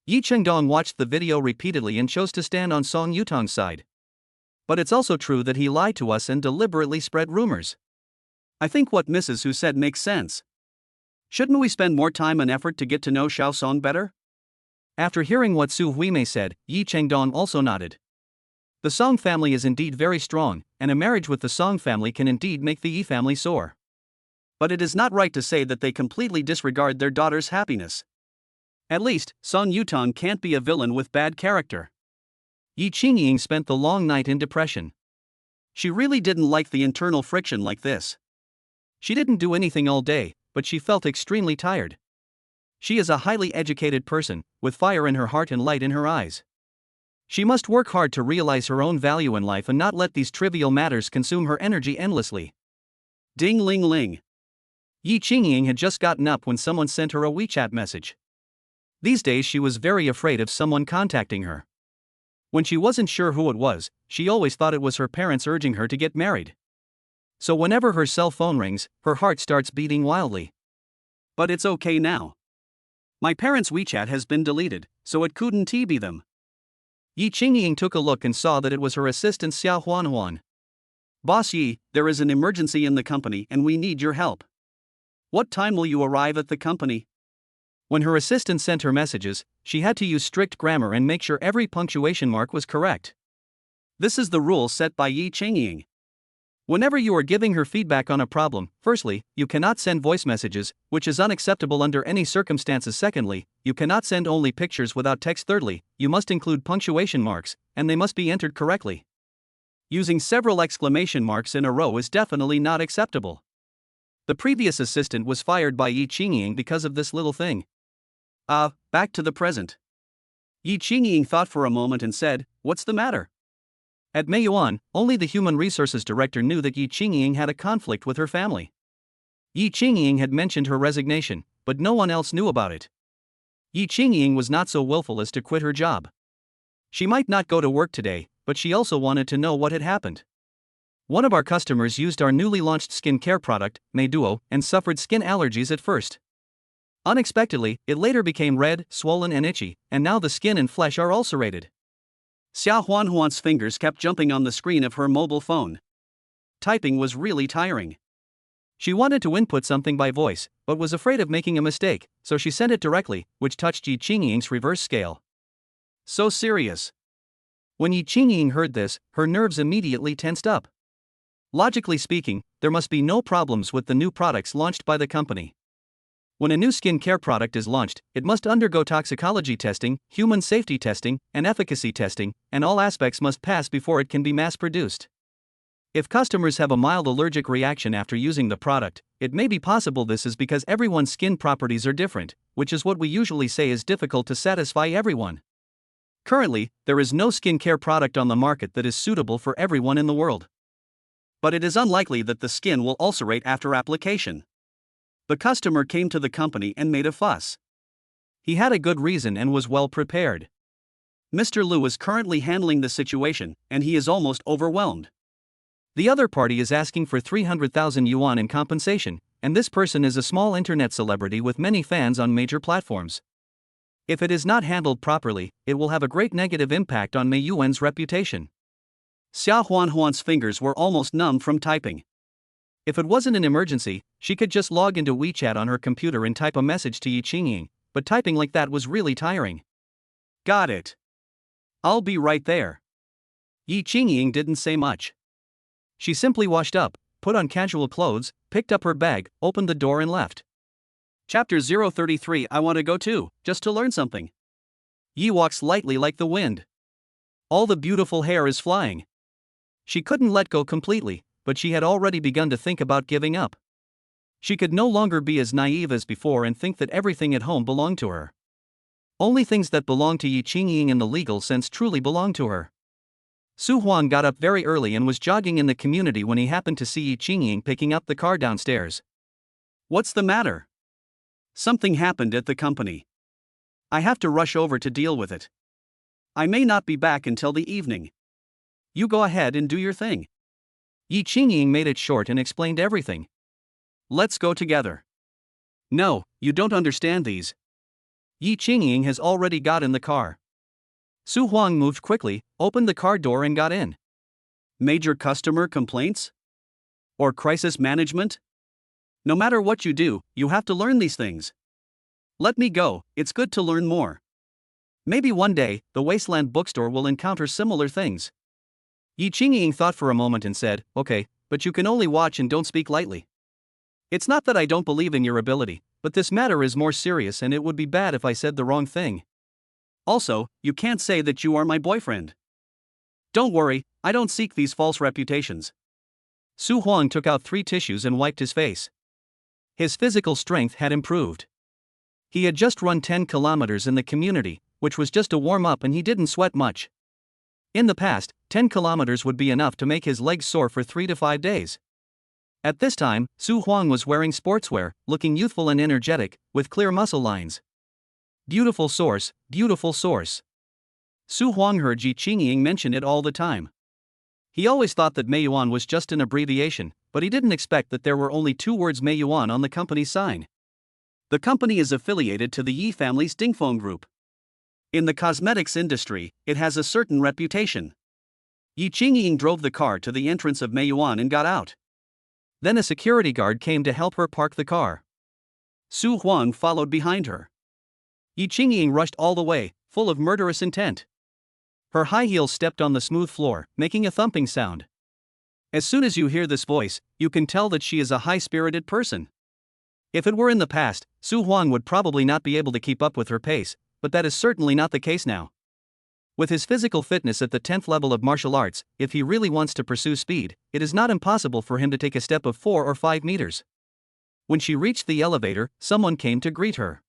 Yi Chengdong watched the video repeatedly and chose to stand on Song Yutong's side. But it's also true that he lied to us and deliberately spread rumors. I think what Mrs. Hu said makes sense. Shouldn't we spend more time and effort to get to know Xiao Song better? After hearing what Su Huimei said, Yi Chengdong also nodded. The Song family is indeed very strong, and a marriage with the Song family can indeed make the Yi family soar. But it is not right to say that they completely disregard their daughter's happiness. At least, Song Yutong can't be a villain with bad character. Yi Qingying spent the long night in depression. She really didn't like the internal friction like this. She didn't do anything all day, but she felt extremely tired. She is a highly educated person, with fire in her heart and light in her eyes. She must work hard to realize her own value in life and not let these trivial matters consume her energy endlessly. Ding ling ling. Yi Qingying had just gotten up when someone sent her a WeChat message. These days she was very afraid of someone contacting her. When she wasn't sure who it was, she always thought it was her parents urging her to get married. So whenever her cell phone rings, her heart starts beating wildly. But it's okay now. My parents' WeChat has been deleted, so it couldn't be them. Yi Qingying took a look and saw that it was her assistant Xiao Huanhuan. Boss Yi, there is an emergency in the company and we need your help. What time will you arrive at the company? When her assistant sent her messages, she had to use strict grammar and make sure every punctuation mark was correct. This is the rule set by Yi Qingying. Whenever you are giving her feedback on a problem, firstly, you cannot send voice messages, which is unacceptable under any circumstances. Secondly, you cannot send only pictures without text. Thirdly, you must include punctuation marks, and they must be entered correctly. Using several exclamation marks in a row is definitely not acceptable. The previous assistant was fired by Yi Qingying because of this little thing. Back to the present. Yi Qingying thought for a moment and said, "What's the matter?" At Meiyuan, only the human resources director knew that Yi Qingying had a conflict with her family. Yi Qingying had mentioned her resignation, but no one else knew about it. Yi Qingying was not so willful as to quit her job. She might not go to work today, but she also wanted to know what had happened. One of our customers used our newly launched skincare product, Meiduo, and suffered skin allergies at first. Unexpectedly, it later became red, swollen and itchy, and now the skin and flesh are ulcerated. Xiao Huanhuan's fingers kept jumping on the screen of her mobile phone. Typing was really tiring. She wanted to input something by voice, but was afraid of making a mistake, so she sent it directly, which touched Yi Qingying's reverse scale. So serious. When Yi Qingying heard this, her nerves immediately tensed up. Logically speaking, there must be no problems with the new products launched by the company. When a new skincare product is launched, it must undergo toxicology testing, human safety testing, and efficacy testing, and all aspects must pass before it can be mass-produced. If customers have a mild allergic reaction after using the product, it may be possible this is because everyone's skin properties are different, which is what we usually say is difficult to satisfy everyone. Currently, there is no skincare product on the market that is suitable for everyone in the world. But it is unlikely that the skin will ulcerate after application. The customer came to the company and made a fuss. He had a good reason and was well prepared. Mr. Liu is currently handling the situation, and he is almost overwhelmed. The other party is asking for 300,000 yuan in compensation, and this person is a small internet celebrity with many fans on major platforms. If it is not handled properly, it will have a great negative impact on Mei Yuan's reputation. Xia Huan's fingers were almost numb from typing. If it wasn't an emergency, she could just log into WeChat on her computer and type a message to Yi Qingying, but typing like that was really tiring. Got it. I'll be right there. Yi Qingying didn't say much. She simply washed up, put on casual clothes, picked up her bag, opened the door and left. Chapter 033. I want to go too, just to learn something. Yi walks lightly like the wind. All the beautiful hair is flying. She couldn't let go completely, but she had already begun to think about giving up. She could no longer be as naive as before and think that everything at home belonged to her. Only things that belonged to Yi Qingying in the legal sense truly belonged to her. Su Huang got up very early and was jogging in the community when he happened to see Yi Qingying picking up the car downstairs. What's the matter? Something happened at the company. I have to rush over to deal with it. I may not be back until the evening. You go ahead and do your thing. Yi Qingying made it short and explained everything. Let's go together. No, you don't understand these. Yi Qingying has already got in the car. Su Huang moved quickly, opened the car door and got in. Major customer complaints? Or crisis management? No matter what you do, you have to learn these things. Let me go, it's good to learn more. Maybe one day, the Wasteland bookstore will encounter similar things. Yi Qingying thought for a moment and said, okay, but you can only watch and don't speak lightly. It's not that I don't believe in your ability, but this matter is more serious and it would be bad if I said the wrong thing. Also, you can't say that you are my boyfriend. Don't worry, I don't seek these false reputations. Su Huang took out 3 tissues and wiped his face. His physical strength had improved. He had just run 10 kilometers in the community, which was just a warm-up and he didn't sweat much. In the past, 10 kilometers would be enough to make his legs sore for 3 to 5 days. At this time, Su Huang was wearing sportswear, looking youthful and energetic, with clear muscle lines. Beautiful source, beautiful source. Su Huang heard Yi Qingying mention it all the time. He always thought that Meiyuan was just an abbreviation, but he didn't expect that there were only 2 words Meiyuan on the company's sign. The company is affiliated to the Yi family's Dingfeng group. In the cosmetics industry, it has a certain reputation. Yi Qingying drove the car to the entrance of Meiyuan and got out. Then a security guard came to help her park the car. Su Huang followed behind her. Yi Qingying rushed all the way, full of murderous intent. Her high heels stepped on the smooth floor, making a thumping sound. As soon as you hear this voice, you can tell that she is a high-spirited person. If it were in the past, Su Huang would probably not be able to keep up with her pace, but that is certainly not the case now. With his physical fitness at the 10th level of martial arts, if he really wants to pursue speed, it is not impossible for him to take a step of 4 or 5 meters. When she reached the elevator, someone came to greet her.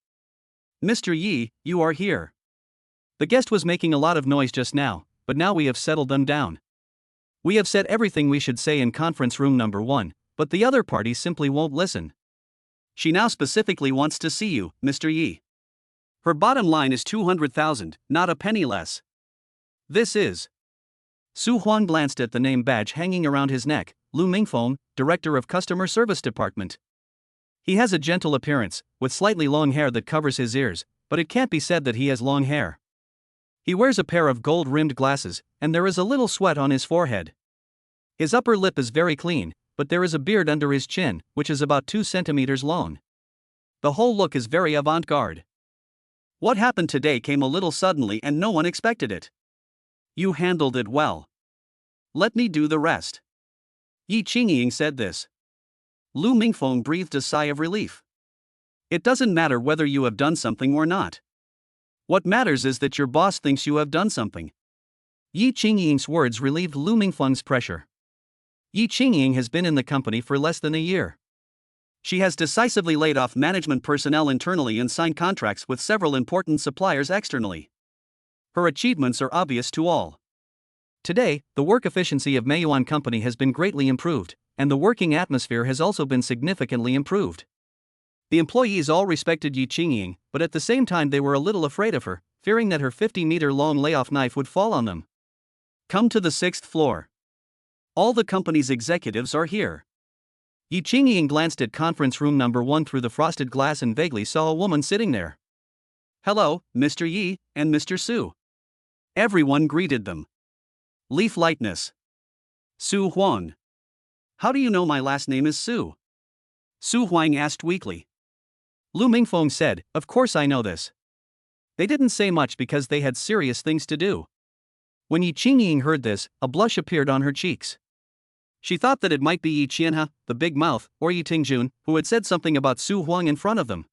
Mr. Yi, you are here. The guest was making a lot of noise just now, but now we have settled them down. We have said everything we should say in conference room number 1, but the other party simply won't listen. She now specifically wants to see you, Mr. Yi. Her bottom line is 200,000, not a penny less. This is. Su Huang glanced at the name badge hanging around his neck, Lu Mingfeng, Director of Customer Service Department. He has a gentle appearance, with slightly long hair that covers his ears, but it can't be said that he has long hair. He wears a pair of gold-rimmed glasses, and there is a little sweat on his forehead. His upper lip is very clean, but there is a beard under his chin, which is about 2 centimeters long. The whole look is very avant-garde. What happened today came a little suddenly and no one expected it. You handled it well. Let me do the rest. Yi Qingying said this. Lu Mingfeng breathed a sigh of relief. It doesn't matter whether you have done something or not. What matters is that your boss thinks you have done something. Yi Qingying's words relieved Lu Mingfeng's pressure. Yi Qingying has been in the company for less than a year. She has decisively laid off management personnel internally and signed contracts with several important suppliers externally. Her achievements are obvious to all. Today, the work efficiency of Meiyuan Company has been greatly improved, and the working atmosphere has also been significantly improved. The employees all respected Yi Qingying, but at the same time they were a little afraid of her, fearing that her 50-meter-long layoff knife would fall on them. Come to the 6th floor. All the company's executives are here. Yi Qingying glanced at conference room number 1 through the frosted glass and vaguely saw a woman sitting there. Hello, Mr. Yi and Mr. Su. Everyone greeted them. Leaf lightness. Su Huang. How do you know my last name is Su? Su Huang asked weakly. Lu Mingfeng said, of course I know this. They didn't say much because they had serious things to do. When Yi Qingying heard this, a blush appeared on her cheeks. She thought that it might be Yi Qianhe, the big mouth, or Yi Tingjun, who had said something about Su Huang in front of them.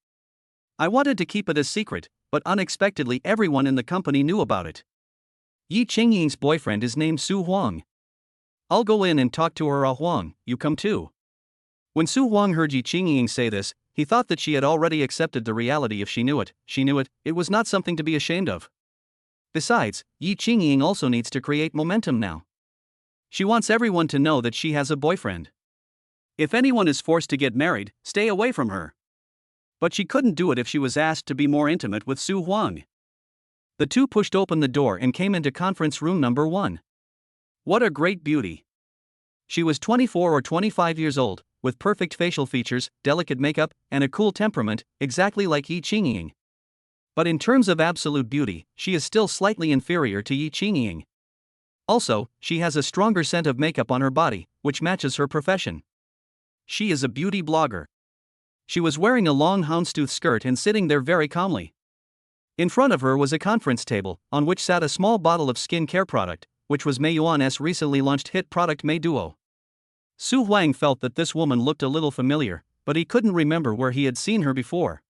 I wanted to keep it a secret, but unexpectedly everyone in the company knew about it. Yi Qingying's boyfriend is named Su Huang. I'll go in and talk to her. Huang, you come too. When Su Huang heard Yi Qingying say this, he thought that she had already accepted the reality. If she knew it, it was not something to be ashamed of. Besides, Yi Qingying also needs to create momentum now. She wants everyone to know that she has a boyfriend. If anyone is forced to get married, stay away from her. But she couldn't do it if she was asked to be more intimate with Su Huang. The two pushed open the door and came into conference room number 1. What a great beauty. She was 24 or 25 years old, with perfect facial features, delicate makeup, and a cool temperament, exactly like Yi Qingying. But in terms of absolute beauty, she is still slightly inferior to Yi Qingying. Also, she has a stronger scent of makeup on her body, which matches her profession. She is a beauty blogger. She was wearing a long houndstooth skirt and sitting there very calmly. In front of her was a conference table, on which sat a small bottle of skin care product, which was Meiyuan's recently launched hit product Meiduo. Su Huang felt that this woman looked a little familiar, but he couldn't remember where he had seen her before.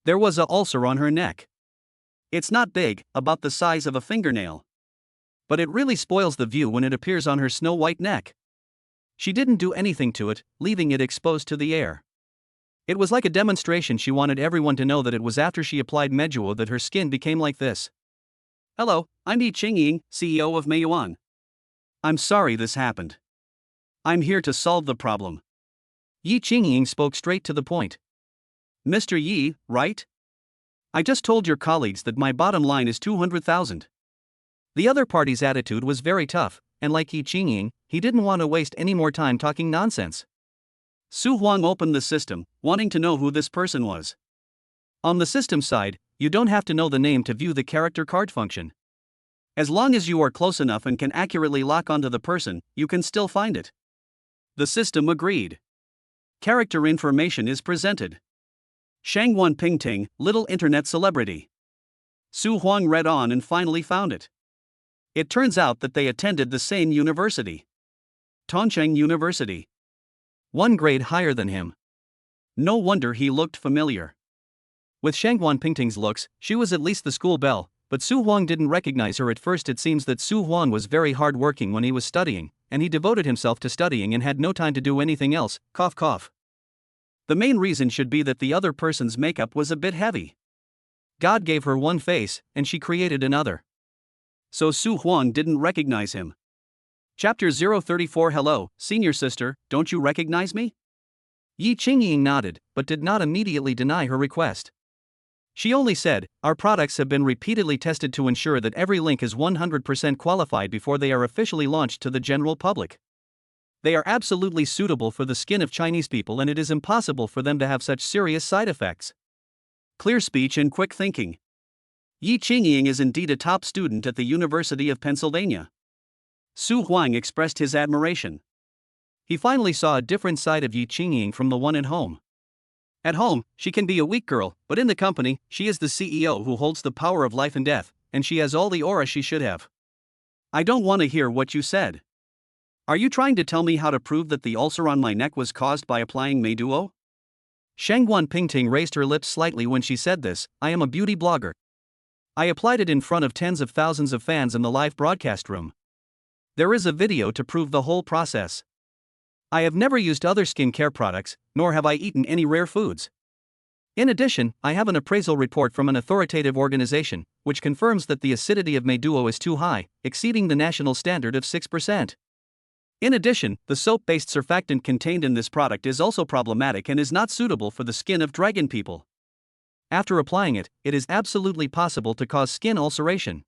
There was a ulcer on her neck. It's not big, about the size of a fingernail. But it really spoils the view when it appears on her snow-white neck. She didn't do anything to it, leaving it exposed to the air. It was like a demonstration. She wanted everyone to know that it was after she applied Meiduo that her skin became like this. Hello, I'm Yi Qingying, CEO of Meiyuan. I'm sorry this happened. I'm here to solve the problem. Yi Qingying spoke straight to the point. Mr. Yi, right? I just told your colleagues that my bottom line is 200,000. The other party's attitude was very tough, and like Yi Qingying, he didn't want to waste any more time talking nonsense. Su Huang opened the system, wanting to know who this person was. On the system side, you don't have to know the name to view the character card function. As long as you are close enough and can accurately lock onto the person, you can still find it. The system agreed. Character information is presented. Shangguan Pingting, little internet celebrity. Su Huang read on and finally found it. It turns out that they attended the same university. Tongcheng University. 1 grade higher than him. No wonder he looked familiar. With Shangguan Pingting's looks, she was at least the school belle, but Su Huang didn't recognize her at first. It seems that Su Huang was very hard-working when he was studying, and he devoted himself to studying and had no time to do anything else, cough cough. The main reason should be that the other person's makeup was a bit heavy. God gave her one face, and she created another. So Su Huang didn't recognize him. Chapter 034. Hello, senior sister, don't you recognize me? Yi Qingying nodded, but did not immediately deny her request. She only said, our products have been repeatedly tested to ensure that every link is 100% qualified before they are officially launched to the general public. They are absolutely suitable for the skin of Chinese people, and it is impossible for them to have such serious side effects. Clear speech and quick thinking. Yi Qingying is indeed a top student at the University of Pennsylvania. Su Huang expressed his admiration. He finally saw a different side of Yi Qingying from the one at home. At home, she can be a weak girl, but in the company, she is the CEO who holds the power of life and death, and she has all the aura she should have. I don't want to hear what you said. Are you trying to tell me how to prove that the ulcer on my neck was caused by applying Meiduo? Shangguan Pingting raised her lips slightly when she said this. I am a beauty blogger. I applied it in front of tens of thousands of fans in the live broadcast room. There is a video to prove the whole process. I have never used other skincare products, nor have I eaten any rare foods. In addition, I have an appraisal report from an authoritative organization, which confirms that the acidity of Meiduo is too high, exceeding the national standard of 6%. In addition, the soap-based surfactant contained in this product is also problematic and is not suitable for the skin of dragon people. After applying it, it is absolutely possible to cause skin ulceration.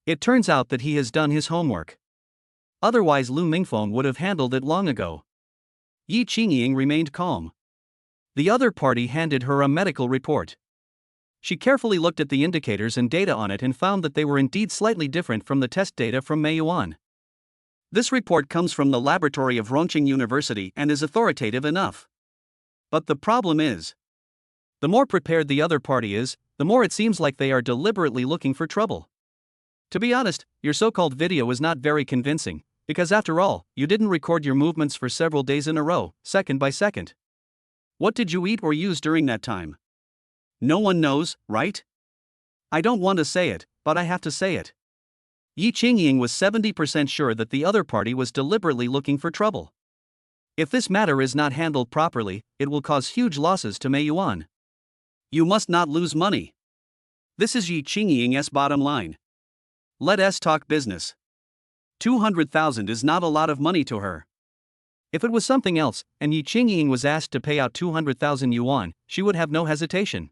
It turns out that he has done his homework. Otherwise Lu Mingfeng would have handled it long ago. Yi Qingying remained calm. The other party handed her a medical report. She carefully looked at the indicators and data on it and found that they were indeed slightly different from the test data from Meiyuan. This report comes from the laboratory of Rongqing University and is authoritative enough. But the problem is, the more prepared the other party is, the more it seems like they are deliberately looking for trouble. To be honest, your so-called video is not very convincing, because after all, you didn't record your movements for several days in a row, second by second. What did you eat or use during that time? No one knows, right? I don't want to say it, but I have to say it. Yi Qingying was 70% sure that the other party was deliberately looking for trouble. If this matter is not handled properly, it will cause huge losses to Meiyuan. You must not lose money. This is Yi Qingying's bottom line. Let us talk business. 200,000 is not a lot of money to her. If it was something else, and Yi Qingying was asked to pay out 200,000 yuan, she would have no hesitation.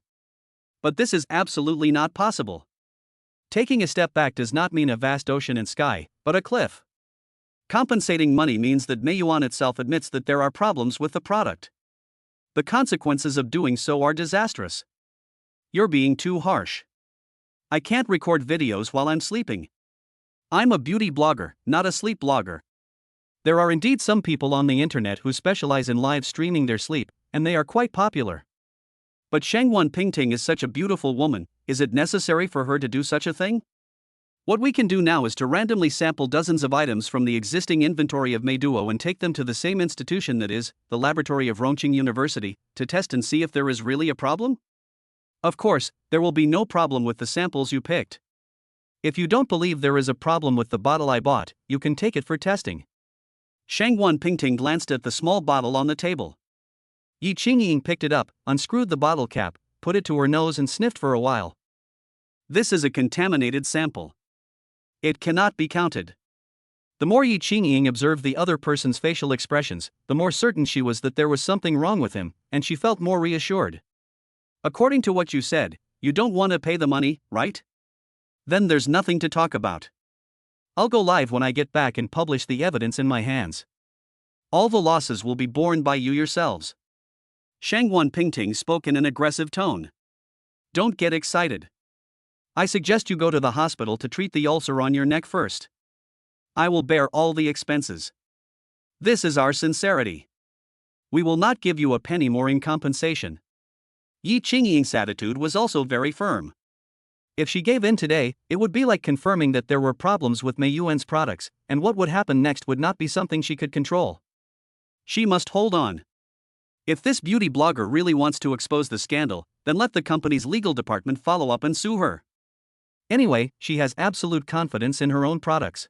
But this is absolutely not possible. Taking a step back does not mean a vast ocean and sky, but a cliff. Compensating money means that Meiyuan itself admits that there are problems with the product. The consequences of doing so are disastrous. You're being too harsh. I can't record videos while I'm sleeping. I'm a beauty blogger, not a sleep blogger. There are indeed some people on the internet who specialize in live streaming their sleep, and they are quite popular. But Shangwan Pingting is such a beautiful woman, is it necessary for her to do such a thing? What we can do now is to randomly sample dozens of items from the existing inventory of Meiduo and take them to the same institution, that is, the laboratory of Rongqing University, to test and see if there is really a problem? Of course, there will be no problem with the samples you picked. If you don't believe there is a problem with the bottle I bought, you can take it for testing. Shangwan Pingting glanced at the small bottle on the table. Yi Qingying picked it up, unscrewed the bottle cap, put it to her nose and sniffed for a while. This is a contaminated sample. It cannot be counted. The more Yi Qingying observed the other person's facial expressions, the more certain she was that there was something wrong with him, and she felt more reassured. According to what you said, you don't want to pay the money, right? Then there's nothing to talk about. I'll go live when I get back and publish the evidence in my hands. All the losses will be borne by you yourselves. Shangwan Pingting spoke in an aggressive tone. Don't get excited. I suggest you go to the hospital to treat the ulcer on your neck first. I will bear all the expenses. This is our sincerity. We will not give you a penny more in compensation. Yi Qingying's attitude was also very firm. If she gave in today, it would be like confirming that there were problems with Meiyuan's products, and what would happen next would not be something she could control. She must hold on. If this beauty blogger really wants to expose the scandal, then let the company's legal department follow up and sue her. Anyway, she has absolute confidence in her own products.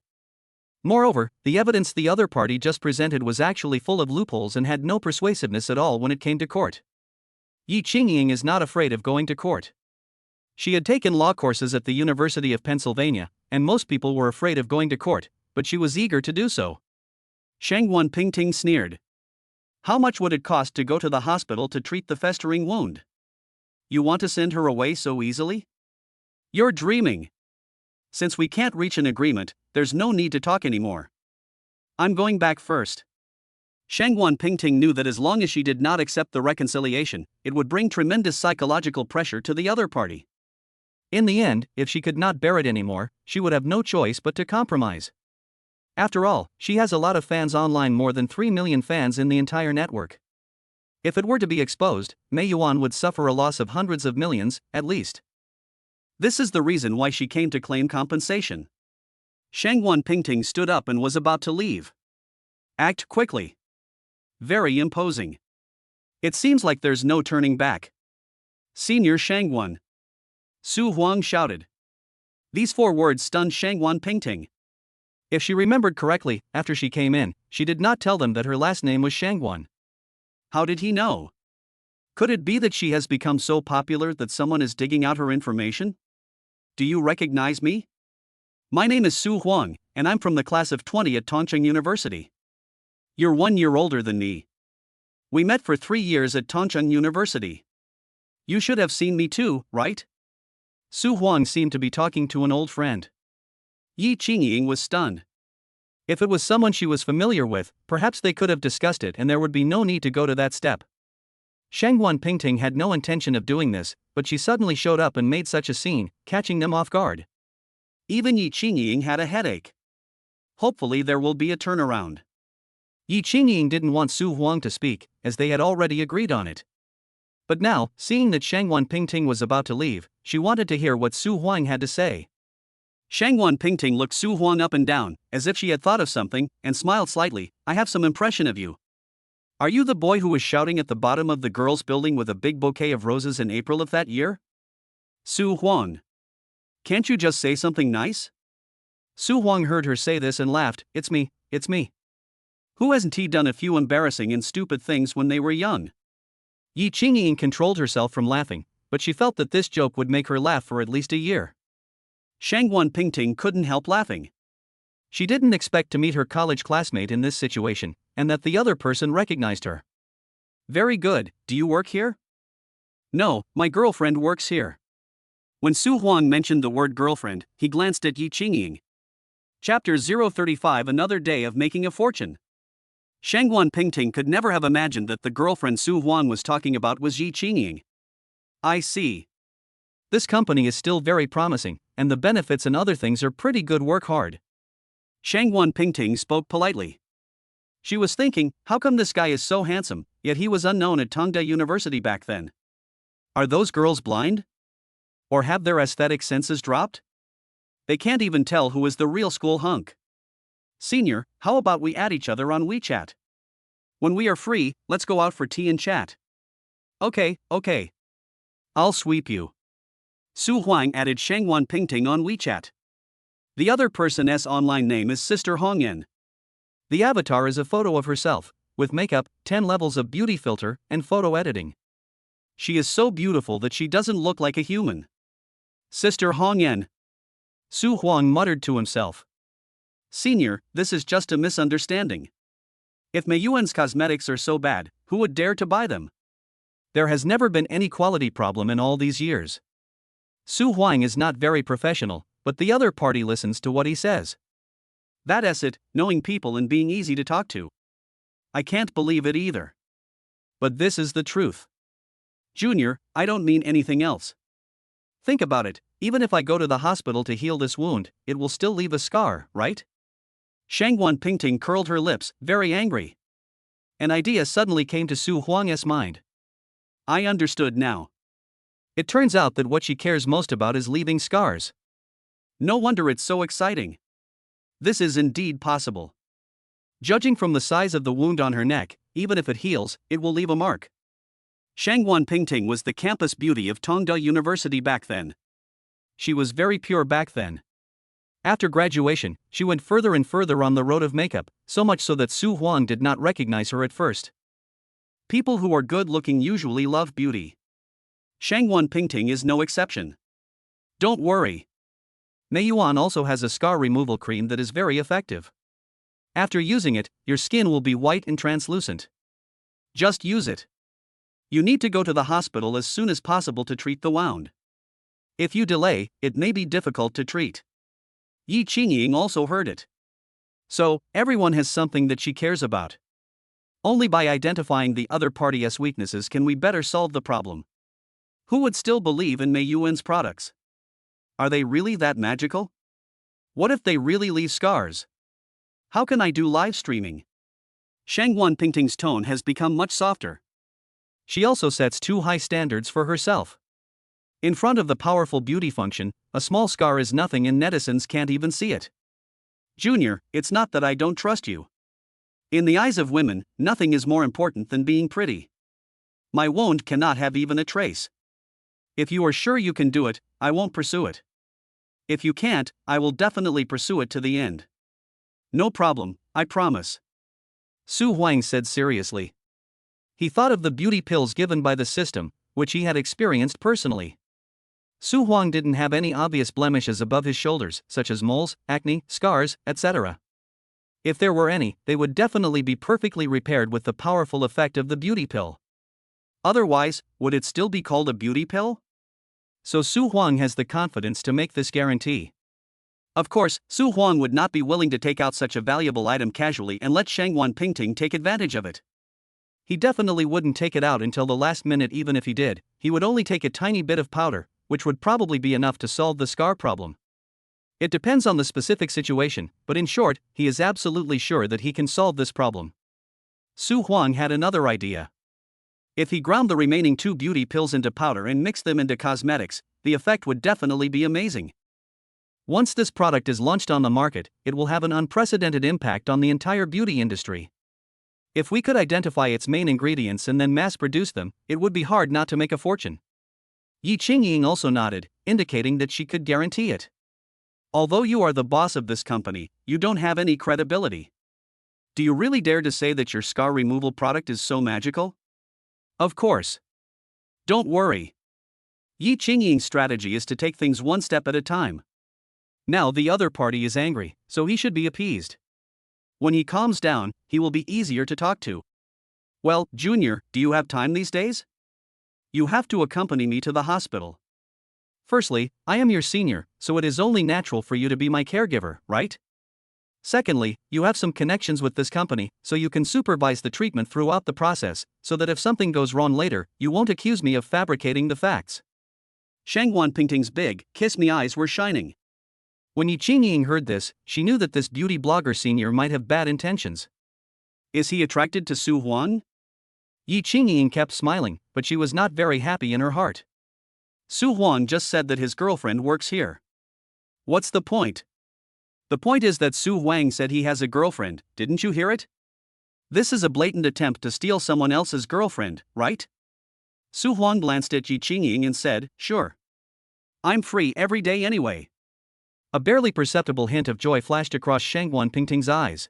Moreover, the evidence the other party just presented was actually full of loopholes and had no persuasiveness at all when it came to court. Yi Qingying is not afraid of going to court. She had taken law courses at the University of Pennsylvania, and most people were afraid of going to court, but she was eager to do so. Shangwan Pingting sneered. How much would it cost to go to the hospital to treat the festering wound? You want to send her away so easily? You're dreaming. Since we can't reach an agreement, there's no need to talk anymore. I'm going back first. Shangwan Pingting knew that as long as she did not accept the reconciliation, it would bring tremendous psychological pressure to the other party. In the end, if she could not bear it anymore, she would have no choice but to compromise. After all, she has a lot of fans online, more than 3 million fans in the entire network. If it were to be exposed, Meiyuan would suffer a loss of hundreds of millions, at least. This is the reason why she came to claim compensation. Shangwan Pingting stood up and was about to leave. Act quickly. Very imposing. It seems like there's no turning back. Senior Shangwan. Su Huang shouted. These 4 words stunned Shangwan Pingting. If she remembered correctly, after she came in, she did not tell them that her last name was Shangwan. How did he know? Could it be that she has become so popular that someone is digging out her information? Do you recognize me? My name is Su Huang, and I'm from the class of 20 at Tongcheng University. You're 1 year older than me. We met for 3 years at Tongcheng University. You should have seen me too, right? Su Huang seemed to be talking to an old friend. Yi Qingying was stunned. If it was someone she was familiar with, perhaps they could have discussed it and there would be no need to go to that step. Shangguan Pingting had no intention of doing this, but she suddenly showed up and made such a scene, catching them off guard. Even Yi Qingying had a headache. Hopefully there will be a turnaround. Yi Qingying didn't want Su Huang to speak, as they had already agreed on it. But now, seeing that Shangguan Pingting was about to leave, she wanted to hear what Su Huang had to say. Shangguan Pingting looked Su Huang up and down, as if she had thought of something, and smiled slightly. I have some impression of you. Are you the boy who was shouting at the bottom of the girls' building with a big bouquet of roses in April of that year? Su Huang. Can't you just say something nice? Su Huang heard her say this and laughed. It's me. Who hasn't he done a few embarrassing and stupid things when they were young? Yi Qingying controlled herself from laughing, but she felt that this joke would make her laugh for at least a year. Shangguan Pingting couldn't help laughing. She didn't expect to meet her college classmate in this situation, and that the other person recognized her. Very good, do you work here? No, my girlfriend works here. When Su Huang mentioned the word girlfriend, he glanced at Yi Qingying. Chapter 035 Another Day of Making a Fortune. Shangguan Pingting could never have imagined that the girlfriend Su Huang was talking about was Yi Qingying. I see. This company is still very promising, and the benefits and other things are pretty good. Work hard. Shangguan Pingting spoke politely. She was thinking, how come this guy is so handsome, yet he was unknown at Tongda University back then? Are those girls blind? Or have their aesthetic senses dropped? They can't even tell who is the real school hunk. Senior, how about we add each other on WeChat? When we are free, let's go out for tea and chat. Okay. I'll sweep you. Su Huang added Shangguan Pingting on WeChat. The other person's online name is Sister Hongyan. The avatar is a photo of herself, with makeup, 10 levels of beauty filter, and photo editing. She is so beautiful that she doesn't look like a human. Sister Hongyan. Su Huang muttered to himself. Senior, this is just a misunderstanding. If Meiyuan's cosmetics are so bad, who would dare to buy them? There has never been any quality problem in all these years. Su Huang is not very professional, but the other party listens to what he says. That's it, knowing people and being easy to talk to. I can't believe it either. But this is the truth. Junior, I don't mean anything else. Think about it, even if I go to the hospital to heal this wound, it will still leave a scar, right? Shangguan Pingting curled her lips, very angry. An idea suddenly came to Su Huang's mind. I understood now. It turns out that what she cares most about is leaving scars. No wonder it's so exciting. This is indeed possible. Judging from the size of the wound on her neck, even if it heals, it will leave a mark. Shangguan Pingting was the campus beauty of Tongda University back then. She was very pure back then. After graduation, she went further and further on the road of makeup, so much so that Su Huang did not recognize her at first. People who are good-looking usually love beauty. Shangguan Pingting is no exception. Don't worry. Meiyuan also has a scar removal cream that is very effective. After using it, your skin will be white and translucent. Just use it. You need to go to the hospital as soon as possible to treat the wound. If you delay, it may be difficult to treat. Yi Qingying also heard it. So, everyone has something that she cares about. Only by identifying the other party's weaknesses can we better solve the problem. Who would still believe in Meiyuan's products? Are they really that magical? What if they really leave scars? How can I do live streaming? Shangguan Pingting's tone has become much softer. She also sets too high standards for herself. In front of the powerful beauty function, a small scar is nothing and netizens can't even see it. Junior, it's not that I don't trust you. In the eyes of women, nothing is more important than being pretty. My wound cannot have even a trace. If you are sure you can do it, I won't pursue it. If you can't, I will definitely pursue it to the end. No problem, I promise. Su Huang said seriously. He thought of the beauty pills given by the system, which he had experienced personally. Su Huang didn't have any obvious blemishes above his shoulders, such as moles, acne, scars, etc. If there were any, they would definitely be perfectly repaired with the powerful effect of the beauty pill. Otherwise, would it still be called a beauty pill? So Su Huang has the confidence to make this guarantee. Of course, Su Huang would not be willing to take out such a valuable item casually and let Shangwan Pingting take advantage of it. He definitely wouldn't take it out until the last minute. Even if he did, he would only take a tiny bit of powder, which would probably be enough to solve the scar problem. It depends on the specific situation, but in short, he is absolutely sure that he can solve this problem. Su Huang had another idea. If he ground the remaining 2 beauty pills into powder and mixed them into cosmetics, the effect would definitely be amazing. Once this product is launched on the market, it will have an unprecedented impact on the entire beauty industry. If we could identify its main ingredients and then mass-produce them, it would be hard not to make a fortune. Yi Qingying also nodded, indicating that she could guarantee it. Although you are the boss of this company, you don't have any credibility. Do you really dare to say that your scar removal product is so magical? Of course. Don't worry. Yi Qingying's strategy is to take things one step at a time. Now the other party is angry, so he should be appeased. When he calms down, he will be easier to talk to. Well, Junior, do you have time these days? You have to accompany me to the hospital. Firstly, I am your senior, so it is only natural for you to be my caregiver, right? Secondly, you have some connections with this company, so you can supervise the treatment throughout the process, so that if something goes wrong later, you won't accuse me of fabricating the facts. Shangwan Pingting's big, kiss-me eyes were shining. When Yi Qingying heard this, she knew that this beauty blogger senior might have bad intentions. Is he attracted to Su Huang? Yi Qingying kept smiling, but she was not very happy in her heart. Su Huang just said that his girlfriend works here. What's the point? The point is that Su Huang said he has a girlfriend, didn't you hear it? This is a blatant attempt to steal someone else's girlfriend, right? Su Huang glanced at Yi Qingying and said, sure. I'm free every day anyway. A barely perceptible hint of joy flashed across Shangwan Pingting's eyes.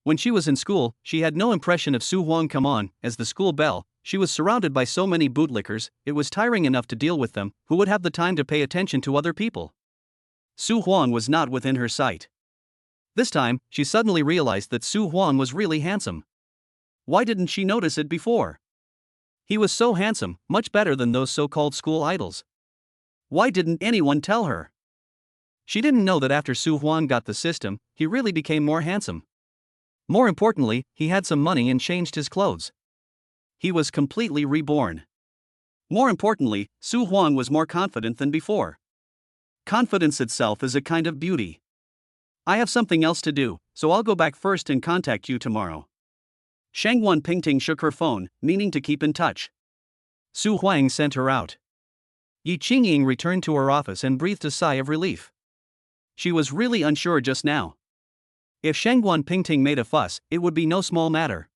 When she was in school, she had no impression of Su Huang. Come on, as the school bell, she was surrounded by so many bootlickers, it was tiring enough to deal with them. Who would have the time to pay attention to other people? Su Huang was not within her sight. This time, she suddenly realized that Su Huang was really handsome. Why didn't she notice it before? He was so handsome, much better than those so-called school idols. Why didn't anyone tell her? She didn't know that after Su Huang got the system, he really became more handsome. More importantly, he had some money and changed his clothes. He was completely reborn. More importantly, Su Huang was more confident than before. Confidence itself is a kind of beauty. I have something else to do, so I'll go back first and contact you tomorrow. Shangwan Pingting shook her phone, meaning to keep in touch. Su Huang sent her out. Yi Qingying returned to her office and breathed a sigh of relief. She was really unsure just now. If Shangwan Pingting made a fuss, it would be no small matter.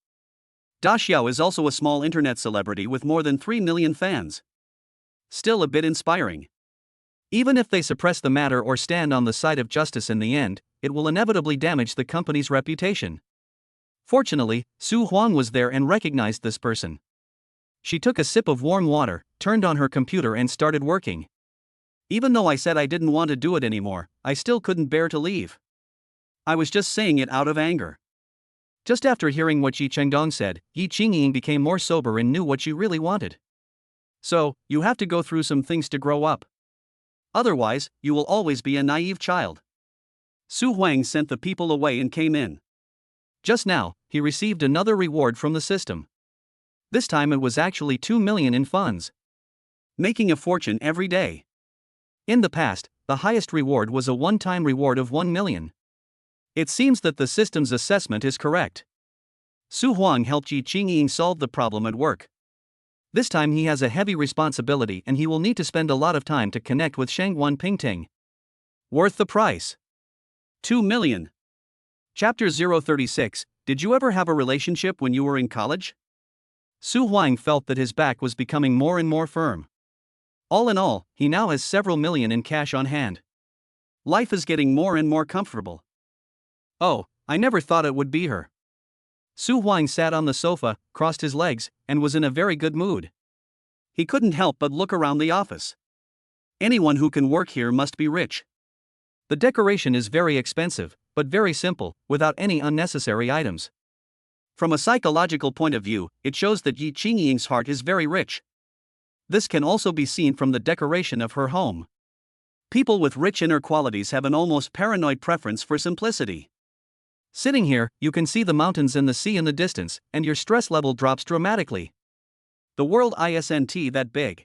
Da Xiao is also a small internet celebrity with more than 3 million fans. Still a bit inspiring. Even if they suppress the matter or stand on the side of justice in the end, it will inevitably damage the company's reputation. Fortunately, Su Huang was there and recognized this person. She took a sip of warm water, turned on her computer and started working. Even though I said I didn't want to do it anymore, I still couldn't bear to leave. I was just saying it out of anger. Just after hearing what Yi Chengdong said, Yi Qingying became more sober and knew what she really wanted. So, you have to go through some things to grow up. Otherwise, you will always be a naive child. Su Huang sent the people away and came in. Just now, he received another reward from the system. This time it was actually 2 million in funds. Making a fortune every day. In the past, the highest reward was a one-time reward of 1 million. It seems that the system's assessment is correct. Su Huang helped Yi Qingying solve the problem at work. This time he has a heavy responsibility and he will need to spend a lot of time to connect with Shangwan Pingting. Worth the price. 2 million. Chapter 036, Did you ever have a relationship when you were in college? Su Huang felt that his back was becoming more and more firm. All in all, he now has several million in cash on hand. Life is getting more and more comfortable. Oh, I never thought it would be her. Su Huang sat on the sofa, crossed his legs, and was in a very good mood. He couldn't help but look around the office. Anyone who can work here must be rich. The decoration is very expensive, but very simple, without any unnecessary items. From a psychological point of view, it shows that Yi Qingying's heart is very rich. This can also be seen from the decoration of her home. People with rich inner qualities have an almost paranoid preference for simplicity. Sitting here, you can see the mountains and the sea in the distance, and your stress level drops dramatically. The world isn't that big.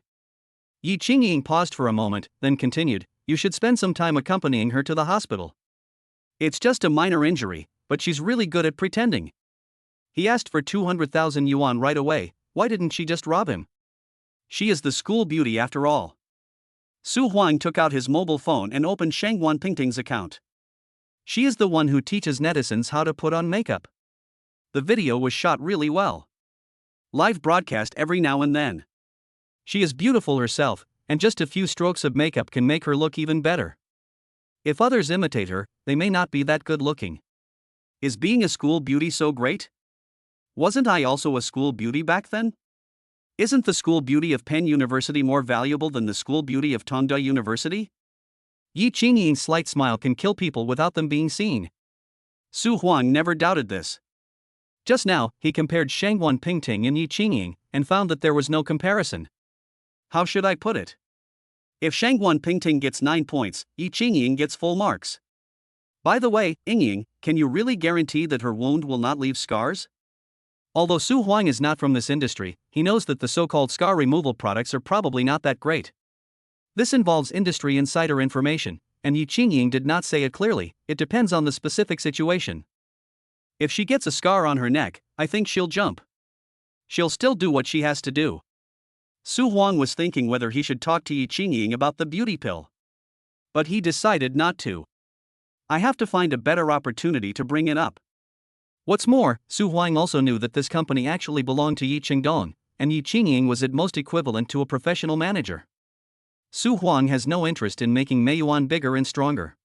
Yi Qingying paused for a moment, then continued, you should spend some time accompanying her to the hospital. It's just a minor injury, but she's really good at pretending. He asked for 200,000 yuan right away. Why didn't she just rob him? She is the school beauty after all. Su Huang took out his mobile phone and opened Shangguan Pingting's account. She is the one who teaches netizens how to put on makeup. The video was shot really well. Live broadcast every now and then. She is beautiful herself, and just a few strokes of makeup can make her look even better. If others imitate her, they may not be that good looking. Is being a school beauty so great? Wasn't I also a school beauty back then? Isn't the school beauty of Penn University more valuable than the school beauty of Tongda University? Yi Qingying's slight smile can kill people without them being seen. Su Huang never doubted this. Just now, he compared Shangguan Pingting and Yi Qingying, and found that there was no comparison. How should I put it? If Shangguan Pingting gets 9 points, Yi Qingying gets full marks. By the way, Yingying, can you really guarantee that her wound will not leave scars? Although Su Huang is not from this industry, he knows that the so-called scar removal products are probably not that great. This involves industry insider information, and Yi Qingying did not say it clearly. It depends on the specific situation. If she gets a scar on her neck, I think she'll jump. She'll still do what she has to do. Su Huang was thinking whether he should talk to Yi Qingying about the beauty pill. But he decided not to. I have to find a better opportunity to bring it up. What's more, Su Huang also knew that this company actually belonged to Yi Qingdong, and Yi Qingying was at most equivalent to a professional manager. Su Huang has no interest in making Meiyuan bigger and stronger.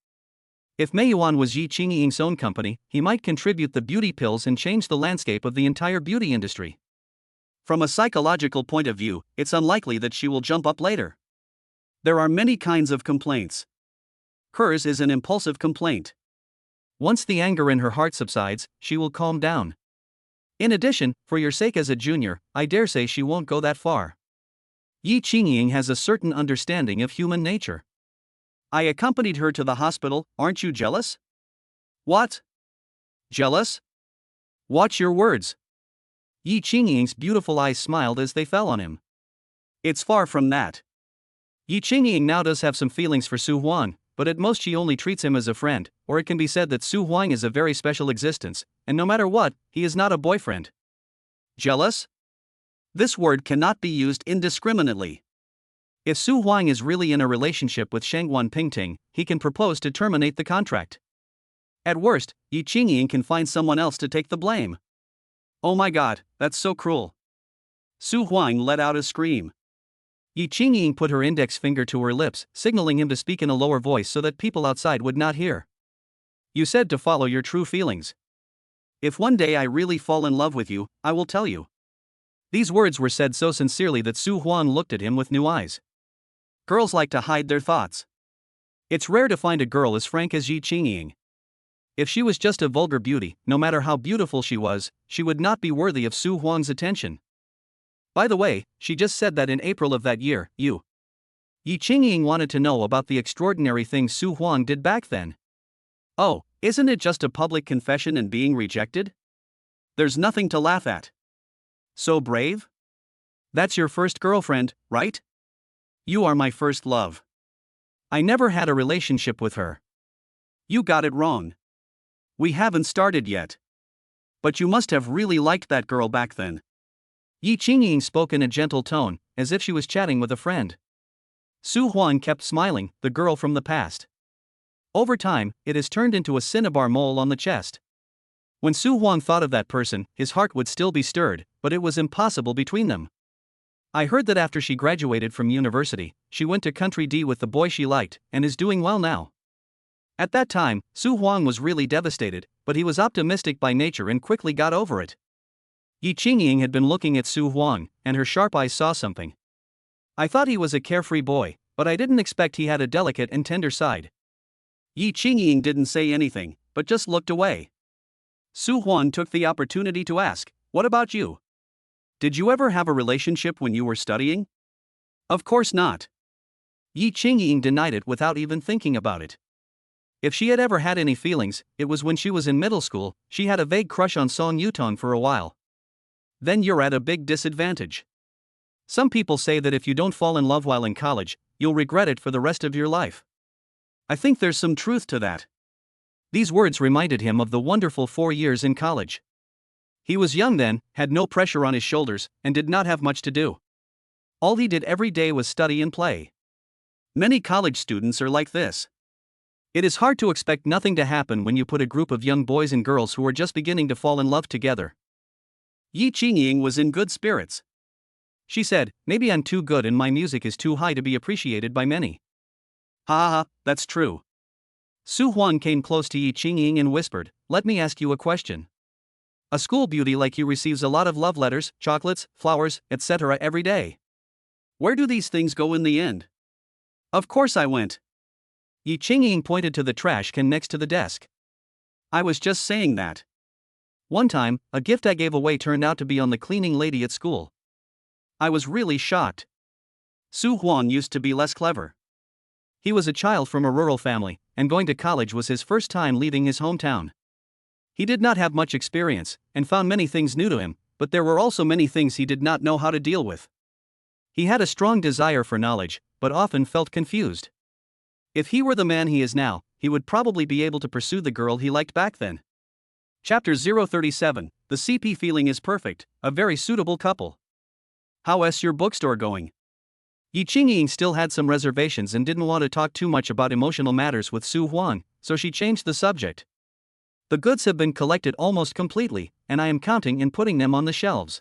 If Meiyuan was Yi Qingying's own company, he might contribute the beauty pills and change the landscape of the entire beauty industry. From a psychological point of view, it's unlikely that she will jump up later. There are many kinds of complaints. Hers is an impulsive complaint. Once the anger in her heart subsides, she will calm down. In addition, for your sake as a junior, I dare say she won't go that far. Yi Qingying has a certain understanding of human nature. I accompanied her to the hospital, aren't you jealous? What? Jealous? Watch your words. Yi Qingying's beautiful eyes smiled as they fell on him. It's far from that. Yi Qingying now does have some feelings for Su Huang, but at most she only treats him as a friend, or it can be said that Su Huang is a very special existence, and no matter what, he is not a boyfriend. Jealous? This word cannot be used indiscriminately. If Su Huang is really in a relationship with Shangguan Pingting, he can propose to terminate the contract. At worst, Yi Qingying can find someone else to take the blame. Oh my god, that's so cruel. Su Huang let out a scream. Yi Qingying put her index finger to her lips, signaling him to speak in a lower voice so that people outside would not hear. You said to follow your true feelings. If one day I really fall in love with you, I will tell you. These words were said so sincerely that Su Huang looked at him with new eyes. Girls like to hide their thoughts. It's rare to find a girl as frank as Yi Qingying. If she was just a vulgar beauty, no matter how beautiful she was, she would not be worthy of Su Huang's attention. By the way, she just said that in April of that year, Yi Qingying wanted to know about the extraordinary things Su Huang did back then. Oh, isn't it just a public confession and being rejected? There's nothing to laugh at. So brave? That's your first girlfriend, right? You are my first love. I never had a relationship with her. You got it wrong. We haven't started yet. But you must have really liked that girl back then. Yi Qingying spoke in a gentle tone, as if she was chatting with a friend. Su Huang kept smiling, the girl from the past. Over time, it has turned into a cinnabar mole on the chest. When Su Huang thought of that person, his heart would still be stirred, but it was impossible between them. I heard that after she graduated from university, she went to Country D with the boy she liked, and is doing well now. At that time, Su Huang was really devastated, but he was optimistic by nature and quickly got over it. Yi Qingying had been looking at Su Huang, and her sharp eyes saw something. I thought he was a carefree boy, but I didn't expect he had a delicate and tender side. Yi Qingying didn't say anything, but just looked away. Su Huang took the opportunity to ask, what about you? Did you ever have a relationship when you were studying? Of course not. Yi Qingying denied it without even thinking about it. If she had ever had any feelings, it was when she was in middle school. She had a vague crush on Song Yutong for a while. Then you're at a big disadvantage. Some people say that if you don't fall in love while in college, you'll regret it for the rest of your life. I think there's some truth to that. These words reminded him of the wonderful 4 years in college. He was young then, had no pressure on his shoulders, and did not have much to do. All he did every day was study and play. Many college students are like this. It is hard to expect nothing to happen when you put a group of young boys and girls who are just beginning to fall in love together. Yi Qingying was in good spirits. She said, "Maybe I'm too good and my music is too high to be appreciated by many." Ha ha, that's true. Su Huang came close to Yi Qingying and whispered, "Let me ask you a question. A school beauty like you receives a lot of love letters, chocolates, flowers, etc. every day. Where do these things go in the end?" Of course I went. Yi Qingying pointed to the trash can next to the desk. I was just saying that. One time, a gift I gave away turned out to be on the cleaning lady at school. I was really shocked. Su Huang used to be less clever. He was a child from a rural family, and going to college was his first time leaving his hometown. He did not have much experience, and found many things new to him, but there were also many things he did not know how to deal with. He had a strong desire for knowledge, but often felt confused. If he were the man he is now, he would probably be able to pursue the girl he liked back then. Chapter 037, The CP Feeling is Perfect, a very suitable couple. How's your bookstore going? Yi Qingying still had some reservations and didn't want to talk too much about emotional matters with Su Huang, so she changed the subject. The goods have been collected almost completely, and I am counting and putting them on the shelves.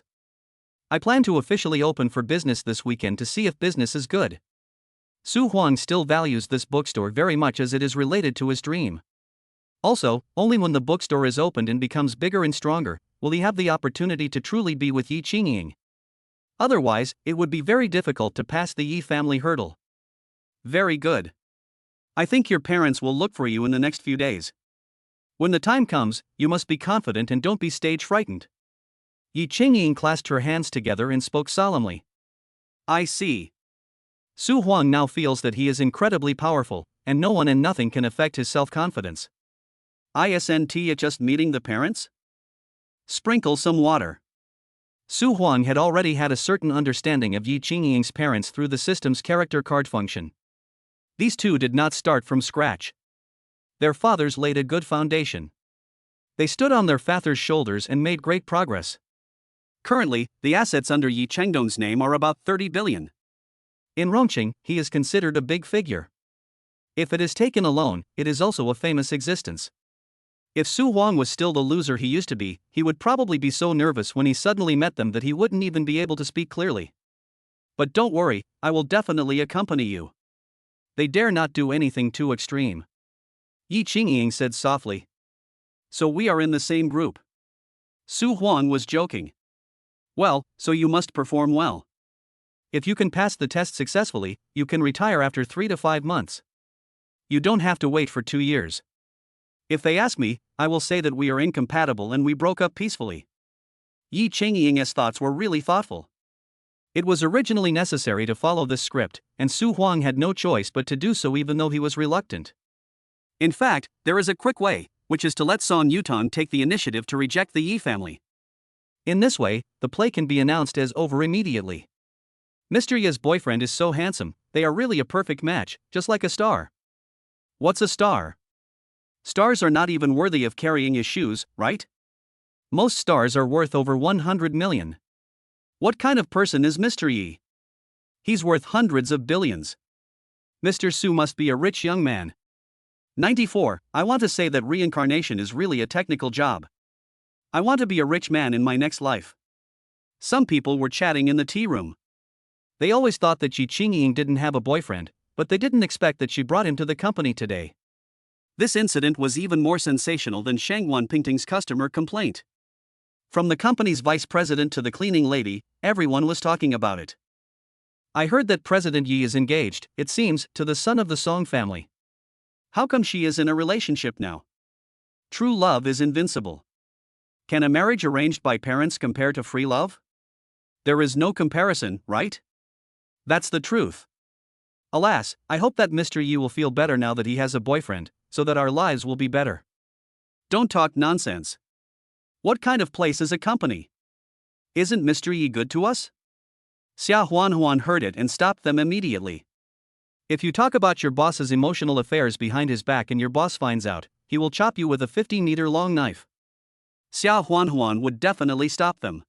I plan to officially open for business this weekend to see if business is good. Su Huang still values this bookstore very much as it is related to his dream. Also, only when the bookstore is opened and becomes bigger and stronger, will he have the opportunity to truly be with Yi Qingying. Otherwise, it would be very difficult to pass the Yi family hurdle. Very good. I think your parents will look for you in the next few days. When the time comes, you must be confident and don't be stage frightened. Yi Qingying clasped her hands together and spoke solemnly. I see. Su Huang now feels that he is incredibly powerful, and no one and nothing can affect his self-confidence. Isn't it just meeting the parents? Sprinkle some water. Su Huang had already had a certain understanding of Yi Qingying's parents through the system's character card function. These two did not start from scratch. Their fathers laid a good foundation. They stood on their father's shoulders and made great progress. Currently, the assets under Yi Chengdong's name are about 30 billion. In Rongqing, he is considered a big figure. If it is taken alone, it is also a famous existence. If Su Huang was still the loser he used to be, he would probably be so nervous when he suddenly met them that he wouldn't even be able to speak clearly. But don't worry, I will definitely accompany you. They dare not do anything too extreme. Yi Qingying said softly. So we are in the same group. Su Huang was joking. Well, so you must perform well. If you can pass the test successfully, you can retire after 3 to 5 months. You don't have to wait for 2 years. If they ask me, I will say that we are incompatible and we broke up peacefully. Yi Qingying's thoughts were really thoughtful. It was originally necessary to follow this script, and Su Huang had no choice but to do so even though he was reluctant. In fact, there is a quick way, which is to let Song Yutong take the initiative to reject the Yi family. In this way, the play can be announced as over immediately. Mr. Yi's boyfriend is so handsome, they are really a perfect match, just like a star. What's a star? Stars are not even worthy of carrying his shoes, right? Most stars are worth over 100 million. What kind of person is Mr. Yi? He's worth hundreds of billions. Mr. Su must be a rich young man. 94. I want to say that reincarnation is really a technical job. I want to be a rich man in my next life. Some people were chatting in the tea room. They always thought that Yi Qingying didn't have a boyfriend, but they didn't expect that she brought him to the company today. This incident was even more sensational than Shangwan Pingting's customer complaint. From the company's vice president to the cleaning lady, everyone was talking about it. I heard that President Yi is engaged, it seems, to the son of the Song family. How come she is in a relationship now? True love is invincible. Can a marriage arranged by parents compare to free love? There is no comparison, right? That's the truth. Alas, I hope that Mr. Yi will feel better now that he has a boyfriend, so that our lives will be better. Don't talk nonsense. What kind of place is a company? Isn't Mr. Yi good to us? Xia Huan heard it and stopped them immediately. If you talk about your boss's emotional affairs behind his back and your boss finds out, he will chop you with a 50-meter long knife. Xia Huan would definitely stop them.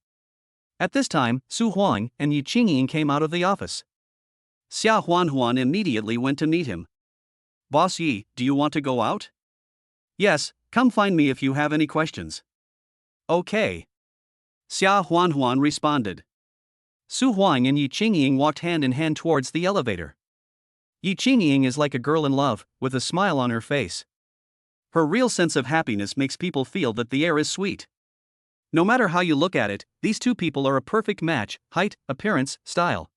At this time, Su Huang and Yi Qingying came out of the office. Xia Huan immediately went to meet him. Boss Yi, do you want to go out? Yes, come find me if you have any questions. Okay. Xia Huan responded. Su Huang and Yi Qingying walked hand in hand towards the elevator. Yi Qingying is like a girl in love, with a smile on her face. Her real sense of happiness makes people feel that the air is sweet. No matter how you look at it, these two people are a perfect match: height, appearance, style.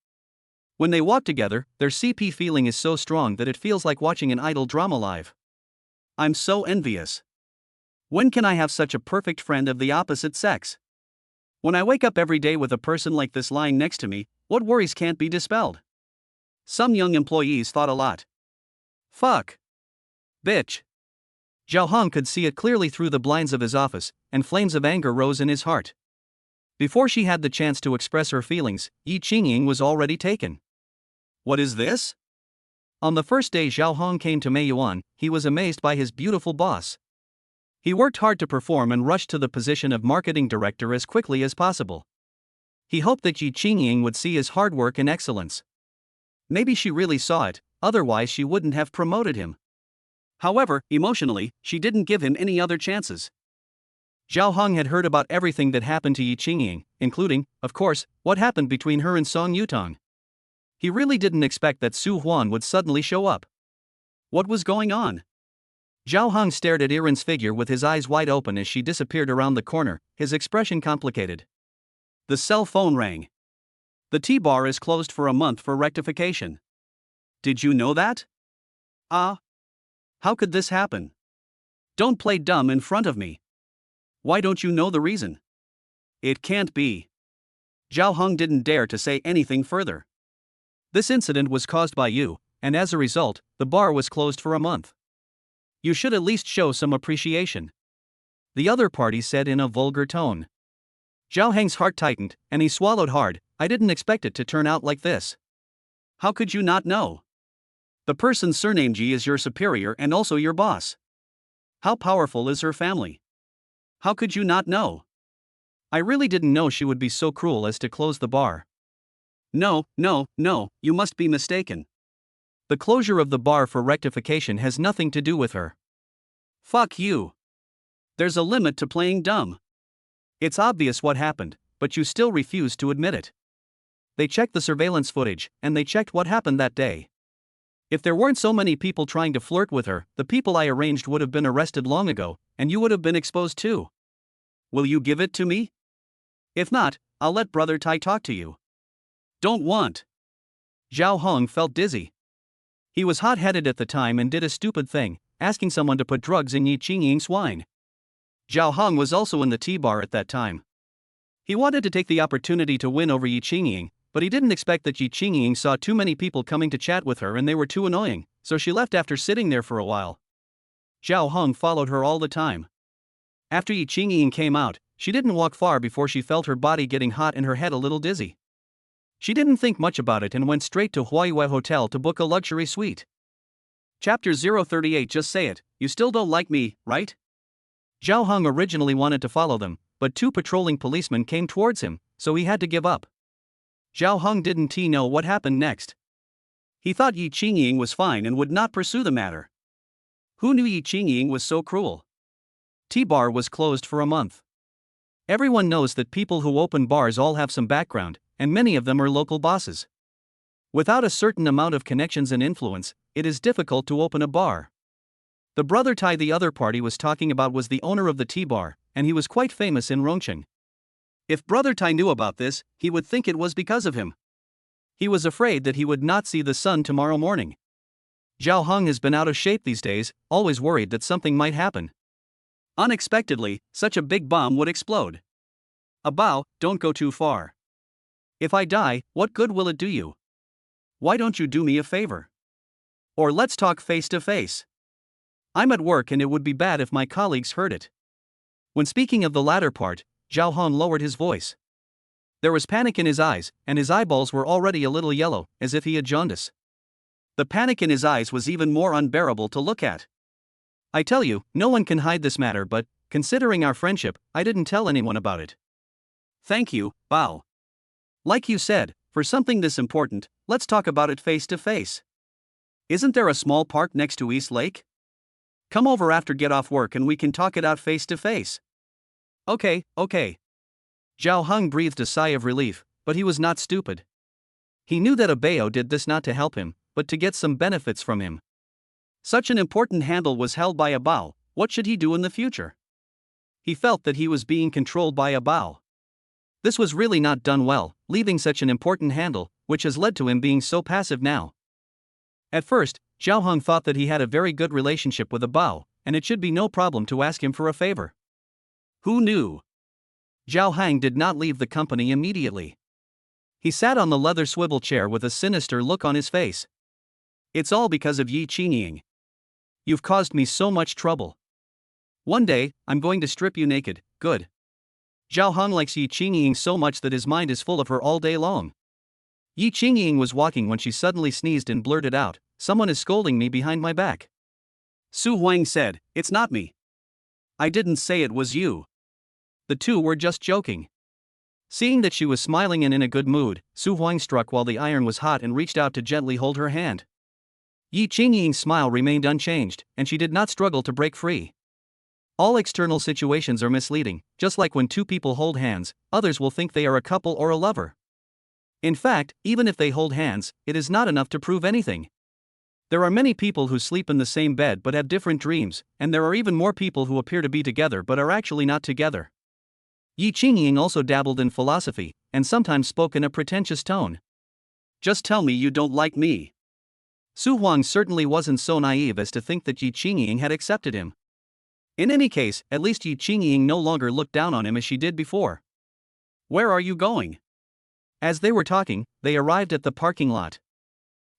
When they walk together, their CP feeling is so strong that it feels like watching an idol drama live. I'm so envious. When can I have such a perfect friend of the opposite sex? When I wake up every day with a person like this lying next to me, what worries can't be dispelled? Some young employees thought a lot. Fuck. Bitch. Zhao Hong could see it clearly through the blinds of his office, and flames of anger rose in his heart. Before she had the chance to express her feelings, Yi Qingying was already taken. What is this? On the first day Zhao Hong came to Meiyuan, he was amazed by his beautiful boss. He worked hard to perform and rushed to the position of marketing director as quickly as possible. He hoped that Yi Qingying would see his hard work and excellence. Maybe she really saw it, otherwise she wouldn't have promoted him. However, emotionally, she didn't give him any other chances. Zhao Hong had heard about everything that happened to Yi Qingying, including, of course, what happened between her and Song Yutong. He really didn't expect that Su Huan would suddenly show up. What was going on? Zhao Hong stared at Irin's figure with his eyes wide open as she disappeared around the corner, his expression complicated. The cell phone rang. The T-bar is closed for a month for rectification. Did you know that? How could this happen? Don't play dumb in front of me. Why don't you know the reason? It can't be. Zhao Hong didn't dare to say anything further. This incident was caused by you, and as a result, the bar was closed for a month. You should at least show some appreciation. The other party said in a vulgar tone. Zhao Heng's heart tightened, and he swallowed hard. I didn't expect it to turn out like this. How could you not know? The person's surname Ji is your superior and also your boss. How powerful is her family? How could you not know? I really didn't know she would be so cruel as to close the bar. No, you must be mistaken. The closure of the bar for rectification has nothing to do with her. Fuck you. There's a limit to playing dumb. It's obvious what happened, but you still refuse to admit it. They checked the surveillance footage, and they checked what happened that day. If there weren't so many people trying to flirt with her, the people I arranged would have been arrested long ago, and you would have been exposed too. Will you give it to me? If not, I'll let Brother Tai talk to you. Don't want. Zhao Hong felt dizzy. He was hot-headed at the time and did a stupid thing, asking someone to put drugs in Yi Qingying's wine. Zhao Hong was also in the T-bar at that time. He wanted to take the opportunity to win over Yi Qingying, but he didn't expect that Yi Qingying saw too many people coming to chat with her and they were too annoying, so she left after sitting there for a while. Zhao Hong followed her all the time. After Yi Qingying came out, she didn't walk far before she felt her body getting hot and her head a little dizzy. She didn't think much about it and went straight to Huaiyue Hotel to book a luxury suite. Chapter 038. Just say it, you still don't like me, right? Zhao Hong originally wanted to follow them, but two patrolling policemen came towards him, so he had to give up. Zhao Hong didn't know what happened next. He thought Yi Qingying was fine and would not pursue the matter. Who knew Yi Qingying was so cruel? T-bar was closed for a month. Everyone knows that people who open bars all have some background, and many of them are local bosses. Without a certain amount of connections and influence, it is difficult to open a bar. The Brother Tai the other party was talking about was the owner of the T-bar, and he was quite famous in Rongqing. If Brother Tai knew about this, he would think it was because of him. He was afraid that he would not see the sun tomorrow morning. Zhao Hong has been out of shape these days, always worried that something might happen. Unexpectedly, such a big bomb would explode. Abao, don't go too far. If I die, what good will it do you? Why don't you do me a favor? Or let's talk face to face. I'm at work and it would be bad if my colleagues heard it. When speaking of the latter part, Zhao Hong lowered his voice. There was panic in his eyes, and his eyeballs were already a little yellow, as if he had jaundice. The panic in his eyes was even more unbearable to look at. I tell you, no one can hide this matter, but, considering our friendship, I didn't tell anyone about it. Thank you, Bao. Like you said, for something this important, let's talk about it face to face. Isn't there a small park next to East Lake? Come over after get off work and we can talk it out face to face. Okay. Zhao Hung breathed a sigh of relief, but he was not stupid. He knew that Abeo did this not to help him, but to get some benefits from him. Such an important handle was held by Abao. What should he do in the future? He felt that he was being controlled by Abao. This was really not done well, leaving such an important handle, which has led to him being so passive now. At first, Zhao Hung thought that he had a very good relationship with Abao, and it should be no problem to ask him for a favor. Who knew? Zhao Hang did not leave the company immediately. He sat on the leather swivel chair with a sinister look on his face. It's all because of Yi Qingying. You've caused me so much trouble. One day, I'm going to strip you naked. Good. Zhao Hong likes Yi Qingying so much that his mind is full of her all day long. Yi Qingying was walking when she suddenly sneezed and blurted out, "Someone is scolding me behind my back." Su Huang said, "It's not me. I didn't say it was you." The two were just joking. Seeing that she was smiling and in a good mood, Su Huang struck while the iron was hot and reached out to gently hold her hand. Yi Qingying's smile remained unchanged, and she did not struggle to break free. All external situations are misleading, just like when two people hold hands, others will think they are a couple or a lover. In fact, even if they hold hands, it is not enough to prove anything. There are many people who sleep in the same bed but have different dreams, and there are even more people who appear to be together but are actually not together. Yi Qingying also dabbled in philosophy, and sometimes spoke in a pretentious tone. Just tell me you don't like me. Su Huang certainly wasn't so naive as to think that Yi Qingying had accepted him. In any case, at least Yi Qingying no longer looked down on him as she did before. Where are you going? As they were talking, they arrived at the parking lot.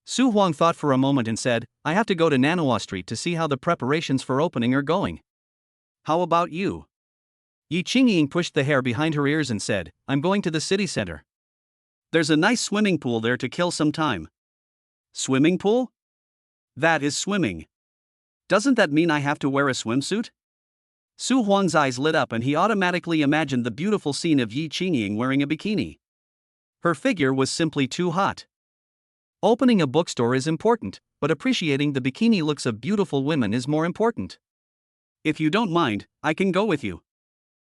Su Huang thought for a moment and said, "I have to go to Nanhua Street to see how the preparations for opening are going." How about you? Yi Qingying pushed the hair behind her ears and said, "I'm going to the city center. There's a nice swimming pool there to kill some time." Swimming pool? That is swimming. Doesn't that mean I have to wear a swimsuit? Su Huang's eyes lit up and he automatically imagined the beautiful scene of Yi Qingying wearing a bikini. Her figure was simply too hot. Opening a bookstore is important, but appreciating the bikini looks of beautiful women is more important. If you don't mind, I can go with you.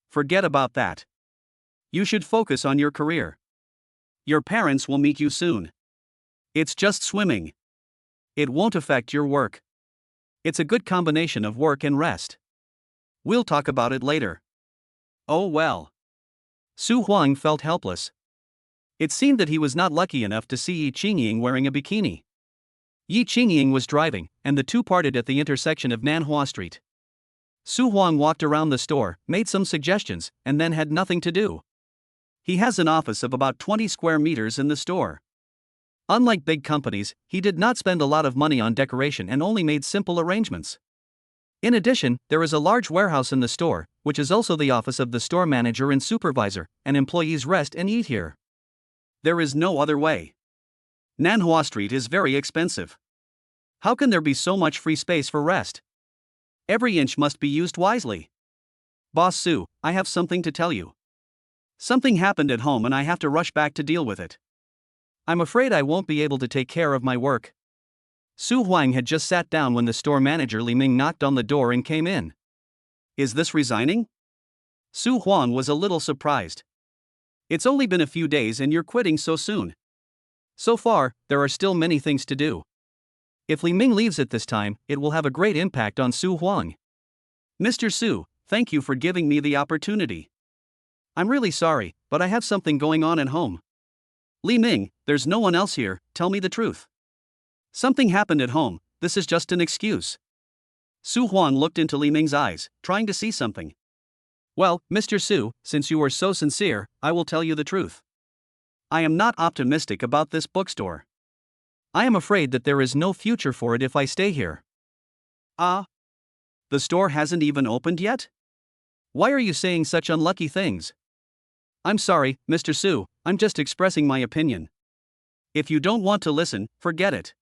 Forget about that. You should focus on your career. Your parents will meet you soon. It's just swimming. It won't affect your work. It's a good combination of work and rest. We'll talk about it later. Oh well. Su Huang felt helpless. It seemed that he was not lucky enough to see Yi Qingying wearing a bikini. Yi Qingying was driving, and the two parted at the intersection of Nanhua Street. Su Huang walked around the store, made some suggestions, and then had nothing to do. He has an office of about 20 square meters in the store. Unlike big companies, he did not spend a lot of money on decoration and only made simple arrangements. In addition, there is a large warehouse in the store, which is also the office of the store manager and supervisor, and employees rest and eat here. There is no other way. Nanhua Street is very expensive. How can there be so much free space for rest? Every inch must be used wisely. Boss Su, I have something to tell you. Something happened at home and I have to rush back to deal with it. I'm afraid I won't be able to take care of my work. Su Huang had just sat down when the store manager Li Ming knocked on the door and came in. Is this resigning? Su Huang was a little surprised. It's only been a few days and you're quitting so soon. So far, there are still many things to do. If Li Ming leaves at this time, it will have a great impact on Su Huang. Mr. Su, thank you for giving me the opportunity. I'm really sorry, but I have something going on at home. Li Ming, there's no one else here, tell me the truth. Something happened at home, this is just an excuse. Su Huang looked into Li Ming's eyes, trying to see something. Well, Mr. Su, since you are so sincere, I will tell you the truth. I am not optimistic about this bookstore. I am afraid that there is no future for it if I stay here. Ah, the store hasn't even opened yet? Why are you saying such unlucky things? I'm sorry, Mr. Su, I'm just expressing my opinion. If you don't want to listen, forget it.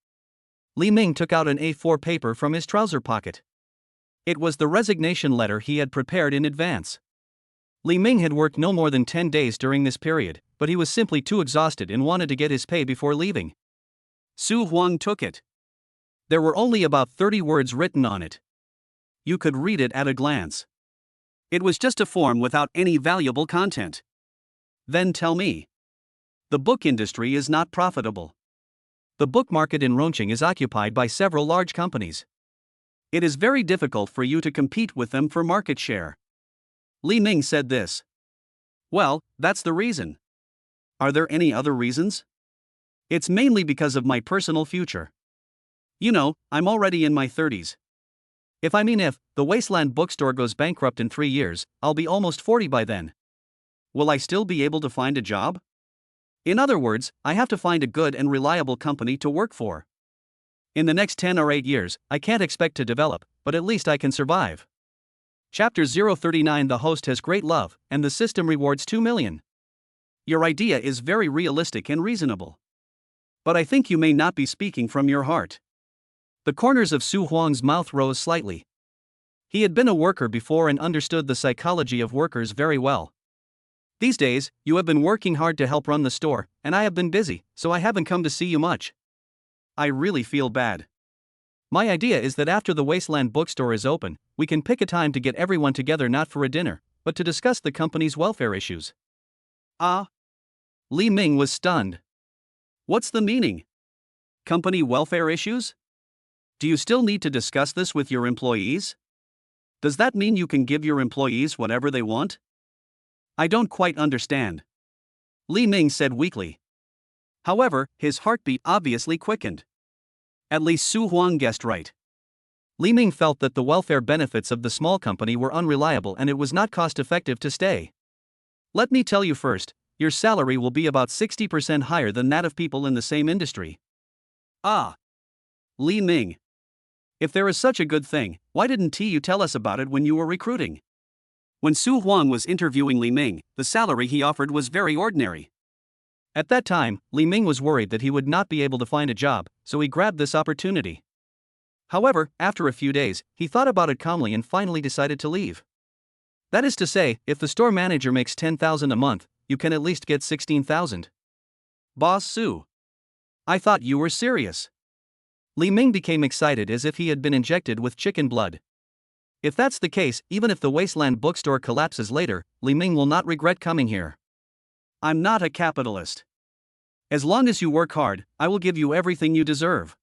Li Ming took out an A4 paper from his trouser pocket. It was the resignation letter he had prepared in advance. Li Ming had worked no more than 10 days during this period, but he was simply too exhausted and wanted to get his pay before leaving. Su Huang took it. There were only about 30 words written on it. You could read it at a glance. It was just a form without any valuable content. Then tell me. The book industry is not profitable. The book market in Rongqing is occupied by several large companies. It is very difficult for you to compete with them for market share. Li Ming said this. Well, that's the reason. Are there any other reasons? It's mainly because of my personal future. You know, I'm already in my 30s. If the Wasteland bookstore goes bankrupt in 3 years, I'll be almost 40 by then. Will I still be able to find a job? In other words, I have to find a good and reliable company to work for. In the next 10 or 8 years, I can't expect to develop, but at least I can survive. Chapter 039. The host has great love, and the system rewards 2 million. Your idea is very realistic and reasonable. But I think you may not be speaking from your heart. The corners of Su Huang's mouth rose slightly. He had been a worker before and understood the psychology of workers very well. These days, you have been working hard to help run the store, and I have been busy, so I haven't come to see you much. I really feel bad. My idea is that after the Wasteland bookstore is open, we can pick a time to get everyone together, not for a dinner, but to discuss the company's welfare issues. Ah? Li Ming was stunned. What's the meaning? Company welfare issues? Do you still need to discuss this with your employees? Does that mean you can give your employees whatever they want? I don't quite understand. Li Ming said weakly. However, his heartbeat obviously quickened. At least Su Huang guessed right. Li Ming felt that the welfare benefits of the small company were unreliable and it was not cost-effective to stay. Let me tell you first, your salary will be about 60% higher than that of people in the same industry. Ah. Li Ming. If there is such a good thing, why didn't you tell us about it when you were recruiting? When Su Huang was interviewing Li Ming, the salary he offered was very ordinary. At that time, Li Ming was worried that he would not be able to find a job, so he grabbed this opportunity. However, after a few days, he thought about it calmly and finally decided to leave. That is to say, if the store manager makes 10,000 a month, you can at least get 16,000. Boss Su. I thought you were serious. Li Ming became excited as if he had been injected with chicken blood. If that's the case, even if the Wasteland bookstore collapses later, Li Ming will not regret coming here. I'm not a capitalist. As long as you work hard, I will give you everything you deserve.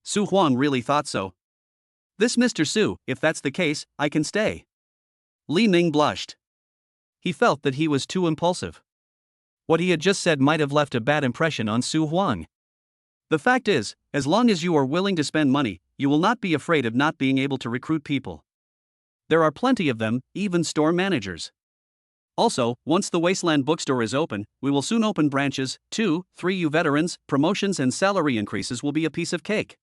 Su Huang really thought so. This Mr. Su, if that's the case, I can stay. Li Ming blushed. He felt that he was too impulsive. What he had just said might have left a bad impression on Su Huang. The fact is, as long as you are willing to spend money, you will not be afraid of not being able to recruit people. There are plenty of them, even store managers. Also, once the Wasteland bookstore is open, we will soon open branches, 2, 3 you veterans, promotions and salary increases will be a piece of cake.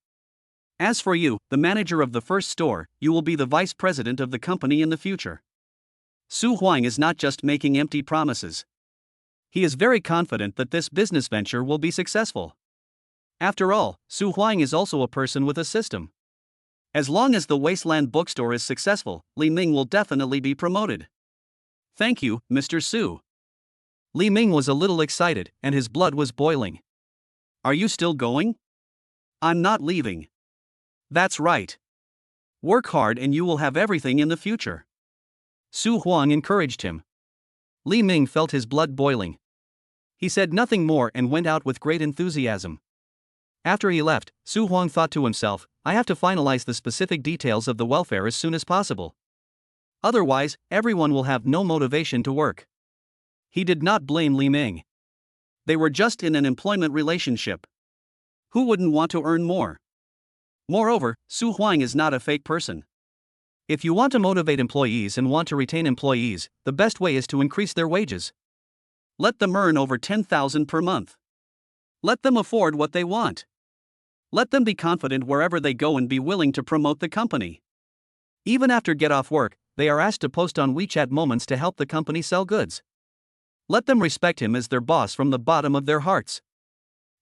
As for you, the manager of the first store, you will be the vice president of the company in the future. Su Huang is not just making empty promises. He is very confident that this business venture will be successful. After all, Su Huang is also a person with a system. As long as the Wasteland bookstore is successful, Li Ming will definitely be promoted. Thank you, Mr. Su. Li Ming was a little excited, and his blood was boiling. Are you still going? I'm not leaving. That's right. Work hard and you will have everything in the future. Su Huang encouraged him. Li Ming felt his blood boiling. He said nothing more and went out with great enthusiasm. After he left, Su Huang thought to himself, I have to finalize the specific details of the welfare as soon as possible. Otherwise, everyone will have no motivation to work. He did not blame Li Ming. They were just in an employment relationship. Who wouldn't want to earn more? Moreover, Su Huang is not a fake person. If you want to motivate employees and want to retain employees, the best way is to increase their wages. Let them earn over 10,000 per month. Let them afford what they want. Let them be confident wherever they go and be willing to promote the company. Even after get off work, they are asked to post on WeChat moments to help the company sell goods. Let them respect him as their boss from the bottom of their hearts.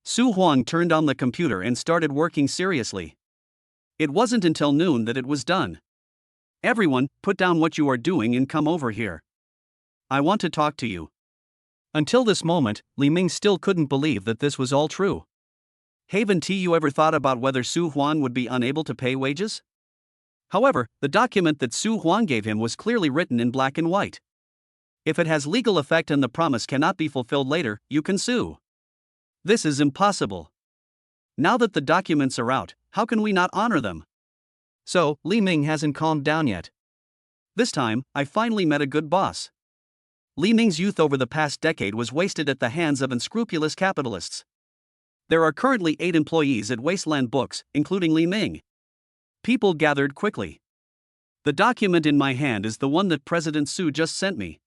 Su Huang turned on the computer and started working seriously. It wasn't until noon that it was done. Everyone, put down what you are doing and come over here. I want to talk to you. Until this moment, Li Ming still couldn't believe that this was all true. Haven't you ever thought about whether Su Huang would be unable to pay wages? However, the document that Su Huang gave him was clearly written in black and white. If it has legal effect and the promise cannot be fulfilled later, you can sue. This is impossible. Now that the documents are out, how can we not honor them? So, Li Ming hasn't calmed down yet. This time, I finally met a good boss. Li Ming's youth over the past decade was wasted at the hands of unscrupulous capitalists. There are currently 8 employees at Wasteland Books, including Li Ming. People gathered quickly. The document in my hand is the one that President Su just sent me.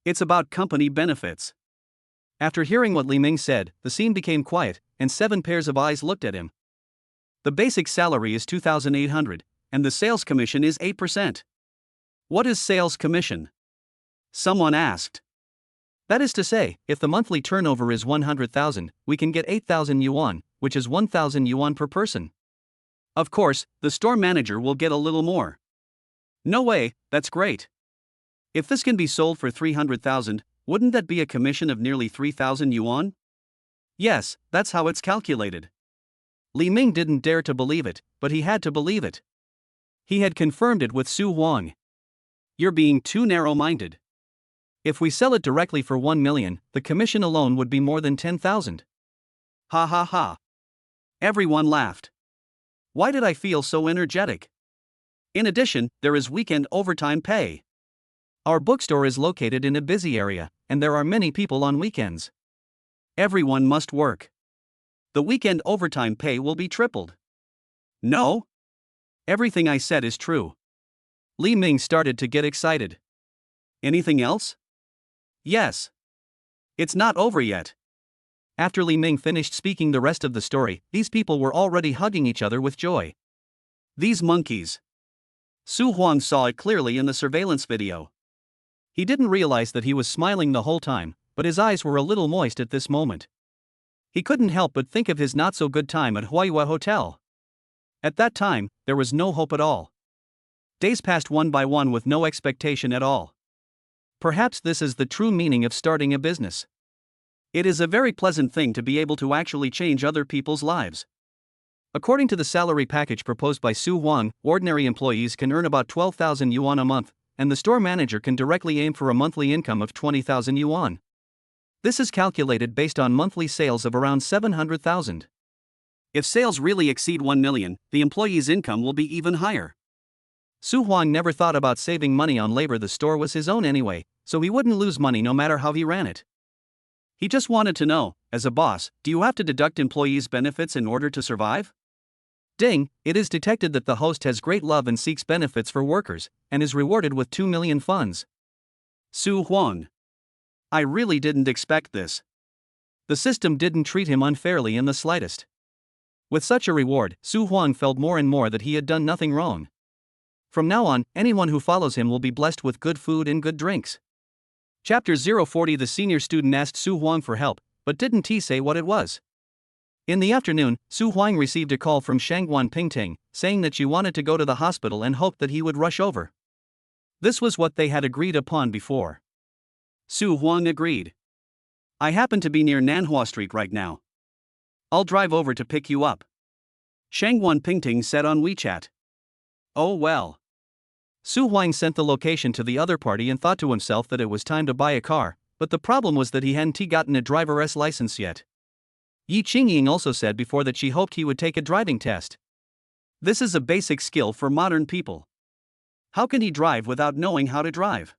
It's about company benefits. After hearing what Li Ming said, the scene became quiet, and 7 pairs of eyes looked at him. The basic salary is 2,800, and the sales commission is 8%. What is sales commission? Someone asked. That is to say, if the monthly turnover is 100,000, we can get 8,000 yuan, which is 1,000 yuan per person. Of course, the store manager will get a little more. No way, that's great. If this can be sold for 300,000, wouldn't that be a commission of nearly 3,000 yuan? Yes, that's how it's calculated. Li Ming didn't dare to believe it, but he had to believe it. He had confirmed it with Su Huang. You're being too narrow-minded. If we sell it directly for 1 million, the commission alone would be more than 10,000. Ha ha ha. Everyone laughed. Why did I feel so energetic? In addition, there is weekend overtime pay. Our bookstore is located in a busy area, and there are many people on weekends. Everyone must work. The weekend overtime pay will be tripled. No? Everything I said is true. Li Ming started to get excited. Anything else? Yes. It's not over yet. After Li Ming finished speaking the rest of the story, these people were already hugging each other with joy. These monkeys. Su Huang saw it clearly in the surveillance video. He didn't realize that he was smiling the whole time, but his eyes were a little moist at this moment. He couldn't help but think of his not-so-good time at Huaihua Hotel. At that time, there was no hope at all. Days passed one by one with no expectation at all. Perhaps this is the true meaning of starting a business. It is a very pleasant thing to be able to actually change other people's lives. According to the salary package proposed by Su Huang, ordinary employees can earn about 12,000 yuan a month, and the store manager can directly aim for a monthly income of 20,000 yuan. This is calculated based on monthly sales of around 700,000. If sales really exceed 1 million, the employee's income will be even higher. Su Huang never thought about saving money on labor. The store was his own anyway, so he wouldn't lose money no matter how he ran it. He just wanted to know, as a boss, do you have to deduct employees' benefits in order to survive? Ding, it is detected that the host has great love and seeks benefits for workers, and is rewarded with 2 million funds. Su Huang. I really didn't expect this. The system didn't treat him unfairly in the slightest. With such a reward, Su Huang felt more and more that he had done nothing wrong. From now on, anyone who follows him will be blessed with good food and good drinks. Chapter 040. The senior student asked Su Huang for help, but didn't he say what it was? In the afternoon, Su Huang received a call from Shangguan Pingting, saying that she wanted to go to the hospital and hoped that he would rush over. This was what they had agreed upon before. Su Huang agreed. I happen to be near Nanhua Street right now. I'll drive over to pick you up. Shangguan Pingting said on WeChat. Oh well. Su Huang sent the location to the other party and thought to himself that it was time to buy a car, but the problem was that he hadn't gotten a driver's license yet. Yi Qingying also said before that she hoped he would take a driving test. This is a basic skill for modern people. How can he drive without knowing how to drive?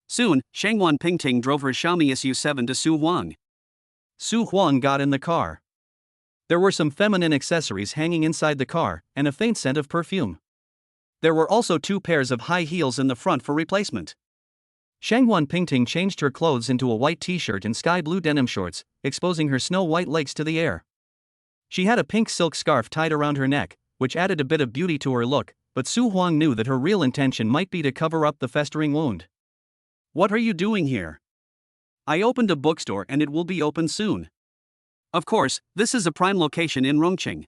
Soon, Shangguan Pingting drove her Xiaomi SU7 to Su Huang. Su Huang got in the car. There were some feminine accessories hanging inside the car, and a faint scent of perfume. There were also 2 pairs of high heels in the front for replacement. Shangguan Pingting changed her clothes into a white t-shirt and sky blue denim shorts, exposing her snow-white legs to the air. She had a pink silk scarf tied around her neck, which added a bit of beauty to her look, but Su Huang knew that her real intention might be to cover up the festering wound. "What are you doing here?" "I opened a bookstore and it will be open soon. Of course, this is a prime location in Rongqing.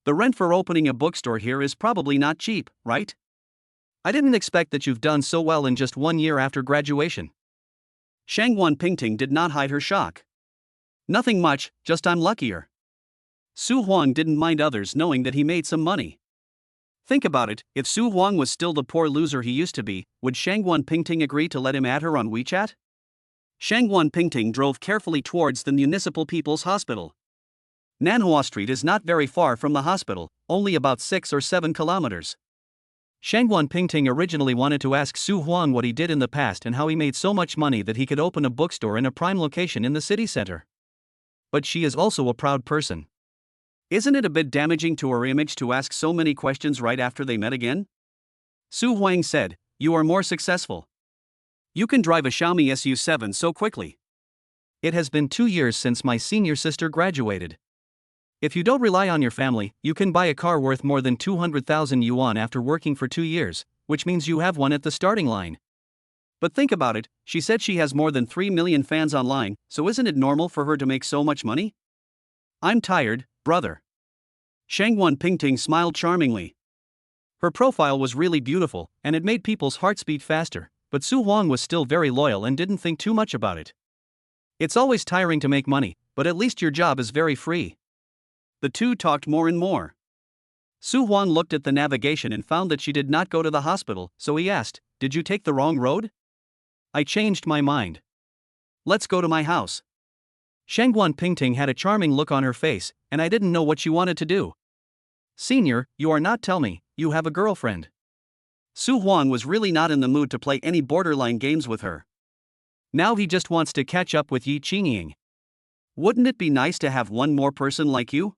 The rent for opening a bookstore here is probably not cheap, right? I didn't expect that you've done so well in just 1 year after graduation." Shangguan Pingting did not hide her shock. "Nothing much, just I'm luckier." Su Huang didn't mind others knowing that he made some money. Think about it, if Su Huang was still the poor loser he used to be, would Shangguan Pingting agree to let him add her on WeChat? Shangguan Pingting drove carefully towards the Municipal People's Hospital. Nanhua Street is not very far from the hospital, only about 6 or 7 kilometers. Shangguan Pingting originally wanted to ask Su Huang what he did in the past and how he made so much money that he could open a bookstore in a prime location in the city center. But she is also a proud person. Isn't it a bit damaging to her image to ask so many questions right after they met again? Su Huang said, "You are more successful. You can drive a Xiaomi SU7 so quickly." "It has been 2 years since my senior sister graduated. If you don't rely on your family, you can buy a car worth more than 200,000 yuan after working for 2 years, which means you have one at the starting line. But think about it, she said she has more than 3 million fans online, so isn't it normal for her to make so much money?" "I'm tired, brother." Shangguan Pingting smiled charmingly. Her profile was really beautiful, and it made people's hearts beat faster, but Su Huang was still very loyal and didn't think too much about it. "It's always tiring to make money, but at least your job is very free." The two talked more and more. Su Huang looked at the navigation and found that she did not go to the hospital, so he asked, "Did you take the wrong road?" "I changed my mind. Let's go to my house." Shangguan Pingting had a charming look on her face, and I didn't know what she wanted to do. "Senior, you are not tell me, you have a girlfriend." Su Huang was really not in the mood to play any borderline games with her. Now he just wants to catch up with Yi Qingying. "Wouldn't it be nice to have one more person like you?"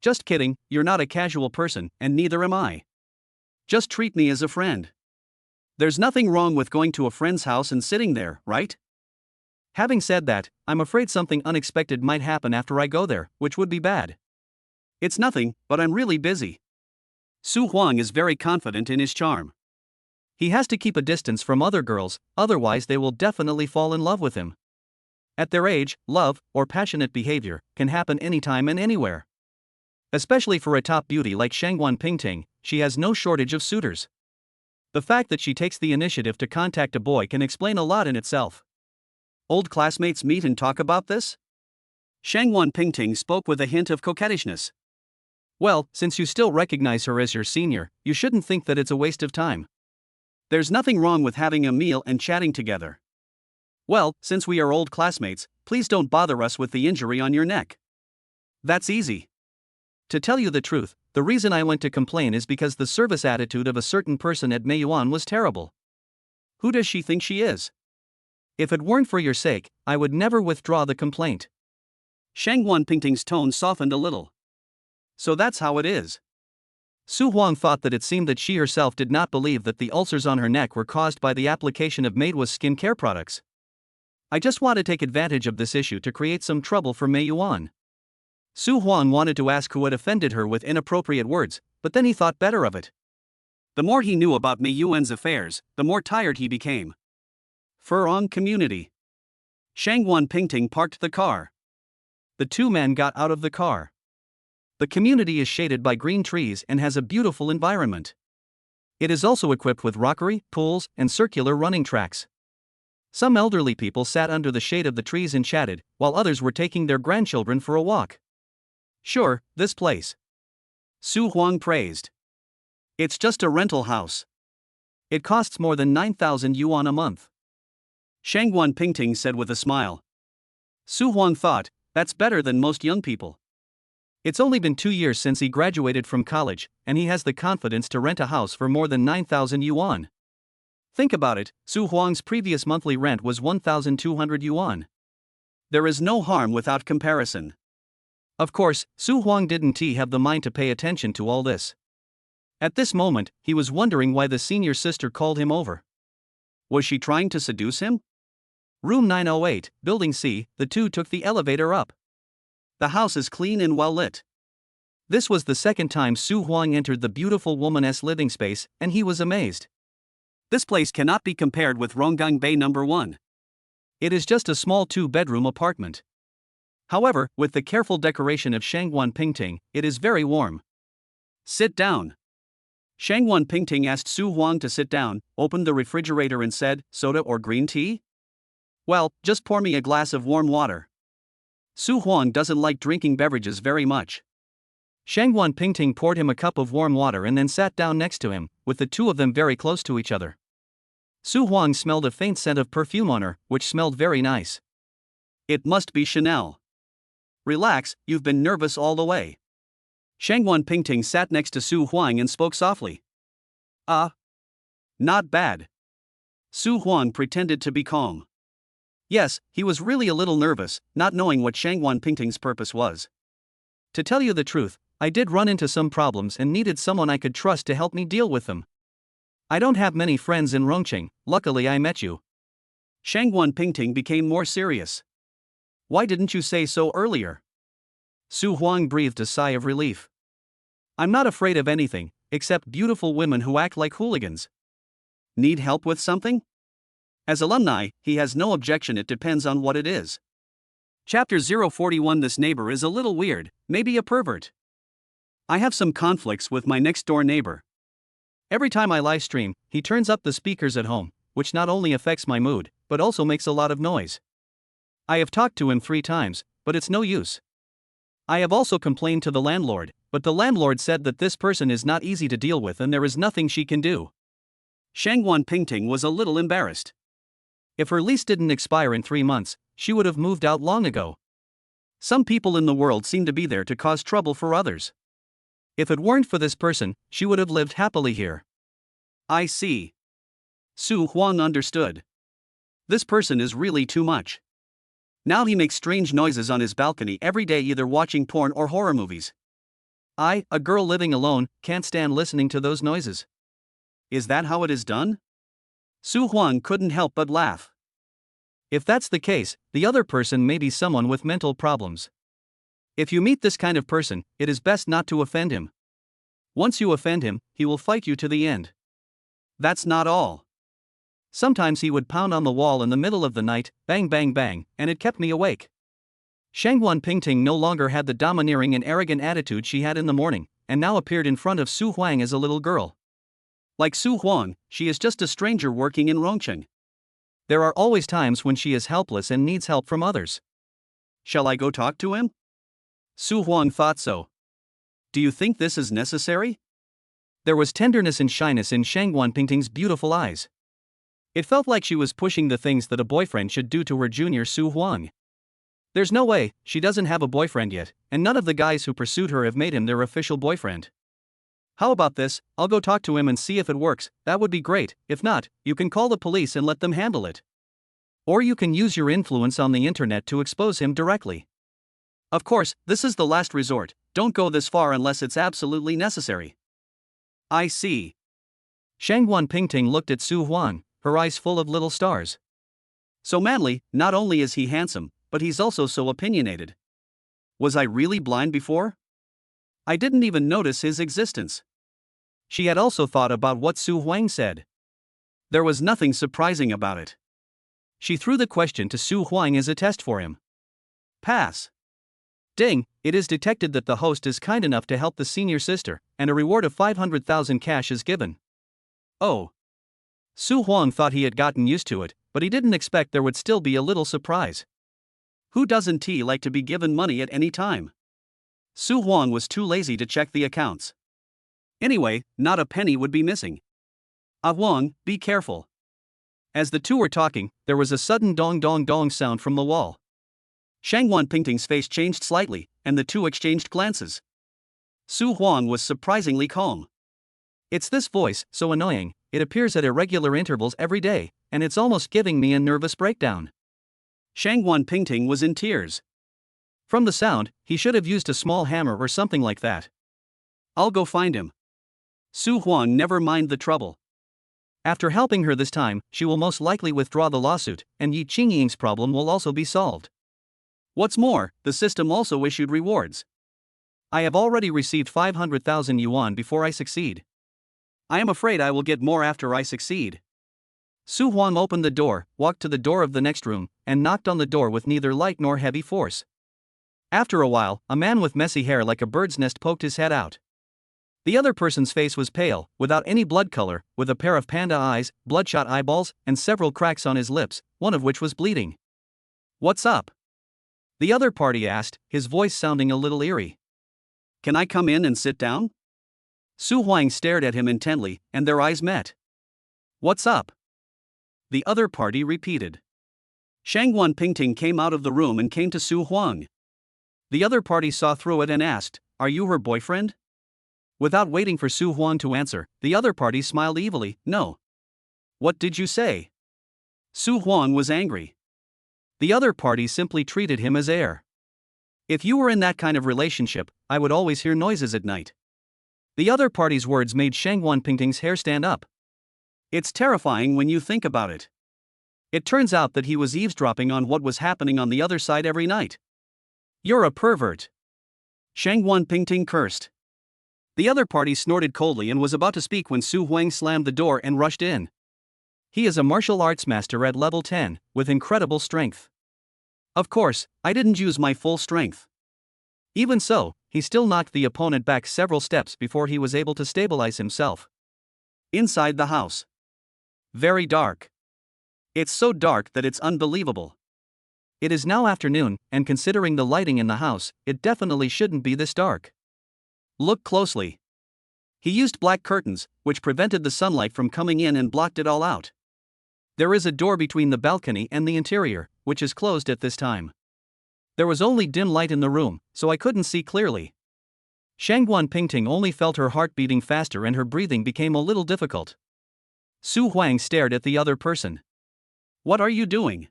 "Just kidding, you're not a casual person, and neither am I. Just treat me as a friend. There's nothing wrong with going to a friend's house and sitting there, right? Having said that, I'm afraid something unexpected might happen after I go there, which would be bad." "It's nothing, but I'm really busy." Su Huang is very confident in his charm. He has to keep a distance from other girls, otherwise they will definitely fall in love with him. At their age, love, or passionate behavior, can happen anytime and anywhere. Especially for a top beauty like Shangguan Pingting, she has no shortage of suitors. The fact that she takes the initiative to contact a boy can explain a lot in itself. "Old classmates meet and talk about this?" Shangguan Pingting spoke with a hint of coquettishness. "Well, since you still recognize her as your senior, you shouldn't think that it's a waste of time. There's nothing wrong with having a meal and chatting together. Well, since we are old classmates, please don't bother us with the injury on your neck." "That's easy. To tell you the truth, the reason I went to complain is because the service attitude of a certain person at Meiyuan was terrible." "Who does she think she is?" "If it weren't for your sake, I would never withdraw the complaint." Shangguan Pingting's tone softened a little. "So that's how it is." Su Huang thought that it seemed that she herself did not believe that the ulcers on her neck were caused by the application of Meidua's skincare products. "I just want to take advantage of this issue to create some trouble for Mei Yuan." Su Huang wanted to ask who had offended her with inappropriate words, but then he thought better of it. The more he knew about Mei Yuan's affairs, the more tired he became. Furong Community. Shangguan Pingting parked the car. The two men got out of the car. The community is shaded by green trees and has a beautiful environment. It is also equipped with rockery, pools, and circular running tracks. Some elderly people sat under the shade of the trees and chatted, while others were taking their grandchildren for a walk. "Sure, this place," Su Huang praised. "It's just a rental house. It costs more than 9,000 yuan a month." Shangguan Pingting said with a smile. Su Huang thought, that's better than most young people. It's only been 2 years since he graduated from college, and he has the confidence to rent a house for more than 9,000 yuan. Think about it, Su Huang's previous monthly rent was 1,200 yuan. There is no harm without comparison. Of course, Su Huang didn't have the mind to pay attention to all this. At this moment, he was wondering why the senior sister called him over. Was she trying to seduce him? Room 908, Building C, the two took the elevator up. The house is clean and well lit. This was the second time Su Huang entered the beautiful woman's living space, and he was amazed. This place cannot be compared with Ronggang Bay No. 1. It is just a small 2-bedroom apartment. However, with the careful decoration of Shangguan Pingting, it is very warm. Sit down. Shangguan Pingting asked Su Huang to sit down, opened the refrigerator and said, soda or green tea? Well, just pour me a glass of warm water. Su Huang doesn't like drinking beverages very much. Shangguan Pingting poured him a cup of warm water and then sat down next to him, with the two of them very close to each other. Su Huang smelled a faint scent of perfume on her, which smelled very nice. It must be Chanel. Relax, you've been nervous all the way. Shangguan Pingting sat next to Su Huang and spoke softly. Not bad. Su Huang pretended to be calm. Yes, he was really a little nervous, not knowing what Shangguan Pingting's purpose was. To tell you the truth, I did run into some problems and needed someone I could trust to help me deal with them. I don't have many friends in Rongqing, luckily I met you. Shangguan Pingting became more serious. Why didn't you say so earlier? Su Huang breathed a sigh of relief. I'm not afraid of anything, except beautiful women who act like hooligans. Need help with something? As alumni, he has no objection, it depends on what it is. Chapter 041. This neighbor is a little weird, maybe a pervert. I have some conflicts with my next door neighbor. Every time I live stream, he turns up the speakers at home, which not only affects my mood, but also makes a lot of noise. I have talked to him 3 times, but it's no use. I have also complained to the landlord, but the landlord said that this person is not easy to deal with and there is nothing she can do. Shangguan Pingting was a little embarrassed. If her lease didn't expire in 3 months, she would have moved out long ago. Some people in the world seem to be there to cause trouble for others. If it weren't for this person, she would have lived happily here. I see. Su Huang understood. This person is really too much. Now he makes strange noises on his balcony every day, either watching porn or horror movies. I, a girl living alone, can't stand listening to those noises. Is that how it is done? Su Huang couldn't help but laugh. If that's the case, the other person may be someone with mental problems. If you meet this kind of person, it is best not to offend him. Once you offend him, he will fight you to the end. That's not all. Sometimes he would pound on the wall in the middle of the night, bang bang bang, and it kept me awake. Shangguan Pingting no longer had the domineering and arrogant attitude she had in the morning, and now appeared in front of Su Huang as a little girl. Like Su Huang, she is just a stranger working in Rongqing. There are always times when she is helpless and needs help from others. Shall I go talk to him? Su Huang thought so. Do you think this is necessary? There was tenderness and shyness in Shangguan Pingting's beautiful eyes. It felt like she was pushing the things that a boyfriend should do to her junior Su Huang. There's no way, she doesn't have a boyfriend yet, and none of the guys who pursued her have made him their official boyfriend. How about this, I'll go talk to him and see if it works, that would be great. If not, you can call the police and let them handle it. Or you can use your influence on the internet to expose him directly. Of course, this is the last resort, don't go this far unless it's absolutely necessary. I see. Shangguan Pingting looked at Su Huang, her eyes full of little stars. So manly, not only is he handsome, but he's also so opinionated. Was I really blind before? I didn't even notice his existence. She had also thought about what Su Huang said. There was nothing surprising about it. She threw the question to Su Huang as a test for him. Pass. Ding, it is detected that the host is kind enough to help the senior sister, and a reward of 500,000 cash is given. Oh. Su Huang thought he had gotten used to it, but he didn't expect there would still be a little surprise. Who doesn't like to be given money at any time? Su Huang was too lazy to check the accounts. Anyway, not a penny would be missing. Ah Huang, be careful. As the two were talking, there was a sudden dong dong dong sound from the wall. Shangguan Pingting's face changed slightly, and the two exchanged glances. Su Huang was surprisingly calm. It's this voice, so annoying, it appears at irregular intervals every day, and it's almost giving me a nervous breakdown. Shangguan Pingting was in tears. From the sound, he should have used a small hammer or something like that. I'll go find him. Su Huang never mind the trouble. After helping her this time, she will most likely withdraw the lawsuit, and Yi Qingying's problem will also be solved. What's more, the system also issued rewards. I have already received 500,000 yuan before I succeed. I am afraid I will get more after I succeed. Su Huang opened the door, walked to the door of the next room, and knocked on the door with neither light nor heavy force. After a while, a man with messy hair like a bird's nest poked his head out. The other person's face was pale, without any blood color, with a pair of panda eyes, bloodshot eyeballs, and several cracks on his lips, one of which was bleeding. What's up? The other party asked, his voice sounding a little eerie. Can I come in and sit down? Su Huang stared at him intently, and their eyes met. What's up? The other party repeated. Shangguan Pingting came out of the room and came to Su Huang. The other party saw through it and asked, Are you her boyfriend? Without waiting for Su Huang to answer, the other party smiled evilly, No. What did you say? Su Huang was angry. The other party simply treated him as heir. If you were in that kind of relationship, I would always hear noises at night. The other party's words made Shangguan Pingting's hair stand up. It's terrifying when you think about it. It turns out that he was eavesdropping on what was happening on the other side every night. You're a pervert. Shangguan Pingting cursed. The other party snorted coldly and was about to speak when Su Huang slammed the door and rushed in. He is a martial arts master at level 10, with incredible strength. Of course, I didn't use my full strength. Even so, he still knocked the opponent back several steps before he was able to stabilize himself. Inside the house. Very dark. It's so dark that it's unbelievable. It is now afternoon, and considering the lighting in the house, it definitely shouldn't be this dark. Look closely. He used black curtains, which prevented the sunlight from coming in and blocked it all out. There is a door between the balcony and the interior, which is closed at this time. There was only dim light in the room, so I couldn't see clearly. Shangguan Pingting only felt her heart beating faster and her breathing became a little difficult. Su Huang stared at the other person. What are you doing?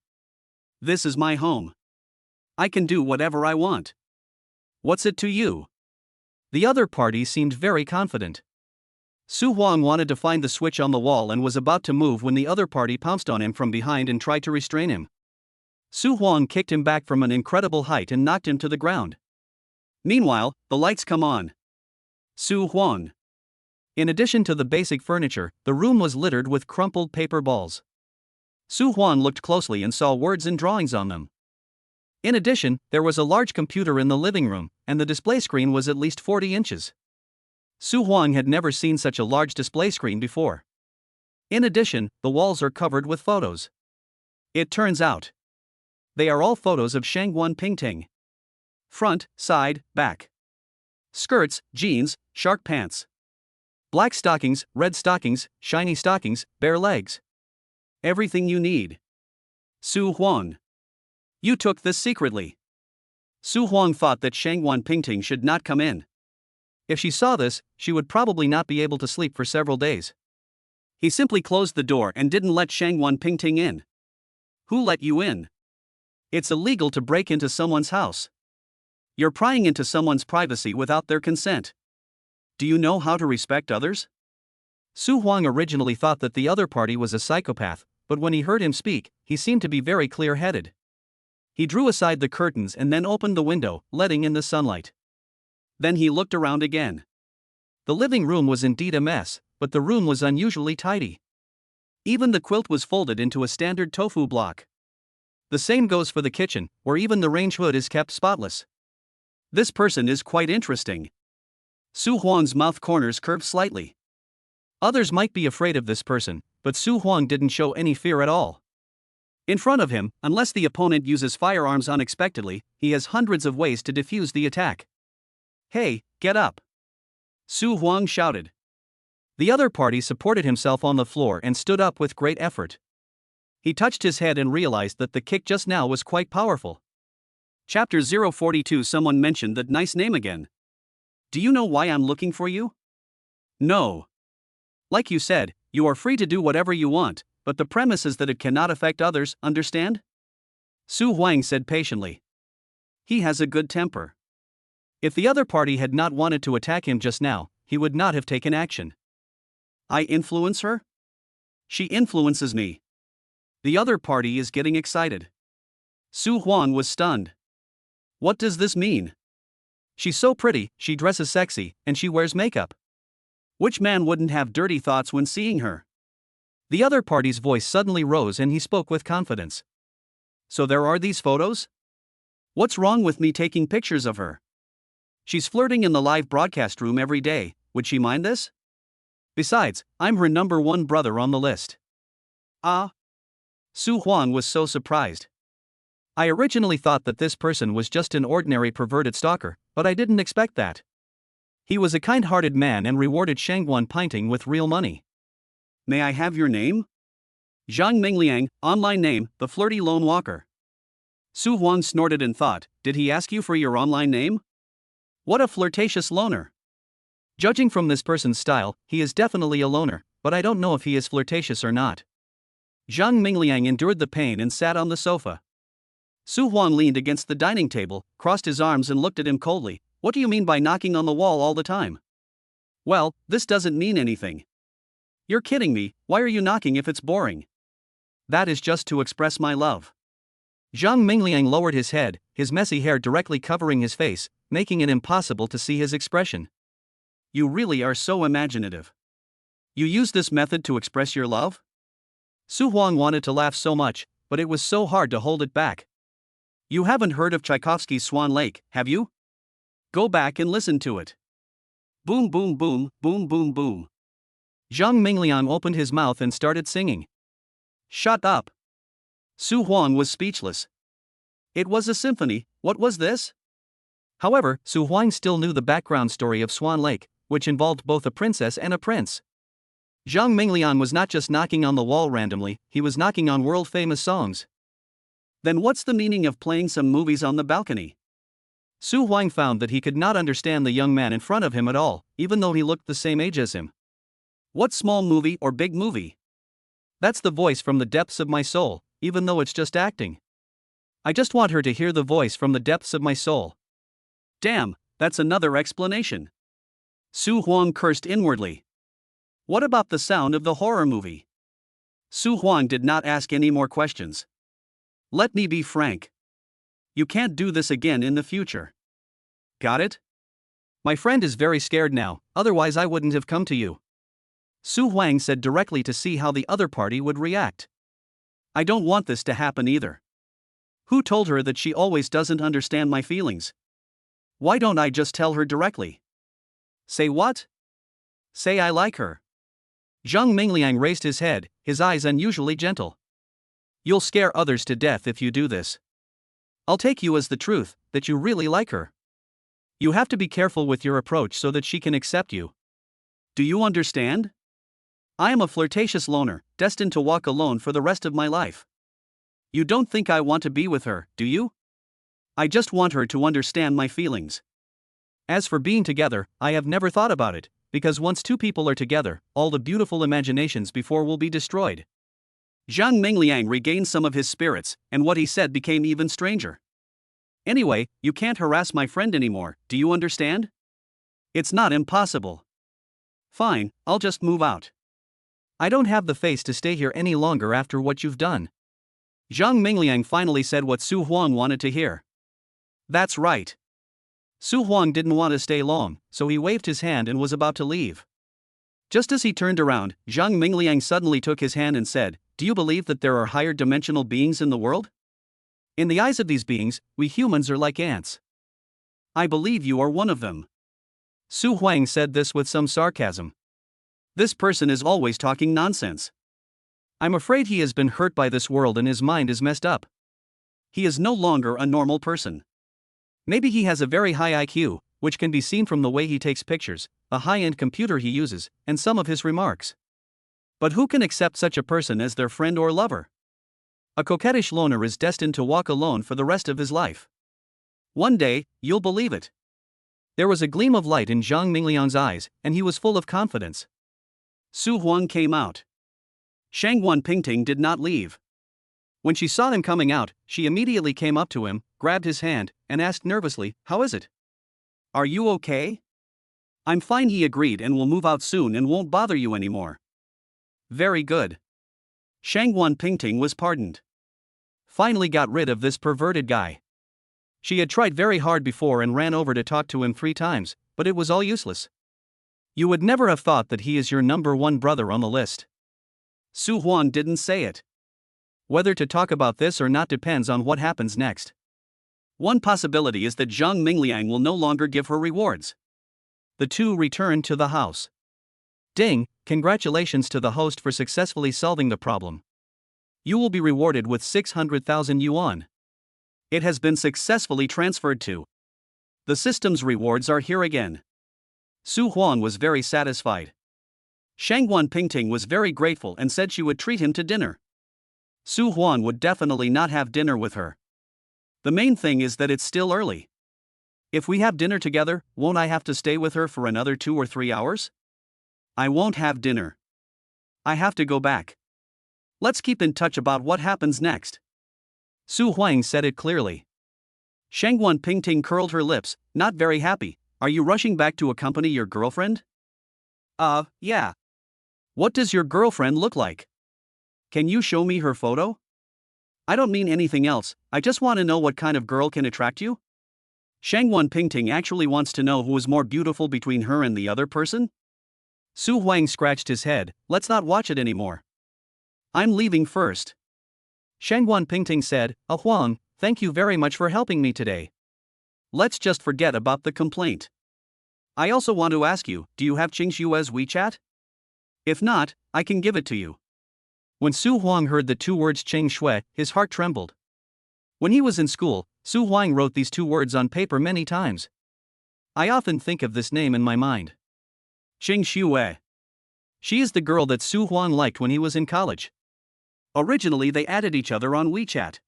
This is my home. I can do whatever I want. What's it to you? The other party seemed very confident. Su Huang wanted to find the switch on the wall and was about to move when the other party pounced on him from behind and tried to restrain him. Su Huang kicked him back from an incredible height and knocked him to the ground. Meanwhile, the lights come on. Su Huang. In addition to the basic furniture, the room was littered with crumpled paper balls. Su Huang looked closely and saw words and drawings on them. In addition, there was a large computer in the living room, and the display screen was at least 40 inches. Su Huang had never seen such a large display screen before. In addition, the walls are covered with photos. It turns out, they are all photos of Shangguan Pingting. Front, side, back. Skirts, jeans, shark pants. Black stockings, red stockings, shiny stockings, bare legs. Everything you need. Su Huang. You took this secretly. Su Huang thought that Shangguan Pingting should not come in. If she saw this, she would probably not be able to sleep for several days. He simply closed the door and didn't let Shangguan Pingting in. Who let you in? It's illegal to break into someone's house. You're prying into someone's privacy without their consent. Do you know how to respect others? Su Huang originally thought that the other party was a psychopath, but when he heard him speak, he seemed to be very clear-headed. He drew aside the curtains and then opened the window, letting in the sunlight. Then he looked around again. The living room was indeed a mess, but the room was unusually tidy. Even the quilt was folded into a standard tofu block. The same goes for the kitchen, where even the range hood is kept spotless. This person is quite interesting. Su Huang's mouth corners curved slightly. Others might be afraid of this person, but Su Huang didn't show any fear at all. In front of him, unless the opponent uses firearms unexpectedly, he has hundreds of ways to defuse the attack. Hey, get up! Su Huang shouted. The other party supported himself on the floor and stood up with great effort. He touched his head and realized that the kick just now was quite powerful. Chapter 042. Someone mentioned that nice name again. Do you know why I'm looking for you? No. Like you said, you are free to do whatever you want, but the premise is that it cannot affect others, understand? Su Huang said patiently. He has a good temper. If the other party had not wanted to attack him just now, he would not have taken action. I influence her? She influences me. The other party is getting excited. Su Huang was stunned. What does this mean? She's so pretty, she dresses sexy, and she wears makeup. Which man wouldn't have dirty thoughts when seeing her? The other party's voice suddenly rose and he spoke with confidence. So there are these photos? What's wrong with me taking pictures of her? She's flirting in the live broadcast room every day, would she mind this? Besides, I'm her number one brother on the list. Ah? Su Huang was so surprised. I originally thought that this person was just an ordinary perverted stalker, but I didn't expect that. He was a kind-hearted man and rewarded Shangguan painting with real money. May I have your name? Zhang Mingliang, online name, the flirty lone walker. Su Huang snorted and thought, did he ask you for your online name? What a flirtatious loner. Judging from this person's style, he is definitely a loner, but I don't know if he is flirtatious or not. Zhang Mingliang endured the pain and sat on the sofa. Su Huang leaned against the dining table, crossed his arms and looked at him coldly. What do you mean by knocking on the wall all the time? Well, this doesn't mean anything. You're kidding me, why are you knocking if it's boring? That is just to express my love. Zhang Mingliang lowered his head, his messy hair directly covering his face, making it impossible to see his expression. You really are so imaginative. You use this method to express your love? Su Huang wanted to laugh so much, but it was so hard to hold it back. You haven't heard of Tchaikovsky's Swan Lake, have you? Go back and listen to it. Boom boom boom, boom boom boom. Zhang Mingliang opened his mouth and started singing. Shut up. Su Huang was speechless. It was a symphony, what was this? However, Su Huang still knew the background story of Swan Lake, which involved both a princess and a prince. Zhang Mingliang was not just knocking on the wall randomly, he was knocking on world-famous songs. Then what's the meaning of playing some movies on the balcony? Su Huang found that he could not understand the young man in front of him at all, even though he looked the same age as him. What small movie or big movie? That's the voice from the depths of my soul, even though it's just acting. I just want her to hear the voice from the depths of my soul. Damn, that's another explanation. Su Huang cursed inwardly. What about the sound of the horror movie? Su Huang did not ask any more questions. Let me be frank. You can't do this again in the future. Got it? My friend is very scared now, otherwise I wouldn't have come to you. Su Huang said directly to see how the other party would react. I don't want this to happen either. Who told her that she always doesn't understand my feelings? Why don't I just tell her directly? Say what? Say I like her. Zhang Mingliang raised his head, his eyes unusually gentle. You'll scare others to death if you do this. I'll take you as the truth, that you really like her. You have to be careful with your approach so that she can accept you. Do you understand? I am a flirtatious loner, destined to walk alone for the rest of my life. You don't think I want to be with her, do you? I just want her to understand my feelings. As for being together, I have never thought about it, because once two people are together, all the beautiful imaginations before will be destroyed. Zhang Mingliang regained some of his spirits, and what he said became even stranger. Anyway, you can't harass my friend anymore, do you understand? It's not impossible. Fine, I'll just move out. I don't have the face to stay here any longer after what you've done. Zhang Mingliang finally said what Su Huang wanted to hear. That's right. Su Huang didn't want to stay long, so he waved his hand and was about to leave. Just as he turned around, Zhang Mingliang suddenly took his hand and said, do you believe that there are higher dimensional beings in the world? In the eyes of these beings, we humans are like ants. I believe you are one of them. Su Huang said this with some sarcasm. This person is always talking nonsense. I'm afraid he has been hurt by this world and his mind is messed up. He is no longer a normal person. Maybe he has a very high IQ, which can be seen from the way he takes pictures, a high-end computer he uses, and some of his remarks. But who can accept such a person as their friend or lover? A coquettish loner is destined to walk alone for the rest of his life. One day, you'll believe it. There was a gleam of light in Zhang Mingliang's eyes, and he was full of confidence. Su Huang came out. Shangguan Pingting did not leave. When she saw him coming out, she immediately came up to him, grabbed his hand, and asked nervously, how is it? Are you okay? I'm fine, he agreed, and will move out soon and won't bother you anymore. Very good. Shangguan Pingting was pardoned. Finally got rid of this perverted guy. She had tried very hard before and ran over to talk to him 3 times, but it was all useless. You would never have thought that he is your number one brother on the list. Su Huan didn't say it. Whether to talk about this or not depends on what happens next. One possibility is that Zhang Mingliang will no longer give her rewards. The two returned to the house. Ding, congratulations to the host for successfully solving the problem. You will be rewarded with 600,000 yuan. It has been successfully transferred to. The system's rewards are here again. Su Huan was very satisfied. Shangguan Pingting was very grateful and said she would treat him to dinner. Su Huan would definitely not have dinner with her. The main thing is that it's still early. If we have dinner together, won't I have to stay with her for another 2 or 3 hours? I won't have dinner. I have to go back. Let's keep in touch about what happens next. Su Huang said it clearly. Shangguan Pingting curled her lips, not very happy. Are you rushing back to accompany your girlfriend? Yeah. What does your girlfriend look like? Can you show me her photo? I don't mean anything else, I just want to know what kind of girl can attract you. Shangguan Pingting actually wants to know who is more beautiful between her and the other person? Su Huang scratched his head, let's not watch it anymore. I'm leaving first. Shangguan Pingting said, Huang, thank you very much for helping me today. Let's just forget about the complaint. I also want to ask you, do you have Qingshue's WeChat? If not, I can give it to you. When Su Huang heard the 2 words Qingshui, his heart trembled. When he was in school, Su Huang wrote these 2 words on paper many times. I often think of this name in my mind. Qingshui. She is the girl that Su Huang liked when he was in college. Originally they added each other on WeChat.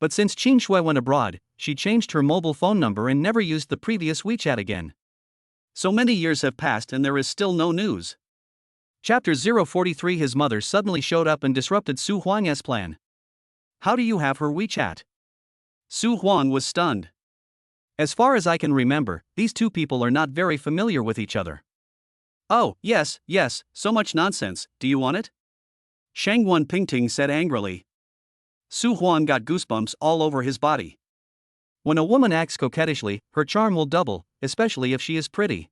But since Qingshui went abroad, she changed her mobile phone number and never used the previous WeChat again. So many years have passed and there is still no news. Chapter 043. His mother suddenly showed up and disrupted Su Huang's plan. How do you have her WeChat? Su Huang was stunned. As far as I can remember, these 2 people are not very familiar with each other. Oh, yes, so much nonsense, do you want it? Shangguan Pingting said angrily. Su Huang got goosebumps all over his body. When a woman acts coquettishly, her charm will double, especially if she is pretty.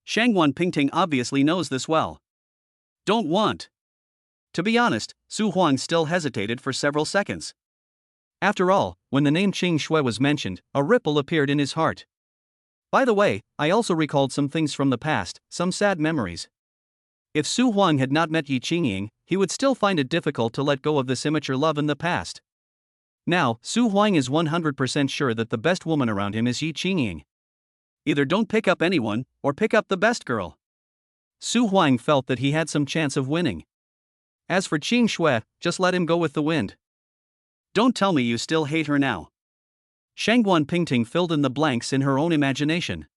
Shangguan Pingting obviously knows this well. Don't want. To be honest, Su Huang still hesitated for several seconds. After all, when the name Qingshui was mentioned, a ripple appeared in his heart. By the way, I also recalled some things from the past, some sad memories. If Su Huang had not met Yi Qingying, he would still find it difficult to let go of this immature love in the past. Now, Su Huang is 100% sure that the best woman around him is Yi Qingying. Either don't pick up anyone, or pick up the best girl. Su Huang felt that he had some chance of winning. As for Qingshui, just let him go with the wind. Don't tell me you still hate her now. Shangguan Pingting filled in the blanks in her own imagination.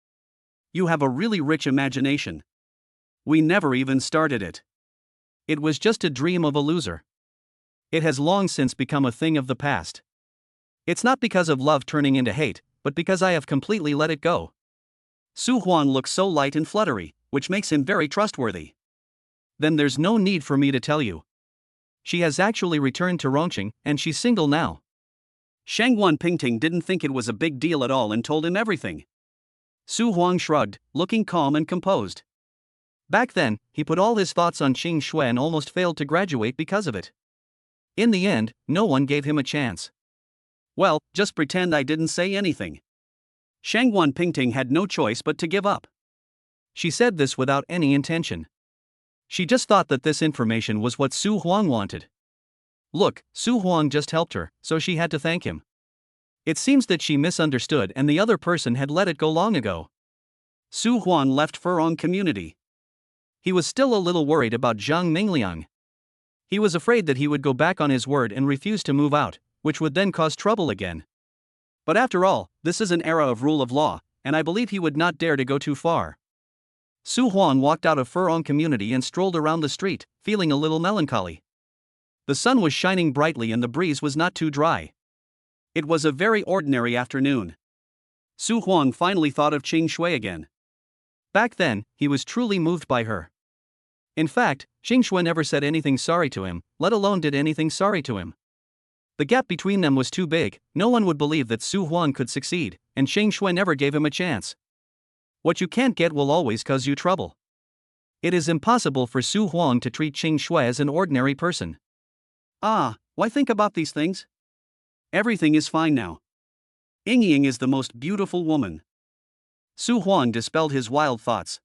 You have a really rich imagination. We never even started it. It was just a dream of a loser. It has long since become a thing of the past. It's not because of love turning into hate, but because I have completely let it go. Su Huang looks so light and fluttery, which makes him very trustworthy. Then there's no need for me to tell you. She has actually returned to Rongqing, and she's single now. Shangguan Pingting didn't think it was a big deal at all and told him everything. Su Huang shrugged, looking calm and composed. Back then, he put all his thoughts on Qingshui and almost failed to graduate because of it. In the end, no one gave him a chance. Well, just pretend I didn't say anything. Shangguan Pingting had no choice but to give up. She said this without any intention. She just thought that this information was what Su Huang wanted. Look, Su Huang just helped her, so she had to thank him. It seems that she misunderstood and the other person had let it go long ago. Su Huang left Furong community. He was still a little worried about Zhang Mingliang. He was afraid that he would go back on his word and refuse to move out, which would then cause trouble again. But after all, this is an era of rule of law, and I believe he would not dare to go too far. Su Huang walked out of Furong community and strolled around the street, feeling a little melancholy. The sun was shining brightly and the breeze was not too dry. It was a very ordinary afternoon. Su Huang finally thought of Qingshui again. Back then, he was truly moved by her. In fact, Qingshui never said anything sorry to him, let alone did anything sorry to him. The gap between them was too big, no one would believe that Su Huang could succeed, and Cheng Shui never gave him a chance. What you can't get will always cause you trouble. It is impossible for Su Huang to treat Cheng Shui as an ordinary person. Why think about these things? Everything is fine now. Ying Ying is the most beautiful woman. Su Huang dispelled his wild thoughts.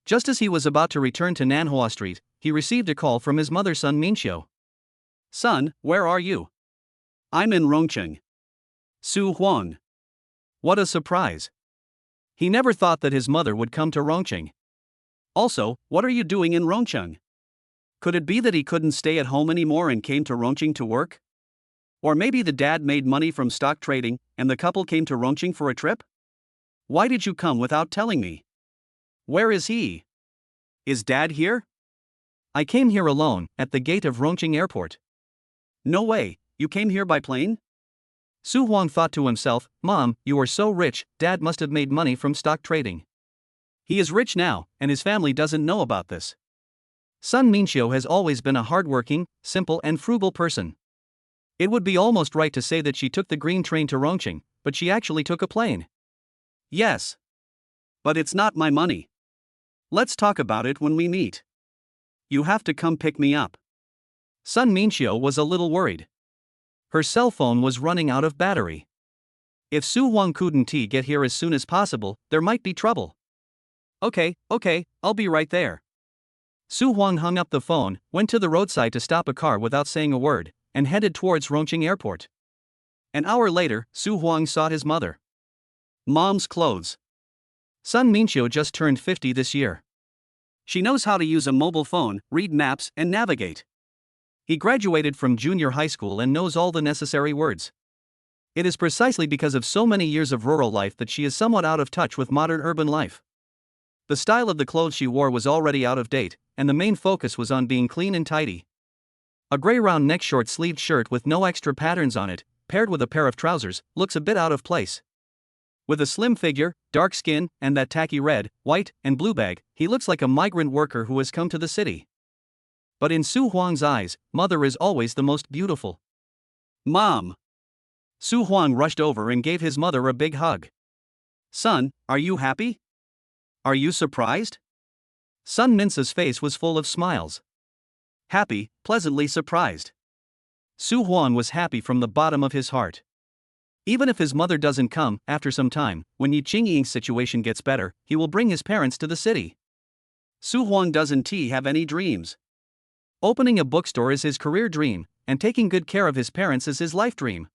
Just as he was about to return to Nanhua Street, he received a call from his mother Sun Minxiu. Son, where are you? I'm in Rongcheng. Su Huang. What a surprise. He never thought that his mother would come to Rongcheng. Also, what are you doing in Rongcheng? Could it be that he couldn't stay at home anymore and came to Rongcheng to work? Or maybe the dad made money from stock trading, and the couple came to Rongcheng for a trip? Why did you come without telling me? Where is he? Is Dad here? I came here alone, at the gate of Rongcheng Airport. No way, you came here by plane? Su Huang thought to himself, Mom, you are so rich, Dad must have made money from stock trading. He is rich now, and his family doesn't know about this. Sun Minxiu has always been a hardworking, simple and frugal person. It would be almost right to say that she took the green train to Rongcheng, but she actually took a plane. Yes. But it's not my money. Let's talk about it when we meet. You have to come pick me up. Sun Minxiu was a little worried. Her cell phone was running out of battery. If Su Huang couldn't get here as soon as possible, there might be trouble. Okay, I'll be right there. Su Huang hung up the phone, went to the roadside to stop a car without saying a word, and headed towards Rongcheng Airport. An hour later, Su Huang sought his mother. Mom's clothes. Sun Minxiu just turned 50 this year. She knows how to use a mobile phone, read maps, and navigate. He graduated from junior high school and knows all the necessary words. It is precisely because of so many years of rural life that she is somewhat out of touch with modern urban life. The style of the clothes she wore was already out of date, and the main focus was on being clean and tidy. A gray round neck short-sleeved shirt with no extra patterns on it, paired with a pair of trousers, looks a bit out of place. With a slim figure, dark skin, and that tacky red, white, and blue bag, he looks like a migrant worker who has come to the city. But in Su Huang's eyes, mother is always the most beautiful. Mom! Su Huang rushed over and gave his mother a big hug. Son, are you happy? Are you surprised? Sun Minsa's face was full of smiles. Happy, pleasantly surprised. Su Huang was happy from the bottom of his heart. Even if his mother doesn't come, after some time, when Yi Qingying's situation gets better, he will bring his parents to the city. Su Huang doesn't have any dreams. Opening a bookstore is his career dream, and taking good care of his parents is his life dream.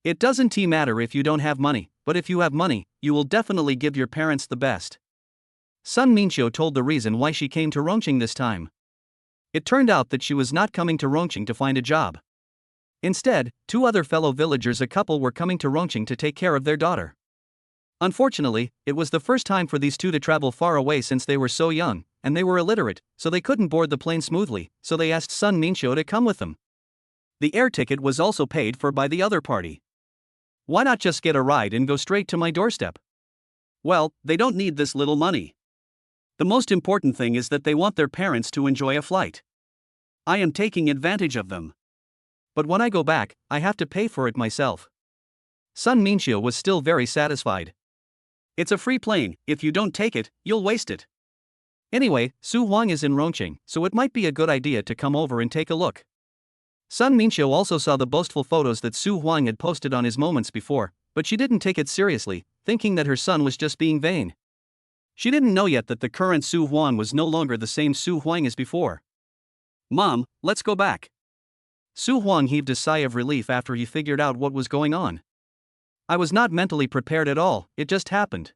It doesn't matter if you don't have money, but if you have money, you will definitely give your parents the best. Sun Minxiu told the reason why she came to Rongcheng this time. It turned out that she was not coming to Rongcheng to find a job. Instead, two other fellow villagers, a couple, were coming to Rongcheng to take care of their daughter. Unfortunately, it was the first time for these two to travel far away since they were so young, and they were illiterate, so they couldn't board the plane smoothly, so they asked Sun Minxiu to come with them. The air ticket was also paid for by the other party. Why not just get a ride and go straight to my doorstep? Well, they don't need this little money. The most important thing is that they want their parents to enjoy a flight. I am taking advantage of them. But when I go back, I have to pay for it myself. Sun Minxiu was still very satisfied. It's a free plane, if you don't take it, you'll waste it. Anyway, Su Huang is in Rongcheng, so it might be a good idea to come over and take a look. Sun Minxiu also saw the boastful photos that Su Huang had posted on his moments before, but she didn't take it seriously, thinking that her son was just being vain. She didn't know yet that the current Su Huang was no longer the same Su Huang as before. Mom, let's go back. Su Huang heaved a sigh of relief after he figured out what was going on. I was not mentally prepared at all, it just happened.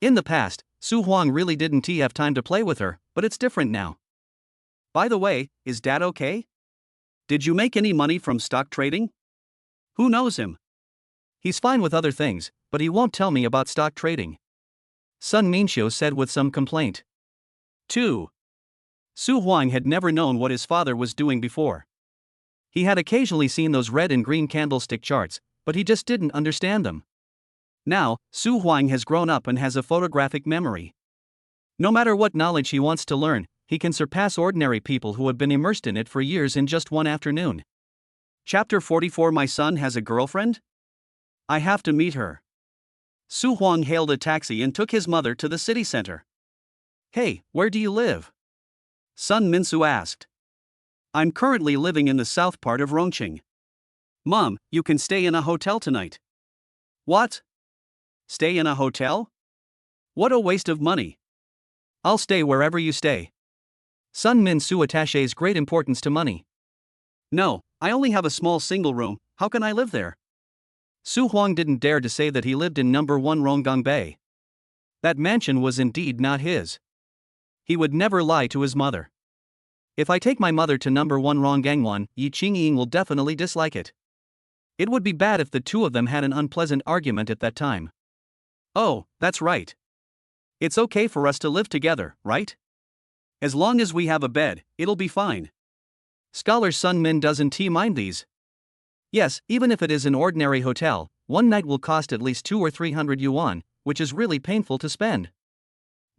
In the past, Su Huang really didn't have time to play with her, but it's different now. By the way, is Dad okay? Did you make any money from stock trading? Who knows him? He's fine with other things, but he won't tell me about stock trading. Sun Minxiu said with some complaint. 2. Su Huang had never known what his father was doing before. He had occasionally seen those red and green candlestick charts, but he just didn't understand them. Now, Su Huang has grown up and has a photographic memory. No matter what knowledge he wants to learn, he can surpass ordinary people who have been immersed in it for years in just one afternoon. Chapter 44. My son has a girlfriend? I have to meet her. Su Huang hailed a taxi and took his mother to the city center. Hey, where do you live? Sun Minsu asked. I'm currently living in the south part of Rongqing. Mom, you can stay in a hotel tonight. What? Stay in a hotel? What a waste of money. I'll stay wherever you stay. Sun Minsu attaches great importance to money. No, I only have a small single room, how can I live there? Su Huang didn't dare to say that he lived in number 1 Ronggang Bay. That mansion was indeed not his. He would never lie to his mother. If I take my mother to number 1 Ronggangwan, Yi Qingying will definitely dislike it. It would be bad if the two of them had an unpleasant argument at that time. Oh, that's right. It's okay for us to live together, right? As long as we have a bed, it'll be fine. Scholar Sun Min doesn't mind these. Yes, even if it is an ordinary hotel, one night will cost at least 200 or 300 yuan, which is really painful to spend.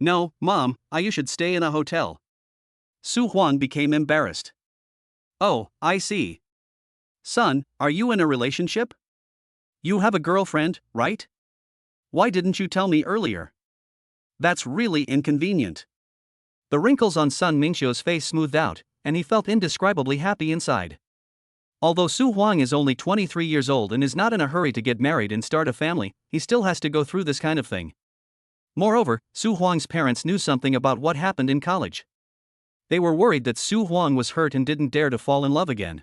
No, Mom, you should stay in a hotel. Su Huang became embarrassed. Oh, I see. Son, are you in a relationship? You have a girlfriend, right? Why didn't you tell me earlier? That's really inconvenient. The wrinkles on Sun Mingxiu's face smoothed out, and he felt indescribably happy inside. Although Su Huang is only 23 years old and is not in a hurry to get married and start a family, he still has to go through this kind of thing. Moreover, Su Huang's parents knew something about what happened in college. They were worried that Su Huang was hurt and didn't dare to fall in love again.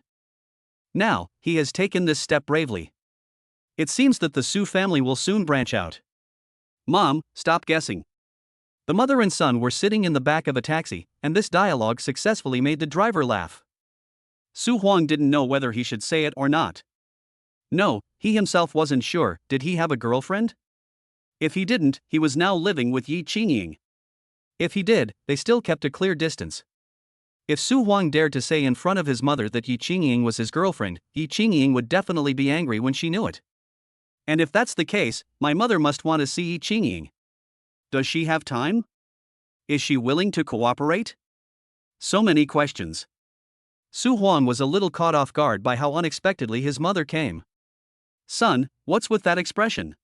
Now, he has taken this step bravely. It seems that the Su family will soon branch out. Mom, stop guessing. The mother and son were sitting in the back of a taxi, and this dialogue successfully made the driver laugh. Su Huang didn't know whether he should say it or not. No, he himself wasn't sure. Did he have a girlfriend? If he didn't, he was now living with Yi Qingying. If he did, they still kept a clear distance. If Su Huang dared to say in front of his mother that Yi Qingying was his girlfriend, Yi Qingying would definitely be angry when she knew it. And if that's the case, my mother must want to see Yi Qingying. Does she have time? Is she willing to cooperate? So many questions. Su Huang was a little caught off guard by how unexpectedly his mother came. Son, what's with that expression?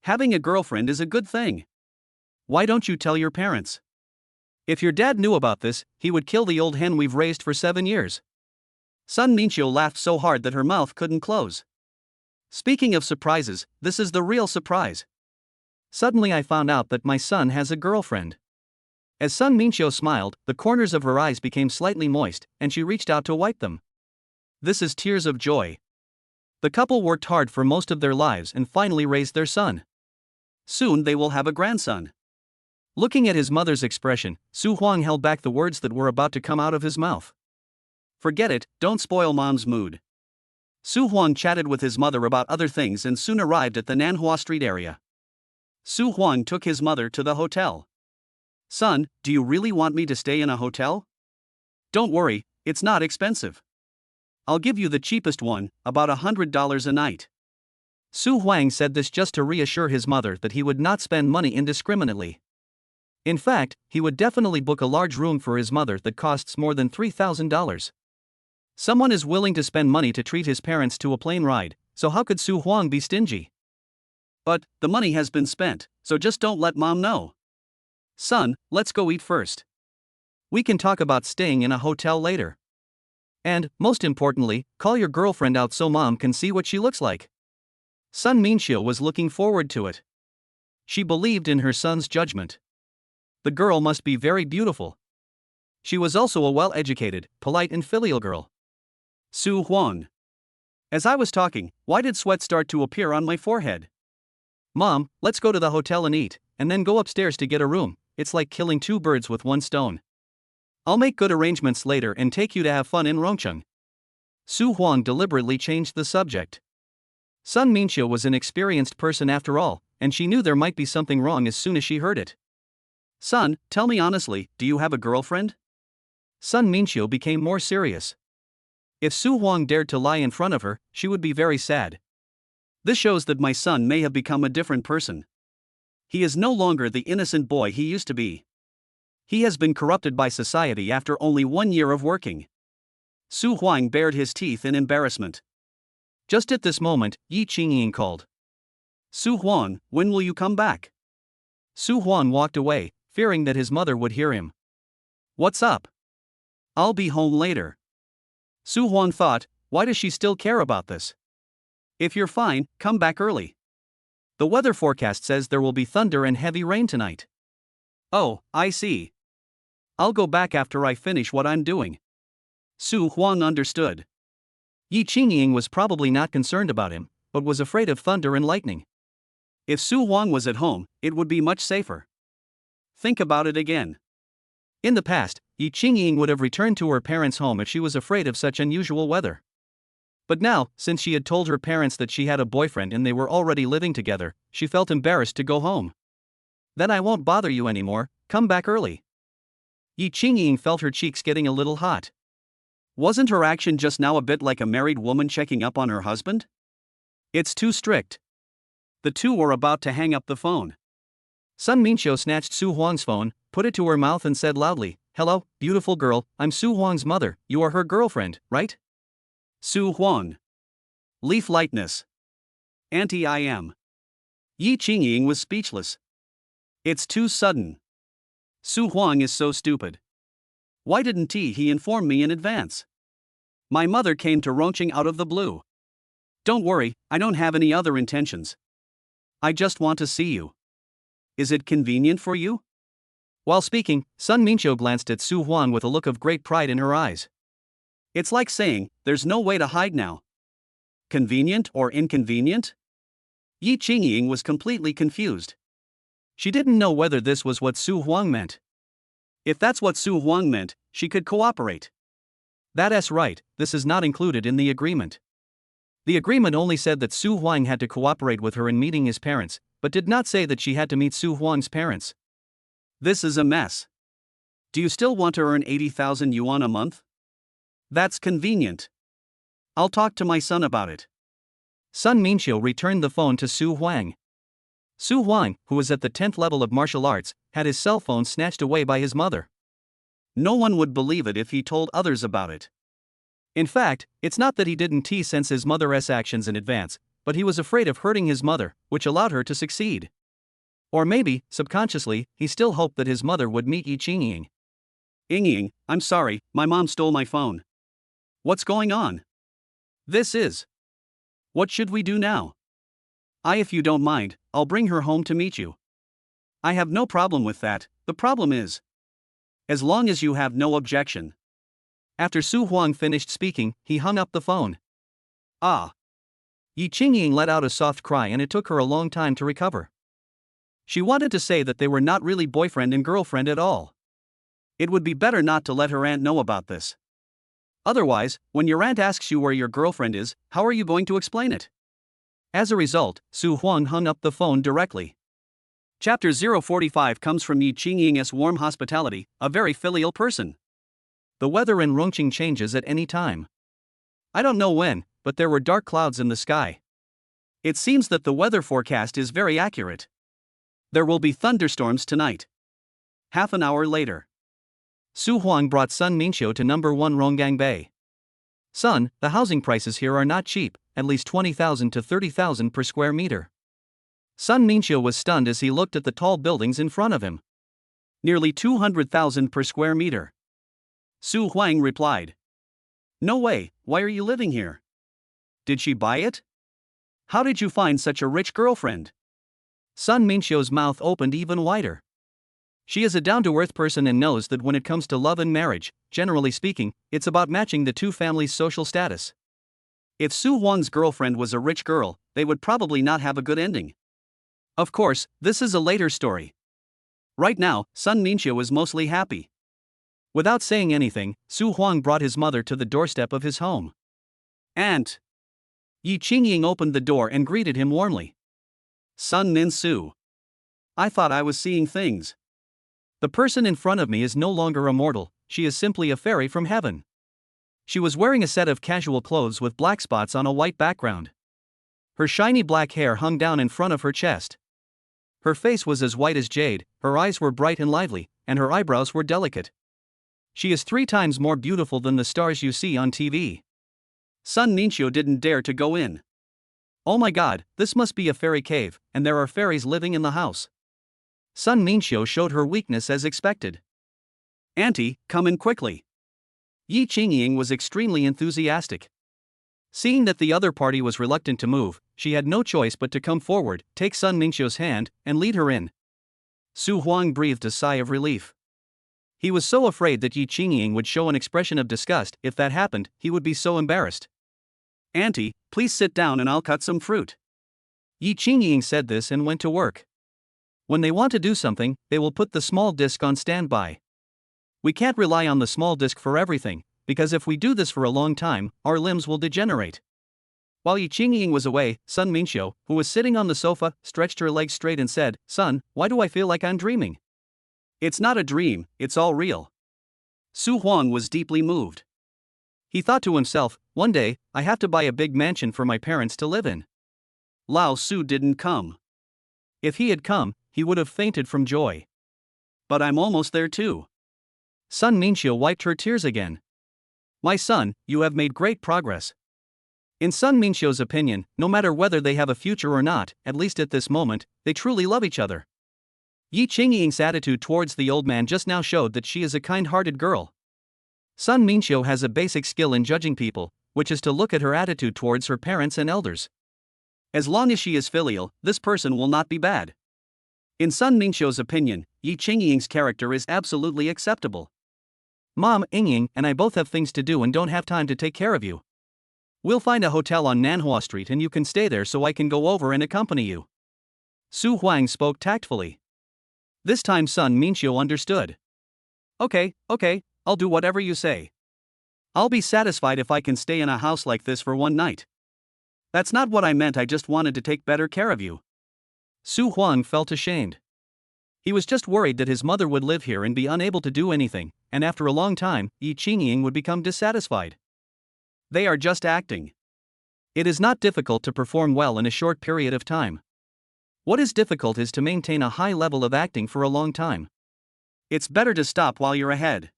Having a girlfriend is a good thing. Why don't you tell your parents? If your dad knew about this, he would kill the old hen we've raised for 7 years. Sun Minxiu laughed so hard that her mouth couldn't close. Speaking of surprises, this is the real surprise. Suddenly I found out that my son has a girlfriend. As Sun Minxiu smiled, the corners of her eyes became slightly moist, and she reached out to wipe them. This is tears of joy. The couple worked hard for most of their lives and finally raised their son. Soon they will have a grandson. Looking at his mother's expression, Su Huang held back the words that were about to come out of his mouth. Forget it, don't spoil Mom's mood. Su Huang chatted with his mother about other things and soon arrived at the Nanhua Street area. Su Huang took his mother to the hotel. Son, do you really want me to stay in a hotel? Don't worry, it's not expensive. I'll give you the cheapest one, about $100 a night. Su Huang said this just to reassure his mother that he would not spend money indiscriminately. In fact, he would definitely book a large room for his mother that costs more than $3,000. Someone is willing to spend money to treat his parents to a plane ride, so how could Su Huang be stingy? But, the money has been spent, so just don't let Mom know. Son, let's go eat first. We can talk about staying in a hotel later. And, most importantly, call your girlfriend out so Mom can see what she looks like. Sun Minxiu was looking forward to it. She believed in her son's judgment. The girl must be very beautiful. She was also a well-educated, polite and filial girl. Su Huang. As I was talking, why did sweat start to appear on my forehead? Mom, let's go to the hotel and eat, and then go upstairs to get a room. It's like killing 2 birds with 1 stone. I'll make good arrangements later and take you to have fun in Rongqing. Su Huang deliberately changed the subject. Sun Minxiu was an experienced person after all, and she knew there might be something wrong as soon as she heard it. Son, tell me honestly, do you have a girlfriend? Sun Minxiu became more serious. If Su Huang dared to lie in front of her, she would be very sad. This shows that my son may have become a different person. He is no longer the innocent boy he used to be. He has been corrupted by society after only 1 year of working. Su Huang bared his teeth in embarrassment. Just at this moment, Yi Qingying called. Su Huang, when will you come back? Su Huang walked away, fearing that his mother would hear him. What's up? I'll be home later. Su Huang thought, why does she still care about this? If you're fine, come back early. The weather forecast says there will be thunder and heavy rain tonight. Oh, I see. I'll go back after I finish what I'm doing. Su Huang understood. Yi Qingying was probably not concerned about him, but was afraid of thunder and lightning. If Su Huang was at home, it would be much safer. Think about it again. In the past, Yi Qingying would have returned to her parents' home if she was afraid of such unusual weather. But now, since she had told her parents that she had a boyfriend and they were already living together, she felt embarrassed to go home. Then I won't bother you anymore, come back early. Yi Qingying felt her cheeks getting a little hot. Wasn't her action just now a bit like a married woman checking up on her husband? It's too strict. The two were about to hang up the phone. Sun Minxiu snatched Su Huang's phone, put it to her mouth and said loudly, "Hello, beautiful girl, I'm Su Huang's mother, you are her girlfriend, right?" Su Huang. Leaf lightness. Anti-IM. Yi Qingying was speechless. It's too sudden. Su Huang is so stupid. Why didn't he inform me in advance? My mother came to Rongqing out of the blue. Don't worry, I don't have any other intentions. I just want to see you. Is it convenient for you? While speaking, Sun Minxiu glanced at Su Huang with a look of great pride in her eyes. It's like saying, there's no way to hide now. Convenient or inconvenient? Yi Qingying was completely confused. She didn't know whether this was what Su Huang meant. If that's what Su Huang meant, she could cooperate. That's right, this is not included in the agreement. The agreement only said that Su Huang had to cooperate with her in meeting his parents, but did not say that she had to meet Su Huang's parents. This is a mess. Do you still want to earn 80,000 yuan a month? That's convenient. I'll talk to my son about it. Sun Minxiu returned the phone to Su Huang. Su Huang, who was at the 10th level of martial arts, had his cell phone snatched away by his mother. No one would believe it if he told others about it. In fact, it's not that he didn't sense his mother's actions in advance, but he was afraid of hurting his mother, which allowed her to succeed. Or maybe, subconsciously, he still hoped that his mother would meet Yi Qingying. Yingying, I'm sorry, my mom stole my phone. What's going on? This is. What should we do now? If you don't mind, I'll bring her home to meet you. I have no problem with that, the problem is. As long as you have no objection. After Su Huang finished speaking, he hung up the phone. Yi Qingying let out a soft cry and it took her a long time to recover. She wanted to say that they were not really boyfriend and girlfriend at all. It would be better not to let her aunt know about this. Otherwise, when your aunt asks you where your girlfriend is, how are you going to explain it? As a result, Su Huang hung up the phone directly. Chapter 045 comes from Yi Qingying's warm hospitality, a very filial person. The weather in Rongqing changes at any time. I don't know when, but there were dark clouds in the sky. It seems that the weather forecast is very accurate. There will be thunderstorms tonight. Half an hour later. Su Huang brought Sun Minxiu to number 1 Ronggang Bay. Son, the housing prices here are not cheap, at least 20,000 to 30,000 per square meter. Sun Minxiu was stunned as he looked at the tall buildings in front of him. Nearly 200,000 per square meter. Su Huang replied. No way, why are you living here? Did she buy it? How did you find such a rich girlfriend? Sun Minxiu's mouth opened even wider. She is a down-to-earth person and knows that when it comes to love and marriage, generally speaking, it's about matching the two families' social status. If Su Huang's girlfriend was a rich girl, they would probably not have a good ending. Of course, this is a later story. Right now, Sun Minxiu is mostly happy. Without saying anything, Su Huang brought his mother to the doorstep of his home. Aunt! Yi Qingying opened the door and greeted him warmly. Sun Minxiu. I thought I was seeing things. The person in front of me is no longer a mortal, she is simply a fairy from heaven. She was wearing a set of casual clothes with black spots on a white background. Her shiny black hair hung down in front of her chest. Her face was as white as jade, her eyes were bright and lively, and her eyebrows were delicate. She is 3 times more beautiful than the stars you see on TV. Sun Minxiu didn't dare to go in. Oh my god, this must be a fairy cave, and there are fairies living in the house. Sun Minxiu showed her weakness as expected. Auntie, come in quickly. Yi Qingying was extremely enthusiastic. Seeing that the other party was reluctant to move, she had no choice but to come forward, take Sun Minxiu's hand, and lead her in. Su Huang breathed a sigh of relief. He was so afraid that Yi Qingying would show an expression of disgust. If that happened, he would be so embarrassed. Auntie, please sit down and I'll cut some fruit. Yi Qingying said this and went to work. When they want to do something, they will put the small disc on standby. We can't rely on the small disc for everything, because if we do this for a long time, our limbs will degenerate. While Yi Qingying was away, Sun Minxiu, who was sitting on the sofa, stretched her legs straight and said, "Son, why do I feel like I'm dreaming?" "It's not a dream, it's all real." Su Huang was deeply moved. He thought to himself, one day, I have to buy a big mansion for my parents to live in. Lao Su didn't come. If he had come, he would have fainted from joy. But I'm almost there too. Sun Minxiu wiped her tears again. My son, you have made great progress. In Sun Minxiu's opinion, no matter whether they have a future or not, at least at this moment, they truly love each other. Yi Qingying's attitude towards the old man just now showed that she is a kind-hearted girl. Sun Minxiu has a basic skill in judging people, which is to look at her attitude towards her parents and elders. As long as she is filial, this person will not be bad. In Sun Minxiu's opinion, Yi Qingying's character is absolutely acceptable. Mom, Yingying and I both have things to do and don't have time to take care of you. We'll find a hotel on Nanhua Street and you can stay there so I can go over and accompany you. Su Huang spoke tactfully. This time Sun Minxiu understood. Okay, I'll do whatever you say. I'll be satisfied if I can stay in a house like this for one night. That's not what I meant, I just wanted to take better care of you. Su Huang felt ashamed. He was just worried that his mother would live here and be unable to do anything, and after a long time, Yi Qingying would become dissatisfied. They are just acting. It is not difficult to perform well in a short period of time. What is difficult is to maintain a high level of acting for a long time. It's better to stop while you're ahead.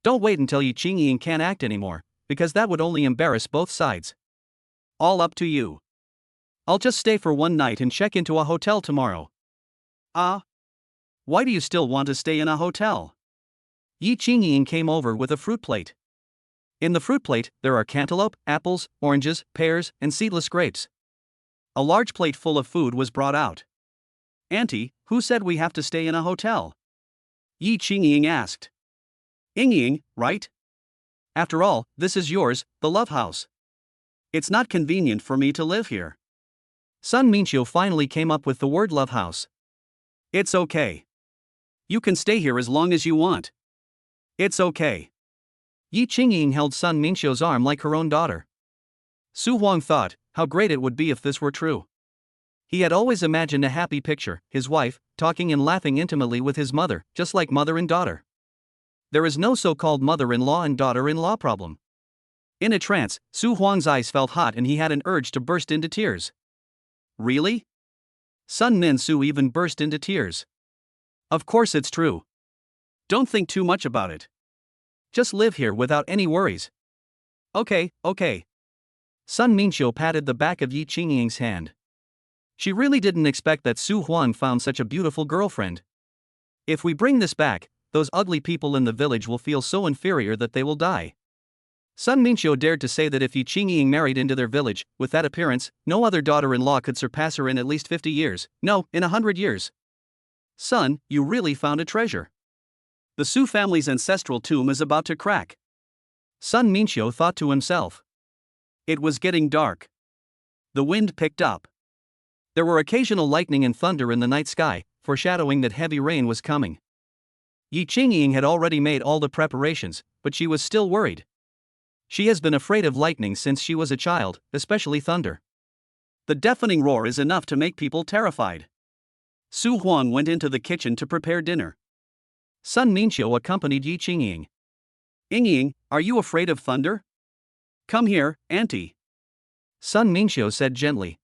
Don't wait until Yi Qingying can't act anymore, because that would only embarrass both sides. All up to you. I'll just stay for one night and check into a hotel tomorrow. Why do you still want to stay in a hotel? Yi Qingying came over with a fruit plate. In the fruit plate, there are cantaloupe, apples, oranges, pears, and seedless grapes. A large plate full of food was brought out. Auntie, who said we have to stay in a hotel? Yi Qingying asked. Yingying, right? After all, this is yours, the love house. It's not convenient for me to live here. Sun Minxiu finally came up with the word love house. It's okay. You can stay here as long as you want. It's okay. Yi Qingying held Sun Minxiu's arm like her own daughter. Su Huang thought, how great it would be if this were true. He had always imagined a happy picture, his wife, talking and laughing intimately with his mother, just like mother and daughter. There is no so-called mother-in-law and daughter-in-law problem. In a trance, Su Huang's eyes felt hot and he had an urge to burst into tears. Really? Sun Minxiu even burst into tears. Of course it's true. Don't think too much about it. Just live here without any worries. Okay. Sun Minxiu patted the back of Yi Qingying's hand. She really didn't expect that Su Huang found such a beautiful girlfriend. If we bring this back, those ugly people in the village will feel so inferior that they will die. Sun Minxiu dared to say that if Yi Qingying married into their village, with that appearance, no other daughter-in-law could surpass her in at least 50 years, no, in 100 years. Son, you really found a treasure. The Su family's ancestral tomb is about to crack. Sun Minxiu thought to himself. It was getting dark. The wind picked up. There were occasional lightning and thunder in the night sky, foreshadowing that heavy rain was coming. Yi Qingying had already made all the preparations, but she was still worried. She has been afraid of lightning since she was a child, especially thunder. The deafening roar is enough to make people terrified. Su Huang went into the kitchen to prepare dinner. Sun Minxiu accompanied Yi Qingying. Yingying, are you afraid of thunder? Come here, auntie. Sun Minxiu said gently.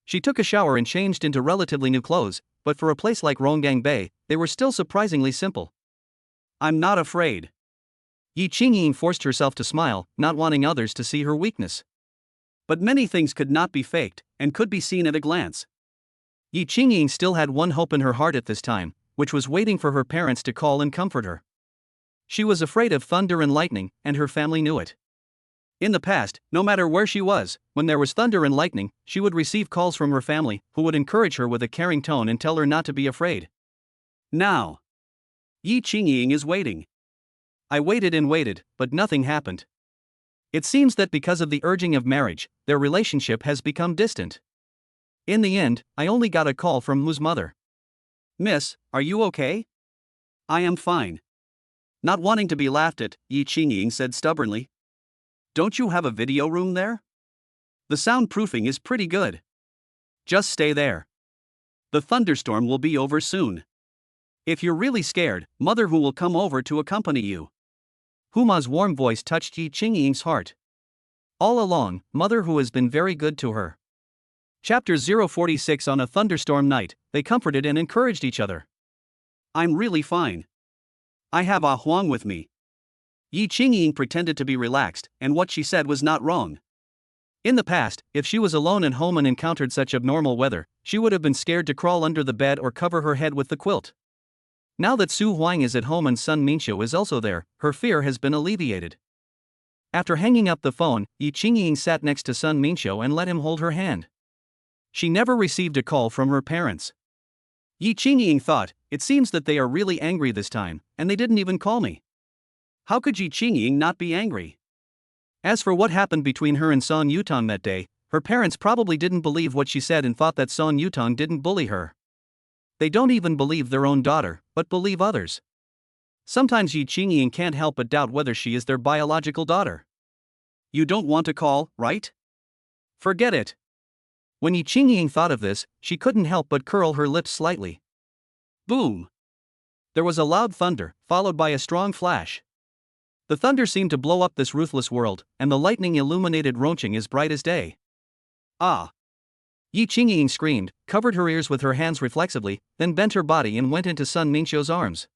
She took a shower and changed into relatively new clothes, but for a place like Ronggang Bay, they were still surprisingly simple. I'm not afraid. Yi Qingying forced herself to smile, not wanting others to see her weakness. But many things could not be faked, and could be seen at a glance. Yi Qingying still had one hope in her heart at this time, which was waiting for her parents to call and comfort her. She was afraid of thunder and lightning, and her family knew it. In the past, no matter where she was, when there was thunder and lightning, she would receive calls from her family, who would encourage her with a caring tone and tell her not to be afraid. Now, Yi Qingying is waiting. I waited and waited, but nothing happened. It seems that because of the urging of marriage, their relationship has become distant. In the end, I only got a call from Mu's mother. "Miss, are you okay?" "I am fine." Not wanting to be laughed at, Yi Qingying said stubbornly. "Don't you have a video room there? The soundproofing is pretty good. Just stay there. The thunderstorm will be over soon. If you're really scared, Mother Hu will come over to accompany you." Huma's warm voice touched Yi Qingying's heart. All along, Mother Hu has been very good to her. Chapter 046. On a thunderstorm night, they comforted and encouraged each other. "I'm really fine. I have Ah Huang with me." Yi Qingying pretended to be relaxed, and what she said was not wrong. In the past, if she was alone at home and encountered such abnormal weather, she would have been scared to crawl under the bed or cover her head with the quilt. Now that Su Huang is at home and Sun Minxiu is also there, her fear has been alleviated. After hanging up the phone, Yi Qingying sat next to Sun Minxiu and let him hold her hand. She never received a call from her parents. Yi Qingying thought, it seems that they are really angry this time, and they didn't even call me. How could Yi Qingying not be angry? As for what happened between her and Song Yutong that day, her parents probably didn't believe what she said and thought that Song Yutong didn't bully her. They don't even believe their own daughter, but believe others. Sometimes Yi Qingying can't help but doubt whether she is their biological daughter. "You don't want to call, right? Forget it." When Yi Qingying thought of this, she couldn't help but curl her lips slightly. Boom! There was a loud thunder, followed by a strong flash. The thunder seemed to blow up this ruthless world, and the lightning illuminated Ronqing as bright as day. "Ah!" Yi Qingying screamed, covered her ears with her hands reflexively, then bent her body and went into Sun Minxiu's arms.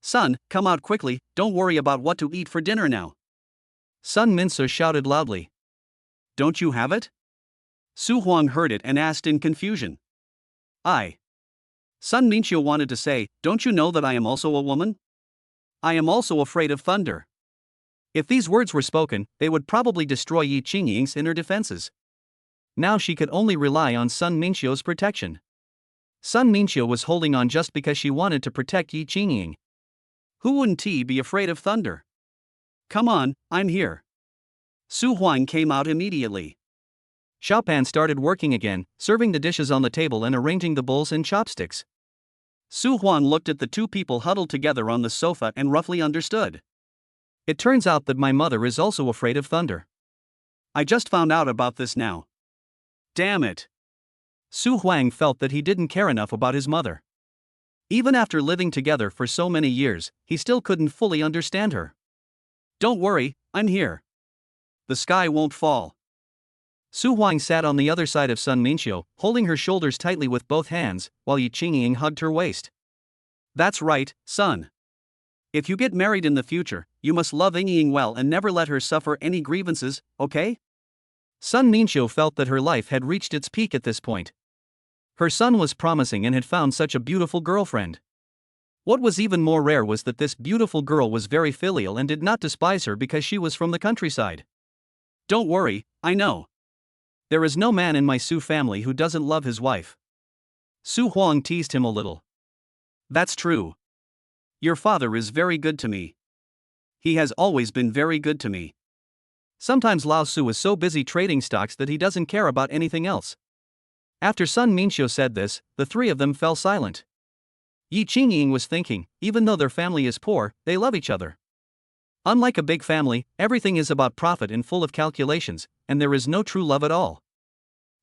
"Son, come out quickly, don't worry about what to eat for dinner now." Sun Minxiu shouted loudly. "Don't you have it?" Su Huang heard it and asked in confusion. Sun Minxiu wanted to say, "Don't you know that I am also a woman? I am also afraid of thunder." If these words were spoken, they would probably destroy Yi Qingying's inner defenses. Now she could only rely on Sun Minxiu's protection. Sun Minxiu was holding on just because she wanted to protect Yi Qingying. Who wouldn't he be afraid of thunder? "Come on, I'm here." Su Huang came out immediately. Xiaopan started working again, serving the dishes on the table and arranging the bowls and chopsticks. Su Huang looked at the two people huddled together on the sofa and roughly understood. "It turns out that my mother is also afraid of thunder. I just found out about this now. Damn it." Su Huang felt that he didn't care enough about his mother. Even after living together for so many years, he still couldn't fully understand her. "Don't worry, I'm here. The sky won't fall." Su Huang sat on the other side of Sun Minxiu, holding her shoulders tightly with both hands, while Yi Qingying hugged her waist. "That's right, son. If you get married in the future, you must love Ying well and never let her suffer any grievances, okay?" Sun Minxiu felt that her life had reached its peak at this point. Her son was promising and had found such a beautiful girlfriend. What was even more rare was that this beautiful girl was very filial and did not despise her because she was from the countryside. "Don't worry, I know. There is no man in my Su family who doesn't love his wife." Su Huang teased him a little. "That's true. Your father is very good to me. He has always been very good to me." Sometimes Lao Su is so busy trading stocks that he doesn't care about anything else. After Sun Minxiu said this, the three of them fell silent. Yi Qingying was thinking, even though their family is poor, they love each other. Unlike a big family, everything is about profit and full of calculations, and there is no true love at all.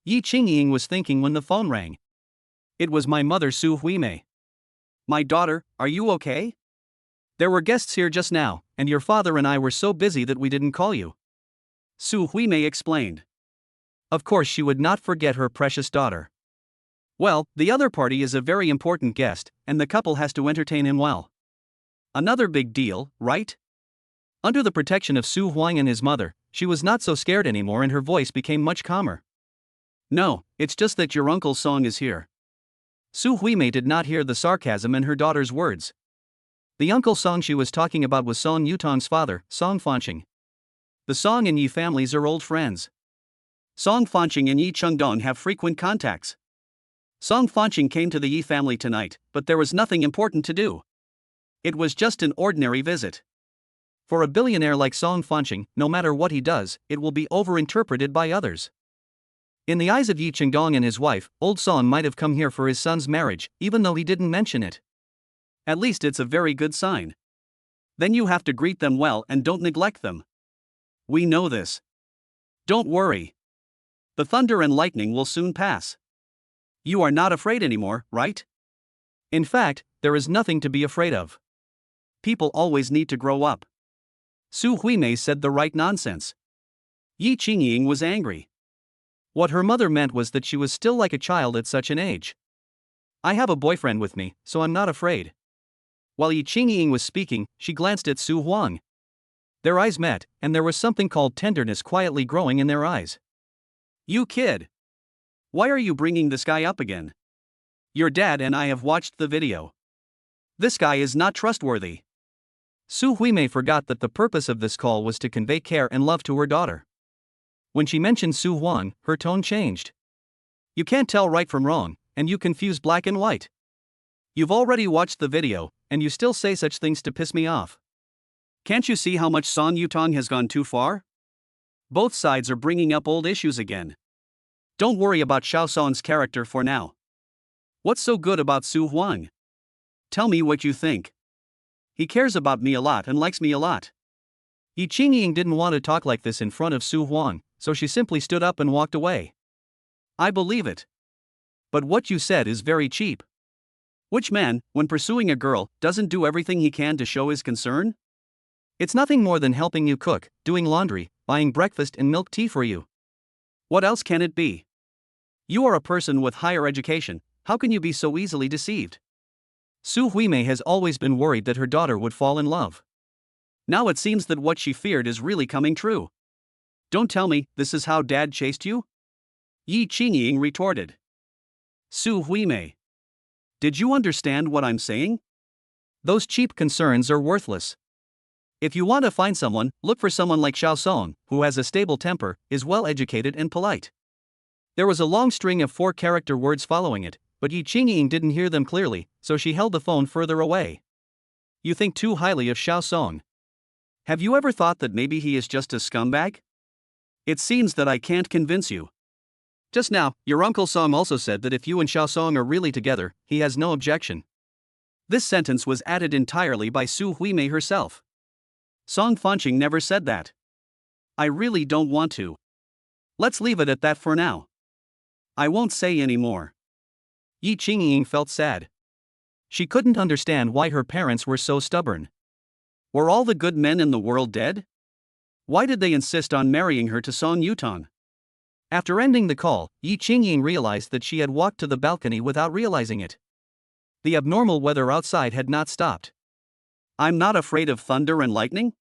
Yi Qingying was thinking when the phone rang. It was my mother Su Huimei. "My daughter, are you okay?" "There were guests here just now, and your father and I were so busy that we didn't call you." Su Huimei explained. Of course she would not forget her precious daughter. "Well, the other party is a very important guest, and the couple has to entertain him well. Another big deal, right?" Under the protection of Su Huang and his mother, she was not so scared anymore and her voice became much calmer. No, it's just that your Uncle Song is here. Su Huimei did not hear the sarcasm in her daughter's words. The Uncle Song she was talking about was Song Yutong's father, Song Fanqing. The Song and Yi families are old friends. Song Fanqing and Yi Chengdong have frequent contacts. Song Fanqing came to the Yi family tonight, but there was nothing important to do. It was just an ordinary visit. For a billionaire like Song Fanqing, no matter what he does, it will be overinterpreted by others. In the eyes of Yi Chengdong and his wife, old Song might have come here for his son's marriage, even though he didn't mention it. At least it's a very good sign. Then you have to greet them well and don't neglect them. We know this. Don't worry. The thunder and lightning will soon pass. You are not afraid anymore, right? In fact, there is nothing to be afraid of. People always need to grow up. Su Huimei said the right nonsense. Yi Qingying was angry. What her mother meant was that she was still like a child at such an age. I have a boyfriend with me, so I'm not afraid. While Yi Qingying was speaking, she glanced at Su Huang. Their eyes met, and there was something called tenderness quietly growing in their eyes. You kid! Why are you bringing this guy up again? Your dad and I have watched the video. This guy is not trustworthy. Su Huimei forgot that the purpose of this call was to convey care and love to her daughter. When she mentioned Su Huang, her tone changed. You can't tell right from wrong, and you confuse black and white. You've already watched the video, and you still say such things to piss me off. Can't you see how much Song Yutong has gone too far? Both sides are bringing up old issues again. Don't worry about Xiao Song's character for now. What's so good about Su Huang? Tell me what you think. He cares about me a lot and likes me a lot. Yi Qingying didn't want to talk like this in front of Su Huang, so she simply stood up and walked away. I believe it. But what you said is very cheap. Which man, when pursuing a girl, doesn't do everything he can to show his concern? It's nothing more than helping you cook, doing laundry, buying breakfast and milk tea for you. What else can it be? You are a person with higher education, how can you be so easily deceived? Su Huimei has always been worried that her daughter would fall in love. Now it seems that what she feared is really coming true. Don't tell me this is how Dad chased you? Yi Qingying retorted. Su Huimei. Did you understand what I'm saying? Those cheap concerns are worthless. If you want to find someone, look for someone like Xiao Song, who has a stable temper, is well educated and polite. There was a long string of 4-character words following it, but Yi Qingying didn't hear them clearly, so she held the phone further away. You think too highly of Xiao Song. Have you ever thought that maybe he is just a scumbag? It seems that I can't convince you. Just now, your Uncle Song also said that if you and Xiao Song are really together, he has no objection. This sentence was added entirely by Su Huimei herself. Song Fanqing never said that. I really don't want to. Let's leave it at that for now. I won't say any more. Yi Qingying felt sad. She couldn't understand why her parents were so stubborn. Were all the good men in the world dead? Why did they insist on marrying her to Song Yutong? After ending the call, Yi Qingying realized that she had walked to the balcony without realizing it. The abnormal weather outside had not stopped. I'm not afraid of thunder and lightning?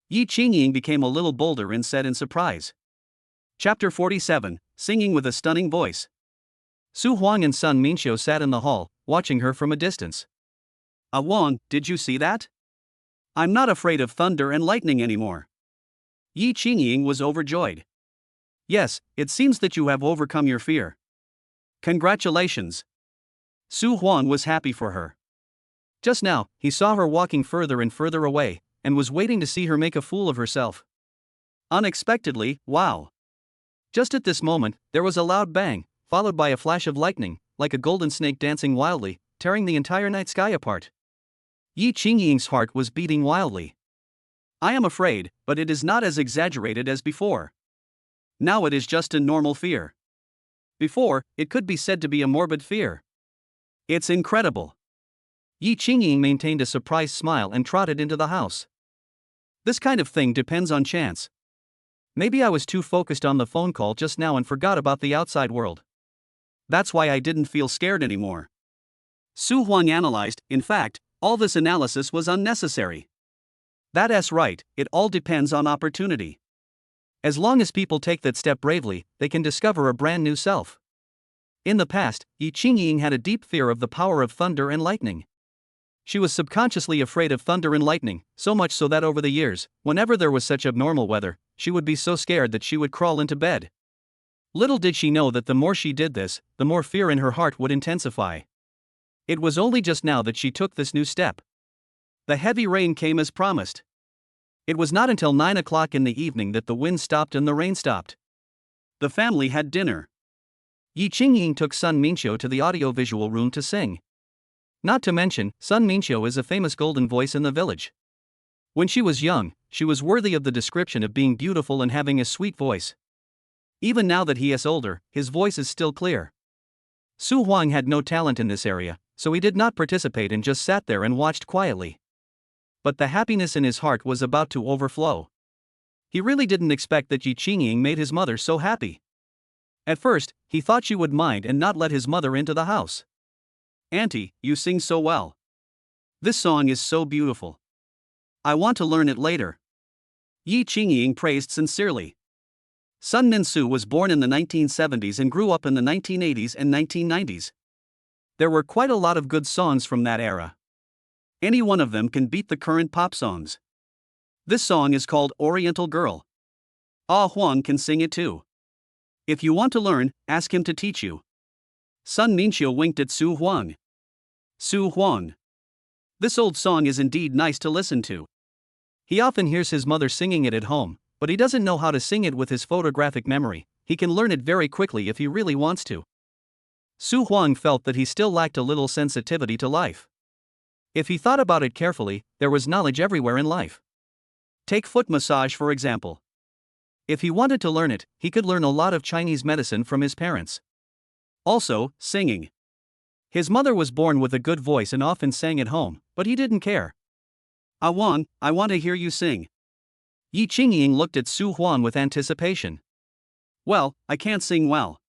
Yi Qingying became a little bolder and said in surprise. Chapter 47, Singing with a Stunning Voice. Su Huang and Sun Minxiu sat in the hall, watching her from a distance. Wang, did you see that? I'm not afraid of thunder and lightning anymore. Yi Qingying was overjoyed. Yes, it seems that you have overcome your fear. Congratulations. Su Huang was happy for her. Just now, he saw her walking further and further away, and was waiting to see her make a fool of herself. Unexpectedly, wow. Just at this moment, there was a loud bang, followed by a flash of lightning, like a golden snake dancing wildly, tearing the entire night sky apart. Yi Qingying's heart was beating wildly. I am afraid, but it is not as exaggerated as before. Now it is just a normal fear. Before, it could be said to be a morbid fear. It's incredible. Yi Qingying maintained a surprised smile and trotted into the house. This kind of thing depends on chance. Maybe I was too focused on the phone call just now and forgot about the outside world. That's why I didn't feel scared anymore. Su Huang analyzed, in fact, all this analysis was unnecessary. That's right, it all depends on opportunity. As long as people take that step bravely, they can discover a brand new self. In the past, Yi Qingying had a deep fear of the power of thunder and lightning. She was subconsciously afraid of thunder and lightning, so much so that over the years, whenever there was such abnormal weather, she would be so scared that she would crawl into bed. Little did she know that the more she did this, the more fear in her heart would intensify. It was only just now that she took this new step. The heavy rain came as promised. It was not until 9 o'clock in the evening that the wind stopped and the rain stopped. The family had dinner. Yi Qingying took Sun Minxiu to the audio-visual room to sing. Not to mention, Sun Minxiu is a famous golden voice in the village. When she was young, she was worthy of the description of being beautiful and having a sweet voice. Even now that he is older, his voice is still clear. Su Huang had no talent in this area, so he did not participate and just sat there and watched quietly. But the happiness in his heart was about to overflow. He really didn't expect that Yi Qingying made his mother so happy. At first, he thought she would mind and not let his mother into the house. "Auntie, you sing so well. This song is so beautiful. I want to learn it later." Yi Qingying praised sincerely. Sun Minsu was born in the 1970s and grew up in the 1980s and 1990s. There were quite a lot of good songs from that era. Any one of them can beat the current pop songs. This song is called Oriental Girl. Ah Huang can sing it too. If you want to learn, ask him to teach you. Sun Minxiu winked at Su Huang. Su Huang. This old song is indeed nice to listen to. He often hears his mother singing it at home, but he doesn't know how to sing it with his photographic memory. He can learn it very quickly if he really wants to. Su Huang felt that he still lacked a little sensitivity to life. If he thought about it carefully, there was knowledge everywhere in life. Take foot massage for example. If he wanted to learn it, he could learn a lot of Chinese medicine from his parents. Also, singing. His mother was born with a good voice and often sang at home, but he didn't care. Ah Huang, I want to hear you sing. Yi Qingying looked at Su Huang with anticipation. Well, I can't sing well.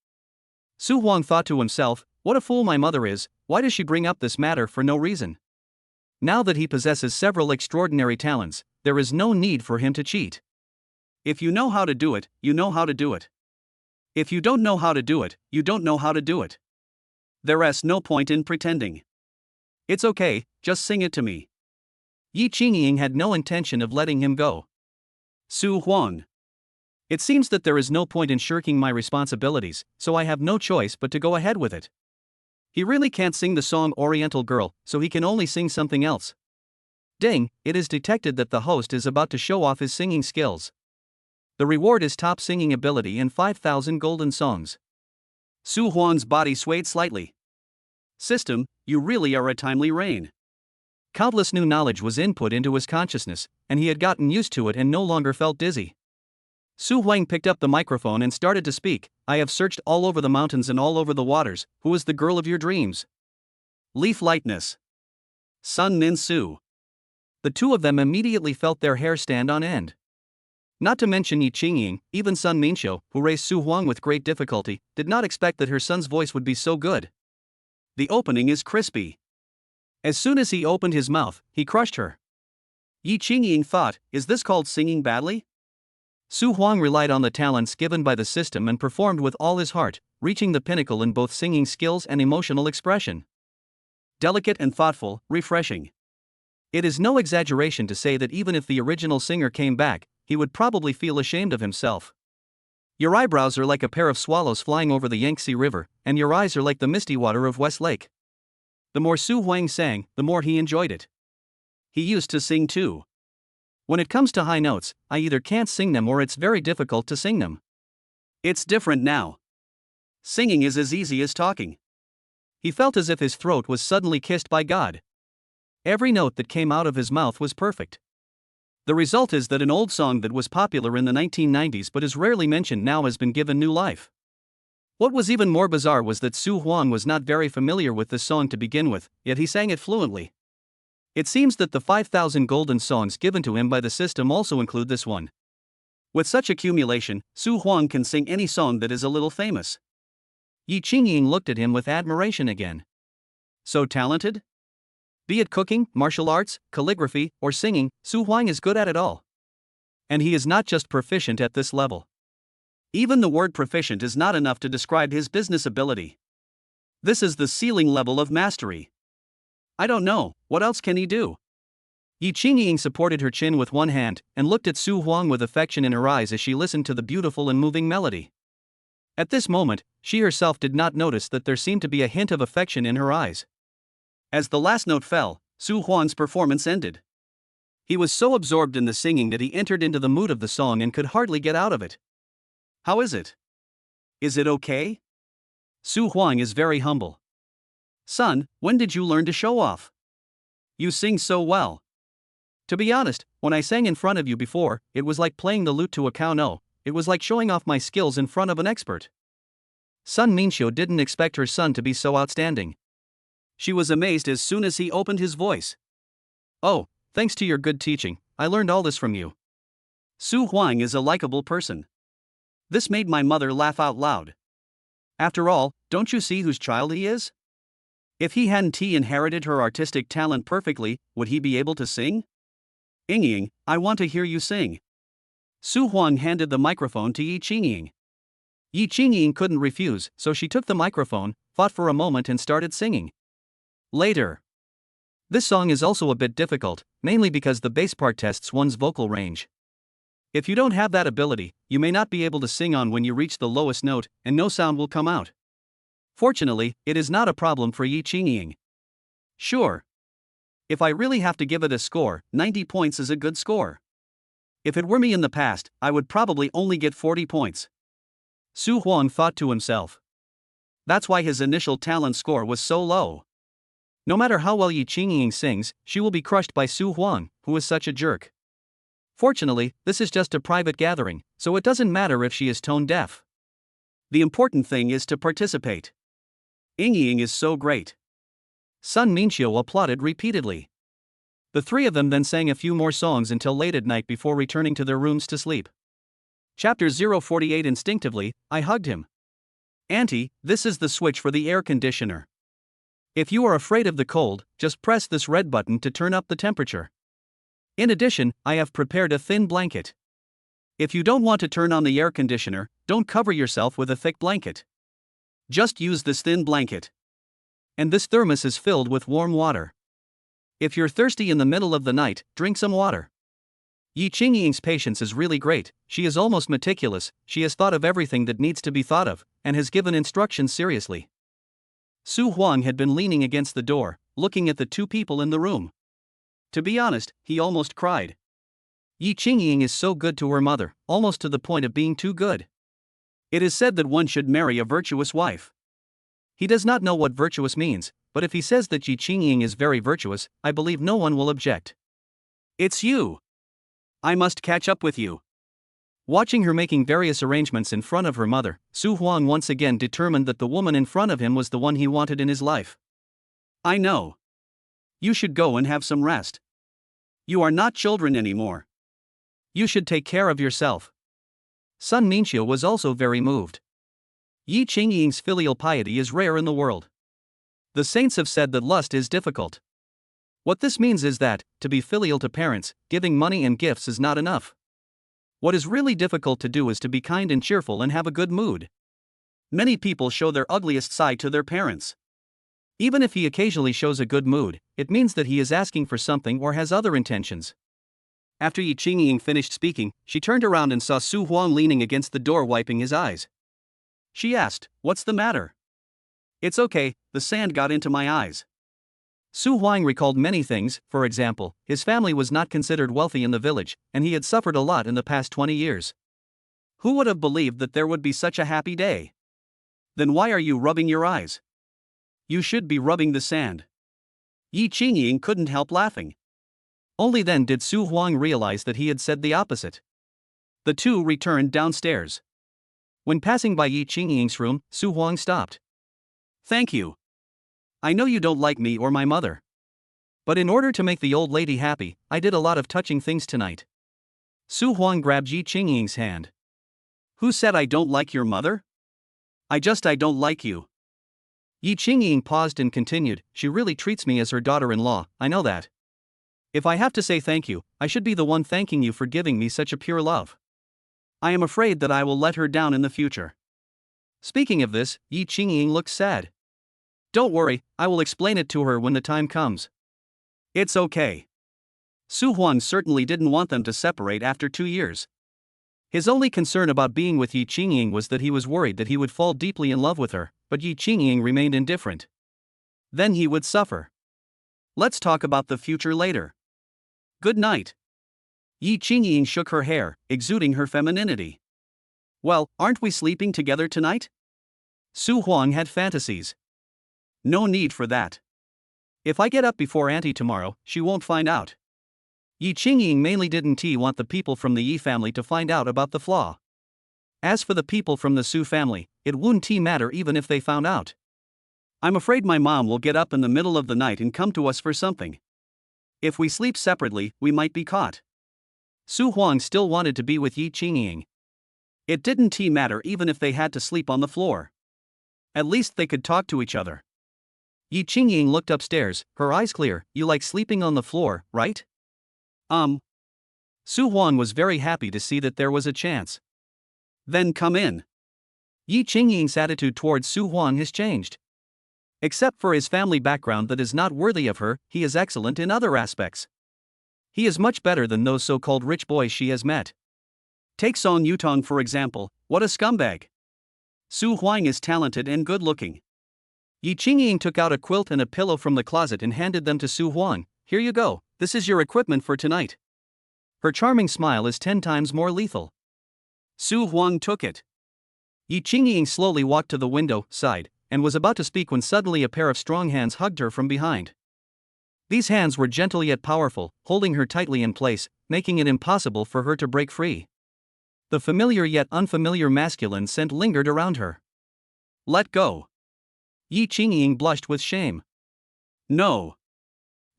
Su Huang thought to himself, what a fool my mother is, why does she bring up this matter for no reason? Now that he possesses several extraordinary talents, there is no need for him to cheat. If you know how to do it, you know how to do it. If you don't know how to do it, you don't know how to do it. There's no point in pretending. It's okay, just sing it to me. Yi Qingying had no intention of letting him go. Su Huang. It seems that there is no point in shirking my responsibilities, so I have no choice but to go ahead with it. He really can't sing the song Oriental Girl, so he can only sing something else. Ding, it is detected that the host is about to show off his singing skills. The reward is top singing ability and 5,000 golden songs. Su Huang's body swayed slightly. System, you really are a timely rain. Countless new knowledge was input into his consciousness, and he had gotten used to it and no longer felt dizzy. Su Huang picked up the microphone and started to speak. I have searched all over the mountains and all over the waters. Who is the girl of your dreams? Leaf Lightness. Sun Minsu. The two of them immediately felt their hair stand on end. Not to mention Yi Qingying, even Sun Minxiu, who raised Su Huang with great difficulty, did not expect that her son's voice would be so good. The opening is crispy. As soon as he opened his mouth, he crushed her. Yi Qingying thought, is this called singing badly? Su Huang relied on the talents given by the system and performed with all his heart, reaching the pinnacle in both singing skills and emotional expression. Delicate and thoughtful, refreshing. It is no exaggeration to say that even if the original singer came back, he would probably feel ashamed of himself. Your eyebrows are like a pair of swallows flying over the Yangtze River, and your eyes are like the misty water of West Lake. The more Su Huang sang, the more he enjoyed it. He used to sing too. When it comes to high notes, I either can't sing them or it's very difficult to sing them. It's different now. Singing is as easy as talking. He felt as if his throat was suddenly kissed by God. Every note that came out of his mouth was perfect. The result is that an old song that was popular in the 1990s but is rarely mentioned now has been given new life. What was even more bizarre was that Su Huang was not very familiar with this song to begin with, yet he sang it fluently. It seems that the 5,000 golden songs given to him by the system also include this one. With such accumulation, Su Huang can sing any song that is a little famous. Yi Qingying looked at him with admiration again. So talented? Be it cooking, martial arts, calligraphy, or singing, Su Huang is good at it all. And he is not just proficient at this level. Even the word proficient is not enough to describe his business ability. This is the ceiling level of mastery. I don't know, what else can he do? Yi Qingying supported her chin with one hand and looked at Su Huang with affection in her eyes as she listened to the beautiful and moving melody. At this moment, she herself did not notice that there seemed to be a hint of affection in her eyes. As the last note fell, Su Huang's performance ended. He was so absorbed in the singing that he entered into the mood of the song and could hardly get out of it. How is it? Is it okay? Su Huang is very humble. Son, when did you learn to show off? You sing so well. To be honest, when I sang in front of you before, it was like playing the lute to a cow. No, it was like showing off my skills in front of an expert. Sun Minxiu didn't expect her son to be so outstanding. She was amazed as soon as he opened his voice. Oh, thanks to your good teaching, I learned all this from you. Su Huang is a likable person. This made my mother laugh out loud. After all, don't you see whose child he is? If he hadn't inherited her artistic talent perfectly, would he be able to sing? Yingying, I want to hear you sing. Su Huang handed the microphone to Yi Qingying. Yi Qingying couldn't refuse, so she took the microphone, fought for a moment and started singing. Later. This song is also a bit difficult, mainly because the bass part tests one's vocal range. If you don't have that ability, you may not be able to sing on when you reach the lowest note, and no sound will come out. Fortunately, it is not a problem for Yi Qingying. Sure. If I really have to give it a score, 90 points is a good score. If it were me in the past, I would probably only get 40 points. Su Huang thought to himself. That's why his initial talent score was so low. No matter how well Yi Qingying sings, she will be crushed by Su Huang, who is such a jerk. Fortunately, this is just a private gathering, so it doesn't matter if she is tone deaf. The important thing is to participate. Yingying is so great. Sun Minxiu applauded repeatedly. The three of them then sang a few more songs until late at night before returning to their rooms to sleep. Chapter 048. Instinctively, I hugged him. Auntie, this is the switch for the air conditioner. If you are afraid of the cold, just press this red button to turn up the temperature. In addition, I have prepared a thin blanket. If you don't want to turn on the air conditioner, don't cover yourself with a thick blanket. Just use this thin blanket. And this thermos is filled with warm water. If you're thirsty in the middle of the night, drink some water. Yi Qingying's patience is really great, she is almost meticulous, she has thought of everything that needs to be thought of, and has given instructions seriously. Su Huang had been leaning against the door, looking at the two people in the room. To be honest, he almost cried. Yi Qingying is so good to her mother, almost to the point of being too good. It is said that one should marry a virtuous wife. He does not know what virtuous means, but if he says that Yi Qingying is very virtuous, I believe no one will object. It's you. I must catch up with you. Watching her making various arrangements in front of her mother, Su Huang once again determined that the woman in front of him was the one he wanted in his life. I know. You should go and have some rest. You are not children anymore. You should take care of yourself. Sun Minxiu was also very moved. Yi Qingying's filial piety is rare in the world. The saints have said that lust is difficult. What this means is that, to be filial to parents, giving money and gifts is not enough. What is really difficult to do is to be kind and cheerful and have a good mood. Many people show their ugliest side to their parents. Even if he occasionally shows a good mood, it means that he is asking for something or has other intentions. After Yi Qingying finished speaking, she turned around and saw Su Huang leaning against the door wiping his eyes. She asked, "What's the matter?" "It's okay, the sand got into my eyes." Su Huang recalled many things, for example, his family was not considered wealthy in the village, and he had suffered a lot in the past 20 years. Who would have believed that there would be such a happy day? Then why are you rubbing your eyes? You should be rubbing the sand. Yi Qingying couldn't help laughing. Only then did Su Huang realize that he had said the opposite. The two returned downstairs. When passing by Yi Qingying's room, Su Huang stopped. "Thank you. I know you don't like me or my mother. But in order to make the old lady happy, I did a lot of touching things tonight." Su Huang grabbed Yi Qingying's hand. "Who said I don't like your mother? I don't like you." Yi Qingying paused and continued, she really treats me as her daughter-in-law, I know that. If I have to say thank you, I should be the one thanking you for giving me such a pure love. I am afraid that I will let her down in the future. Speaking of this, Yi Qingying looked sad. Don't worry, I will explain it to her when the time comes. It's okay. Su Huang certainly didn't want them to separate after 2 years. His only concern about being with Yi Qingying was that he was worried that he would fall deeply in love with her, but Yi Qingying remained indifferent. Then he would suffer. Let's talk about the future later. Good night. Yi Qingying shook her hair, exuding her femininity. Well, aren't we sleeping together tonight? Su Huang had fantasies. No need for that. If I get up before Auntie tomorrow, she won't find out. Yi Qingying mainly didn't want the people from the Yi family to find out about the flaw. As for the people from the Su family, it wouldn't matter even if they found out. I'm afraid my mom will get up in the middle of the night and come to us for something. If we sleep separately, we might be caught. Su Huang still wanted to be with Yi Qingying. It didn't matter even if they had to sleep on the floor. At least they could talk to each other. Yi Qingying looked upstairs, her eyes clear. You like sleeping on the floor, right? Su Huang was very happy to see that there was a chance. Then come in. Yi Qingying's attitude towards Su Huang has changed. Except for his family background that is not worthy of her, he is excellent in other aspects. He is much better than those so-called rich boys she has met. Take Song Yutong for example, what a scumbag. Su Huang is talented and good-looking. Yi Qingying took out a quilt and a pillow from the closet and handed them to Su Huang. Here you go, this is your equipment for tonight. Her charming smile is 10 times more lethal. Su Huang took it. Yi Qingying slowly walked to the window, sighed, and was about to speak when suddenly a pair of strong hands hugged her from behind. These hands were gentle yet powerful, holding her tightly in place, making it impossible for her to break free. The familiar yet unfamiliar masculine scent lingered around her. Let go. Yi Qingying blushed with shame. No.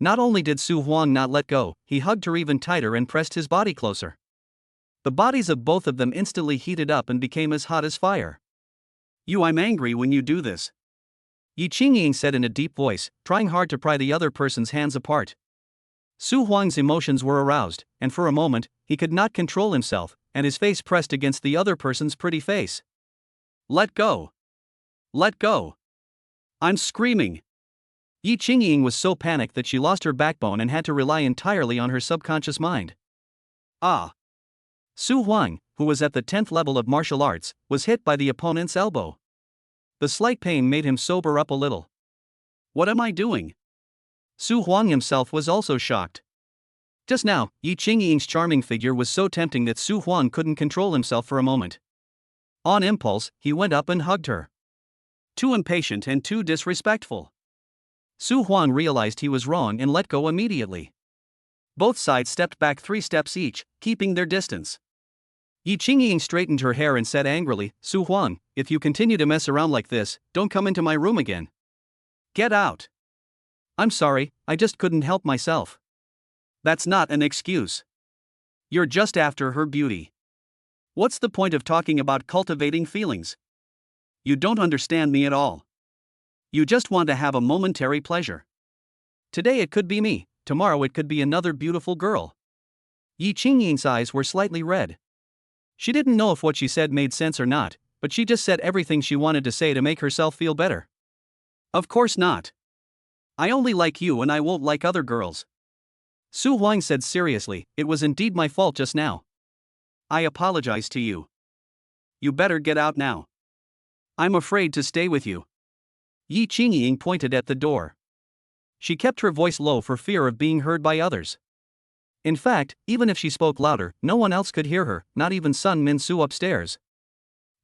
Not only did Su Huang not let go, he hugged her even tighter and pressed his body closer. The bodies of both of them instantly heated up and became as hot as fire. I'm angry when you do this. Yi Qingying said in a deep voice, trying hard to pry the other person's hands apart. Su Huang's emotions were aroused, and for a moment, he could not control himself, and his face pressed against the other person's pretty face. Let go. Let go. I'm screaming. Yi Qingying was so panicked that she lost her backbone and had to rely entirely on her subconscious mind. Su Huang, who was at the 10th level of martial arts, was hit by the opponent's elbow. The slight pain made him sober up a little. What am I doing? Su Huang himself was also shocked. Just now, Yi Qingying's charming figure was so tempting that Su Huang couldn't control himself for a moment. On impulse, he went up and hugged her. Too impatient and too disrespectful. Su Huang realized he was wrong and let go immediately. Both sides stepped back 3 steps each, keeping their distance. Yi Qingying straightened her hair and said angrily, Su Huang, if you continue to mess around like this, don't come into my room again. Get out. I'm sorry, I just couldn't help myself. That's not an excuse. You're just after her beauty. What's the point of talking about cultivating feelings? You don't understand me at all. You just want to have a momentary pleasure. Today it could be me, tomorrow it could be another beautiful girl. Yi Qingying's eyes were slightly red. She didn't know if what she said made sense or not, but she just said everything she wanted to say to make herself feel better. Of course not. I only like you and I won't like other girls. Su Huang said seriously, it was indeed my fault just now. I apologize to you. You better get out now. I'm afraid to stay with you. Yi Qingying pointed at the door. She kept her voice low for fear of being heard by others. In fact, even if she spoke louder, no one else could hear her, not even Sun Min Su upstairs.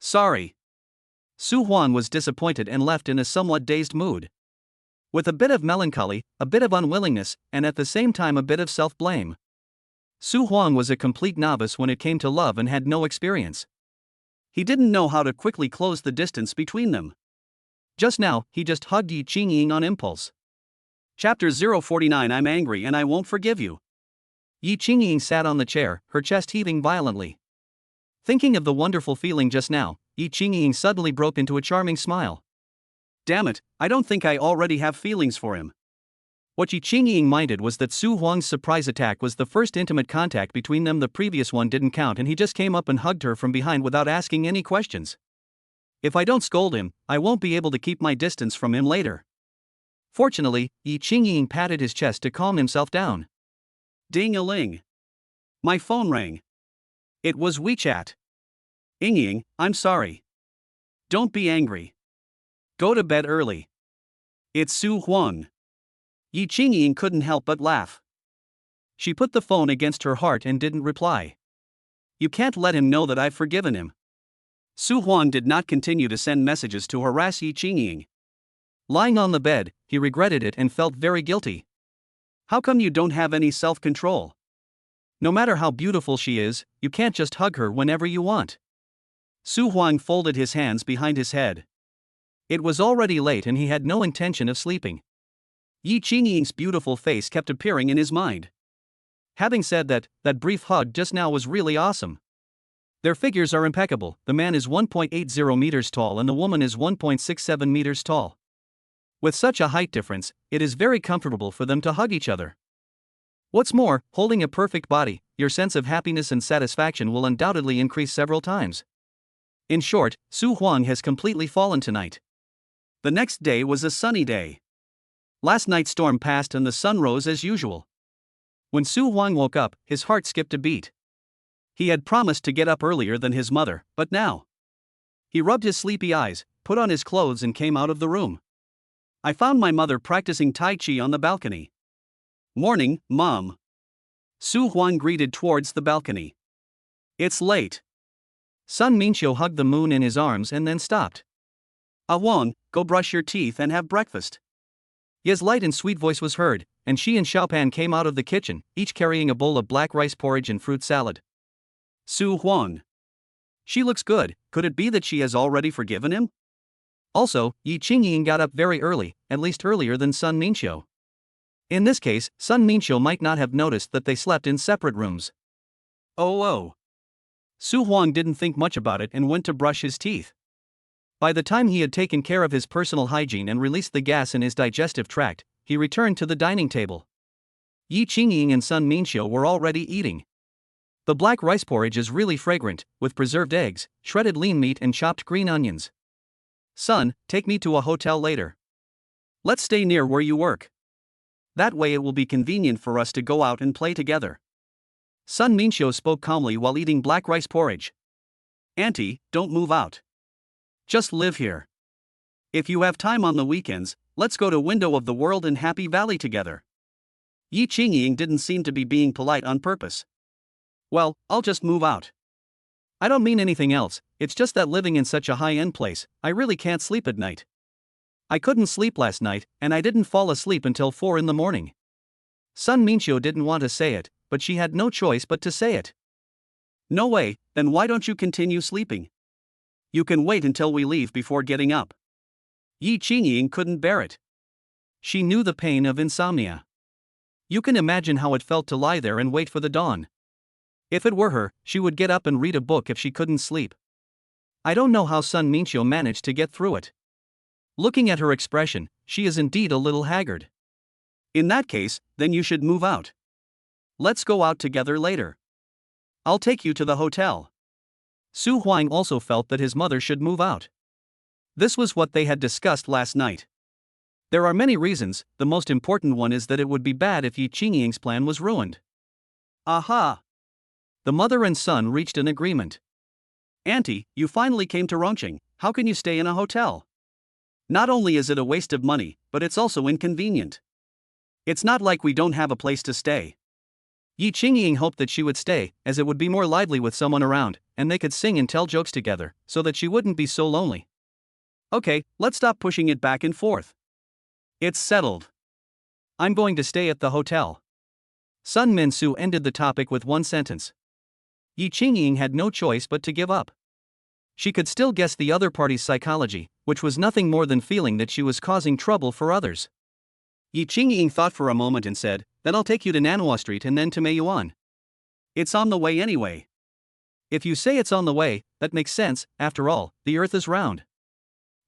Sorry. Su Huang was disappointed and left in a somewhat dazed mood. With a bit of melancholy, a bit of unwillingness, and at the same time a bit of self-blame. Su Huang was a complete novice when it came to love and had no experience. He didn't know how to quickly close the distance between them. Just now, he just hugged Yi Qingying on impulse. Chapter 049 I'm angry and I won't forgive you. Yi Qingying sat on the chair, her chest heaving violently. Thinking of the wonderful feeling just now, Yi Qingying suddenly broke into a charming smile. Damn it, I don't think I already have feelings for him. What Yi Qingying minded was that Su Huang's surprise attack was the first intimate contact between them. The previous one didn't count and he just came up and hugged her from behind without asking any questions. If I don't scold him, I won't be able to keep my distance from him later. Fortunately, Yi Qingying patted his chest to calm himself down. Ding-a-ling. My phone rang. It was WeChat. Ying, I'm sorry. Don't be angry. Go to bed early. It's Su Huang. Yi Qingying couldn't help but laugh. She put the phone against her heart and didn't reply. You can't let him know that I've forgiven him. Su Huang did not continue to send messages to harass Yi Qingying. Lying on the bed, he regretted it and felt very guilty. How come you don't have any self-control? No matter how beautiful she is, you can't just hug her whenever you want. Su Huang folded his hands behind his head. It was already late and he had no intention of sleeping. Yi Qingying's beautiful face kept appearing in his mind. Having said that, that brief hug just now was really awesome. Their figures are impeccable. The man is 1.80 meters tall and the woman is 1.67 meters tall. With such a height difference, it is very comfortable for them to hug each other. What's more, holding a perfect body, your sense of happiness and satisfaction will undoubtedly increase several times. In short, Su Huang has completely fallen tonight. The next day was a sunny day. Last night's storm passed and the sun rose as usual. When Su Huang woke up, his heart skipped a beat. He had promised to get up earlier than his mother, but now. He rubbed his sleepy eyes, put on his clothes and came out of the room. I found my mother practicing Tai Chi on the balcony. Morning, Mom. Su Huang greeted towards the balcony. It's late. Sun Minxiu hugged the moon in his arms and then stopped. Huang, go brush your teeth and have breakfast. Ye's light and sweet voice was heard, and she and Xiaopan came out of the kitchen, each carrying a bowl of black rice porridge and fruit salad. Su Huang. She looks good, could it be that she has already forgiven him? Also, Yi Qingying got up very early, at least earlier than Sun Minxiu. In this case, Sun Minxiu might not have noticed that they slept in separate rooms. Oh. Su Huang didn't think much about it and went to brush his teeth. By the time he had taken care of his personal hygiene and released the gas in his digestive tract, he returned to the dining table. Yi Qingying and Sun Minxiu were already eating. The black rice porridge is really fragrant, with preserved eggs, shredded lean meat and chopped green onions. Son, take me to a hotel later. Let's stay near where you work. That way it will be convenient for us to go out and play together. Sun Minxiu spoke calmly while eating black rice porridge. Auntie, don't move out. Just live here. If you have time on the weekends, let's go to Window of the World in Happy Valley together. Yi Qingying didn't seem to be being polite on purpose. Well, I'll just move out. I don't mean anything else, it's just that living in such a high-end place, I really can't sleep at night. I couldn't sleep last night, and I didn't fall asleep until 4 in the morning. Sun Minxiu didn't want to say it, but she had no choice but to say it. No way, then why don't you continue sleeping? You can wait until we leave before getting up. Yi Qingying couldn't bear it. She knew the pain of insomnia. You can imagine how it felt to lie there and wait for the dawn. If it were her, she would get up and read a book if she couldn't sleep. I don't know how Sun Minxiu managed to get through it. Looking at her expression, she is indeed a little haggard. In that case, then you should move out. Let's go out together later. I'll take you to the hotel. Su Huang also felt that his mother should move out. This was what they had discussed last night. There are many reasons, the most important one is that it would be bad if Yi Qingying's plan was ruined. Aha! The mother and son reached an agreement. Auntie, you finally came to Rongqing, how can you stay in a hotel? Not only is it a waste of money, but it's also inconvenient. It's not like we don't have a place to stay. Yi Qingying hoped that she would stay, as it would be more lively with someone around, and they could sing and tell jokes together, so that she wouldn't be so lonely. Okay, let's stop pushing it back and forth. It's settled. I'm going to stay at the hotel. Sun Minxiu ended the topic with one sentence. Yi Qingying had no choice but to give up. She could still guess the other party's psychology, which was nothing more than feeling that she was causing trouble for others. Yi Qingying thought for a moment and said, then I'll take you to Nanhua Street and then to Meiyuan. It's on the way anyway. If you say it's on the way, that makes sense, after all, the earth is round.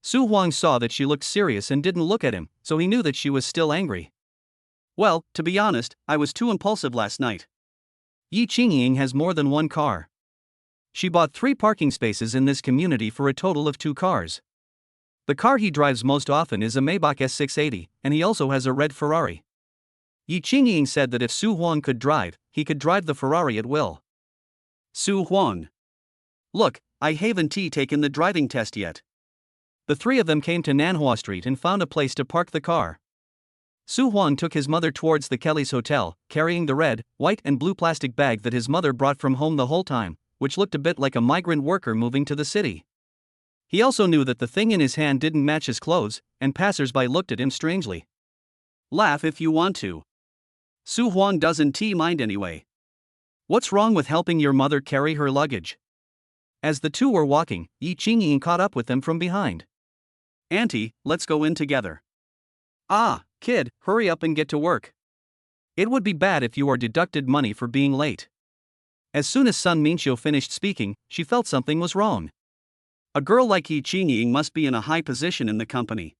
Su Huang saw that she looked serious and didn't look at him, so he knew that she was still angry. Well, to be honest, I was too impulsive last night. Yi Qingying has more than one car. She bought 3 parking spaces in this community for a total of 2 cars. The car he drives most often is a Maybach S680, and he also has a red Ferrari. Yi Qingying said that if Su Huang could drive, he could drive the Ferrari at will. Su Huang. Look, I haven't taken the driving test yet. The 3 of them came to Nanhua Street and found a place to park the car. Su Huang took his mother towards the Kelly's hotel, carrying the red, white and blue plastic bag that his mother brought from home the whole time, which looked a bit like a migrant worker moving to the city. He also knew that the thing in his hand didn't match his clothes, and passers-by looked at him strangely. Laugh if you want to. Su Huang doesn't mind anyway. What's wrong with helping your mother carry her luggage? As the 2 were walking, Yi Qingying caught up with them from behind. Auntie, let's go in together. Ah, kid, hurry up and get to work. It would be bad if you are deducted money for being late. As soon as Sun Minxiu finished speaking, she felt something was wrong. A girl like Yi Qingying must be in a high position in the company.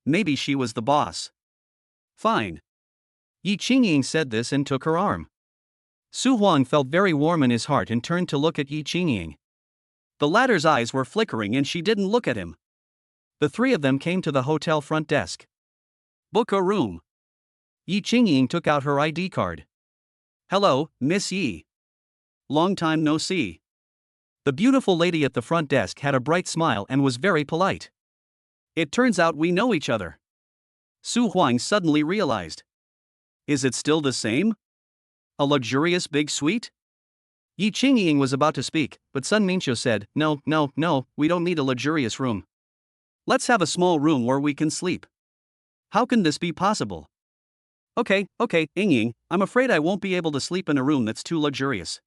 Maybe she was the boss. Fine. Yi Qingying said this and took her arm. Su Huang felt very warm in his heart and turned to look at Yi Qingying. The latter's eyes were flickering and she didn't look at him. The 3 of them came to the hotel front desk. Book a room. Yi Qingying took out her ID card. Hello, Miss Yi. Long time no see. The beautiful lady at the front desk had a bright smile and was very polite. It turns out we know each other. Su Huang suddenly realized. Is it still the same? A luxurious big suite? Yi Qingying was about to speak, but Sun Minxiu said, No, we don't need a luxurious room. Let's have a small room where we can sleep. How can this be possible? Okay, Ying, I'm afraid I won't be able to sleep in a room that's too luxurious.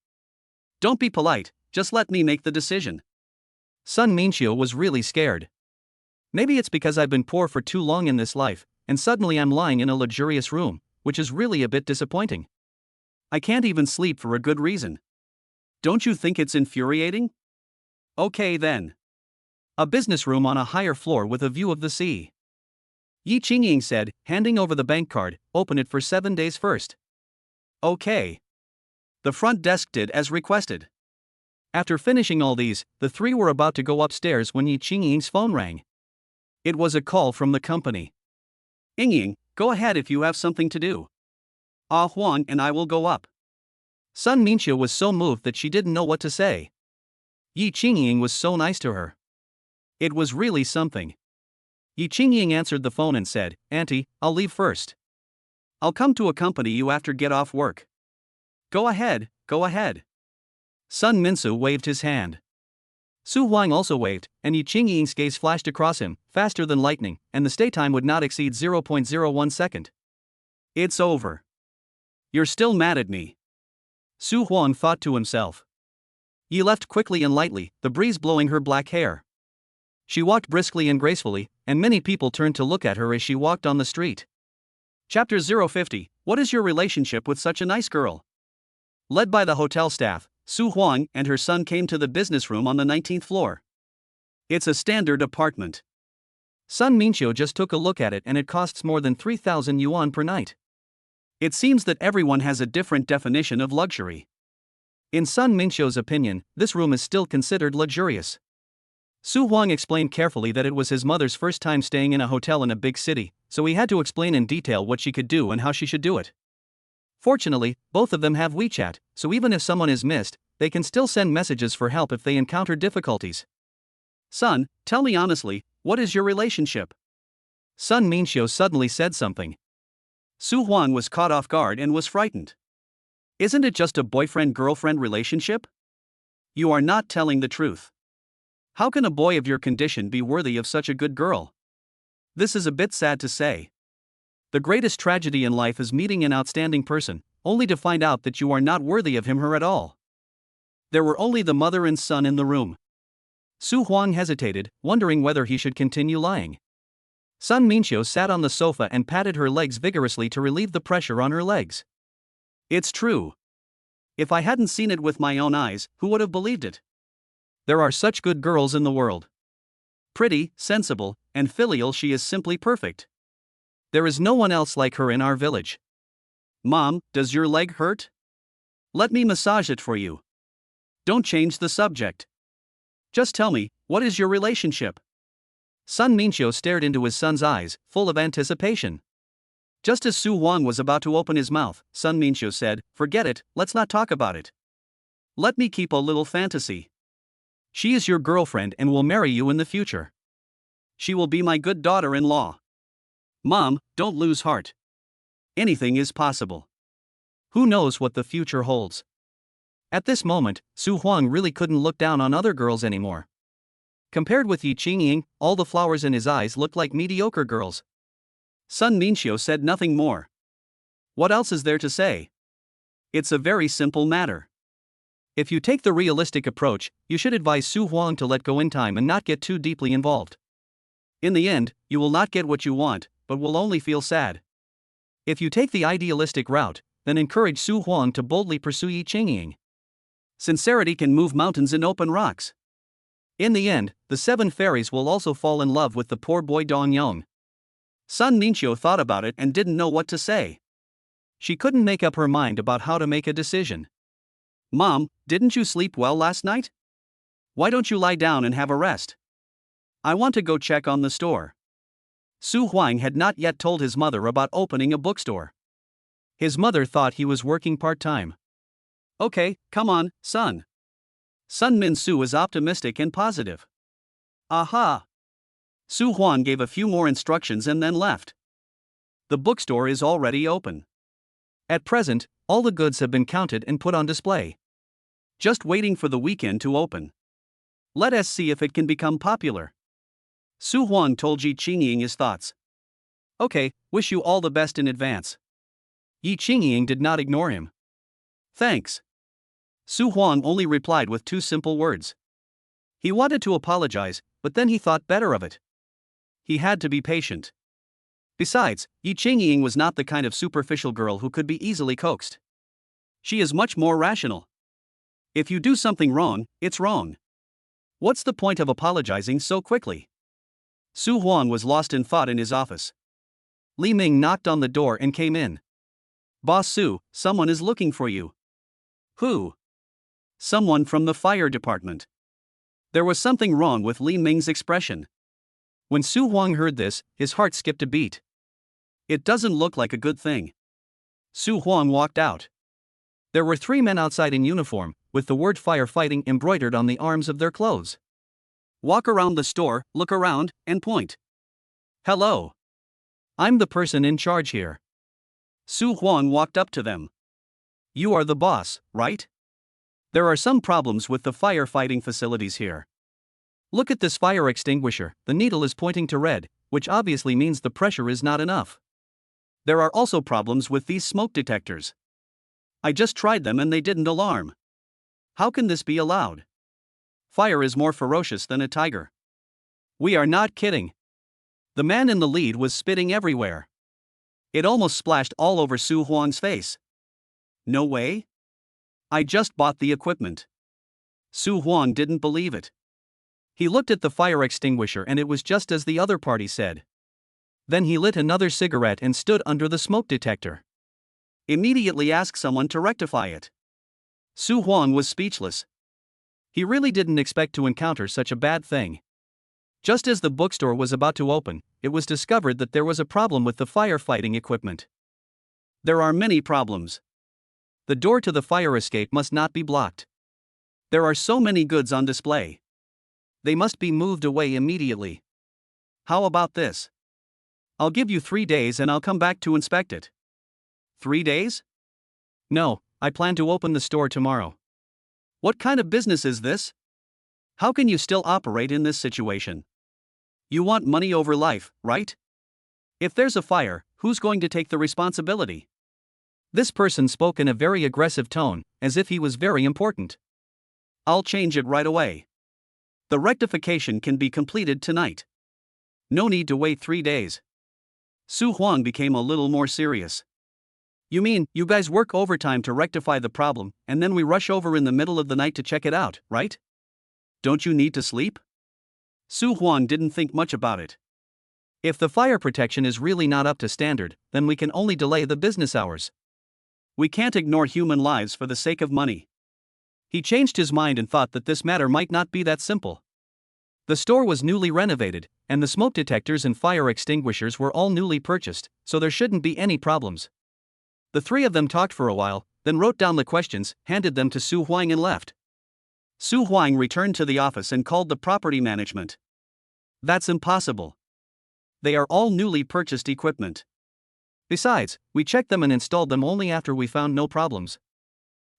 Don't be polite, just let me make the decision. Sun Minxiu was really scared. Maybe it's because I've been poor for too long in this life, and suddenly I'm lying in a luxurious room, which is really a bit disappointing. I can't even sleep for a good reason. Don't you think it's infuriating? Okay then. A business room on a higher floor with a view of the sea. Yi Qingying said, handing over the bank card, open it for 7 days first. Okay. The front desk did as requested. After finishing all these, the 3 were about to go upstairs when Yi Qingying's phone rang. It was a call from the company. Ying, go ahead if you have something to do. Ah Huang and I will go up. Sun Minxiu was so moved that she didn't know what to say. Yi Qingying was so nice to her. It was really something. Yi Qingying answered the phone and said, Auntie, I'll leave first. I'll come to accompany you after get off work. Go ahead. Sun Minxiu waved his hand. Su Huang also waved, and Yi Qingying's gaze flashed across him, faster than lightning, and the stay time would not exceed 0.01 second. It's over. You're still mad at me. Su Huang thought to himself. Yi left quickly and lightly, the breeze blowing her black hair. She walked briskly and gracefully, and many people turned to look at her as she walked on the street. Chapter 050. What is your relationship with such a nice girl? Led by the hotel staff, Su Huang and her son came to the business room on the 19th floor. It's a standard apartment. Sun Minxiu just took a look at it and it costs more than 3,000 yuan per night. It seems that everyone has a different definition of luxury. In Sun Minxiu's opinion, this room is still considered luxurious. Su Huang explained carefully that it was his mother's first time staying in a hotel in a big city, so he had to explain in detail what she could do and how she should do it. Fortunately, both of them have WeChat, so even if someone is missed, they can still send messages for help if they encounter difficulties. Son, tell me honestly, what is your relationship? Sun Minxiu suddenly said something. Su Huang was caught off guard and was frightened. Isn't it just a boyfriend-girlfriend relationship? You are not telling the truth. How can a boy of your condition be worthy of such a good girl? This is a bit sad to say. The greatest tragedy in life is meeting an outstanding person, only to find out that you are not worthy of him or her at all. There were only the mother and son in the room. Su Huang hesitated, wondering whether he should continue lying. Sun Minxiu sat on the sofa and patted her legs vigorously to relieve the pressure on her legs. It's true. If I hadn't seen it with my own eyes, who would have believed it? There are such good girls in the world. Pretty, sensible, and filial, she is simply perfect. There is no one else like her in our village. Mom, does your leg hurt? Let me massage it for you. Don't change the subject. Just tell me, what is your relationship? Sun Minxiu stared into his son's eyes, full of anticipation. Just as Su Huang was about to open his mouth, Sun Minxiu said, "Forget it, let's not talk about it. Let me keep a little fantasy. She is your girlfriend and will marry you in the future. She will be my good daughter-in-law. Mom, don't lose heart. Anything is possible. Who knows what the future holds?" At this moment, Su Huang really couldn't look down on other girls anymore. Compared with Yi Qingying, all the flowers in his eyes looked like mediocre girls. Sun Minxiu said nothing more. What else is there to say? It's a very simple matter. If you take the realistic approach, you should advise Su Huang to let go in time and not get too deeply involved. In the end, you will not get what you want, but will only feel sad. If you take the idealistic route, then encourage Su Huang to boldly pursue Yi Qingying. Sincerity can move mountains and open rocks. In the end, the 7 fairies will also fall in love with the poor boy Dong Yong. Sun Minxiu thought about it and didn't know what to say. She couldn't make up her mind about how to make a decision. Mom, didn't you sleep well last night? Why don't you lie down and have a rest? I want to go check on the store. Su Huang had not yet told his mother about opening a bookstore. His mother thought he was working part-time. Okay, come on, son. Sun Min-su is optimistic and positive. Aha! Su Huang gave a few more instructions and then left. The bookstore is already open. At present, all the goods have been counted and put on display. Just waiting for the weekend to open. Let us see if it can become popular. Su Huang told Yi Qingying his thoughts. Okay, wish you all the best in advance. Yi Qingying did not ignore him. Thanks. Su Huang only replied with 2 simple words. He wanted to apologize, but then he thought better of it. He had to be patient. Besides, Yi Qingying was not the kind of superficial girl who could be easily coaxed. She is much more rational. If you do something wrong, it's wrong. What's the point of apologizing so quickly? Su Huang was lost in thought in his office. Li Ming knocked on the door and came in. Boss Su, someone is looking for you. Who? Someone from the fire department. There was something wrong with Li Ming's expression. When Su Huang heard this, his heart skipped a beat. It doesn't look like a good thing. Su Huang walked out. There were 3 men outside in uniform, with the word firefighting embroidered on the arms of their clothes. Walk around the store, look around, and point. Hello. I'm the person in charge here. Su Huang walked up to them. You are the boss, right? There are some problems with the firefighting facilities here. Look at this fire extinguisher, the needle is pointing to red, which obviously means the pressure is not enough. There are also problems with these smoke detectors. I just tried them and they didn't alarm. How can this be allowed? Fire is more ferocious than a tiger. We are not kidding. The man in the lead was spitting everywhere. It almost splashed all over Su Huang's face. No way? I just bought the equipment. Su Huang didn't believe it. He looked at the fire extinguisher and it was just as the other party said. Then he lit another cigarette and stood under the smoke detector. Immediately asked someone to rectify it. Su Huang was speechless. He really didn't expect to encounter such a bad thing. Just as the bookstore was about to open, it was discovered that there was a problem with the firefighting equipment. There are many problems. The door to the fire escape must not be blocked. There are so many goods on display. They must be moved away immediately. How about this? I'll give you 3 days and I'll come back to inspect it. 3 days? No, I plan to open the store tomorrow. What kind of business is this? How can you still operate in this situation? You want money over life, right? If there's a fire, who's going to take the responsibility? This person spoke in a very aggressive tone, as if he was very important. I'll change it right away. The rectification can be completed tonight. No need to wait 3 days. Su Huang became a little more serious. You mean, you guys work overtime to rectify the problem, and then we rush over in the middle of the night to check it out, right? Don't you need to sleep? Su Huang didn't think much about it. If the fire protection is really not up to standard, then we can only delay the business hours. We can't ignore human lives for the sake of money. He changed his mind and thought that this matter might not be that simple. The store was newly renovated, and the smoke detectors and fire extinguishers were all newly purchased, so there shouldn't be any problems. The three of them talked for a while, then wrote down the questions, handed them to Su Huang and left. Su Huang returned to the office and called the property management. That's impossible. They are all newly purchased equipment. Besides, we checked them and installed them only after we found no problems.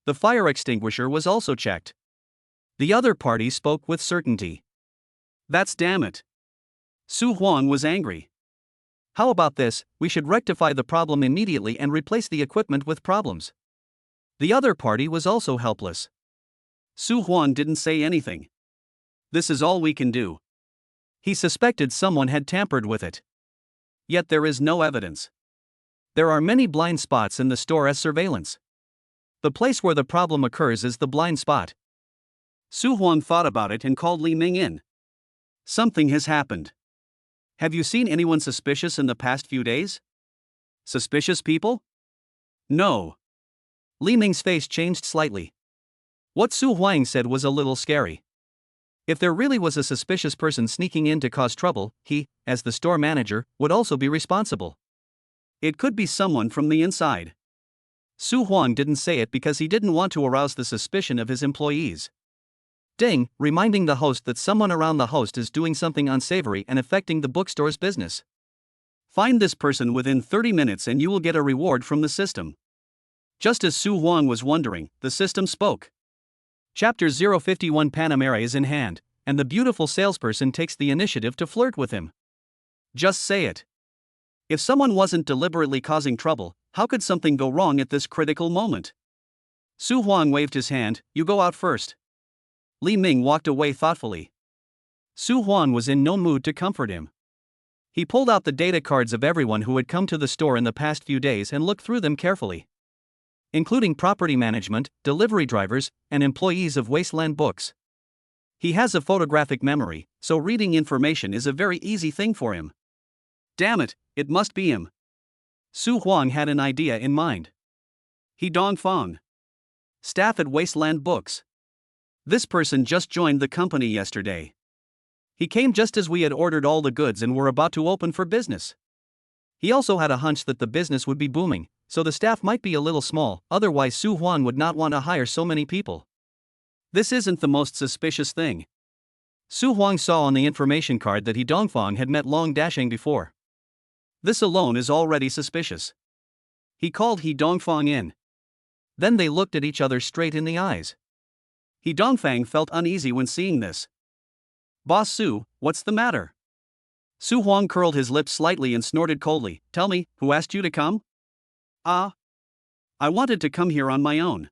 The fire extinguisher was also checked. The other party spoke with certainty. That's damn it. Su Huang was angry. How about this? We should rectify the problem immediately and replace the equipment with problems. The other party was also helpless. Su Huang didn't say anything. This is all we can do. He suspected someone had tampered with it. Yet there is no evidence. There are many blind spots in the store as surveillance. The place where the problem occurs is the blind spot. Su Huang thought about it and called Li Ming in. Something has happened. Have you seen anyone suspicious in the past few days? Suspicious people? No. Li Ming's face changed slightly. What Su Huang said was a little scary. If there really was a suspicious person sneaking in to cause trouble, he, as the store manager, would also be responsible. It could be someone from the inside. Su Huang didn't say it because he didn't want to arouse the suspicion of his employees. Ding, reminding the host that someone around the host is doing something unsavory and affecting the bookstore's business. Find this person within 30 minutes and you will get a reward from the system. Just as Su Huang was wondering, the system spoke. Chapter 051 Panamera is in hand, and the beautiful salesperson takes the initiative to flirt with him. Just say it. If someone wasn't deliberately causing trouble, how could something go wrong at this critical moment? Su Huang waved his hand. You go out first. Li Ming walked away thoughtfully. Su Huang was in no mood to comfort him. He pulled out the data cards of everyone who had come to the store in the past few days and looked through them carefully, including property management, delivery drivers, and employees of Wasteland Books. He has a photographic memory, so reading information is a very easy thing for him. Damn it, it must be him. Su Huang had an idea in mind. He Dongfang, staff at Wasteland Books. This person just joined the company yesterday. He came just as we had ordered all the goods and were about to open for business. He also had a hunch that the business would be booming, so the staff might be a little small, otherwise Su Huang would not want to hire so many people. This isn't the most suspicious thing. Su Huang saw on the information card that He Dongfang had met Long Dasheng before. This alone is already suspicious. He called He Dongfang in. Then they looked at each other straight in the eyes. He Dongfang felt uneasy when seeing this. Boss Su, what's the matter? Su Huang curled his lips slightly and snorted coldly. Tell me, who asked you to come? I wanted to come here on my own.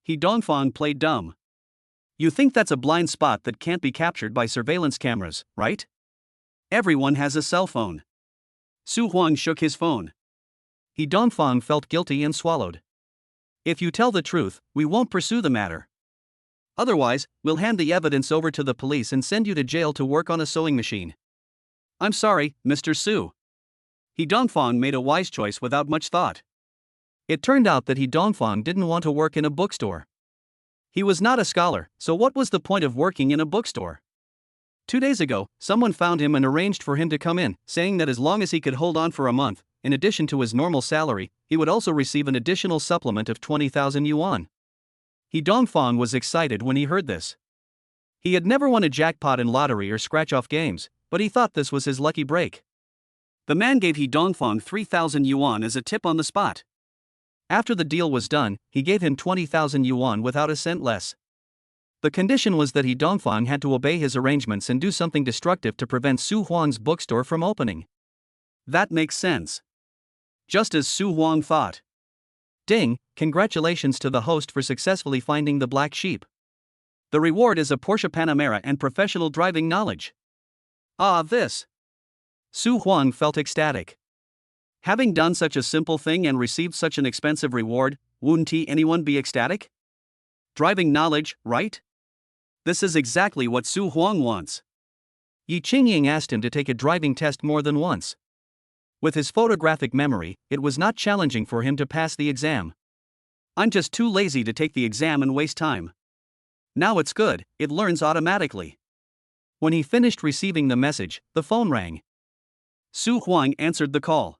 He Dongfang played dumb. You think that's a blind spot that can't be captured by surveillance cameras, right? Everyone has a cell phone. Su Huang shook his phone. He Dongfang felt guilty and swallowed. If you tell the truth, we won't pursue the matter. Otherwise, we'll hand the evidence over to the police and send you to jail to work on a sewing machine. I'm sorry, Mr. Su. He Dongfang made a wise choice without much thought. It turned out that He Dongfang didn't want to work in a bookstore. He was not a scholar, so what was the point of working in a bookstore? 2 days ago, someone found him and arranged for him to come in, saying that as long as he could hold on for a month, in addition to his normal salary, he would also receive an additional supplement of 20,000 yuan. He Dongfang was excited when he heard this. He had never won a jackpot in lottery or scratch-off games, but he thought this was his lucky break. The man gave He Dongfang 3,000 yuan as a tip on the spot. After the deal was done, he gave him 20,000 yuan without a cent less. The condition was that He Dongfang had to obey his arrangements and do something destructive to prevent Su Huang's bookstore from opening. That makes sense. Just as Su Huang thought. Ding, congratulations to the host for successfully finding the black sheep. The reward is a Porsche Panamera and professional driving knowledge. This. Su Huang felt ecstatic. Having done such a simple thing and received such an expensive reward, wouldn't anyone be ecstatic? Driving knowledge, right? This is exactly what Su Huang wants. Yi Qingying asked him to take a driving test more than once. With his photographic memory, it was not challenging for him to pass the exam. I'm just too lazy to take the exam and waste time. Now it's good, it learns automatically. When he finished receiving the message, the phone rang. Su Huang answered the call.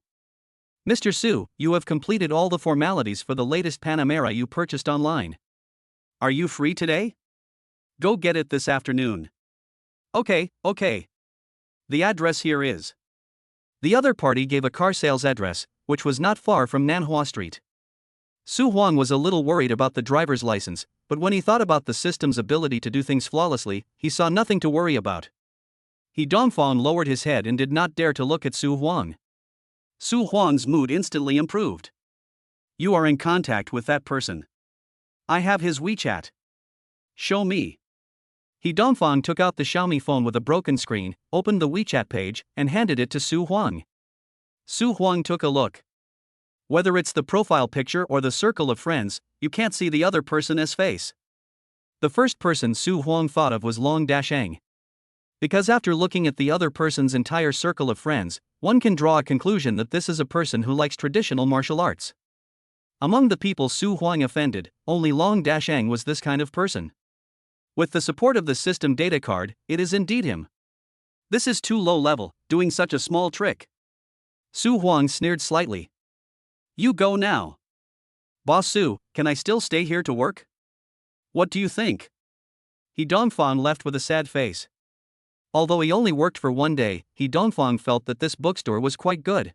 Mr. Su, you have completed all the formalities for the latest Panamera you purchased online. Are you free today? Go get it this afternoon. Okay. The address here is. The other party gave a car sales address, which was not far from Nanhua Street. Su Huang was a little worried about the driver's license, but when he thought about the system's ability to do things flawlessly, he saw nothing to worry about. He Dongfang lowered his head and did not dare to look at Su Huang. Su Huang's mood instantly improved. You are in contact with that person. I have his WeChat. Show me. He Dongfang took out the Xiaomi phone with a broken screen, opened the WeChat page, and handed it to Su Huang. Su Huang took a look. Whether it's the profile picture or the circle of friends, you can't see the other person's face. The first person Su Huang thought of was Long Dasheng. Because after looking at the other person's entire circle of friends, one can draw a conclusion that this is a person who likes traditional martial arts. Among the people Su Huang offended, only Long Dasheng was this kind of person. With the support of the system data card, it is indeed him. This is too low level, doing such a small trick. Su Huang sneered slightly. You go now. Boss Su, can I still stay here to work? What do you think? He Dongfang left with a sad face. Although he only worked for one day, He Dongfang felt that this bookstore was quite good.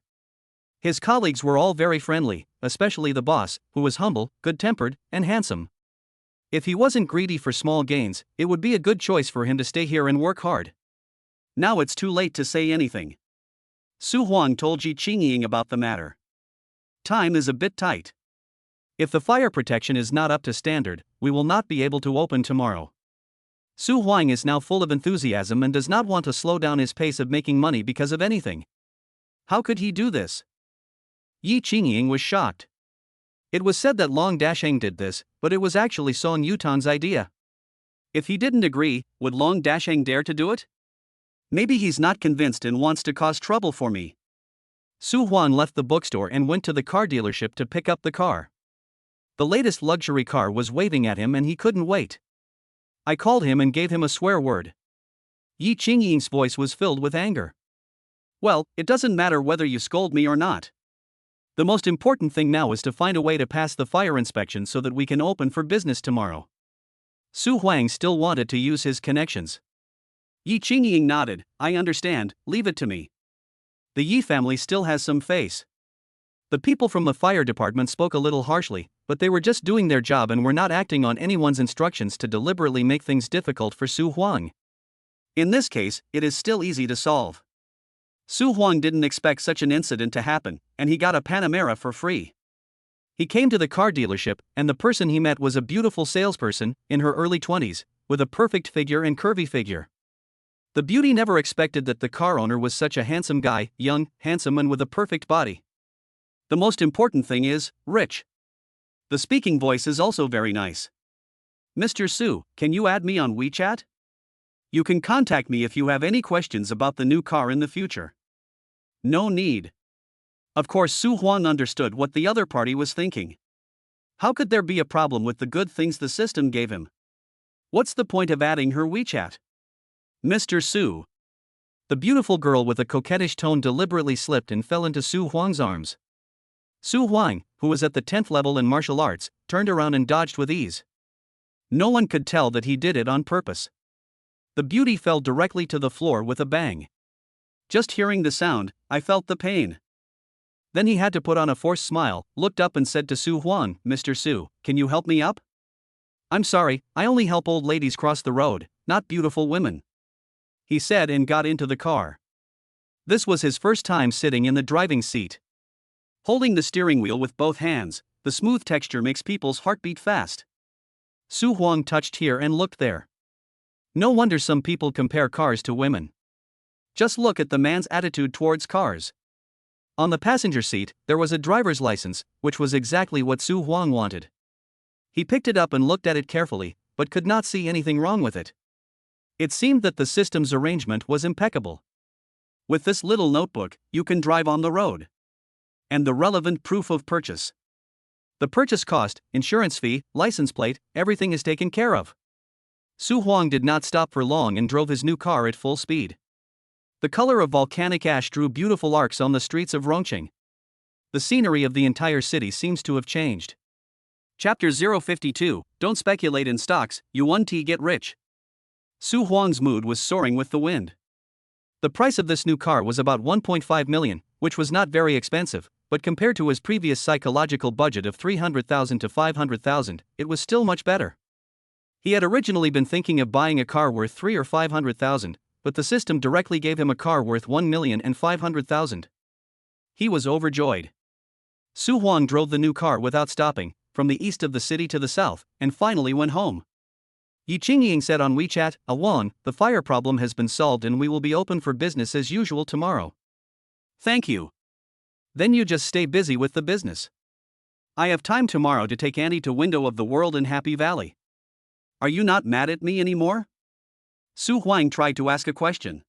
His colleagues were all very friendly, especially the boss, who was humble, good-tempered, and handsome. If he wasn't greedy for small gains, it would be a good choice for him to stay here and work hard. Now it's too late to say anything. Su Huang told Yi Qingying about the matter. Time is a bit tight. If the fire protection is not up to standard, we will not be able to open tomorrow. Su Huang is now full of enthusiasm and does not want to slow down his pace of making money because of anything. How could he do this? Yi Qingying was shocked. It was said that Long Dasheng did this, but it was actually Song Yutan's idea. If he didn't agree, would Long Dasheng dare to do it? Maybe he's not convinced and wants to cause trouble for me. Su Huang left the bookstore and went to the car dealership to pick up the car. The latest luxury car was waving at him and he couldn't wait. I called him and gave him a swear word. Yi Qingying's voice was filled with anger. Well, it doesn't matter whether you scold me or not. The most important thing now is to find a way to pass the fire inspection so that we can open for business tomorrow. Su Huang still wanted to use his connections. Yi Qingying nodded. I understand, leave it to me. The Yi family still has some face. The people from the fire department spoke a little harshly, but they were just doing their job and were not acting on anyone's instructions to deliberately make things difficult for Su Huang. In this case, it is still easy to solve. Su Huang didn't expect such an incident to happen, and he got a Panamera for free. He came to the car dealership, and the person he met was a beautiful salesperson, in her early 20s, with a perfect figure and curvy figure. The beauty never expected that the car owner was such a handsome guy, young, handsome and with a perfect body. The most important thing is, rich. The speaking voice is also very nice. Mr. Su, can you add me on WeChat? You can contact me if you have any questions about the new car in the future. No need. Of course, Su Huang understood what the other party was thinking. How could there be a problem with the good things the system gave him? What's the point of adding her WeChat? Mr. Su. The beautiful girl with a coquettish tone deliberately slipped and fell into Su Huang's arms. Su Huang, who was at the 10th level in martial arts, turned around and dodged with ease. No one could tell that he did it on purpose. The beauty fell directly to the floor with a bang. Just hearing the sound, I felt the pain. Then he had to put on a forced smile, looked up and said to Su Huang, Mr. Su, can you help me up? I'm sorry, I only help old ladies cross the road, not beautiful women. He said and got into the car. This was his first time sitting in the driving seat. Holding the steering wheel with both hands, the smooth texture makes people's heart beat fast. Su Huang touched here and looked there. No wonder some people compare cars to women. Just look at the man's attitude towards cars. On the passenger seat, there was a driver's license, which was exactly what Su Huang wanted. He picked it up and looked at it carefully, but could not see anything wrong with it. It seemed that the system's arrangement was impeccable. With this little notebook, you can drive on the road. And the relevant proof of purchase. The purchase cost, insurance fee, license plate, everything is taken care of. Su Huang did not stop for long and drove his new car at full speed. The color of volcanic ash drew beautiful arcs on the streets of Rongqing. The scenery of the entire city seems to have changed. Chapter 052, Don't speculate in stocks, you want to get rich. Su Huang's mood was soaring with the wind. The price of this new car was about 1.5 million, which was not very expensive, but compared to his previous psychological budget of 300,000 to 500,000, it was still much better. He had originally been thinking of buying a car worth 3 or 500,000, but the system directly gave him a car worth 1,500,000. He was overjoyed. Su Huang drove the new car without stopping, from the east of the city to the south, and finally went home. Yi Qingying said on WeChat, "Awan, the fire problem has been solved and we will be open for business as usual tomorrow." Thank you. Then you just stay busy with the business. I have time tomorrow to take Annie to Window of the World in Happy Valley. Are you not mad at me anymore? Su Huang tried to ask a question.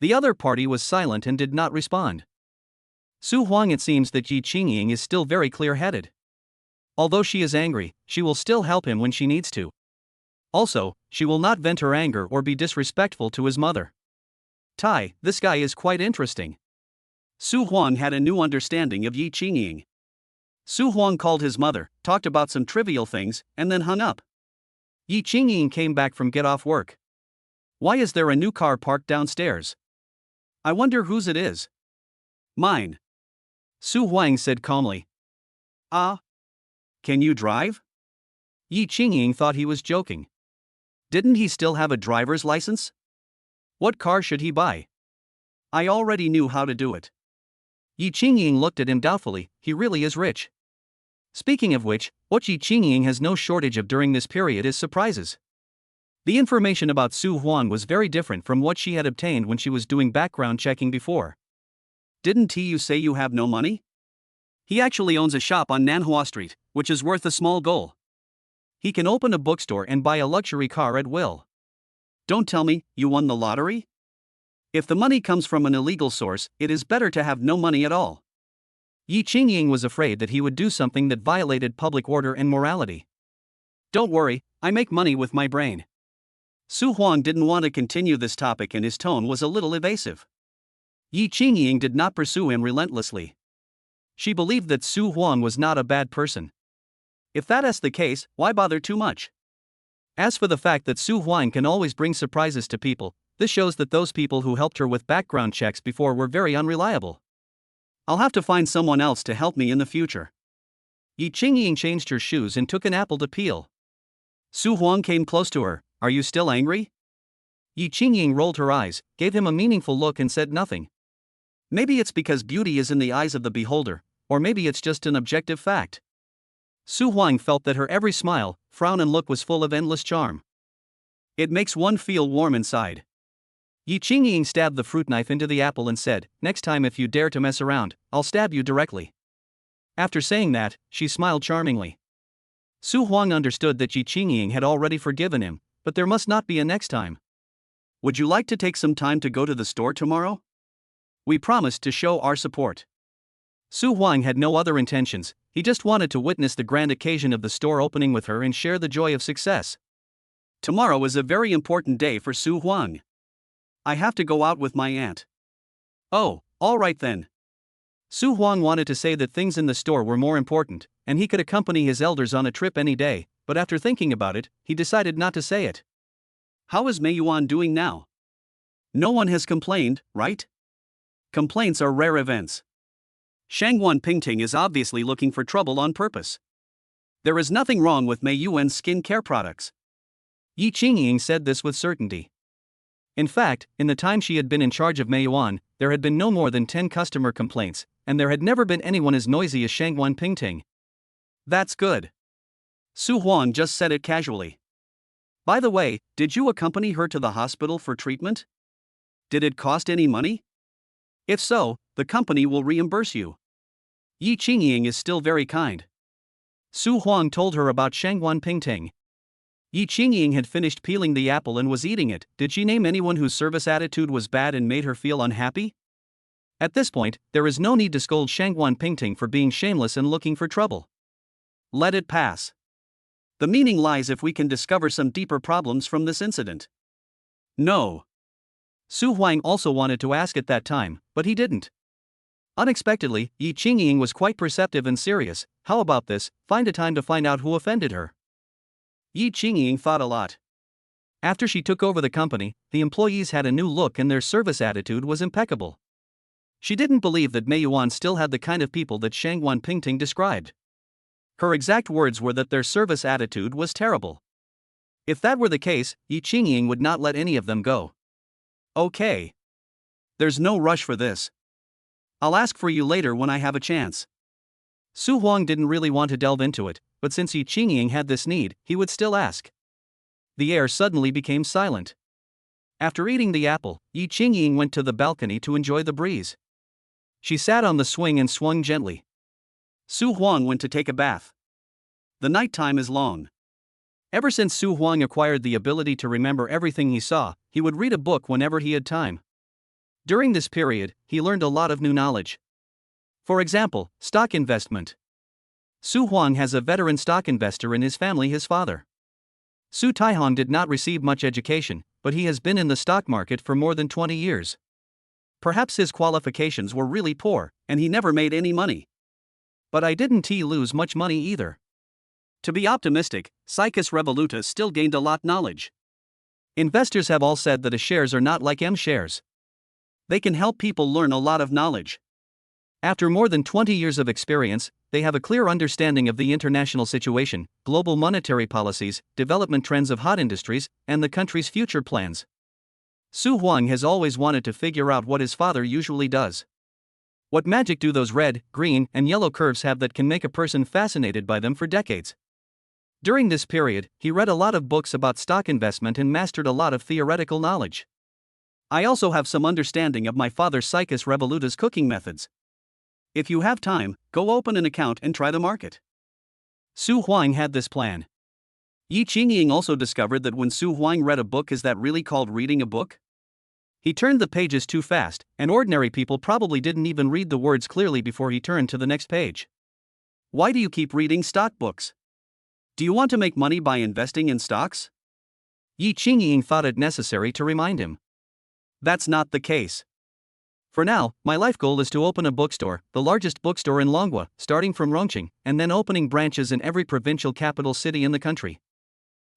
The other party was silent and did not respond. Su Huang, it seems that Yi Qingying is still very clear-headed. Although she is angry, she will still help him when she needs to. Also, she will not vent her anger or be disrespectful to his mother. Tai, this guy is quite interesting. Su Huang had a new understanding of Yi Qingying. Su Huang called his mother, talked about some trivial things, and then hung up. Yi Qingying came back from get off work. Why is there a new car parked downstairs? I wonder whose it is. Mine. Su Huang said calmly. Ah. Can you drive? Yi Qingying thought he was joking. Didn't he still have a driver's license? What car should he buy? I already knew how to do it. Yi Qingying looked at him doubtfully. He really is rich. Speaking of which, what Yi Qingying has no shortage of during this period is surprises. The information about Su Huang was very different from what she had obtained when she was doing background checking before. Didn't you say you have no money? He actually owns a shop on Nanhua Street, which is worth a small goal. He can open a bookstore and buy a luxury car at will. Don't tell me you won the lottery? If the money comes from an illegal source, it is better to have no money at all. Yi Qingying was afraid that he would do something that violated public order and morality. Don't worry, I make money with my brain. Su Huang didn't want to continue this topic and his tone was a little evasive. Yi Qingying did not pursue him relentlessly. She believed that Su Huang was not a bad person. If that is the case, why bother too much? As for the fact that Su Huang can always bring surprises to people, this shows that those people who helped her with background checks before were very unreliable. I'll have to find someone else to help me in the future. Yi Qingying changed her shoes and took an apple to peel. Su Huang came close to her. Are you still angry? Yi Qingying rolled her eyes, gave him a meaningful look and said nothing. Maybe it's because beauty is in the eyes of the beholder, or maybe it's just an objective fact. Su Huang felt that her every smile, frown and look was full of endless charm. It makes one feel warm inside. Yi Qingying stabbed the fruit knife into the apple and said, "Next time if you dare to mess around, I'll stab you directly." After saying that, she smiled charmingly. Su Huang understood that Yi Qingying had already forgiven him, but there must not be a next time. Would you like to take some time to go to the store tomorrow? We promised to show our support. Su Huang had no other intentions, he just wanted to witness the grand occasion of the store opening with her and share the joy of success. Tomorrow is a very important day for Su Huang. I have to go out with my aunt. Oh, all right then. Su Huang wanted to say that things in the store were more important, and he could accompany his elders on a trip any day, but after thinking about it, he decided not to say it. How is Mei Yuan doing now? No one has complained, right? Complaints are rare events. Shangguan Pingting is obviously looking for trouble on purpose. There is nothing wrong with Mei Yuan's skin care products. Yi Qingying said this with certainty. In fact, in the time she had been in charge of Mei Yuan, there had been no more than 10 customer complaints, and there had never been anyone as noisy as Shangguan Pingting. That's good. Su Huang just said it casually. By the way, did you accompany her to the hospital for treatment? Did it cost any money? If so, the company will reimburse you. Yi Qingying is still very kind. Su Huang told her about Shangguan Pingting. Yi Qingying had finished peeling the apple and was eating it. Did she name anyone whose service attitude was bad and made her feel unhappy? At this point, there is no need to scold Shangguan Pingting for being shameless and looking for trouble. Let it pass. The meaning lies if we can discover some deeper problems from this incident. No. Su Huang also wanted to ask at that time, but he didn't. Unexpectedly, Yi Qingying was quite perceptive and serious. How about this? Find a time to find out who offended her. Yi Qingying thought a lot. After she took over the company, the employees had a new look and their service attitude was impeccable. She didn't believe that Meiyuan still had the kind of people that Shangguan Pingting described. Her exact words were that their service attitude was terrible. If that were the case, Yi Qingying would not let any of them go. Okay. There's no rush for this. I'll ask for you later when I have a chance. Su Huang didn't really want to delve into it, but since Yi Qingying had this need, he would still ask. The air suddenly became silent. After eating the apple, Yi Qingying went to the balcony to enjoy the breeze. She sat on the swing and swung gently. Su Huang went to take a bath. The night time is long. Ever since Su Huang acquired the ability to remember everything he saw, he would read a book whenever he had time. During this period, he learned a lot of new knowledge. For example, stock investment. Su Huang has a veteran stock investor in his family, his father. Su Taihong did not receive much education, but he has been in the stock market for more than 20 years. Perhaps his qualifications were really poor, and he never made any money. But I didn't lose much money either. To be optimistic, Psychus Revolutus still gained a lot knowledge. Investors have all said that A shares are not like M shares. They can help people learn a lot of knowledge. After more than 20 years of experience, they have a clear understanding of the international situation, global monetary policies, development trends of hot industries, and the country's future plans. Su Huang has always wanted to figure out what his father usually does. What magic do those red, green, and yellow curves have that can make a person fascinated by them for decades? During this period, he read a lot of books about stock investment and mastered a lot of theoretical knowledge. I also have some understanding of my father Psychus Revolutus' cooking methods. If you have time, go open an account and try the market. Su Huang had this plan. Yi Qingying also discovered that when Su Huang read a book, is that really called reading a book? He turned the pages too fast, and ordinary people probably didn't even read the words clearly before he turned to the next page. Why do you keep reading stock books? Do you want to make money by investing in stocks? Yi Qingying thought it necessary to remind him. That's not the case. For now, my life goal is to open a bookstore, the largest bookstore in Longhua, starting from Rongqing, and then opening branches in every provincial capital city in the country.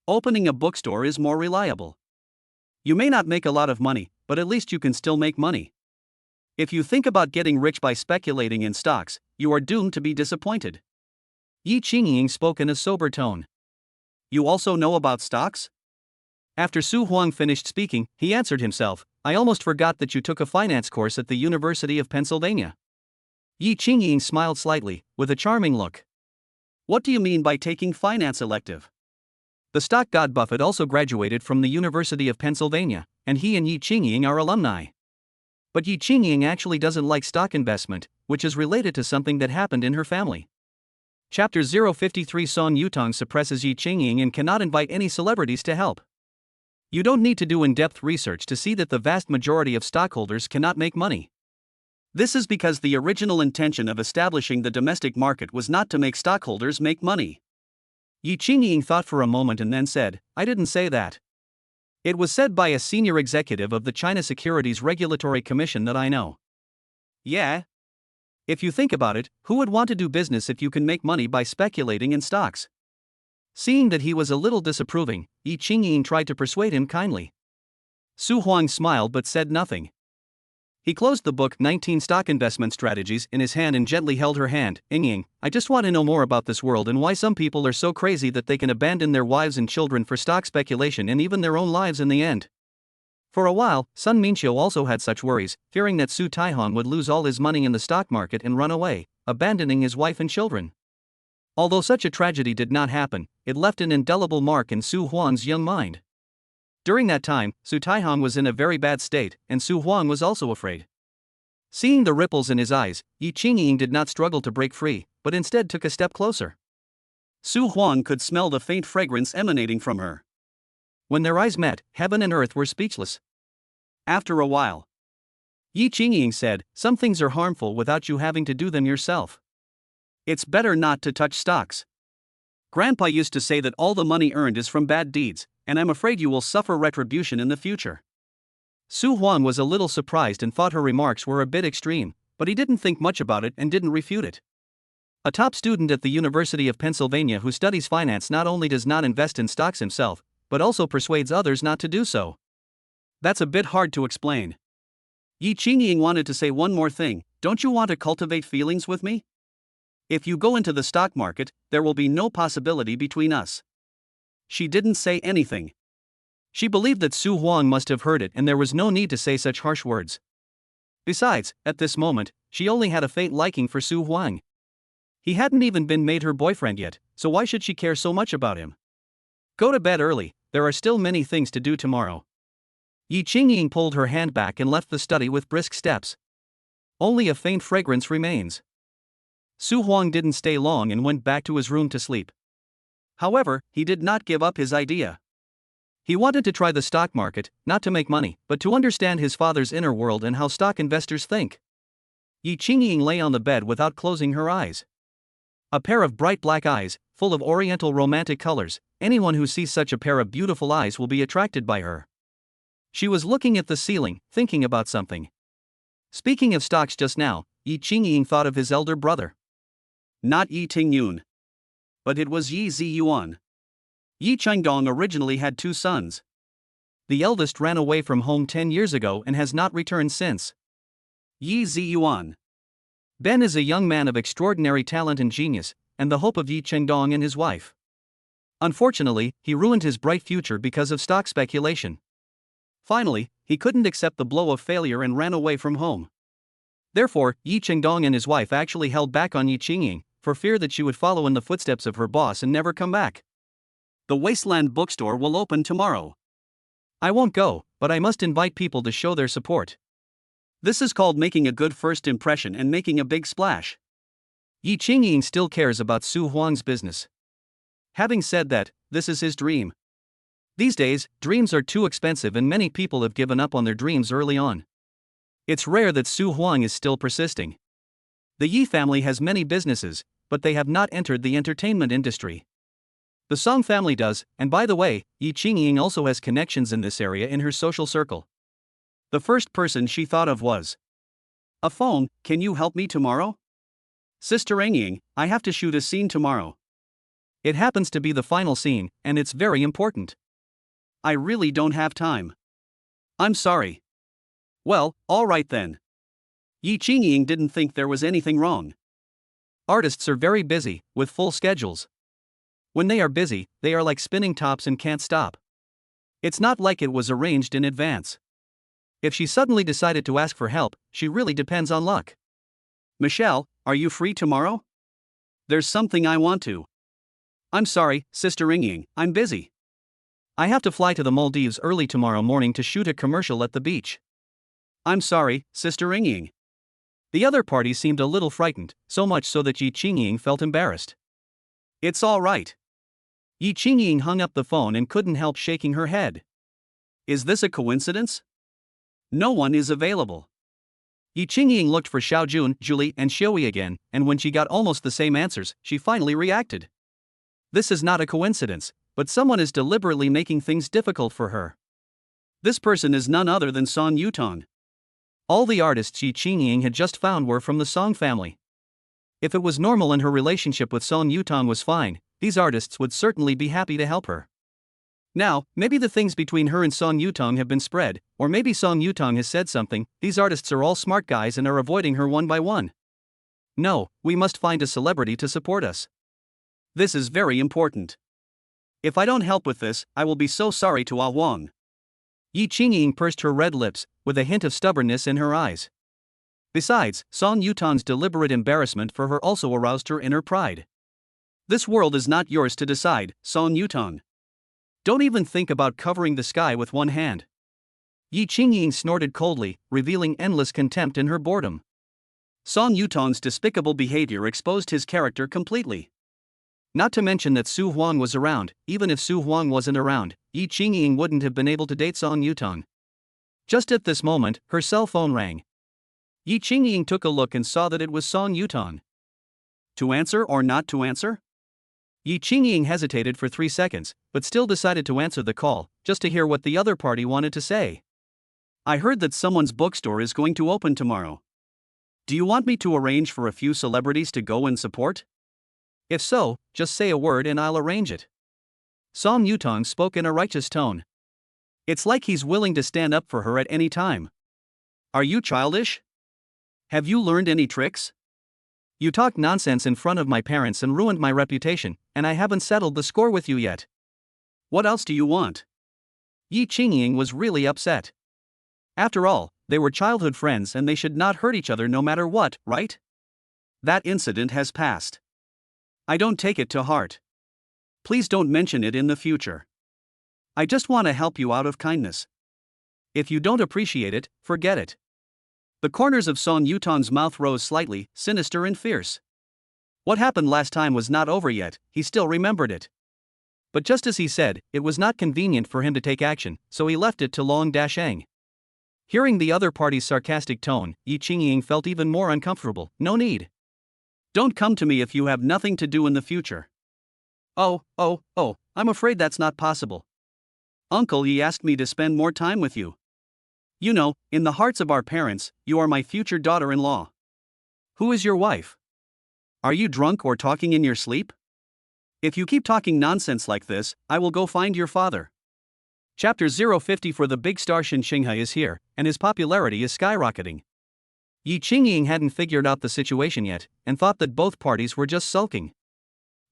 Opening a bookstore is more reliable. You may not make a lot of money, but at least you can still make money. If you think about getting rich by speculating in stocks, you are doomed to be disappointed. Yi Qingying spoke in a sober tone. You also know about stocks? After Su Huang finished speaking, he answered himself, I almost forgot that you took a finance course at the University of Pennsylvania. Yi Qingying smiled slightly, with a charming look. What do you mean by taking finance elective? The stock god Buffett also graduated from the University of Pennsylvania, and he and Yi Qingying are alumni. But Yi Qingying actually doesn't like stock investment, which is related to something that happened in her family. Chapter 053 Song Yutong suppresses Yi Qingying and cannot invite any celebrities to help. You don't need to do in-depth research to see that the vast majority of stockholders cannot make money. This is because the original intention of establishing the domestic market was not to make stockholders make money. Yi Qingying thought for a moment and then said, I didn't say that. It was said by a senior executive of the China Securities Regulatory Commission that I know. Yeah? If you think about it, who would want to do business if you can make money by speculating in stocks? Seeing that he was a little disapproving, Yi Qingying tried to persuade him kindly. Su Huang smiled but said nothing. He closed the book 19 Stock Investment Strategies in his hand and gently held her hand. Ying, I just want to know more about this world and why some people are so crazy that they can abandon their wives and children for stock speculation and even their own lives in the end. For a while, Sun Minqiu also had such worries, fearing that Su Taihong would lose all his money in the stock market and run away, abandoning his wife and children. Although such a tragedy did not happen, it left an indelible mark in Su Huang's young mind. During that time, Su Taihong was in a very bad state, and Su Huang was also afraid. Seeing the ripples in his eyes, Yi Qingying did not struggle to break free, but instead took a step closer. Su Huang could smell the faint fragrance emanating from her. When their eyes met, heaven and earth were speechless. After a while, Yi Qingying said, "Some things are harmful without you having to do them yourself. it's better not to touch stocks. Grandpa used to say that all the money earned is from bad deeds, and I'm afraid you will suffer retribution in the future." Su Huang was a little surprised and thought her remarks were a bit extreme, but he didn't think much about it and didn't refute it. A top student at the University of Pennsylvania who studies finance not only does not invest in stocks himself, but also persuades others not to do so. That's a bit hard to explain. Yi Qingying wanted to say one more thing. Don't you want to cultivate feelings with me? If you go into the stock market, there will be no possibility between us. She didn't say anything. She believed that Su Huang must have heard it and there was no need to say such harsh words. Besides, at this moment, she only had a faint liking for Su Huang. He hadn't even been made her boyfriend yet, so why should she care so much about him? Go to bed early, there are still many things to do tomorrow. Yi Qingying pulled her hand back and left the study with brisk steps. Only a faint fragrance remains. Su Huang didn't stay long and went back to his room to sleep. However, he did not give up his idea. He wanted to try the stock market, not to make money, but to understand his father's inner world and how stock investors think. Yi Qingying lay on the bed without closing her eyes. A pair of bright black eyes, full of oriental romantic colors, anyone who sees such a pair of beautiful eyes will be attracted by her. She was looking at the ceiling, thinking about something. Speaking of stocks just now, Yi Qingying thought of his elder brother. Not Yi Tingyun. But it was Yi Ziyuan. Yi Chengdong originally had 2 sons. The eldest ran away from home 10 years ago and has not returned since. Yi Ziyuan. Ben is a young man of extraordinary talent and genius, and the hope of Yi Chengdong and his wife. Unfortunately, he ruined his bright future because of stock speculation. Finally, he couldn't accept the blow of failure and ran away from home. Therefore, Yi Chengdong and his wife actually held back on Yi Qingying, for fear that she would follow in the footsteps of her boss and never come back. The Wasteland bookstore will open tomorrow. I won't go, but I must invite people to show their support. This is called making a good first impression and making a big splash. Yi Qingying still cares about Su Huang's business. Having said that, this is his dream. These days, dreams are too expensive and many people have given up on their dreams early on. It's rare that Su Huang is still persisting. The Yi family has many businesses, but they have not entered the entertainment industry. The Song family does, and by the way, Yi Qingying also has connections in this area in her social circle. The first person she thought of was a phone. Can you help me tomorrow? Sister Engying, I have to shoot a scene tomorrow. It happens to be the final scene, and it's very important. I really don't have time. I'm sorry. Well, all right then. Yi Qingying didn't think there was anything wrong. Artists are very busy, with full schedules. When they are busy, they are like spinning tops and can't stop. It's not like it was arranged in advance. If she suddenly decided to ask for help, she really depends on luck. Michelle, are you free tomorrow? There's something I want to. I'm sorry, Sister Engying, I'm busy. I have to fly to the Maldives early tomorrow morning to shoot a commercial at the beach. I'm sorry, Sister Engying. The other party seemed a little frightened, so much so that Yi Qingying felt embarrassed. It's all right. Yi Qingying hung up the phone and couldn't help shaking her head. Is this a coincidence? No one is available. Yi Qingying looked for Xiaojun, Julie, and Xiaoyi again, and when she got almost the same answers, she finally reacted. This is not a coincidence, but someone is deliberately making things difficult for her. This person is none other than Song Yutong. All the artists Yi Qingying had just found were from the Song family. If it was normal and her relationship with Song Yutong was fine, these artists would certainly be happy to help her. Now, maybe the things between her and Song Yutong have been spread, or maybe Song Yutong has said something. These artists are all smart guys and are avoiding her one by one. No, we must find a celebrity to support us. This is very important. If I don't help with this, I will be so sorry to Ah Wang. Yi Qingying pursed her red lips, with a hint of stubbornness in her eyes. Besides, Song Yutong's deliberate embarrassment for her also aroused her inner pride. This world is not yours to decide, Song Yutong. Don't even think about covering the sky with one hand. Yi Qingying snorted coldly, revealing endless contempt in her boredom. Song Yutong's despicable behavior exposed his character completely. Not to mention that Su Huang was around. Even if Su Huang wasn't around, Yi Qingying wouldn't have been able to date Song Yutong. Just at this moment, her cell phone rang. Yi Qingying took a look and saw that it was Song Yutong. To answer or not to answer? Yi Qingying hesitated for 3 seconds, but still decided to answer the call, just to hear what the other party wanted to say. I heard that someone's bookstore is going to open tomorrow. Do you want me to arrange for a few celebrities to go and support? If so, just say a word and I'll arrange it. Song Yutong spoke in a righteous tone. It's like he's willing to stand up for her at any time. Are you childish? Have you learned any tricks? You talked nonsense in front of my parents and ruined my reputation, and I haven't settled the score with you yet. What else do you want? Yi Qingying was really upset. After all, they were childhood friends and they should not hurt each other no matter what, right? That incident has passed. I don't take it to heart. Please don't mention it in the future. I just want to help you out of kindness. If you don't appreciate it, forget it. The corners of Song Yutong's mouth rose slightly, sinister and fierce. What happened last time was not over yet, he still remembered it. But just as he said, it was not convenient for him to take action, so he left it to Long Dasheng. Hearing the other party's sarcastic tone, Yi Qingying felt even more uncomfortable. No need. Don't come to me if you have nothing to do in the future. Oh, I'm afraid that's not possible. Uncle Yi asked me to spend more time with you. You know, in the hearts of our parents, you are my future daughter-in-law. Who is your wife? Are you drunk or talking in your sleep? If you keep talking nonsense like this, I will go find your father. Chapter 050 for the big star Shin Xinghai is here, and his popularity is skyrocketing. Yi Qingying hadn't figured out the situation yet, and thought that both parties were just sulking.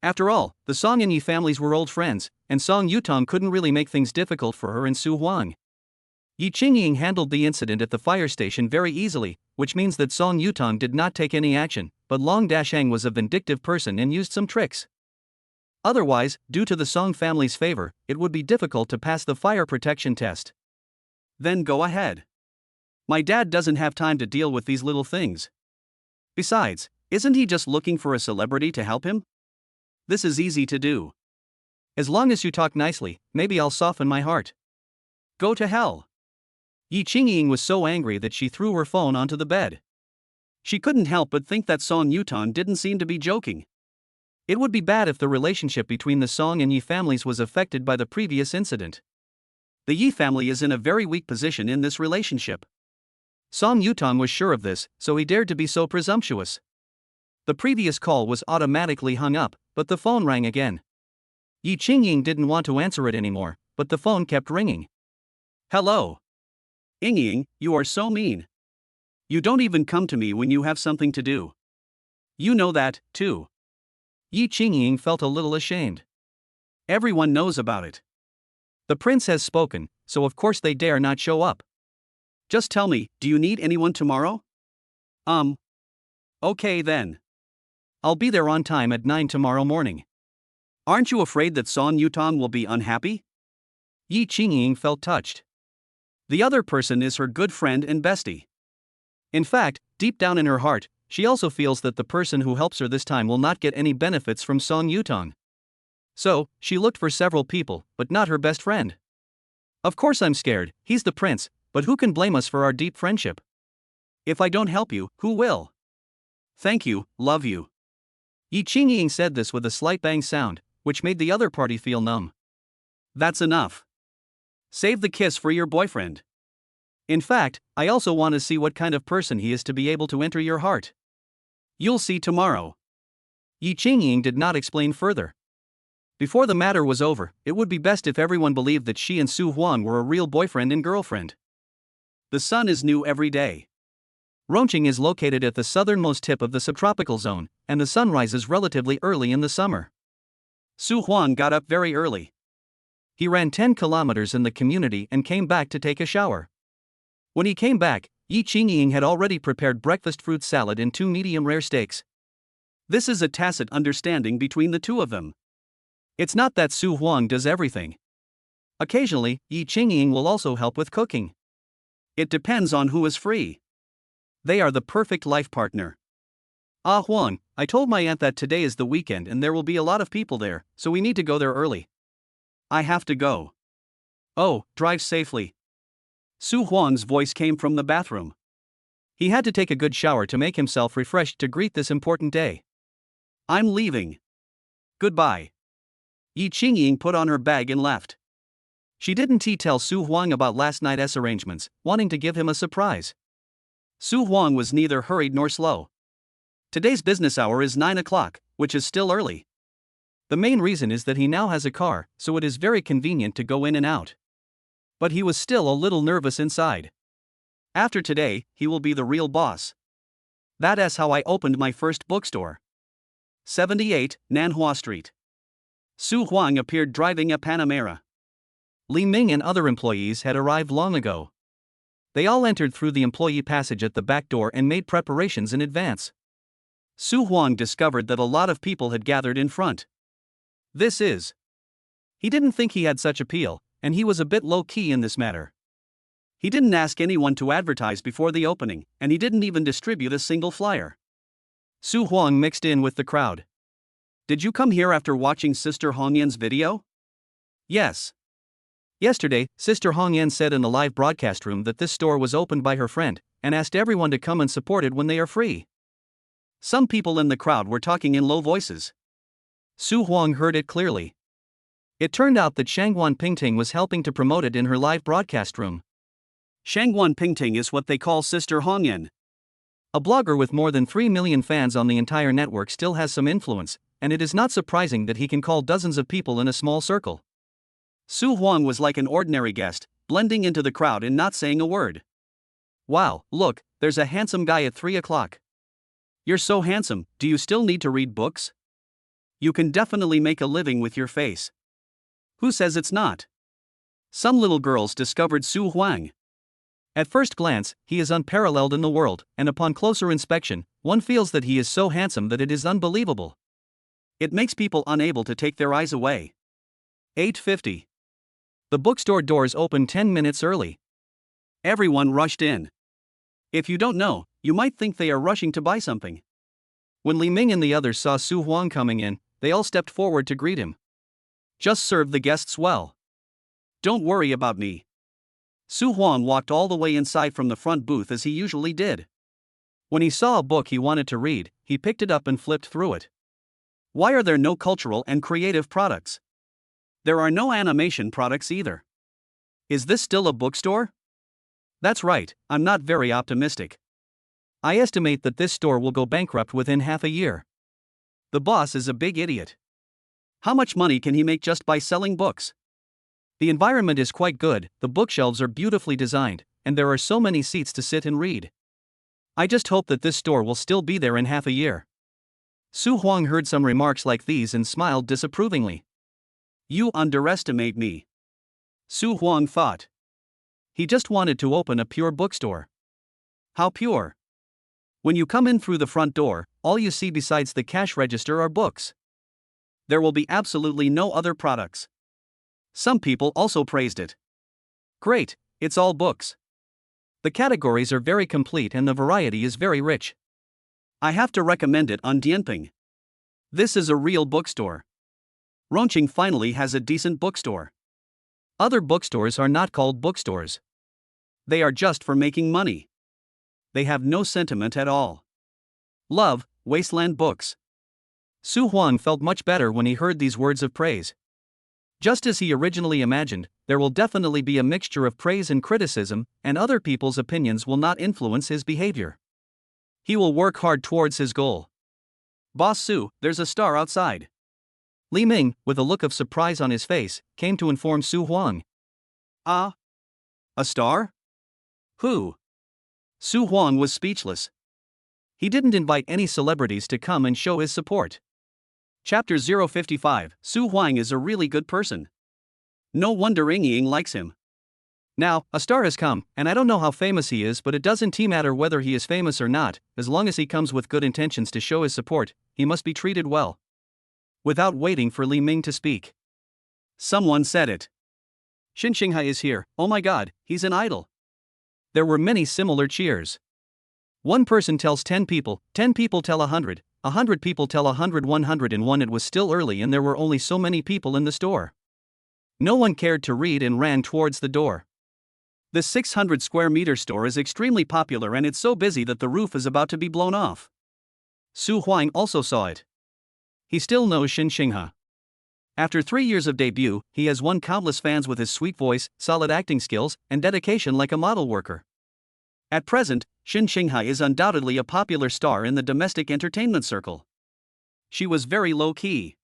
After all, the Song and Yi families were old friends, and Song Yutong couldn't really make things difficult for her and Su Huang. Yi Qingying handled the incident at the fire station very easily, which means that Song Yutong did not take any action, but Long Dasheng was a vindictive person and used some tricks. Otherwise, due to the Song family's favor, it would be difficult to pass the fire protection test. Then go ahead. My dad doesn't have time to deal with these little things. Besides, isn't he just looking for a celebrity to help him? This is easy to do. As long as you talk nicely, maybe I'll soften my heart. Go to hell. Yi Qingying was so angry that she threw her phone onto the bed. She couldn't help but think that Song Yutong didn't seem to be joking. It would be bad if the relationship between the Song and Yi families was affected by the previous incident. The Yi family is in a very weak position in this relationship. Song Yutong was sure of this, so he dared to be so presumptuous. The previous call was automatically hung up, but the phone rang again. Yi Qingying didn't want to answer it anymore, but the phone kept ringing. Hello. Yingying, you are so mean. You don't even come to me when you have something to do. You know that, too. Yi Qingying felt a little ashamed. Everyone knows about it. The prince has spoken, so of course they dare not show up. Just tell me, do you need anyone tomorrow? Okay then. I'll be there on time at 9 tomorrow morning. Aren't you afraid that Song Yutong will be unhappy? Yi Qingying felt touched. The other person is her good friend and bestie. In fact, deep down in her heart, she also feels that the person who helps her this time will not get any benefits from Song Yutong. So, she looked for several people, but not her best friend. Of course I'm scared, he's the prince, but who can blame us for our deep friendship? If I don't help you, who will? Thank you, love you. Yi Qingying said this with a slight bang sound, which made the other party feel numb. That's enough. Save the kiss for your boyfriend. In fact, I also want to see what kind of person he is to be able to enter your heart. You'll see tomorrow. Yi Qingying did not explain further. Before the matter was over, it would be best if everyone believed that she and Su Huang were a real boyfriend and girlfriend. The sun is new every day. Rongqing is located at the southernmost tip of the subtropical zone, and the sun rises relatively early in the summer. Su Huang got up very early. He ran 10 kilometers in the community and came back to take a shower. When he came back, Yi Qingying had already prepared breakfast fruit salad and 2 medium-rare steaks. This is a tacit understanding between the two of them. It's not that Su Huang does everything. Occasionally, Yi Qingying will also help with cooking. It depends on who is free. They are the perfect life partner. Ah Huang, I told my aunt that today is the weekend and there will be a lot of people there, so we need to go there early. I have to go. Oh, drive safely. Su Huang's voice came from the bathroom. He had to take a good shower to make himself refreshed to greet this important day. I'm leaving. Goodbye. Yi Qingying put on her bag and left. She didn't tell Su Huang about last night's arrangements, wanting to give him a surprise. Su Huang was neither hurried nor slow. Today's business hour is 9 o'clock, which is still early. The main reason is that he now has a car, so it is very convenient to go in and out. But he was still a little nervous inside. After today, he will be the real boss. That's how I opened my first bookstore. 78, Nanhua Street. Su Huang appeared driving a Panamera. Li Ming and other employees had arrived long ago. They all entered through the employee passage at the back door and made preparations in advance. Su Huang discovered that a lot of people had gathered in front. He didn't think he had such appeal, and he was a bit low-key in this matter. He didn't ask anyone to advertise before the opening, and he didn't even distribute a single flyer. Su Huang mixed in with the crowd. Did you come here after watching Sister Hongyan's video? Yes. Yesterday, Sister Hongyan said in the live broadcast room that this store was opened by her friend, and asked everyone to come and support it when they are free. Some people in the crowd were talking in low voices. Su Huang heard it clearly. It turned out that Shangguan Pingting was helping to promote it in her live broadcast room. Shangguan Pingting is what they call Sister Hongyan. A blogger with more than 3 million fans on the entire network still has some influence, and it is not surprising that he can call dozens of people in a small circle. Su Huang was like an ordinary guest, blending into the crowd and not saying a word. Wow, look, there's a handsome guy at 3 o'clock. You're so handsome, do you still need to read books? You can definitely make a living with your face. Who says it's not? Some little girls discovered Su Huang. At first glance, he is unparalleled in the world, and upon closer inspection, one feels that he is so handsome that it is unbelievable. It makes people unable to take their eyes away. 8:50. The bookstore doors opened 10 minutes early. Everyone rushed in. If you don't know, you might think they are rushing to buy something. When Li Ming and the others saw Su Huang coming in, they all stepped forward to greet him. Just serve the guests well. Don't worry about me. Su Huang walked all the way inside from the front booth as he usually did. When he saw a book he wanted to read, he picked it up and flipped through it. Why are there no cultural and creative products? There are no animation products either. Is this still a bookstore? That's right, I'm not very optimistic. I estimate that this store will go bankrupt within half a year. The boss is a big idiot. How much money can he make just by selling books? The environment is quite good, the bookshelves are beautifully designed, and there are so many seats to sit and read. I just hope that this store will still be there in half a year. Su Huang heard some remarks like these and smiled disapprovingly. You underestimate me. Su Huang thought. He just wanted to open a pure bookstore. How pure? When you come in through the front door, all you see besides the cash register are books. There will be absolutely no other products. Some people also praised it. Great, it's all books. The categories are very complete and the variety is very rich. I have to recommend it on Dianping. This is a real bookstore. Rongqing finally has a decent bookstore. Other bookstores are not called bookstores. They are just for making money. They have no sentiment at all. Love, wasteland books. Su Huang felt much better when he heard these words of praise. Just as he originally imagined, there will definitely be a mixture of praise and criticism, and other people's opinions will not influence his behavior. He will work hard towards his goal. Boss Su, there's a star outside. Li Ming, with a look of surprise on his face, came to inform Su Huang. Ah? A star? Who? Su Huang was speechless. He didn't invite any celebrities to come and show his support. Chapter 055, Su Huang is a really good person. No wonder Ying Ying likes him. Now, a star has come, and I don't know how famous he is, but it doesn't matter whether he is famous or not, as long as he comes with good intentions to show his support, he must be treated well. Without waiting for Li Ming to speak, someone said it. Xin Xinghai is here, oh my god, he's an idol. There were many similar cheers. One person tells 10 people tell 100 people tell 100, 101. It was still early and there were only so many people in the store. No one cared to read and ran towards the door. This 600 square meter store is extremely popular and it's so busy that the roof is about to be blown off. Su Huang also saw it. He still knows Xin Xinghe. After 3 years of debut, he has won countless fans with his sweet voice, solid acting skills, and dedication like a model worker. At present, Xin Xinghe is undoubtedly a popular star in the domestic entertainment circle. She was very low-key.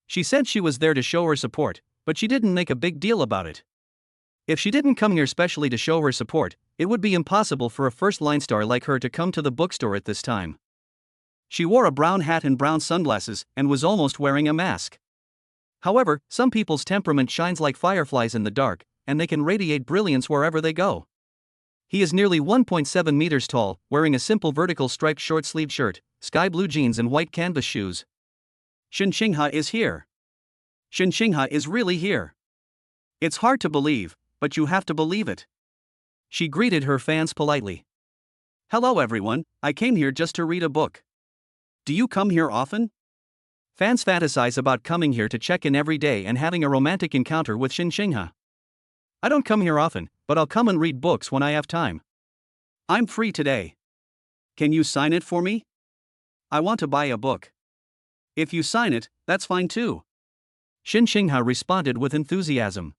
She said she was there to show her support, but she didn't make a big deal about it. If she didn't come here specially to show her support, it would be impossible for a first-line star like her to come to the bookstore at this time. She wore a brown hat and brown sunglasses and was almost wearing a mask. However, some people's temperament shines like fireflies in the dark, and they can radiate brilliance wherever they go. He is nearly 1.7 meters tall, wearing a simple vertical striped short-sleeved shirt, sky blue jeans and white canvas shoes. Xin Xinghe is here. Xin Xinghe is really here. It's hard to believe, but you have to believe it. She greeted her fans politely. Hello everyone, I came here just to read a book. Do you come here often? Fans fantasize about coming here to check in every day and having a romantic encounter with Xin Xinghe. I don't come here often, but I'll come and read books when I have time. I'm free today. Can you sign it for me? I want to buy a book. If you sign it, that's fine too. Xin Xinghe responded with enthusiasm.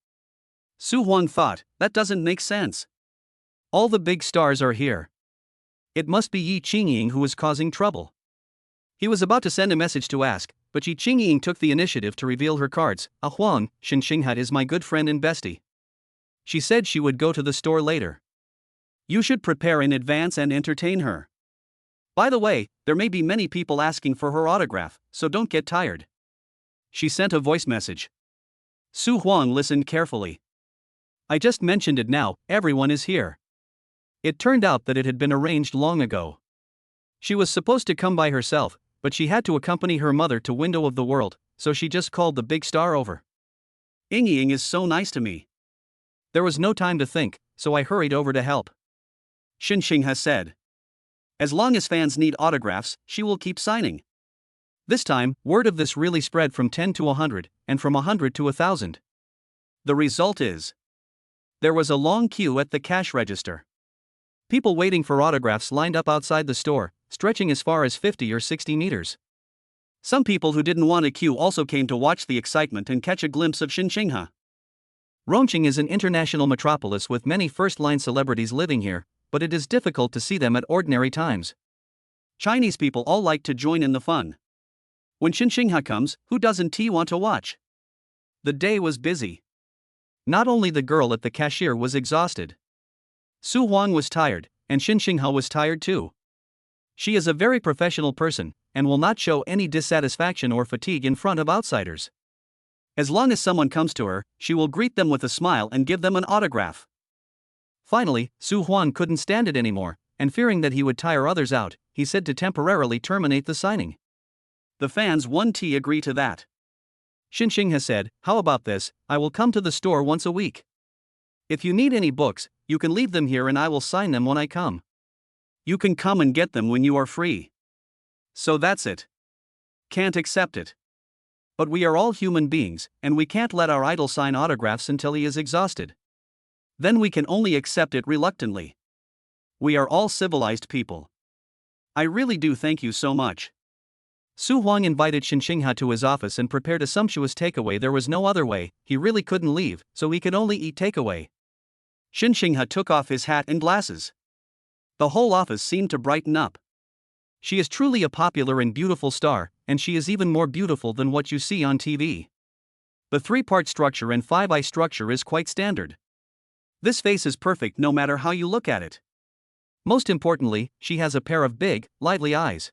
Su Huang thought, that doesn't make sense. All the big stars are here. It must be Yi Qingying who is causing trouble. He was about to send a message to ask, but Yi Qingying took the initiative to reveal her cards. Huang, Xin Xinghe is my good friend and bestie. She said she would go to the store later. You should prepare in advance and entertain her. By the way, there may be many people asking for her autograph, so don't get tired. She sent a voice message. Su Huang listened carefully. I just mentioned it now, everyone is here. It turned out that it had been arranged long ago. She was supposed to come by herself, but she had to accompany her mother to Window of the World, so she just called the big star over. Ying is so nice to me. There was no time to think, so I hurried over to help. Xin Xinghe said. As long as fans need autographs, she will keep signing. This time, word of this really spread from 10 to 100, and from 100 to 1,000. The result is, there was a long queue at the cash register. People waiting for autographs lined up outside the store, stretching as far as 50 or 60 meters. Some people who didn't want a queue also came to watch the excitement and catch a glimpse of Xin Xinghe. Rongqing is an international metropolis with many first-line celebrities living here, but it is difficult to see them at ordinary times. Chinese people all like to join in the fun. When Xin Xinghe comes, who doesn't want to watch? The day was busy. Not only the girl at the cashier was exhausted. Su Huang was tired, and Xin Xinghe was tired too. She is a very professional person, and will not show any dissatisfaction or fatigue in front of outsiders. As long as someone comes to her, she will greet them with a smile and give them an autograph. Finally, Su Huang couldn't stand it anymore, and fearing that he would tire others out, he said to temporarily terminate the signing. The fans agree to that. Xin Xinghe said, how about this, I will come to the store once a week. If you need any books, you can leave them here and I will sign them when I come. You can come and get them when you are free. So that's it. Can't accept it. But we are all human beings, and we can't let our idol sign autographs until he is exhausted. Then we can only accept it reluctantly. We are all civilized people. I really do thank you so much. Su Huang invited Xin Xinghe to his office and prepared a sumptuous takeaway. There was no other way, he really couldn't leave, so he could only eat takeaway. Xin Xinghe took off his hat and glasses. The whole office seemed to brighten up. She is truly a popular and beautiful star, and she is even more beautiful than what you see on TV. The 3-part structure and 5-eye structure is quite standard. This face is perfect no matter how you look at it. Most importantly, she has a pair of big, lively eyes.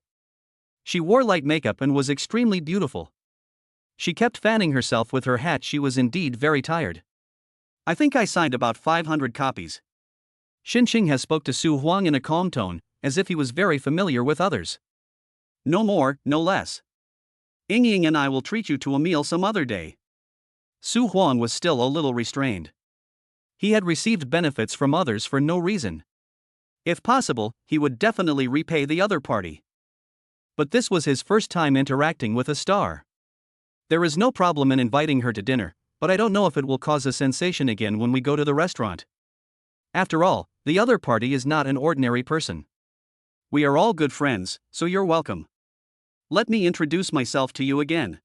She wore light makeup and was extremely beautiful. She kept fanning herself with her hat. She was indeed very tired. I think I signed about 500 copies. Xin Xinghe spoke to Su Huang in a calm tone, as if he was very familiar with others. No more, no less. Ying and I will treat you to a meal some other day. Su Huang was still a little restrained. He had received benefits from others for no reason. If possible, he would definitely repay the other party. But this was his first time interacting with a star. There is no problem in inviting her to dinner, but I don't know if it will cause a sensation again when we go to the restaurant. After all, the other party is not an ordinary person. We are all good friends, so you're welcome. Let me introduce myself to you again.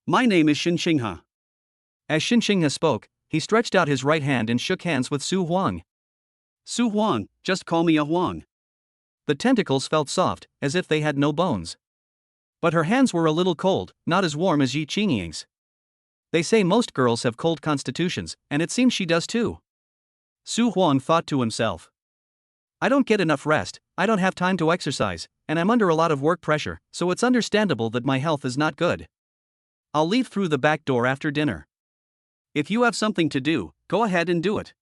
My name is Xinxingha. As Xinxingha spoke, he stretched out his right hand and shook hands with Su Huang. Su Huang, just call me a Huang. The tentacles felt soft, as if they had no bones. But her hands were a little cold, not as warm as Yi Qingying's. They say most girls have cold constitutions, and it seems she does too. Su Huang thought to himself. I don't get enough rest, I don't have time to exercise, and I'm under a lot of work pressure, so it's understandable that my health is not good. I'll leave through the back door after dinner. If you have something to do, go ahead and do it.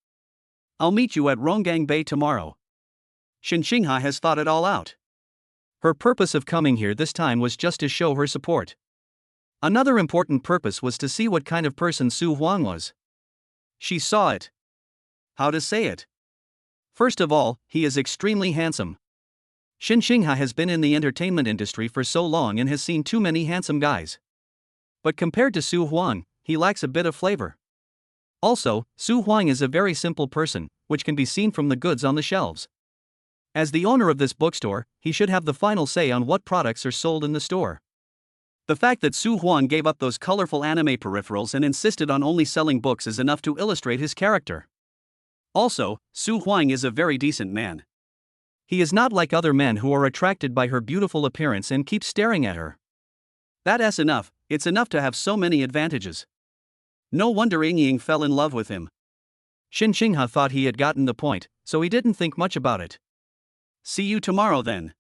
I'll meet you at Ronggang Bay tomorrow. Xinxingha has thought it all out. Her purpose of coming here this time was just to show her support. Another important purpose was to see what kind of person Su Huang was. She saw it. How to say it? First of all, he is extremely handsome. Xinxingha has been in the entertainment industry for so long and has seen too many handsome guys. But compared to Su Huang, he lacks a bit of flavor. Also, Su Huang is a very simple person, which can be seen from the goods on the shelves. As the owner of this bookstore, he should have the final say on what products are sold in the store. The fact that Su Huang gave up those colorful anime peripherals and insisted on only selling books is enough to illustrate his character. Also, Su Huang is a very decent man. He is not like other men who are attracted by her beautiful appearance and keep staring at her. That's enough, it's enough to have so many advantages. No wonder Ying fell in love with him. Xinxingha thought he had gotten the point, so he didn't think much about it. See you tomorrow then.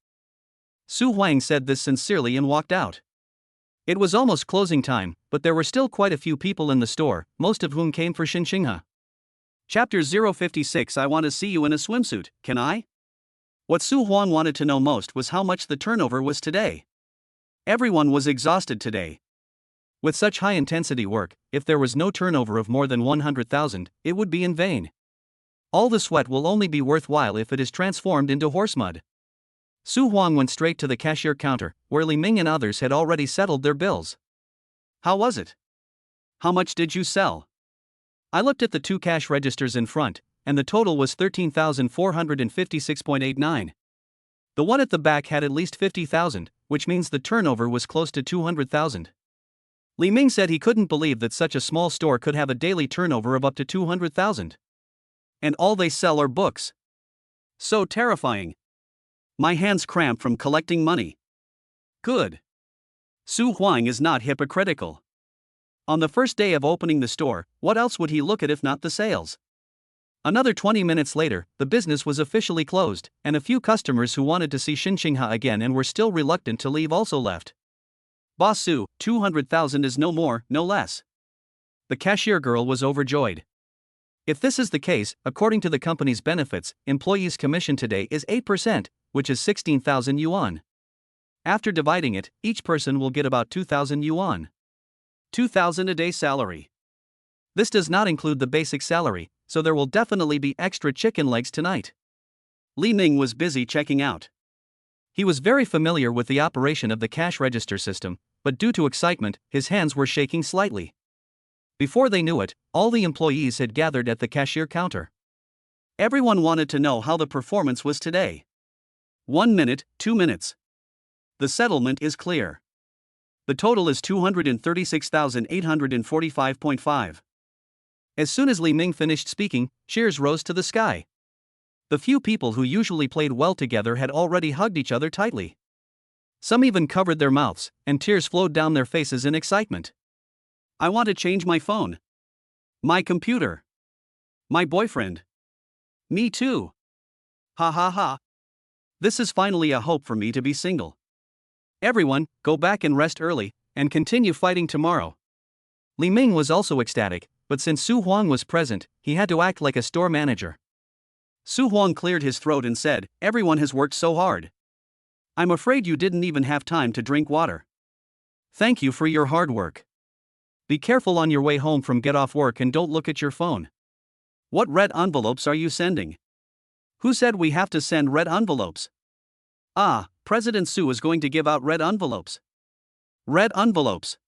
Su Huang said this sincerely and walked out. It was almost closing time, but there were still quite a few people in the store, most of whom came for Xinxingha. Chapter 056 I want to see you in a swimsuit, can I? What Su Huang wanted to know most was how much the turnover was today. Everyone was exhausted today. With such high-intensity work, if there was no turnover of more than 100,000, it would be in vain. All the sweat will only be worthwhile if it is transformed into horse mud. Su Huang went straight to the cashier counter, where Li Ming and others had already settled their bills. How was it? How much did you sell? I looked at the two cash registers in front, and the total was 13,456.89. The one at the back had at least 50,000, which means the turnover was close to 200,000. Li Ming said he couldn't believe that such a small store could have a daily turnover of up to 200,000. And all they sell are books. So terrifying. My hands cramp from collecting money. Good. Su Huang is not hypocritical. On the first day of opening the store, what else would he look at if not the sales? Another 20 minutes later, the business was officially closed, and a few customers who wanted to see Xinxingha again and were still reluctant to leave also left. Boss Su, 200,000 is no more, no less. The cashier girl was overjoyed. If this is the case, according to the company's benefits, employees' commission today is 8%, which is 16,000 yuan. After dividing it, each person will get about 2,000 yuan. 2,000 a day salary. This does not include the basic salary, so there will definitely be extra chicken legs tonight. Li Ming was busy checking out. He was very familiar with the operation of the cash register system, but due to excitement, his hands were shaking slightly. Before they knew it, all the employees had gathered at the cashier counter. Everyone wanted to know how the performance was today. 1 minute, 2 minutes. The settlement is clear. The total is 236,845.5. As soon as Li Ming finished speaking, cheers rose to the sky. The few people who usually played well together had already hugged each other tightly. Some even covered their mouths, and tears flowed down their faces in excitement. I want to change my phone. My computer. My boyfriend. Me too. Ha ha ha. This is finally a hope for me to be single. Everyone, go back and rest early, and continue fighting tomorrow. Li Ming was also ecstatic, but since Su Huang was present, he had to act like a store manager. Su Huang cleared his throat and said, "Everyone has worked so hard. I'm afraid you didn't even have time to drink water. Thank you for your hard work. Be careful on your way home from get off work and don't look at your phone. What red envelopes are you sending? Who said we have to send red envelopes? Ah, President Su is going to give out red envelopes. Red envelopes.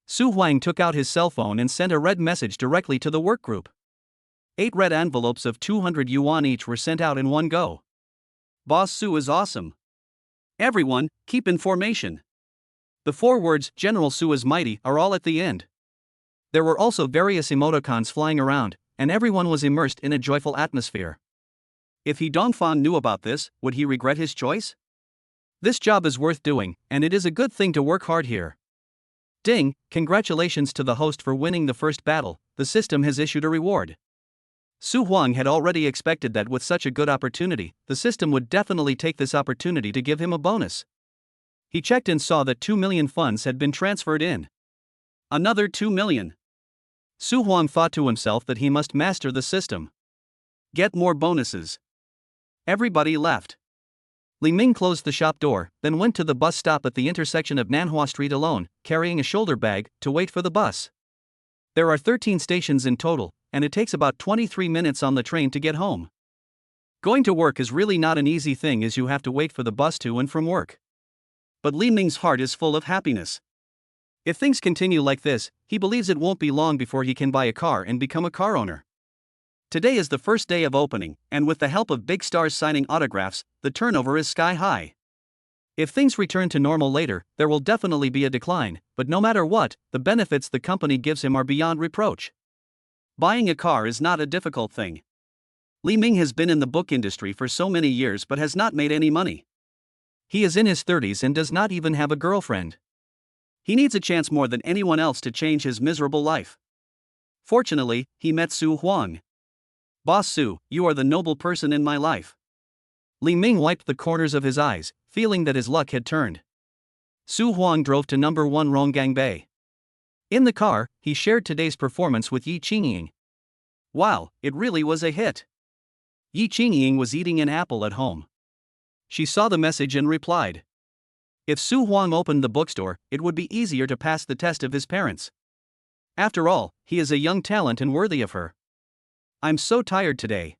Su Huang took out his cell phone and sent a red message directly to the work group. 8 red envelopes of 200 yuan each were sent out in one go. Boss Su is awesome. Everyone, keep in formation. The 4 words, General Su is mighty, are all at the end. There were also various emoticons flying around, and everyone was immersed in a joyful atmosphere. If he Dongfan knew about this, would he regret his choice? This job is worth doing, and it is a good thing to work hard here. Ding, congratulations to the host for winning the first battle, the system has issued a reward. Su Huang had already expected that with such a good opportunity, the system would definitely take this opportunity to give him a bonus. He checked and saw that 2 million funds had been transferred in. Another 2 million. Su Huang thought to himself that he must master the system. Get more bonuses. Everybody left. Li Ming closed the shop door, then went to the bus stop at the intersection of Nanhua Street alone, carrying a shoulder bag, to wait for the bus. There are 13 stations in total, and it takes about 23 minutes on the train to get home. Going to work is really not an easy thing as you have to wait for the bus to and from work. But Li Ming's heart is full of happiness. If things continue like this, he believes it won't be long before he can buy a car and become a car owner. Today is the first day of opening, and with the help of big stars signing autographs, the turnover is sky high. If things return to normal later, there will definitely be a decline, but no matter what, the benefits the company gives him are beyond reproach. Buying a car is not a difficult thing. Li Ming has been in the book industry for so many years but has not made any money. He is in his 30s and does not even have a girlfriend. He needs a chance more than anyone else to change his miserable life. Fortunately, he met Su Huang. Boss Su, you are the noble person in my life. Li Ming wiped the corners of his eyes, feeling that his luck had turned. Su Huang drove to number 1 Ronggang Bay. In the car, he shared today's performance with Yi Qingying. Wow, it really was a hit. Yi Qingying was eating an apple at home. She saw the message and replied. If Su Huang opened the bookstore, it would be easier to pass the test of his parents. After all, he is a young talent and worthy of her. I'm so tired today.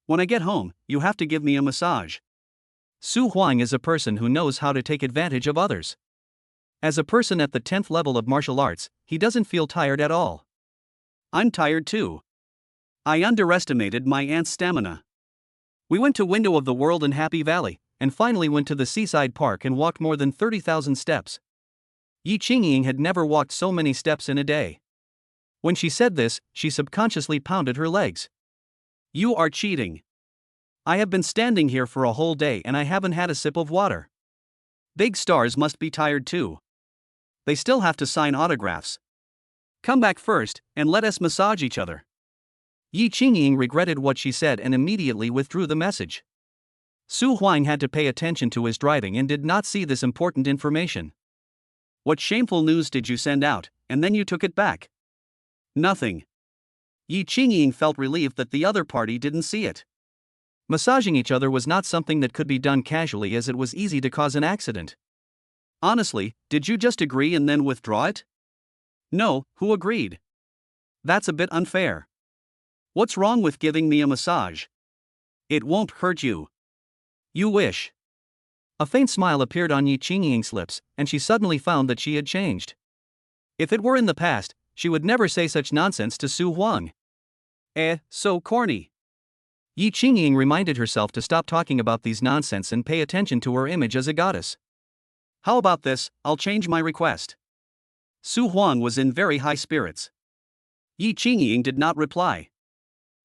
When I get home, you have to give me a massage. Su Huang is a person who knows how to take advantage of others. As a person at the 10th level of martial arts, he doesn't feel tired at all. I'm tired too. I underestimated my aunt's stamina. We went to Window of the World in Happy Valley, and finally went to the seaside park and walked more than 30,000 steps. Yi Qingying had never walked so many steps in a day. When she said this, she subconsciously pounded her legs. You are cheating. I have been standing here for a whole day and I haven't had a sip of water. Big stars must be tired too. They still have to sign autographs. Come back first, and let us massage each other. Yi Qingying regretted what she said and immediately withdrew the message. Su Huang had to pay attention to his driving and did not see this important information. What shameful news did you send out, and then you took it back? Nothing. Yi Qingying felt relieved that the other party didn't see it. Massaging each other was not something that could be done casually as it was easy to cause an accident. Honestly, did you just agree and then withdraw it? No, who agreed? That's a bit unfair. What's wrong with giving me a massage? It won't hurt you. You wish. A faint smile appeared on Yi Qingying's lips, and she suddenly found that she had changed. If it were in the past, she would never say such nonsense to Su Huang. So corny. Yi Qingying reminded herself to stop talking about these nonsense and pay attention to her image as a goddess. How about this, I'll change my request. Su Huang was in very high spirits. Yi Qingying did not reply.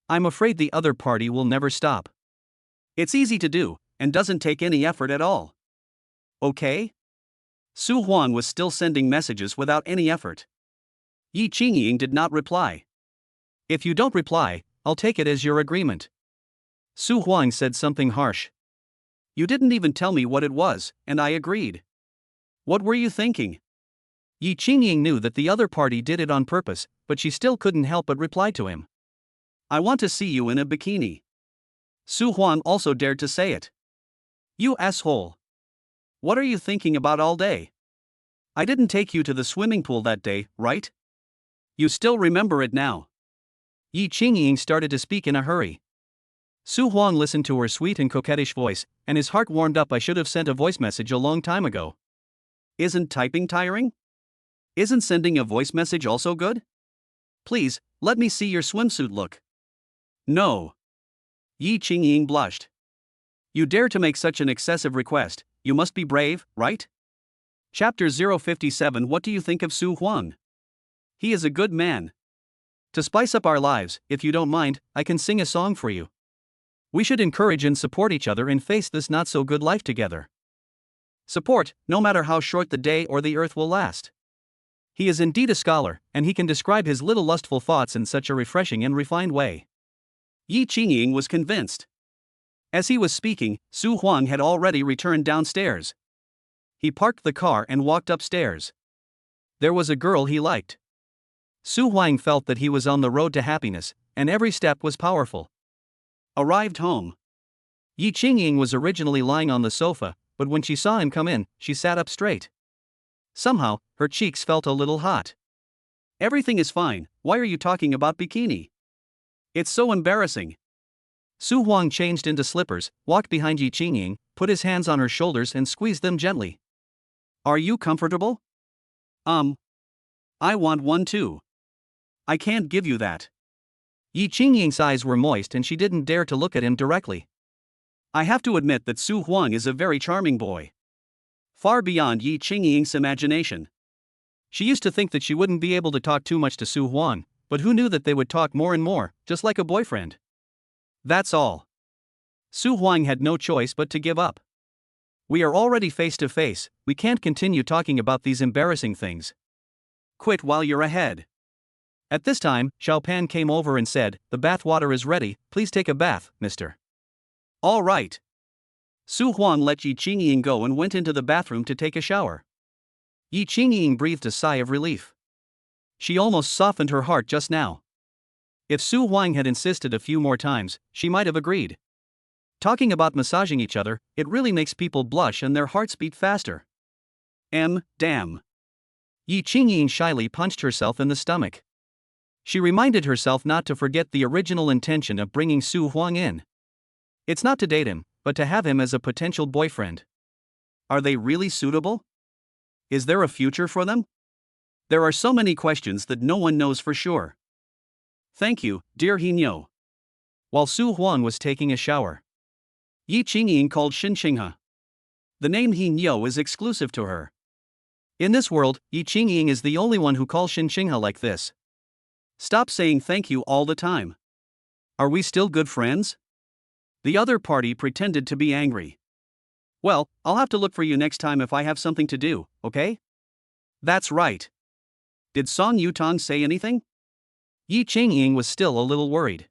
I'm afraid the other party will never stop. It's easy to do, and doesn't take any effort at all. Okay? Su Huang was still sending messages without any effort. Yi Qingying did not reply. If you don't reply, I'll take it as your agreement. Su Huang said something harsh. You didn't even tell me what it was, and I agreed. What were you thinking? Yi Qingying knew that the other party did it on purpose, but she still couldn't help but reply to him. I want to see you in a bikini. Su Huang also dared to say it. You asshole. What are you thinking about all day? I didn't take you to the swimming pool that day, right? You still remember it now. Yi Qingying started to speak in a hurry. Su Huang listened to her sweet and coquettish voice, and his heart warmed up. I should have sent a voice message a long time ago. Isn't typing tiring? Isn't sending a voice message also good? Please, let me see your swimsuit look. No. Yi Qingying blushed. You dare to make such an excessive request, you must be brave, right? Chapter 057. What do you think of Su Huang? He is a good man. To spice up our lives, if you don't mind, I can sing a song for you. We should encourage and support each other and face this not so good life together. Support, no matter how short the day or the earth will last. He is indeed a scholar, and he can describe his little lustful thoughts in such a refreshing and refined way. Yi Qingying was convinced. As he was speaking, Su Huang had already returned downstairs. He parked the car and walked upstairs. There was a girl he liked. Su Huang felt that he was on the road to happiness, and every step was powerful. Arrived home. Yi Qingying was originally lying on the sofa, but when she saw him come in, she sat up straight. Somehow, her cheeks felt a little hot. Everything is fine, why are you talking about bikini? It's so embarrassing. Su Huang changed into slippers, walked behind Yi Qingying, put his hands on her shoulders and squeezed them gently. Are you comfortable? I want one too. I can't give you that. Yi Qingying's eyes were moist and she didn't dare to look at him directly. I have to admit that Su Huang is a very charming boy. Far beyond Yi Qingying's imagination. She used to think that she wouldn't be able to talk too much to Su Huang, but who knew that they would talk more and more, just like a boyfriend. That's all. Su Huang had no choice but to give up. We are already face to face, we can't continue talking about these embarrassing things. Quit while you're ahead. At this time, Xiao Pan came over and said, the bath water is ready, please take a bath, mister. All right. Su Huang let Yi Qingying go and went into the bathroom to take a shower. Yi Qingying breathed a sigh of relief. She almost softened her heart just now. If Su Huang had insisted a few more times, she might have agreed. Talking about massaging each other, it really makes people blush and their hearts beat faster. Damn. Yi Qingying shyly punched herself in the stomach. She reminded herself not to forget the original intention of bringing Su Huang in. It's not to date him, but to have him as a potential boyfriend. Are they really suitable? Is there a future for them? There are so many questions that no one knows for sure. Thank you, dear Hinyo. While Su Huang was taking a shower, Yi Qingying called Xinxinghe. The name Hinyo is exclusive to her. In this world, Yi Qingying is the only one who calls Xinxinghe like this. Stop saying thank you all the time. Are we still good friends? The other party pretended to be angry. Well, I'll have to look for you next time if I have something to do, okay? That's right. Did Song Yutong say anything? Yi Qingying was still a little worried.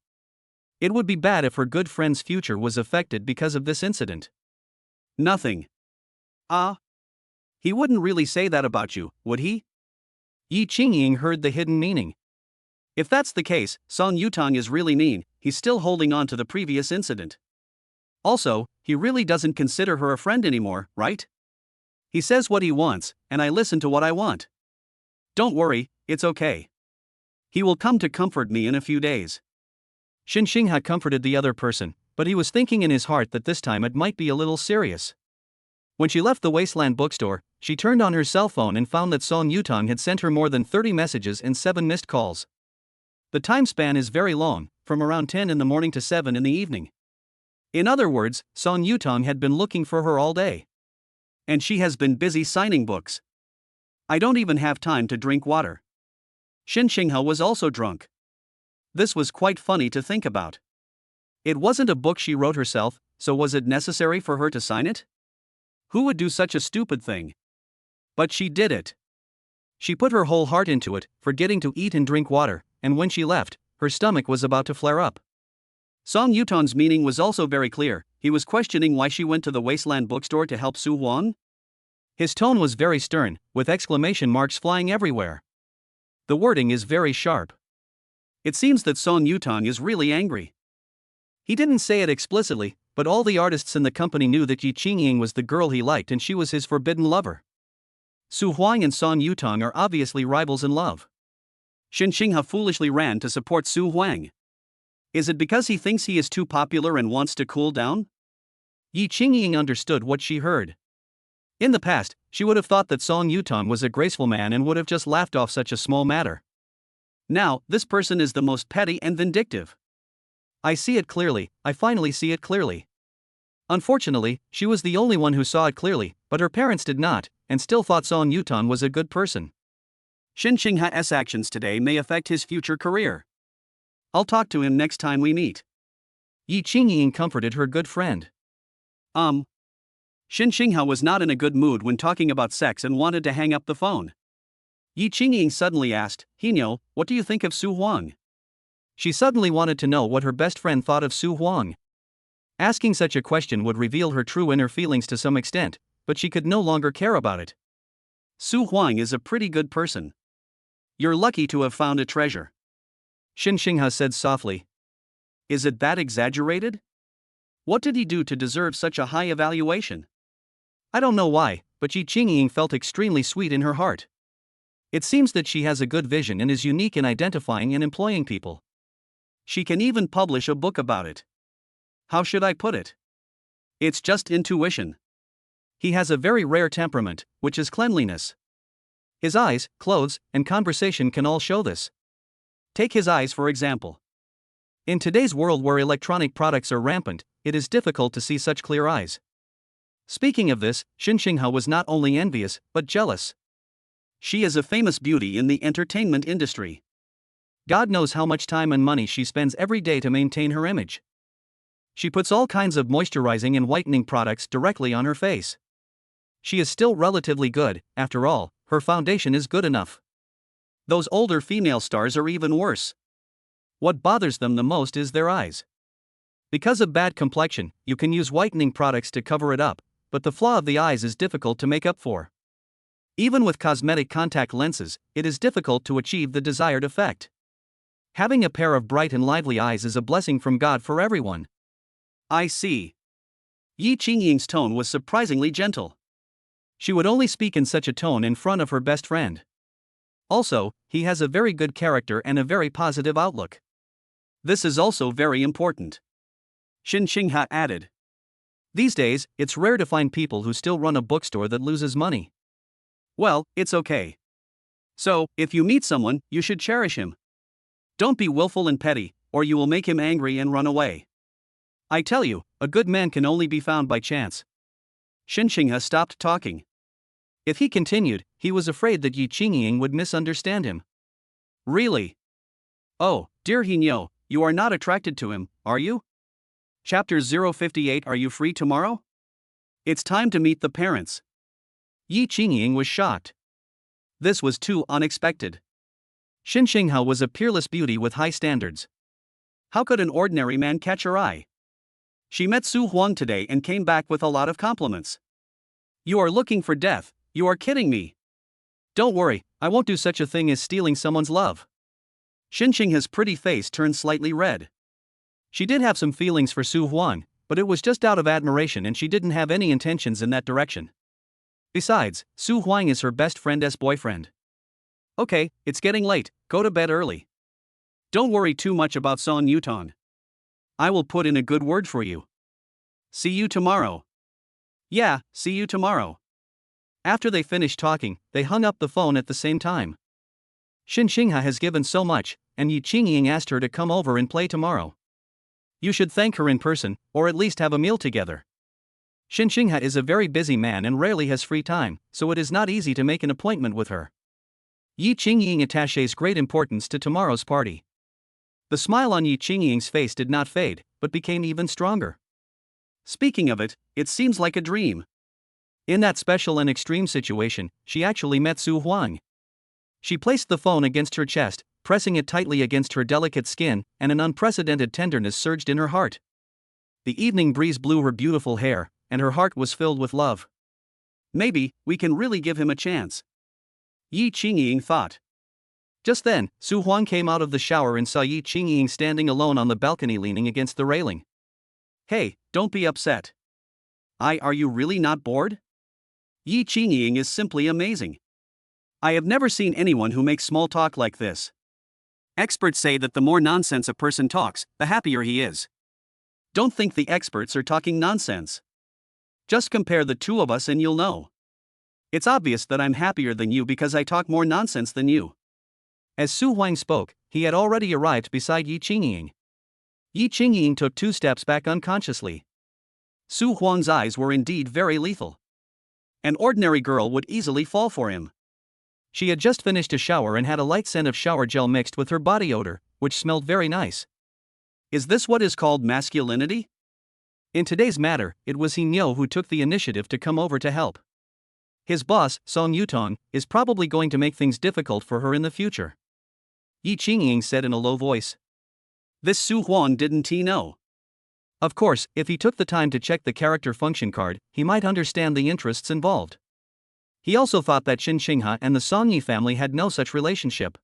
It would be bad if her good friend's future was affected because of this incident. Nothing. He wouldn't really say that about you, would he? Yi Qingying heard the hidden meaning. If that's the case, Song Yutong is really mean, he's still holding on to the previous incident. Also, he really doesn't consider her a friend anymore, right? He says what he wants, and I listen to what I want. Don't worry, it's okay. He will come to comfort me in a few days. Xinxinghe comforted the other person, but he was thinking in his heart that this time it might be a little serious. When she left the Wasteland bookstore, she turned on her cell phone and found that Song Yutong had sent her more than 30 messages and 7 missed calls. The time span is very long, from around 10 in the morning to 7 in the evening. In other words, Song Yutong had been looking for her all day. And she has been busy signing books. I don't even have time to drink water. Xinxinghe was also drunk. This was quite funny to think about. It wasn't a book she wrote herself, so was it necessary for her to sign it? Who would do such a stupid thing? But she did it. She put her whole heart into it, forgetting to eat and drink water, and when she left, her stomach was about to flare up. Song Yutong's meaning was also very clear. He was questioning why she went to the Wasteland bookstore to help Su Huang. His tone was very stern, with exclamation marks flying everywhere. The wording is very sharp. It seems that Song Yutong is really angry. He didn't say it explicitly, but all the artists in the company knew that Yi Qingying was the girl he liked and she was his forbidden lover. Su Huang and Song Yutong are obviously rivals in love. Xinxinghe foolishly ran to support Su Huang. Is it because he thinks he is too popular and wants to cool down? Yi Qingying understood what she heard. In the past, she would have thought that Song Yutong was a graceful man and would have just laughed off such a small matter. Now, this person is the most petty and vindictive. I see it clearly, I finally see it clearly. Unfortunately, she was the only one who saw it clearly, but her parents did not, and still thought Song Yutong was a good person. Xin Xingha's actions today may affect his future career. I'll talk to him next time we meet. Yi Qingying comforted her good friend. Xin Xingha was not in a good mood when talking about sex and wanted to hang up the phone. Yi Qingying suddenly asked, "Hino, what do you think of Su Huang?" She suddenly wanted to know what her best friend thought of Su Huang. Asking such a question would reveal her true inner feelings to some extent, but she could no longer care about it. Su Huang is a pretty good person. You're lucky to have found a treasure. Xin Xingha said softly. Is it that exaggerated? What did he do to deserve such a high evaluation? I don't know why, but Yi Qingying felt extremely sweet in her heart. It seems that she has a good vision and is unique in identifying and employing people. She can even publish a book about it. How should I put it? It's just intuition. He has a very rare temperament, which is cleanliness. His eyes, clothes, and conversation can all show this. Take his eyes for example. In today's world where electronic products are rampant, it is difficult to see such clear eyes. Speaking of this, Xin Xingha was not only envious, but jealous. She is a famous beauty in the entertainment industry. God knows how much time and money she spends every day to maintain her image. She puts all kinds of moisturizing and whitening products directly on her face. She is still relatively good, after all, her foundation is good enough. Those older female stars are even worse. What bothers them the most is their eyes. Because of bad complexion, you can use whitening products to cover it up, but the flaw of the eyes is difficult to make up for. Even with cosmetic contact lenses, it is difficult to achieve the desired effect. Having a pair of bright and lively eyes is a blessing from God for everyone. I see. Yi Qingying's tone was surprisingly gentle. She would only speak in such a tone in front of her best friend. Also, he has a very good character and a very positive outlook. This is also very important. Xin Xingha added. These days, it's rare to find people who still run a bookstore that loses money. Well, it's okay. So, if you meet someone, you should cherish him. Don't be willful and petty, or you will make him angry and run away. I tell you, a good man can only be found by chance. Xin Xingha stopped talking. If he continued, he was afraid that Yi Qingying would misunderstand him. Really? Oh, dear Hinyo, you are not attracted to him, are you? Chapter 058. Are you free tomorrow? It's time to meet the parents. Yi Qingying was shocked. This was too unexpected. Xin Xingha was a peerless beauty with high standards. How could an ordinary man catch her eye? She met Su Huang today and came back with a lot of compliments. You are looking for death, you are kidding me. Don't worry, I won't do such a thing as stealing someone's love. Xin Xingha's pretty face turned slightly red. She did have some feelings for Su Huang, but it was just out of admiration and she didn't have any intentions in that direction. Besides, Su Huang is her best friend's boyfriend. Okay, it's getting late, go to bed early. Don't worry too much about Song Yutong. I will put in a good word for you. See you tomorrow. Yeah, see you tomorrow. After they finished talking, they hung up the phone at the same time. Xin Xingha has given so much, and Yi Qingying asked her to come over and play tomorrow. You should thank her in person, or at least have a meal together. Xin Xingha is a very busy man and rarely has free time, so it is not easy to make an appointment with her. Yi Qingying attaches great importance to tomorrow's party. The smile on Yi Qingying's face did not fade, but became even stronger. Speaking of it, it seems like a dream. In that special and extreme situation, she actually met Su Huang. She placed the phone against her chest, pressing it tightly against her delicate skin, and an unprecedented tenderness surged in her heart. The evening breeze blew her beautiful hair, and her heart was filled with love. Maybe we can really give him a chance, Yi Qingying thought. Just then, Su Huang came out of the shower and saw Yi Qingying standing alone on the balcony leaning against the railing. Hey, don't be upset. Are you really not bored? Yi Qingying is simply amazing. I have never seen anyone who makes small talk like this. Experts say that the more nonsense a person talks, the happier he is. Don't think the experts are talking nonsense. Just compare the two of us and you'll know. It's obvious that I'm happier than you because I talk more nonsense than you. As Su Huang spoke, he had already arrived beside Yi Qingying. Yi Qingying took 2 steps back unconsciously. Su Huang's eyes were indeed very lethal. An ordinary girl would easily fall for him. She had just finished a shower and had a light scent of shower gel mixed with her body odor, which smelled very nice. Is this what is called masculinity? In today's matter, it was He Nyo who took the initiative to come over to help. His boss, Song Yutong, is probably going to make things difficult for her in the future. Yi Qingying said in a low voice. This Su Huang didn't he know? Of course, if he took the time to check the character function card, he might understand the interests involved. He also thought that Xin Xinghe and the Songyi family had no such relationship.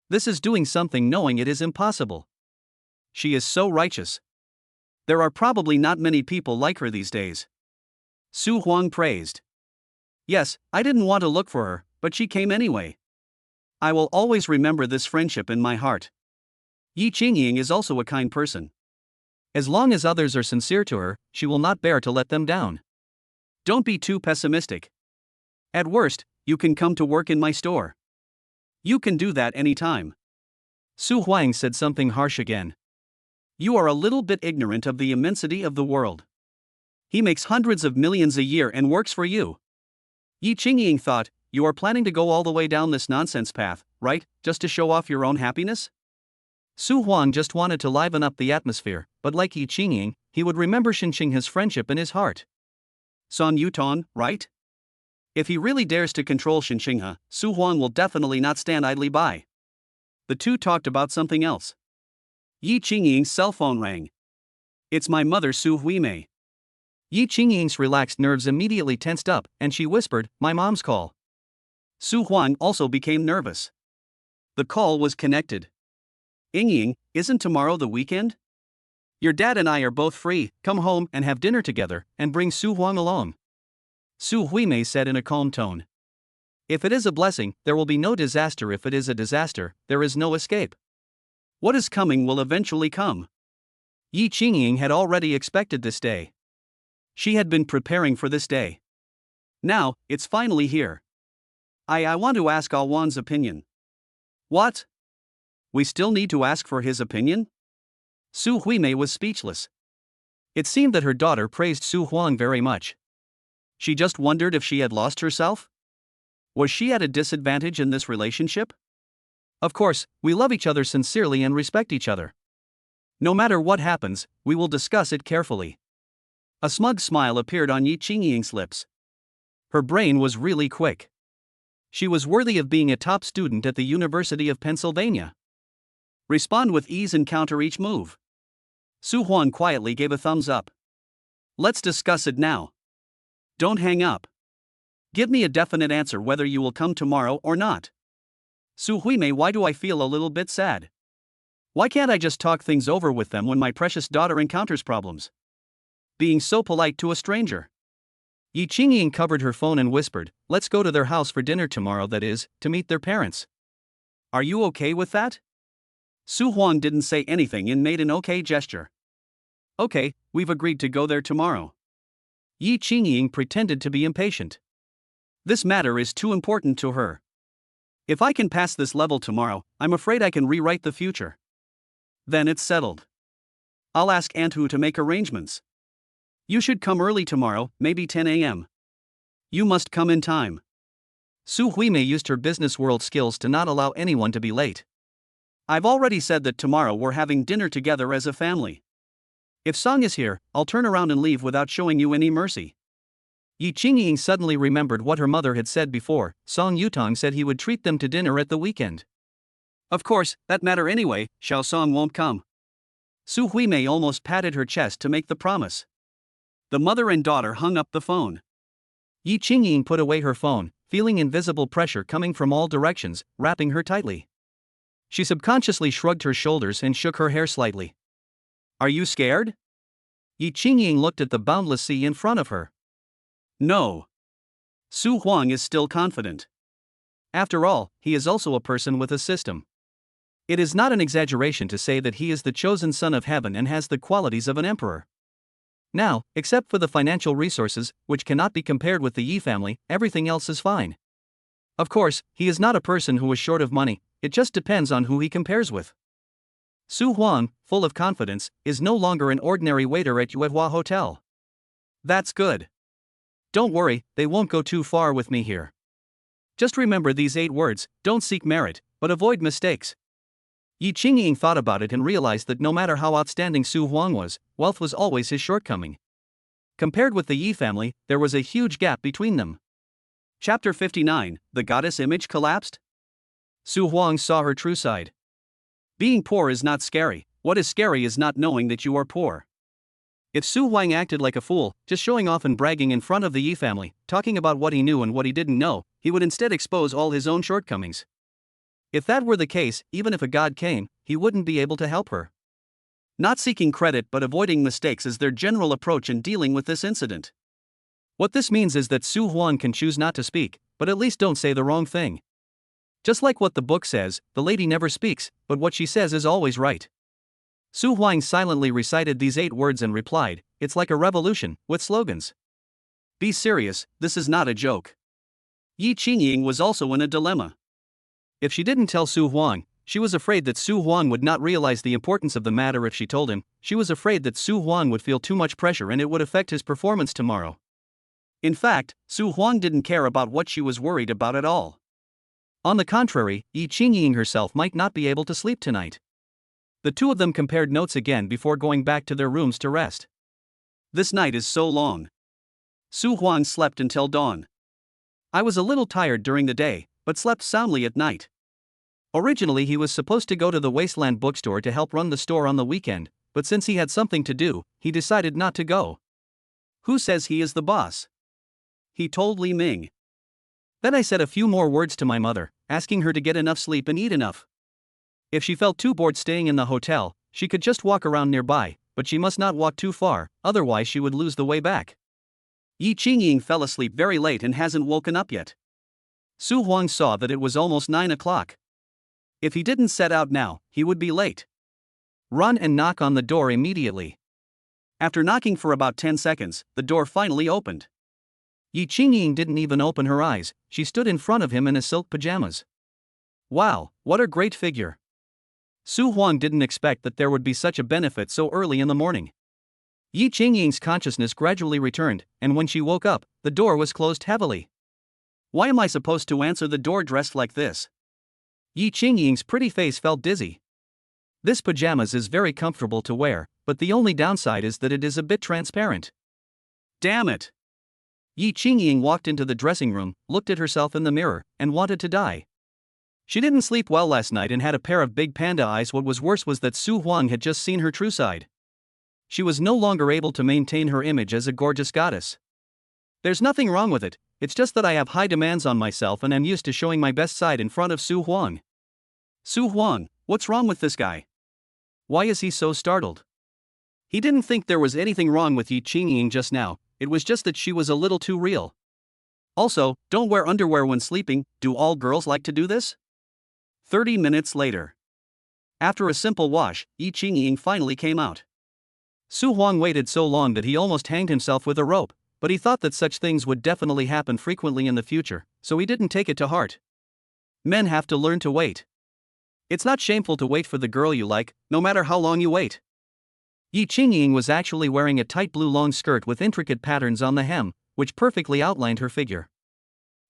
This is doing something knowing it is impossible. She is so righteous. There are probably not many people like her these days. Su Huang praised. Yes, I didn't want to look for her, but she came anyway. I will always remember this friendship in my heart. Yi Qingying is also a kind person. As long as others are sincere to her, she will not bear to let them down. Don't be too pessimistic. At worst, you can come to work in my store. You can do that any time. Su Huang said something harsh again. You are a little bit ignorant of the immensity of the world. He makes hundreds of millions a year and works for you. Yi Qingying thought, you are planning to go all the way down this nonsense path, right, just to show off your own happiness? Su Huang just wanted to liven up the atmosphere, but like Yi Qingying, he would remember Xin Xinghe's friendship in his heart. Song Yutong, right? If he really dares to control Xin Xinghe, Su Huang will definitely not stand idly by. The two talked about something else. Yi Qingying's cell phone rang. It's my mother Su Huimei. Yi Qingying's relaxed nerves immediately tensed up, and she whispered, "My mom's call." Su Huang also became nervous. The call was connected. Yingying, isn't tomorrow the weekend? Your dad and I are both free, come home and have dinner together, and bring Su Huang along. Su Huimei said in a calm tone. If it is a blessing, there will be no disaster. If it is a disaster, there is no escape. What is coming will eventually come. Yi Qingying had already expected this day. She had been preparing for this day. Now, it's finally here. I want to ask Alwan's opinion. What? We still need to ask for his opinion? Su Huimei was speechless. It seemed that her daughter praised Su Huang very much. She just wondered if she had lost herself? Was she at a disadvantage in this relationship? Of course, we love each other sincerely and respect each other. No matter what happens, we will discuss it carefully. A smug smile appeared on Yi Qingying's lips. Her brain was really quick. She was worthy of being a top student at the University of Pennsylvania. Respond with ease and counter each move. Su Huang quietly gave a thumbs up. Let's discuss it now. Don't hang up. Give me a definite answer whether you will come tomorrow or not. Su Huimei, why do I feel a little bit sad? Why can't I just talk things over with them when my precious daughter encounters problems? Being so polite to a stranger. Yi Qingying covered her phone and whispered, "Let's go to their house for dinner tomorrow, that is, to meet their parents." Are you okay with that? Su Huang didn't say anything and made an okay gesture. Okay, we've agreed to go there tomorrow. Yi Qingying pretended to be impatient. This matter is too important to her. If I can pass this level tomorrow, I'm afraid I can rewrite the future. Then it's settled. I'll ask Aunt Hu to make arrangements. You should come early tomorrow, maybe 10 a.m. You must come in time. Su Huimei used her business world skills to not allow anyone to be late. I've already said that tomorrow we're having dinner together as a family. If Song is here, I'll turn around and leave without showing you any mercy. Yi Qingying suddenly remembered what her mother had said before. Song Yutong said he would treat them to dinner at the weekend. Of course, that matter anyway, Xiao Song won't come. Su Huimei almost patted her chest to make the promise. The mother and daughter hung up the phone. Yi Qingying put away her phone, feeling invisible pressure coming from all directions, wrapping her tightly. She subconsciously shrugged her shoulders and shook her hair slightly. Are you scared? Yi Qingying looked at the boundless sea in front of her. No. Su Huang is still confident. After all, he is also a person with a system. It is not an exaggeration to say that he is the chosen son of heaven and has the qualities of an emperor. Now, except for the financial resources, which cannot be compared with the Yi family, everything else is fine. Of course, he is not a person who is short of money, it just depends on who he compares with. Su Huang, full of confidence, is no longer an ordinary waiter at Yuehua Hotel. That's good. Don't worry, they won't go too far with me here. Just remember these 8 words: don't seek merit, but avoid mistakes. Yi Qingying thought about it and realized that no matter how outstanding Su Huang was, wealth was always his shortcoming. Compared with the Yi family, there was a huge gap between them. Chapter 59, The Goddess Image Collapsed? Su Huang saw her true side. Being poor is not scary, what is scary is not knowing that you are poor. If Su Huang acted like a fool, just showing off and bragging in front of the Yi family, talking about what he knew and what he didn't know, he would instead expose all his own shortcomings. If that were the case, even if a god came, he wouldn't be able to help her. Not seeking credit but avoiding mistakes is their general approach in dealing with this incident. What this means is that Su Huang can choose not to speak, but at least don't say the wrong thing. Just like what the book says, the lady never speaks, but what she says is always right. Su Huang silently recited these 8 words and replied, "It's like a revolution, with slogans." Be serious, this is not a joke. Yi Qingying was also in a dilemma. If she didn't tell Su Huang, she was afraid that Su Huang would not realize the importance of the matter. If she told him, she was afraid that Su Huang would feel too much pressure and it would affect his performance tomorrow. In fact, Su Huang didn't care about what she was worried about at all. On the contrary, Yi Qingying herself might not be able to sleep tonight. The two of them compared notes again before going back to their rooms to rest. This night is so long. Su Huang slept until dawn. I was a little tired during the day, but slept soundly at night. Originally he was supposed to go to the Wasteland bookstore to help run the store on the weekend, but since he had something to do, he decided not to go. Who says he is the boss? He told Li Ming. Then I said a few more words to my mother, asking her to get enough sleep and eat enough. If she felt too bored staying in the hotel, she could just walk around nearby, but she must not walk too far, otherwise she would lose the way back. Yi Qingying fell asleep very late and hasn't woken up yet. Su Huang saw that it was almost 9 o'clock. If he didn't set out now, he would be late. Run and knock on the door immediately. After knocking for about 10 seconds, the door finally opened. Yi Qingying didn't even open her eyes, she stood in front of him in a silk pajamas. Wow, what a great figure. Su Huang didn't expect that there would be such a benefit so early in the morning. Yi Qingying's consciousness gradually returned, and when she woke up, the door was closed heavily. Why am I supposed to answer the door dressed like this? Yi Qingying's pretty face felt dizzy. This pajamas is very comfortable to wear, but the only downside is that it is a bit transparent. Damn it! Yi Qingying walked into the dressing room, looked at herself in the mirror, and wanted to die. She didn't sleep well last night and had a pair of big panda eyes. What was worse was that Su Huang had just seen her true side. She was no longer able to maintain her image as a gorgeous goddess. There's nothing wrong with it, it's just that I have high demands on myself and I'm used to showing my best side in front of Su Huang. Su Huang, what's wrong with this guy? Why is he so startled? He didn't think there was anything wrong with Yi Qingying just now, it was just that she was a little too real. Also, don't wear underwear when sleeping, do all girls like to do this? 30 minutes later. After a simple wash, Yi Qingying finally came out. Su Huang waited so long that he almost hanged himself with a rope, but he thought that such things would definitely happen frequently in the future, so he didn't take it to heart. Men have to learn to wait. It's not shameful to wait for the girl you like, no matter how long you wait. Yi Qingying was actually wearing a tight blue long skirt with intricate patterns on the hem, which perfectly outlined her figure.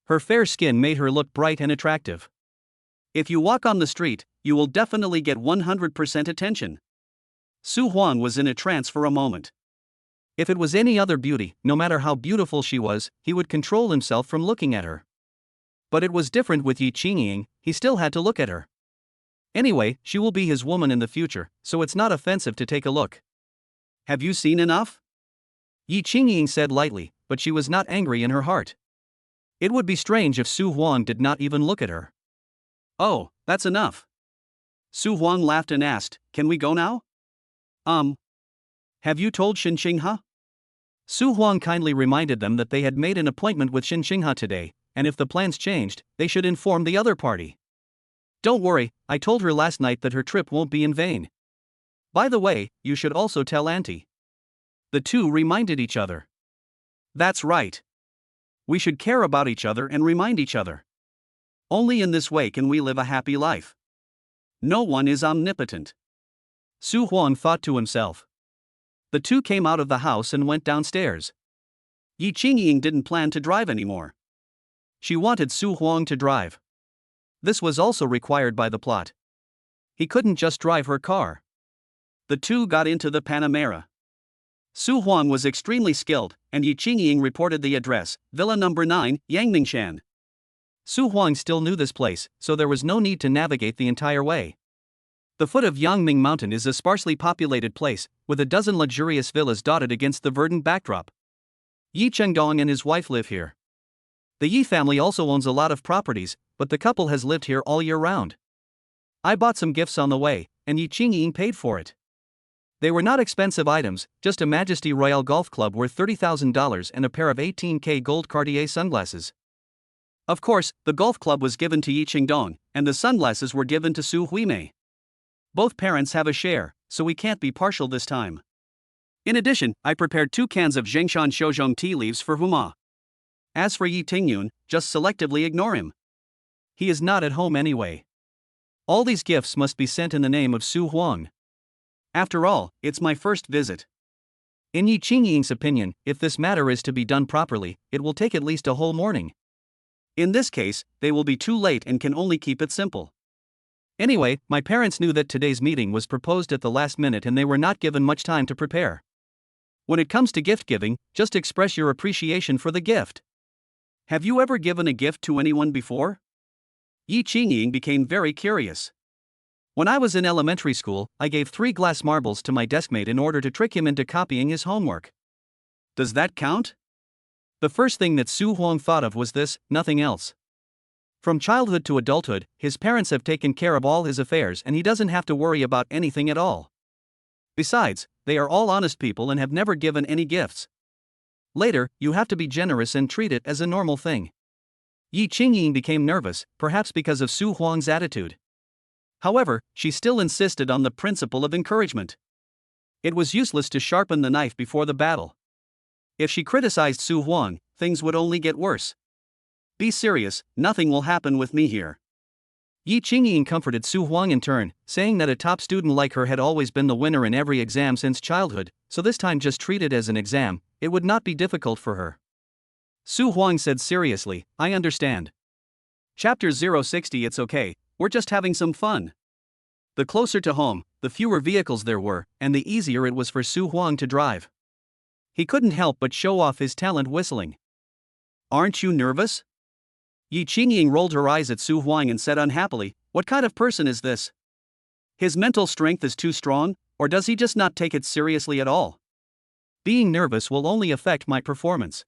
Her fair skin made her look bright and attractive. If you walk on the street, you will definitely get 100% attention. Su Huang was in a trance for a moment. If it was any other beauty, no matter how beautiful she was, he would control himself from looking at her. But it was different with Yi Qingying, he still had to look at her. Anyway, she will be his woman in the future, so it's not offensive to take a look. Have you seen enough? Yi Qingying said lightly, but she was not angry in her heart. It would be strange if Su Huang did not even look at her. Oh, that's enough. Su Huang laughed and asked, can we go now? Have you told Xin Xinghe? Su Huang kindly reminded them that they had made an appointment with Xin Xinghe today, and if the plans changed, they should inform the other party. Don't worry, I told her last night that her trip won't be in vain. By the way, you should also tell Auntie. The two reminded each other. That's right. We should care about each other and remind each other. Only in this way can we live a happy life. No one is omnipotent. Su Huang thought to himself. The two came out of the house and went downstairs. Yi Qingying didn't plan to drive anymore. She wanted Su Huang to drive. This was also required by the plot. He couldn't just drive her car. The two got into the Panamera. Su Huang was extremely skilled, and Yi Qingying reported the address, Villa number 9, Yangmingshan. Su Huang still knew this place, so there was no need to navigate the entire way. The foot of Yangming Mountain is a sparsely populated place, with a dozen luxurious villas dotted against the verdant backdrop. Yi Chenggong and his wife live here. The Yi family also owns a lot of properties, but the couple has lived here all year round. I bought some gifts on the way, and Yi Qingying paid for it. They were not expensive items, just a Majesty Royale golf club worth $30,000 and a pair of 18K gold Cartier sunglasses. Of course, the golf club was given to Yi Qingdong, and the sunglasses were given to Su Huimei. Both parents have a share, so we can't be partial this time. In addition, I prepared 2 cans of Zhengshan Shouzhong tea leaves for Huma. As for Yi Tingyun, just selectively ignore him. He is not at home anyway. All these gifts must be sent in the name of Su Huang. After all, it's my first visit. In Yi Qingying's opinion, if this matter is to be done properly, it will take at least a whole morning. In this case, they will be too late and can only keep it simple. Anyway, my parents knew that today's meeting was proposed at the last minute and they were not given much time to prepare. When it comes to gift giving, just express your appreciation for the gift. Have you ever given a gift to anyone before? Yi Qingying became very curious. When I was in elementary school, I gave 3 glass marbles to my deskmate in order to trick him into copying his homework. Does that count? The first thing that Su Huang thought of was this, nothing else. From childhood to adulthood, his parents have taken care of all his affairs and he doesn't have to worry about anything at all. Besides, they are all honest people and have never given any gifts. Later, you have to be generous and treat it as a normal thing. Yi Qingying became nervous, perhaps because of Su Huang's attitude. However, she still insisted on the principle of encouragement. It was useless to sharpen the knife before the battle. If she criticized Su Huang, things would only get worse. Be serious, nothing will happen with me here. Yi Qingying comforted Su Huang in turn, saying that a top student like her had always been the winner in every exam since childhood, so this time just treat it as an exam, it would not be difficult for her. Su Huang said seriously, I understand. Chapter 060. It's okay, we're just having some fun. The closer to home, the fewer vehicles there were, and the easier it was for Su Huang to drive. He couldn't help but show off his talent whistling. Aren't you nervous? Yi Qingying rolled her eyes at Su Huang and said unhappily, what kind of person is this? His mental strength is too strong, or does he just not take it seriously at all? Being nervous will only affect my performance.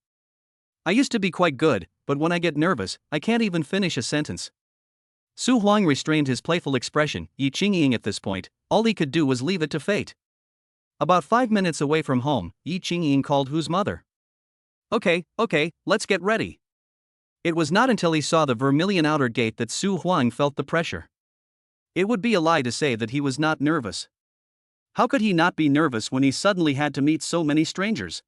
I used to be quite good, but when I get nervous, I can't even finish a sentence. Su Huang restrained his playful expression. Yi Qingying at this point, all he could do was leave it to fate. About 5 minutes away from home, Yi Qingying called Hu's mother. Okay, let's get ready. It was not until he saw the vermilion outer gate that Su Huang felt the pressure. It would be a lie to say that he was not nervous. How could he not be nervous when he suddenly had to meet so many strangers?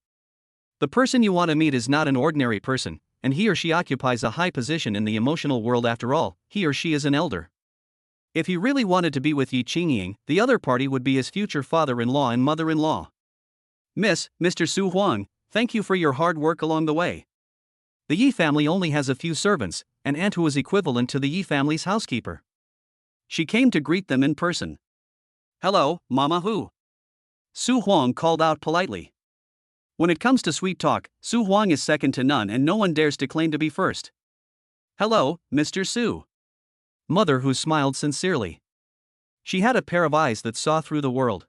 The person you want to meet is not an ordinary person, and he or she occupies a high position in the emotional world. After all, he or she is an elder. If he really wanted to be with Yi Qingying, the other party would be his future father-in-law and mother-in-law. Mr. Su Huang, thank you for your hard work along the way. The Yi family only has a few servants, an aunt who is equivalent to the Yi family's housekeeper. She came to greet them in person. Hello, Mama Hu. Su Huang called out politely. When it comes to sweet talk, Su Huang is second to none and no one dares to claim to be first. Hello, Mr. Su. Mother Hu smiled sincerely. She had a pair of eyes that saw through the world.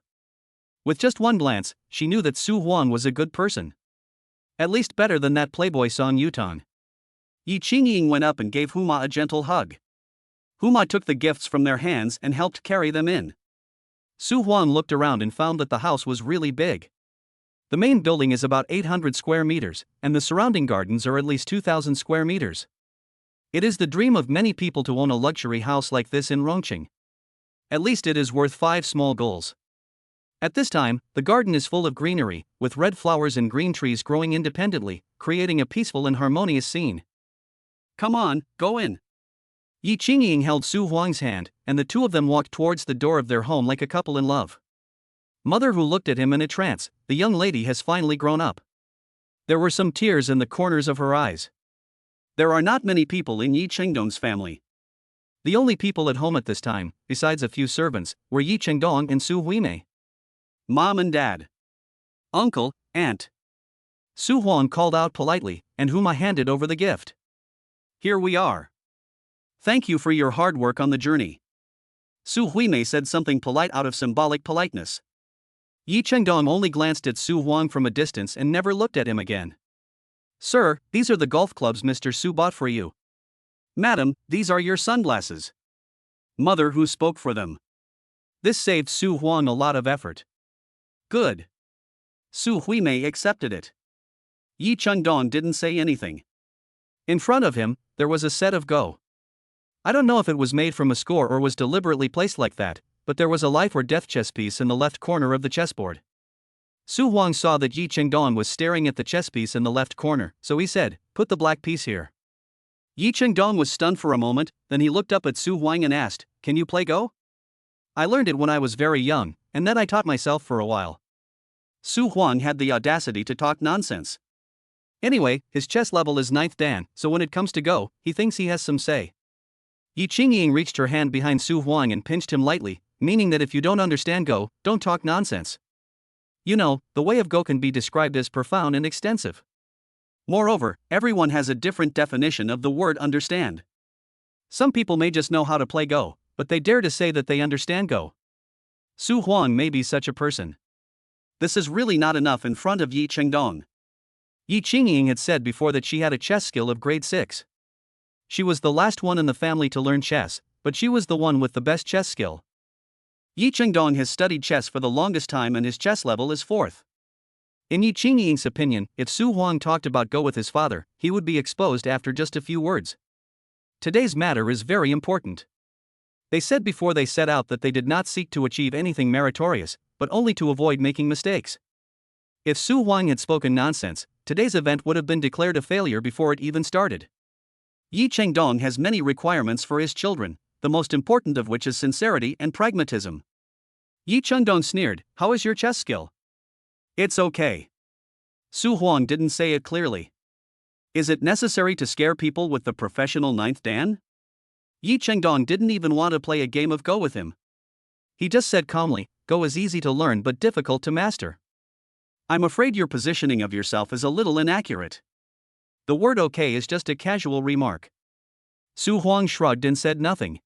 With just one glance, she knew that Su Huang was a good person. At least better than that playboy Song Yutong. Yi Qingying went up and gave Huma a gentle hug. Huma took the gifts from their hands and helped carry them in. Su Huang looked around and found that the house was really big. The main building is about 800 square meters, and the surrounding gardens are at least 2,000 square meters. It is the dream of many people to own a luxury house like this in Rongqing. At least it is worth 5 small goals. At this time, the garden is full of greenery, with red flowers and green trees growing independently, creating a peaceful and harmonious scene. Come on, go in. Yi Qingying held Su Huang's hand, and the two of them walked towards the door of their home like a couple in love. Mother Hu looked at him in a trance. The young lady has finally grown up. There were some tears in the corners of her eyes. There are not many people in Yi Chengdong's family. The only people at home at this time, besides a few servants, were Yi Chengdong and Su Huimei. Mom and Dad. Uncle, Aunt. Su Huang called out politely, and Huma handed over the gift. Here we are. Thank you for your hard work on the journey. Su Huimei said something polite out of symbolic politeness. Yi Chengdong only glanced at Su Huang from a distance and never looked at him again. Sir, these are the golf clubs Mr. Su bought for you. Madam, these are your sunglasses. Mother Hu spoke for them. This saved Su Huang a lot of effort. Good. Su Huimei accepted it. Yi Chengdong didn't say anything. In front of him, there was a set of Go. I don't know if it was made from a score or was deliberately placed like that, but there was a life or death chess piece in the left corner of the chessboard. Su Huang saw that Yi Chengdong was staring at the chess piece in the left corner, so he said, "Put the black piece here." Yi Chengdong was stunned for a moment, then he looked up at Su Huang and asked, "Can you play Go?" "I learned it when I was very young, and then I taught myself for a while." Su Huang had the audacity to talk nonsense. Anyway, his chess level is 9th Dan, so when it comes to Go, he thinks he has some say. Yi Qingying reached her hand behind Su Huang and pinched him lightly, meaning that if you don't understand Go, don't talk nonsense. You know, the way of Go can be described as profound and extensive. Moreover, everyone has a different definition of the word understand. Some people may just know how to play Go, but they dare to say that they understand Go. Su Huang may be such a person. This is really not enough in front of Yi Chengdong. Yi Qingying had said before that she had a chess skill of grade 6. She was the last one in the family to learn chess, but she was the one with the best chess skill. Yi Chengdong has studied chess for the longest time and his chess level is 4th. In Yi Qingying's opinion, if Su Huang talked about Go with his father, he would be exposed after just a few words. Today's matter is very important. They said before they set out that they did not seek to achieve anything meritorious, but only to avoid making mistakes. If Su Huang had spoken nonsense, today's event would have been declared a failure before it even started. Yi Chengdong has many requirements for his children, the most important of which is sincerity and pragmatism. Yi Chengdong sneered, "How is your chess skill?" "It's okay." Su Huang didn't say it clearly. "Is it necessary to scare people with the professional 9th Dan?" Yi Chengdong didn't even want to play a game of Go with him. He just said calmly, "Go is easy to learn but difficult to master." "I'm afraid your positioning of yourself is a little inaccurate." The word okay is just a casual remark. Su Huang shrugged and said nothing.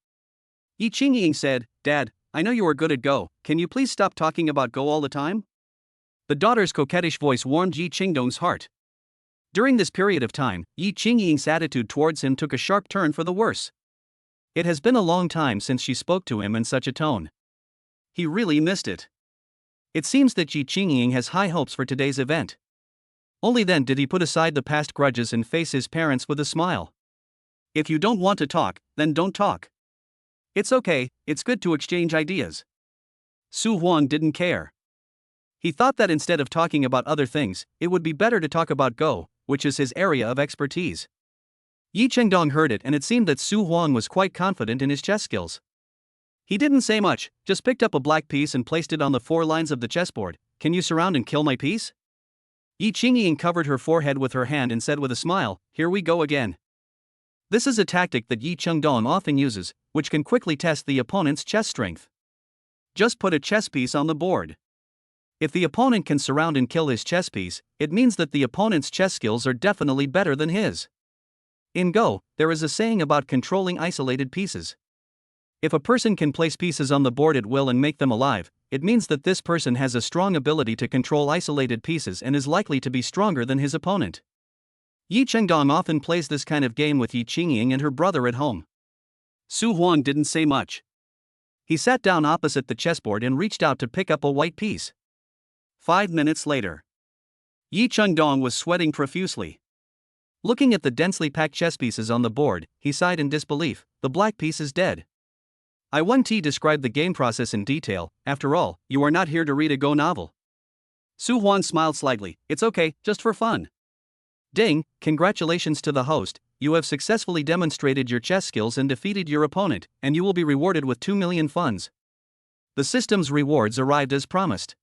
Yi Qingying said, "Dad, I know you are good at Go, can you please stop talking about Go all the time?" The daughter's coquettish voice warmed Yi Chengdong's heart. During this period of time, Yi Qingying's attitude towards him took a sharp turn for the worse. It has been a long time since she spoke to him in such a tone. He really missed it. It seems that Yi Qingying has high hopes for today's event. Only then did he put aside the past grudges and face his parents with a smile. "If you don't want to talk, then don't talk. It's okay, it's good to exchange ideas." Su Huang didn't care. He thought that instead of talking about other things, it would be better to talk about Go, which is his area of expertise. Yi Chengdong heard it and it seemed that Su Huang was quite confident in his chess skills. He didn't say much, just picked up a black piece and placed it on the 4 lines of the chessboard. "Can you surround and kill my piece?" Yi Qingying covered her forehead with her hand and said with a smile, "Here we go again." This is a tactic that Yi Chengdong often uses, which can quickly test the opponent's chess strength. Just put a chess piece on the board. If the opponent can surround and kill his chess piece, it means that the opponent's chess skills are definitely better than his. In Go, there is a saying about controlling isolated pieces. If a person can place pieces on the board at will and make them alive, it means that this person has a strong ability to control isolated pieces and is likely to be stronger than his opponent. Yi Chengdong often plays this kind of game with Yi Qingying and her brother at home. Su Huang didn't say much. He sat down opposite the chessboard and reached out to pick up a white piece. 5 minutes later. Yi Chengdong was sweating profusely. Looking at the densely packed chess pieces on the board, he sighed in disbelief. The black piece is dead. I1T described the game process in detail. After all, you are not here to read a Go novel. Su Huan smiled slightly. It's okay, just for fun. Ding, congratulations to the host, you have successfully demonstrated your chess skills and defeated your opponent, and you will be rewarded with 2 million funds. The system's rewards arrived as promised.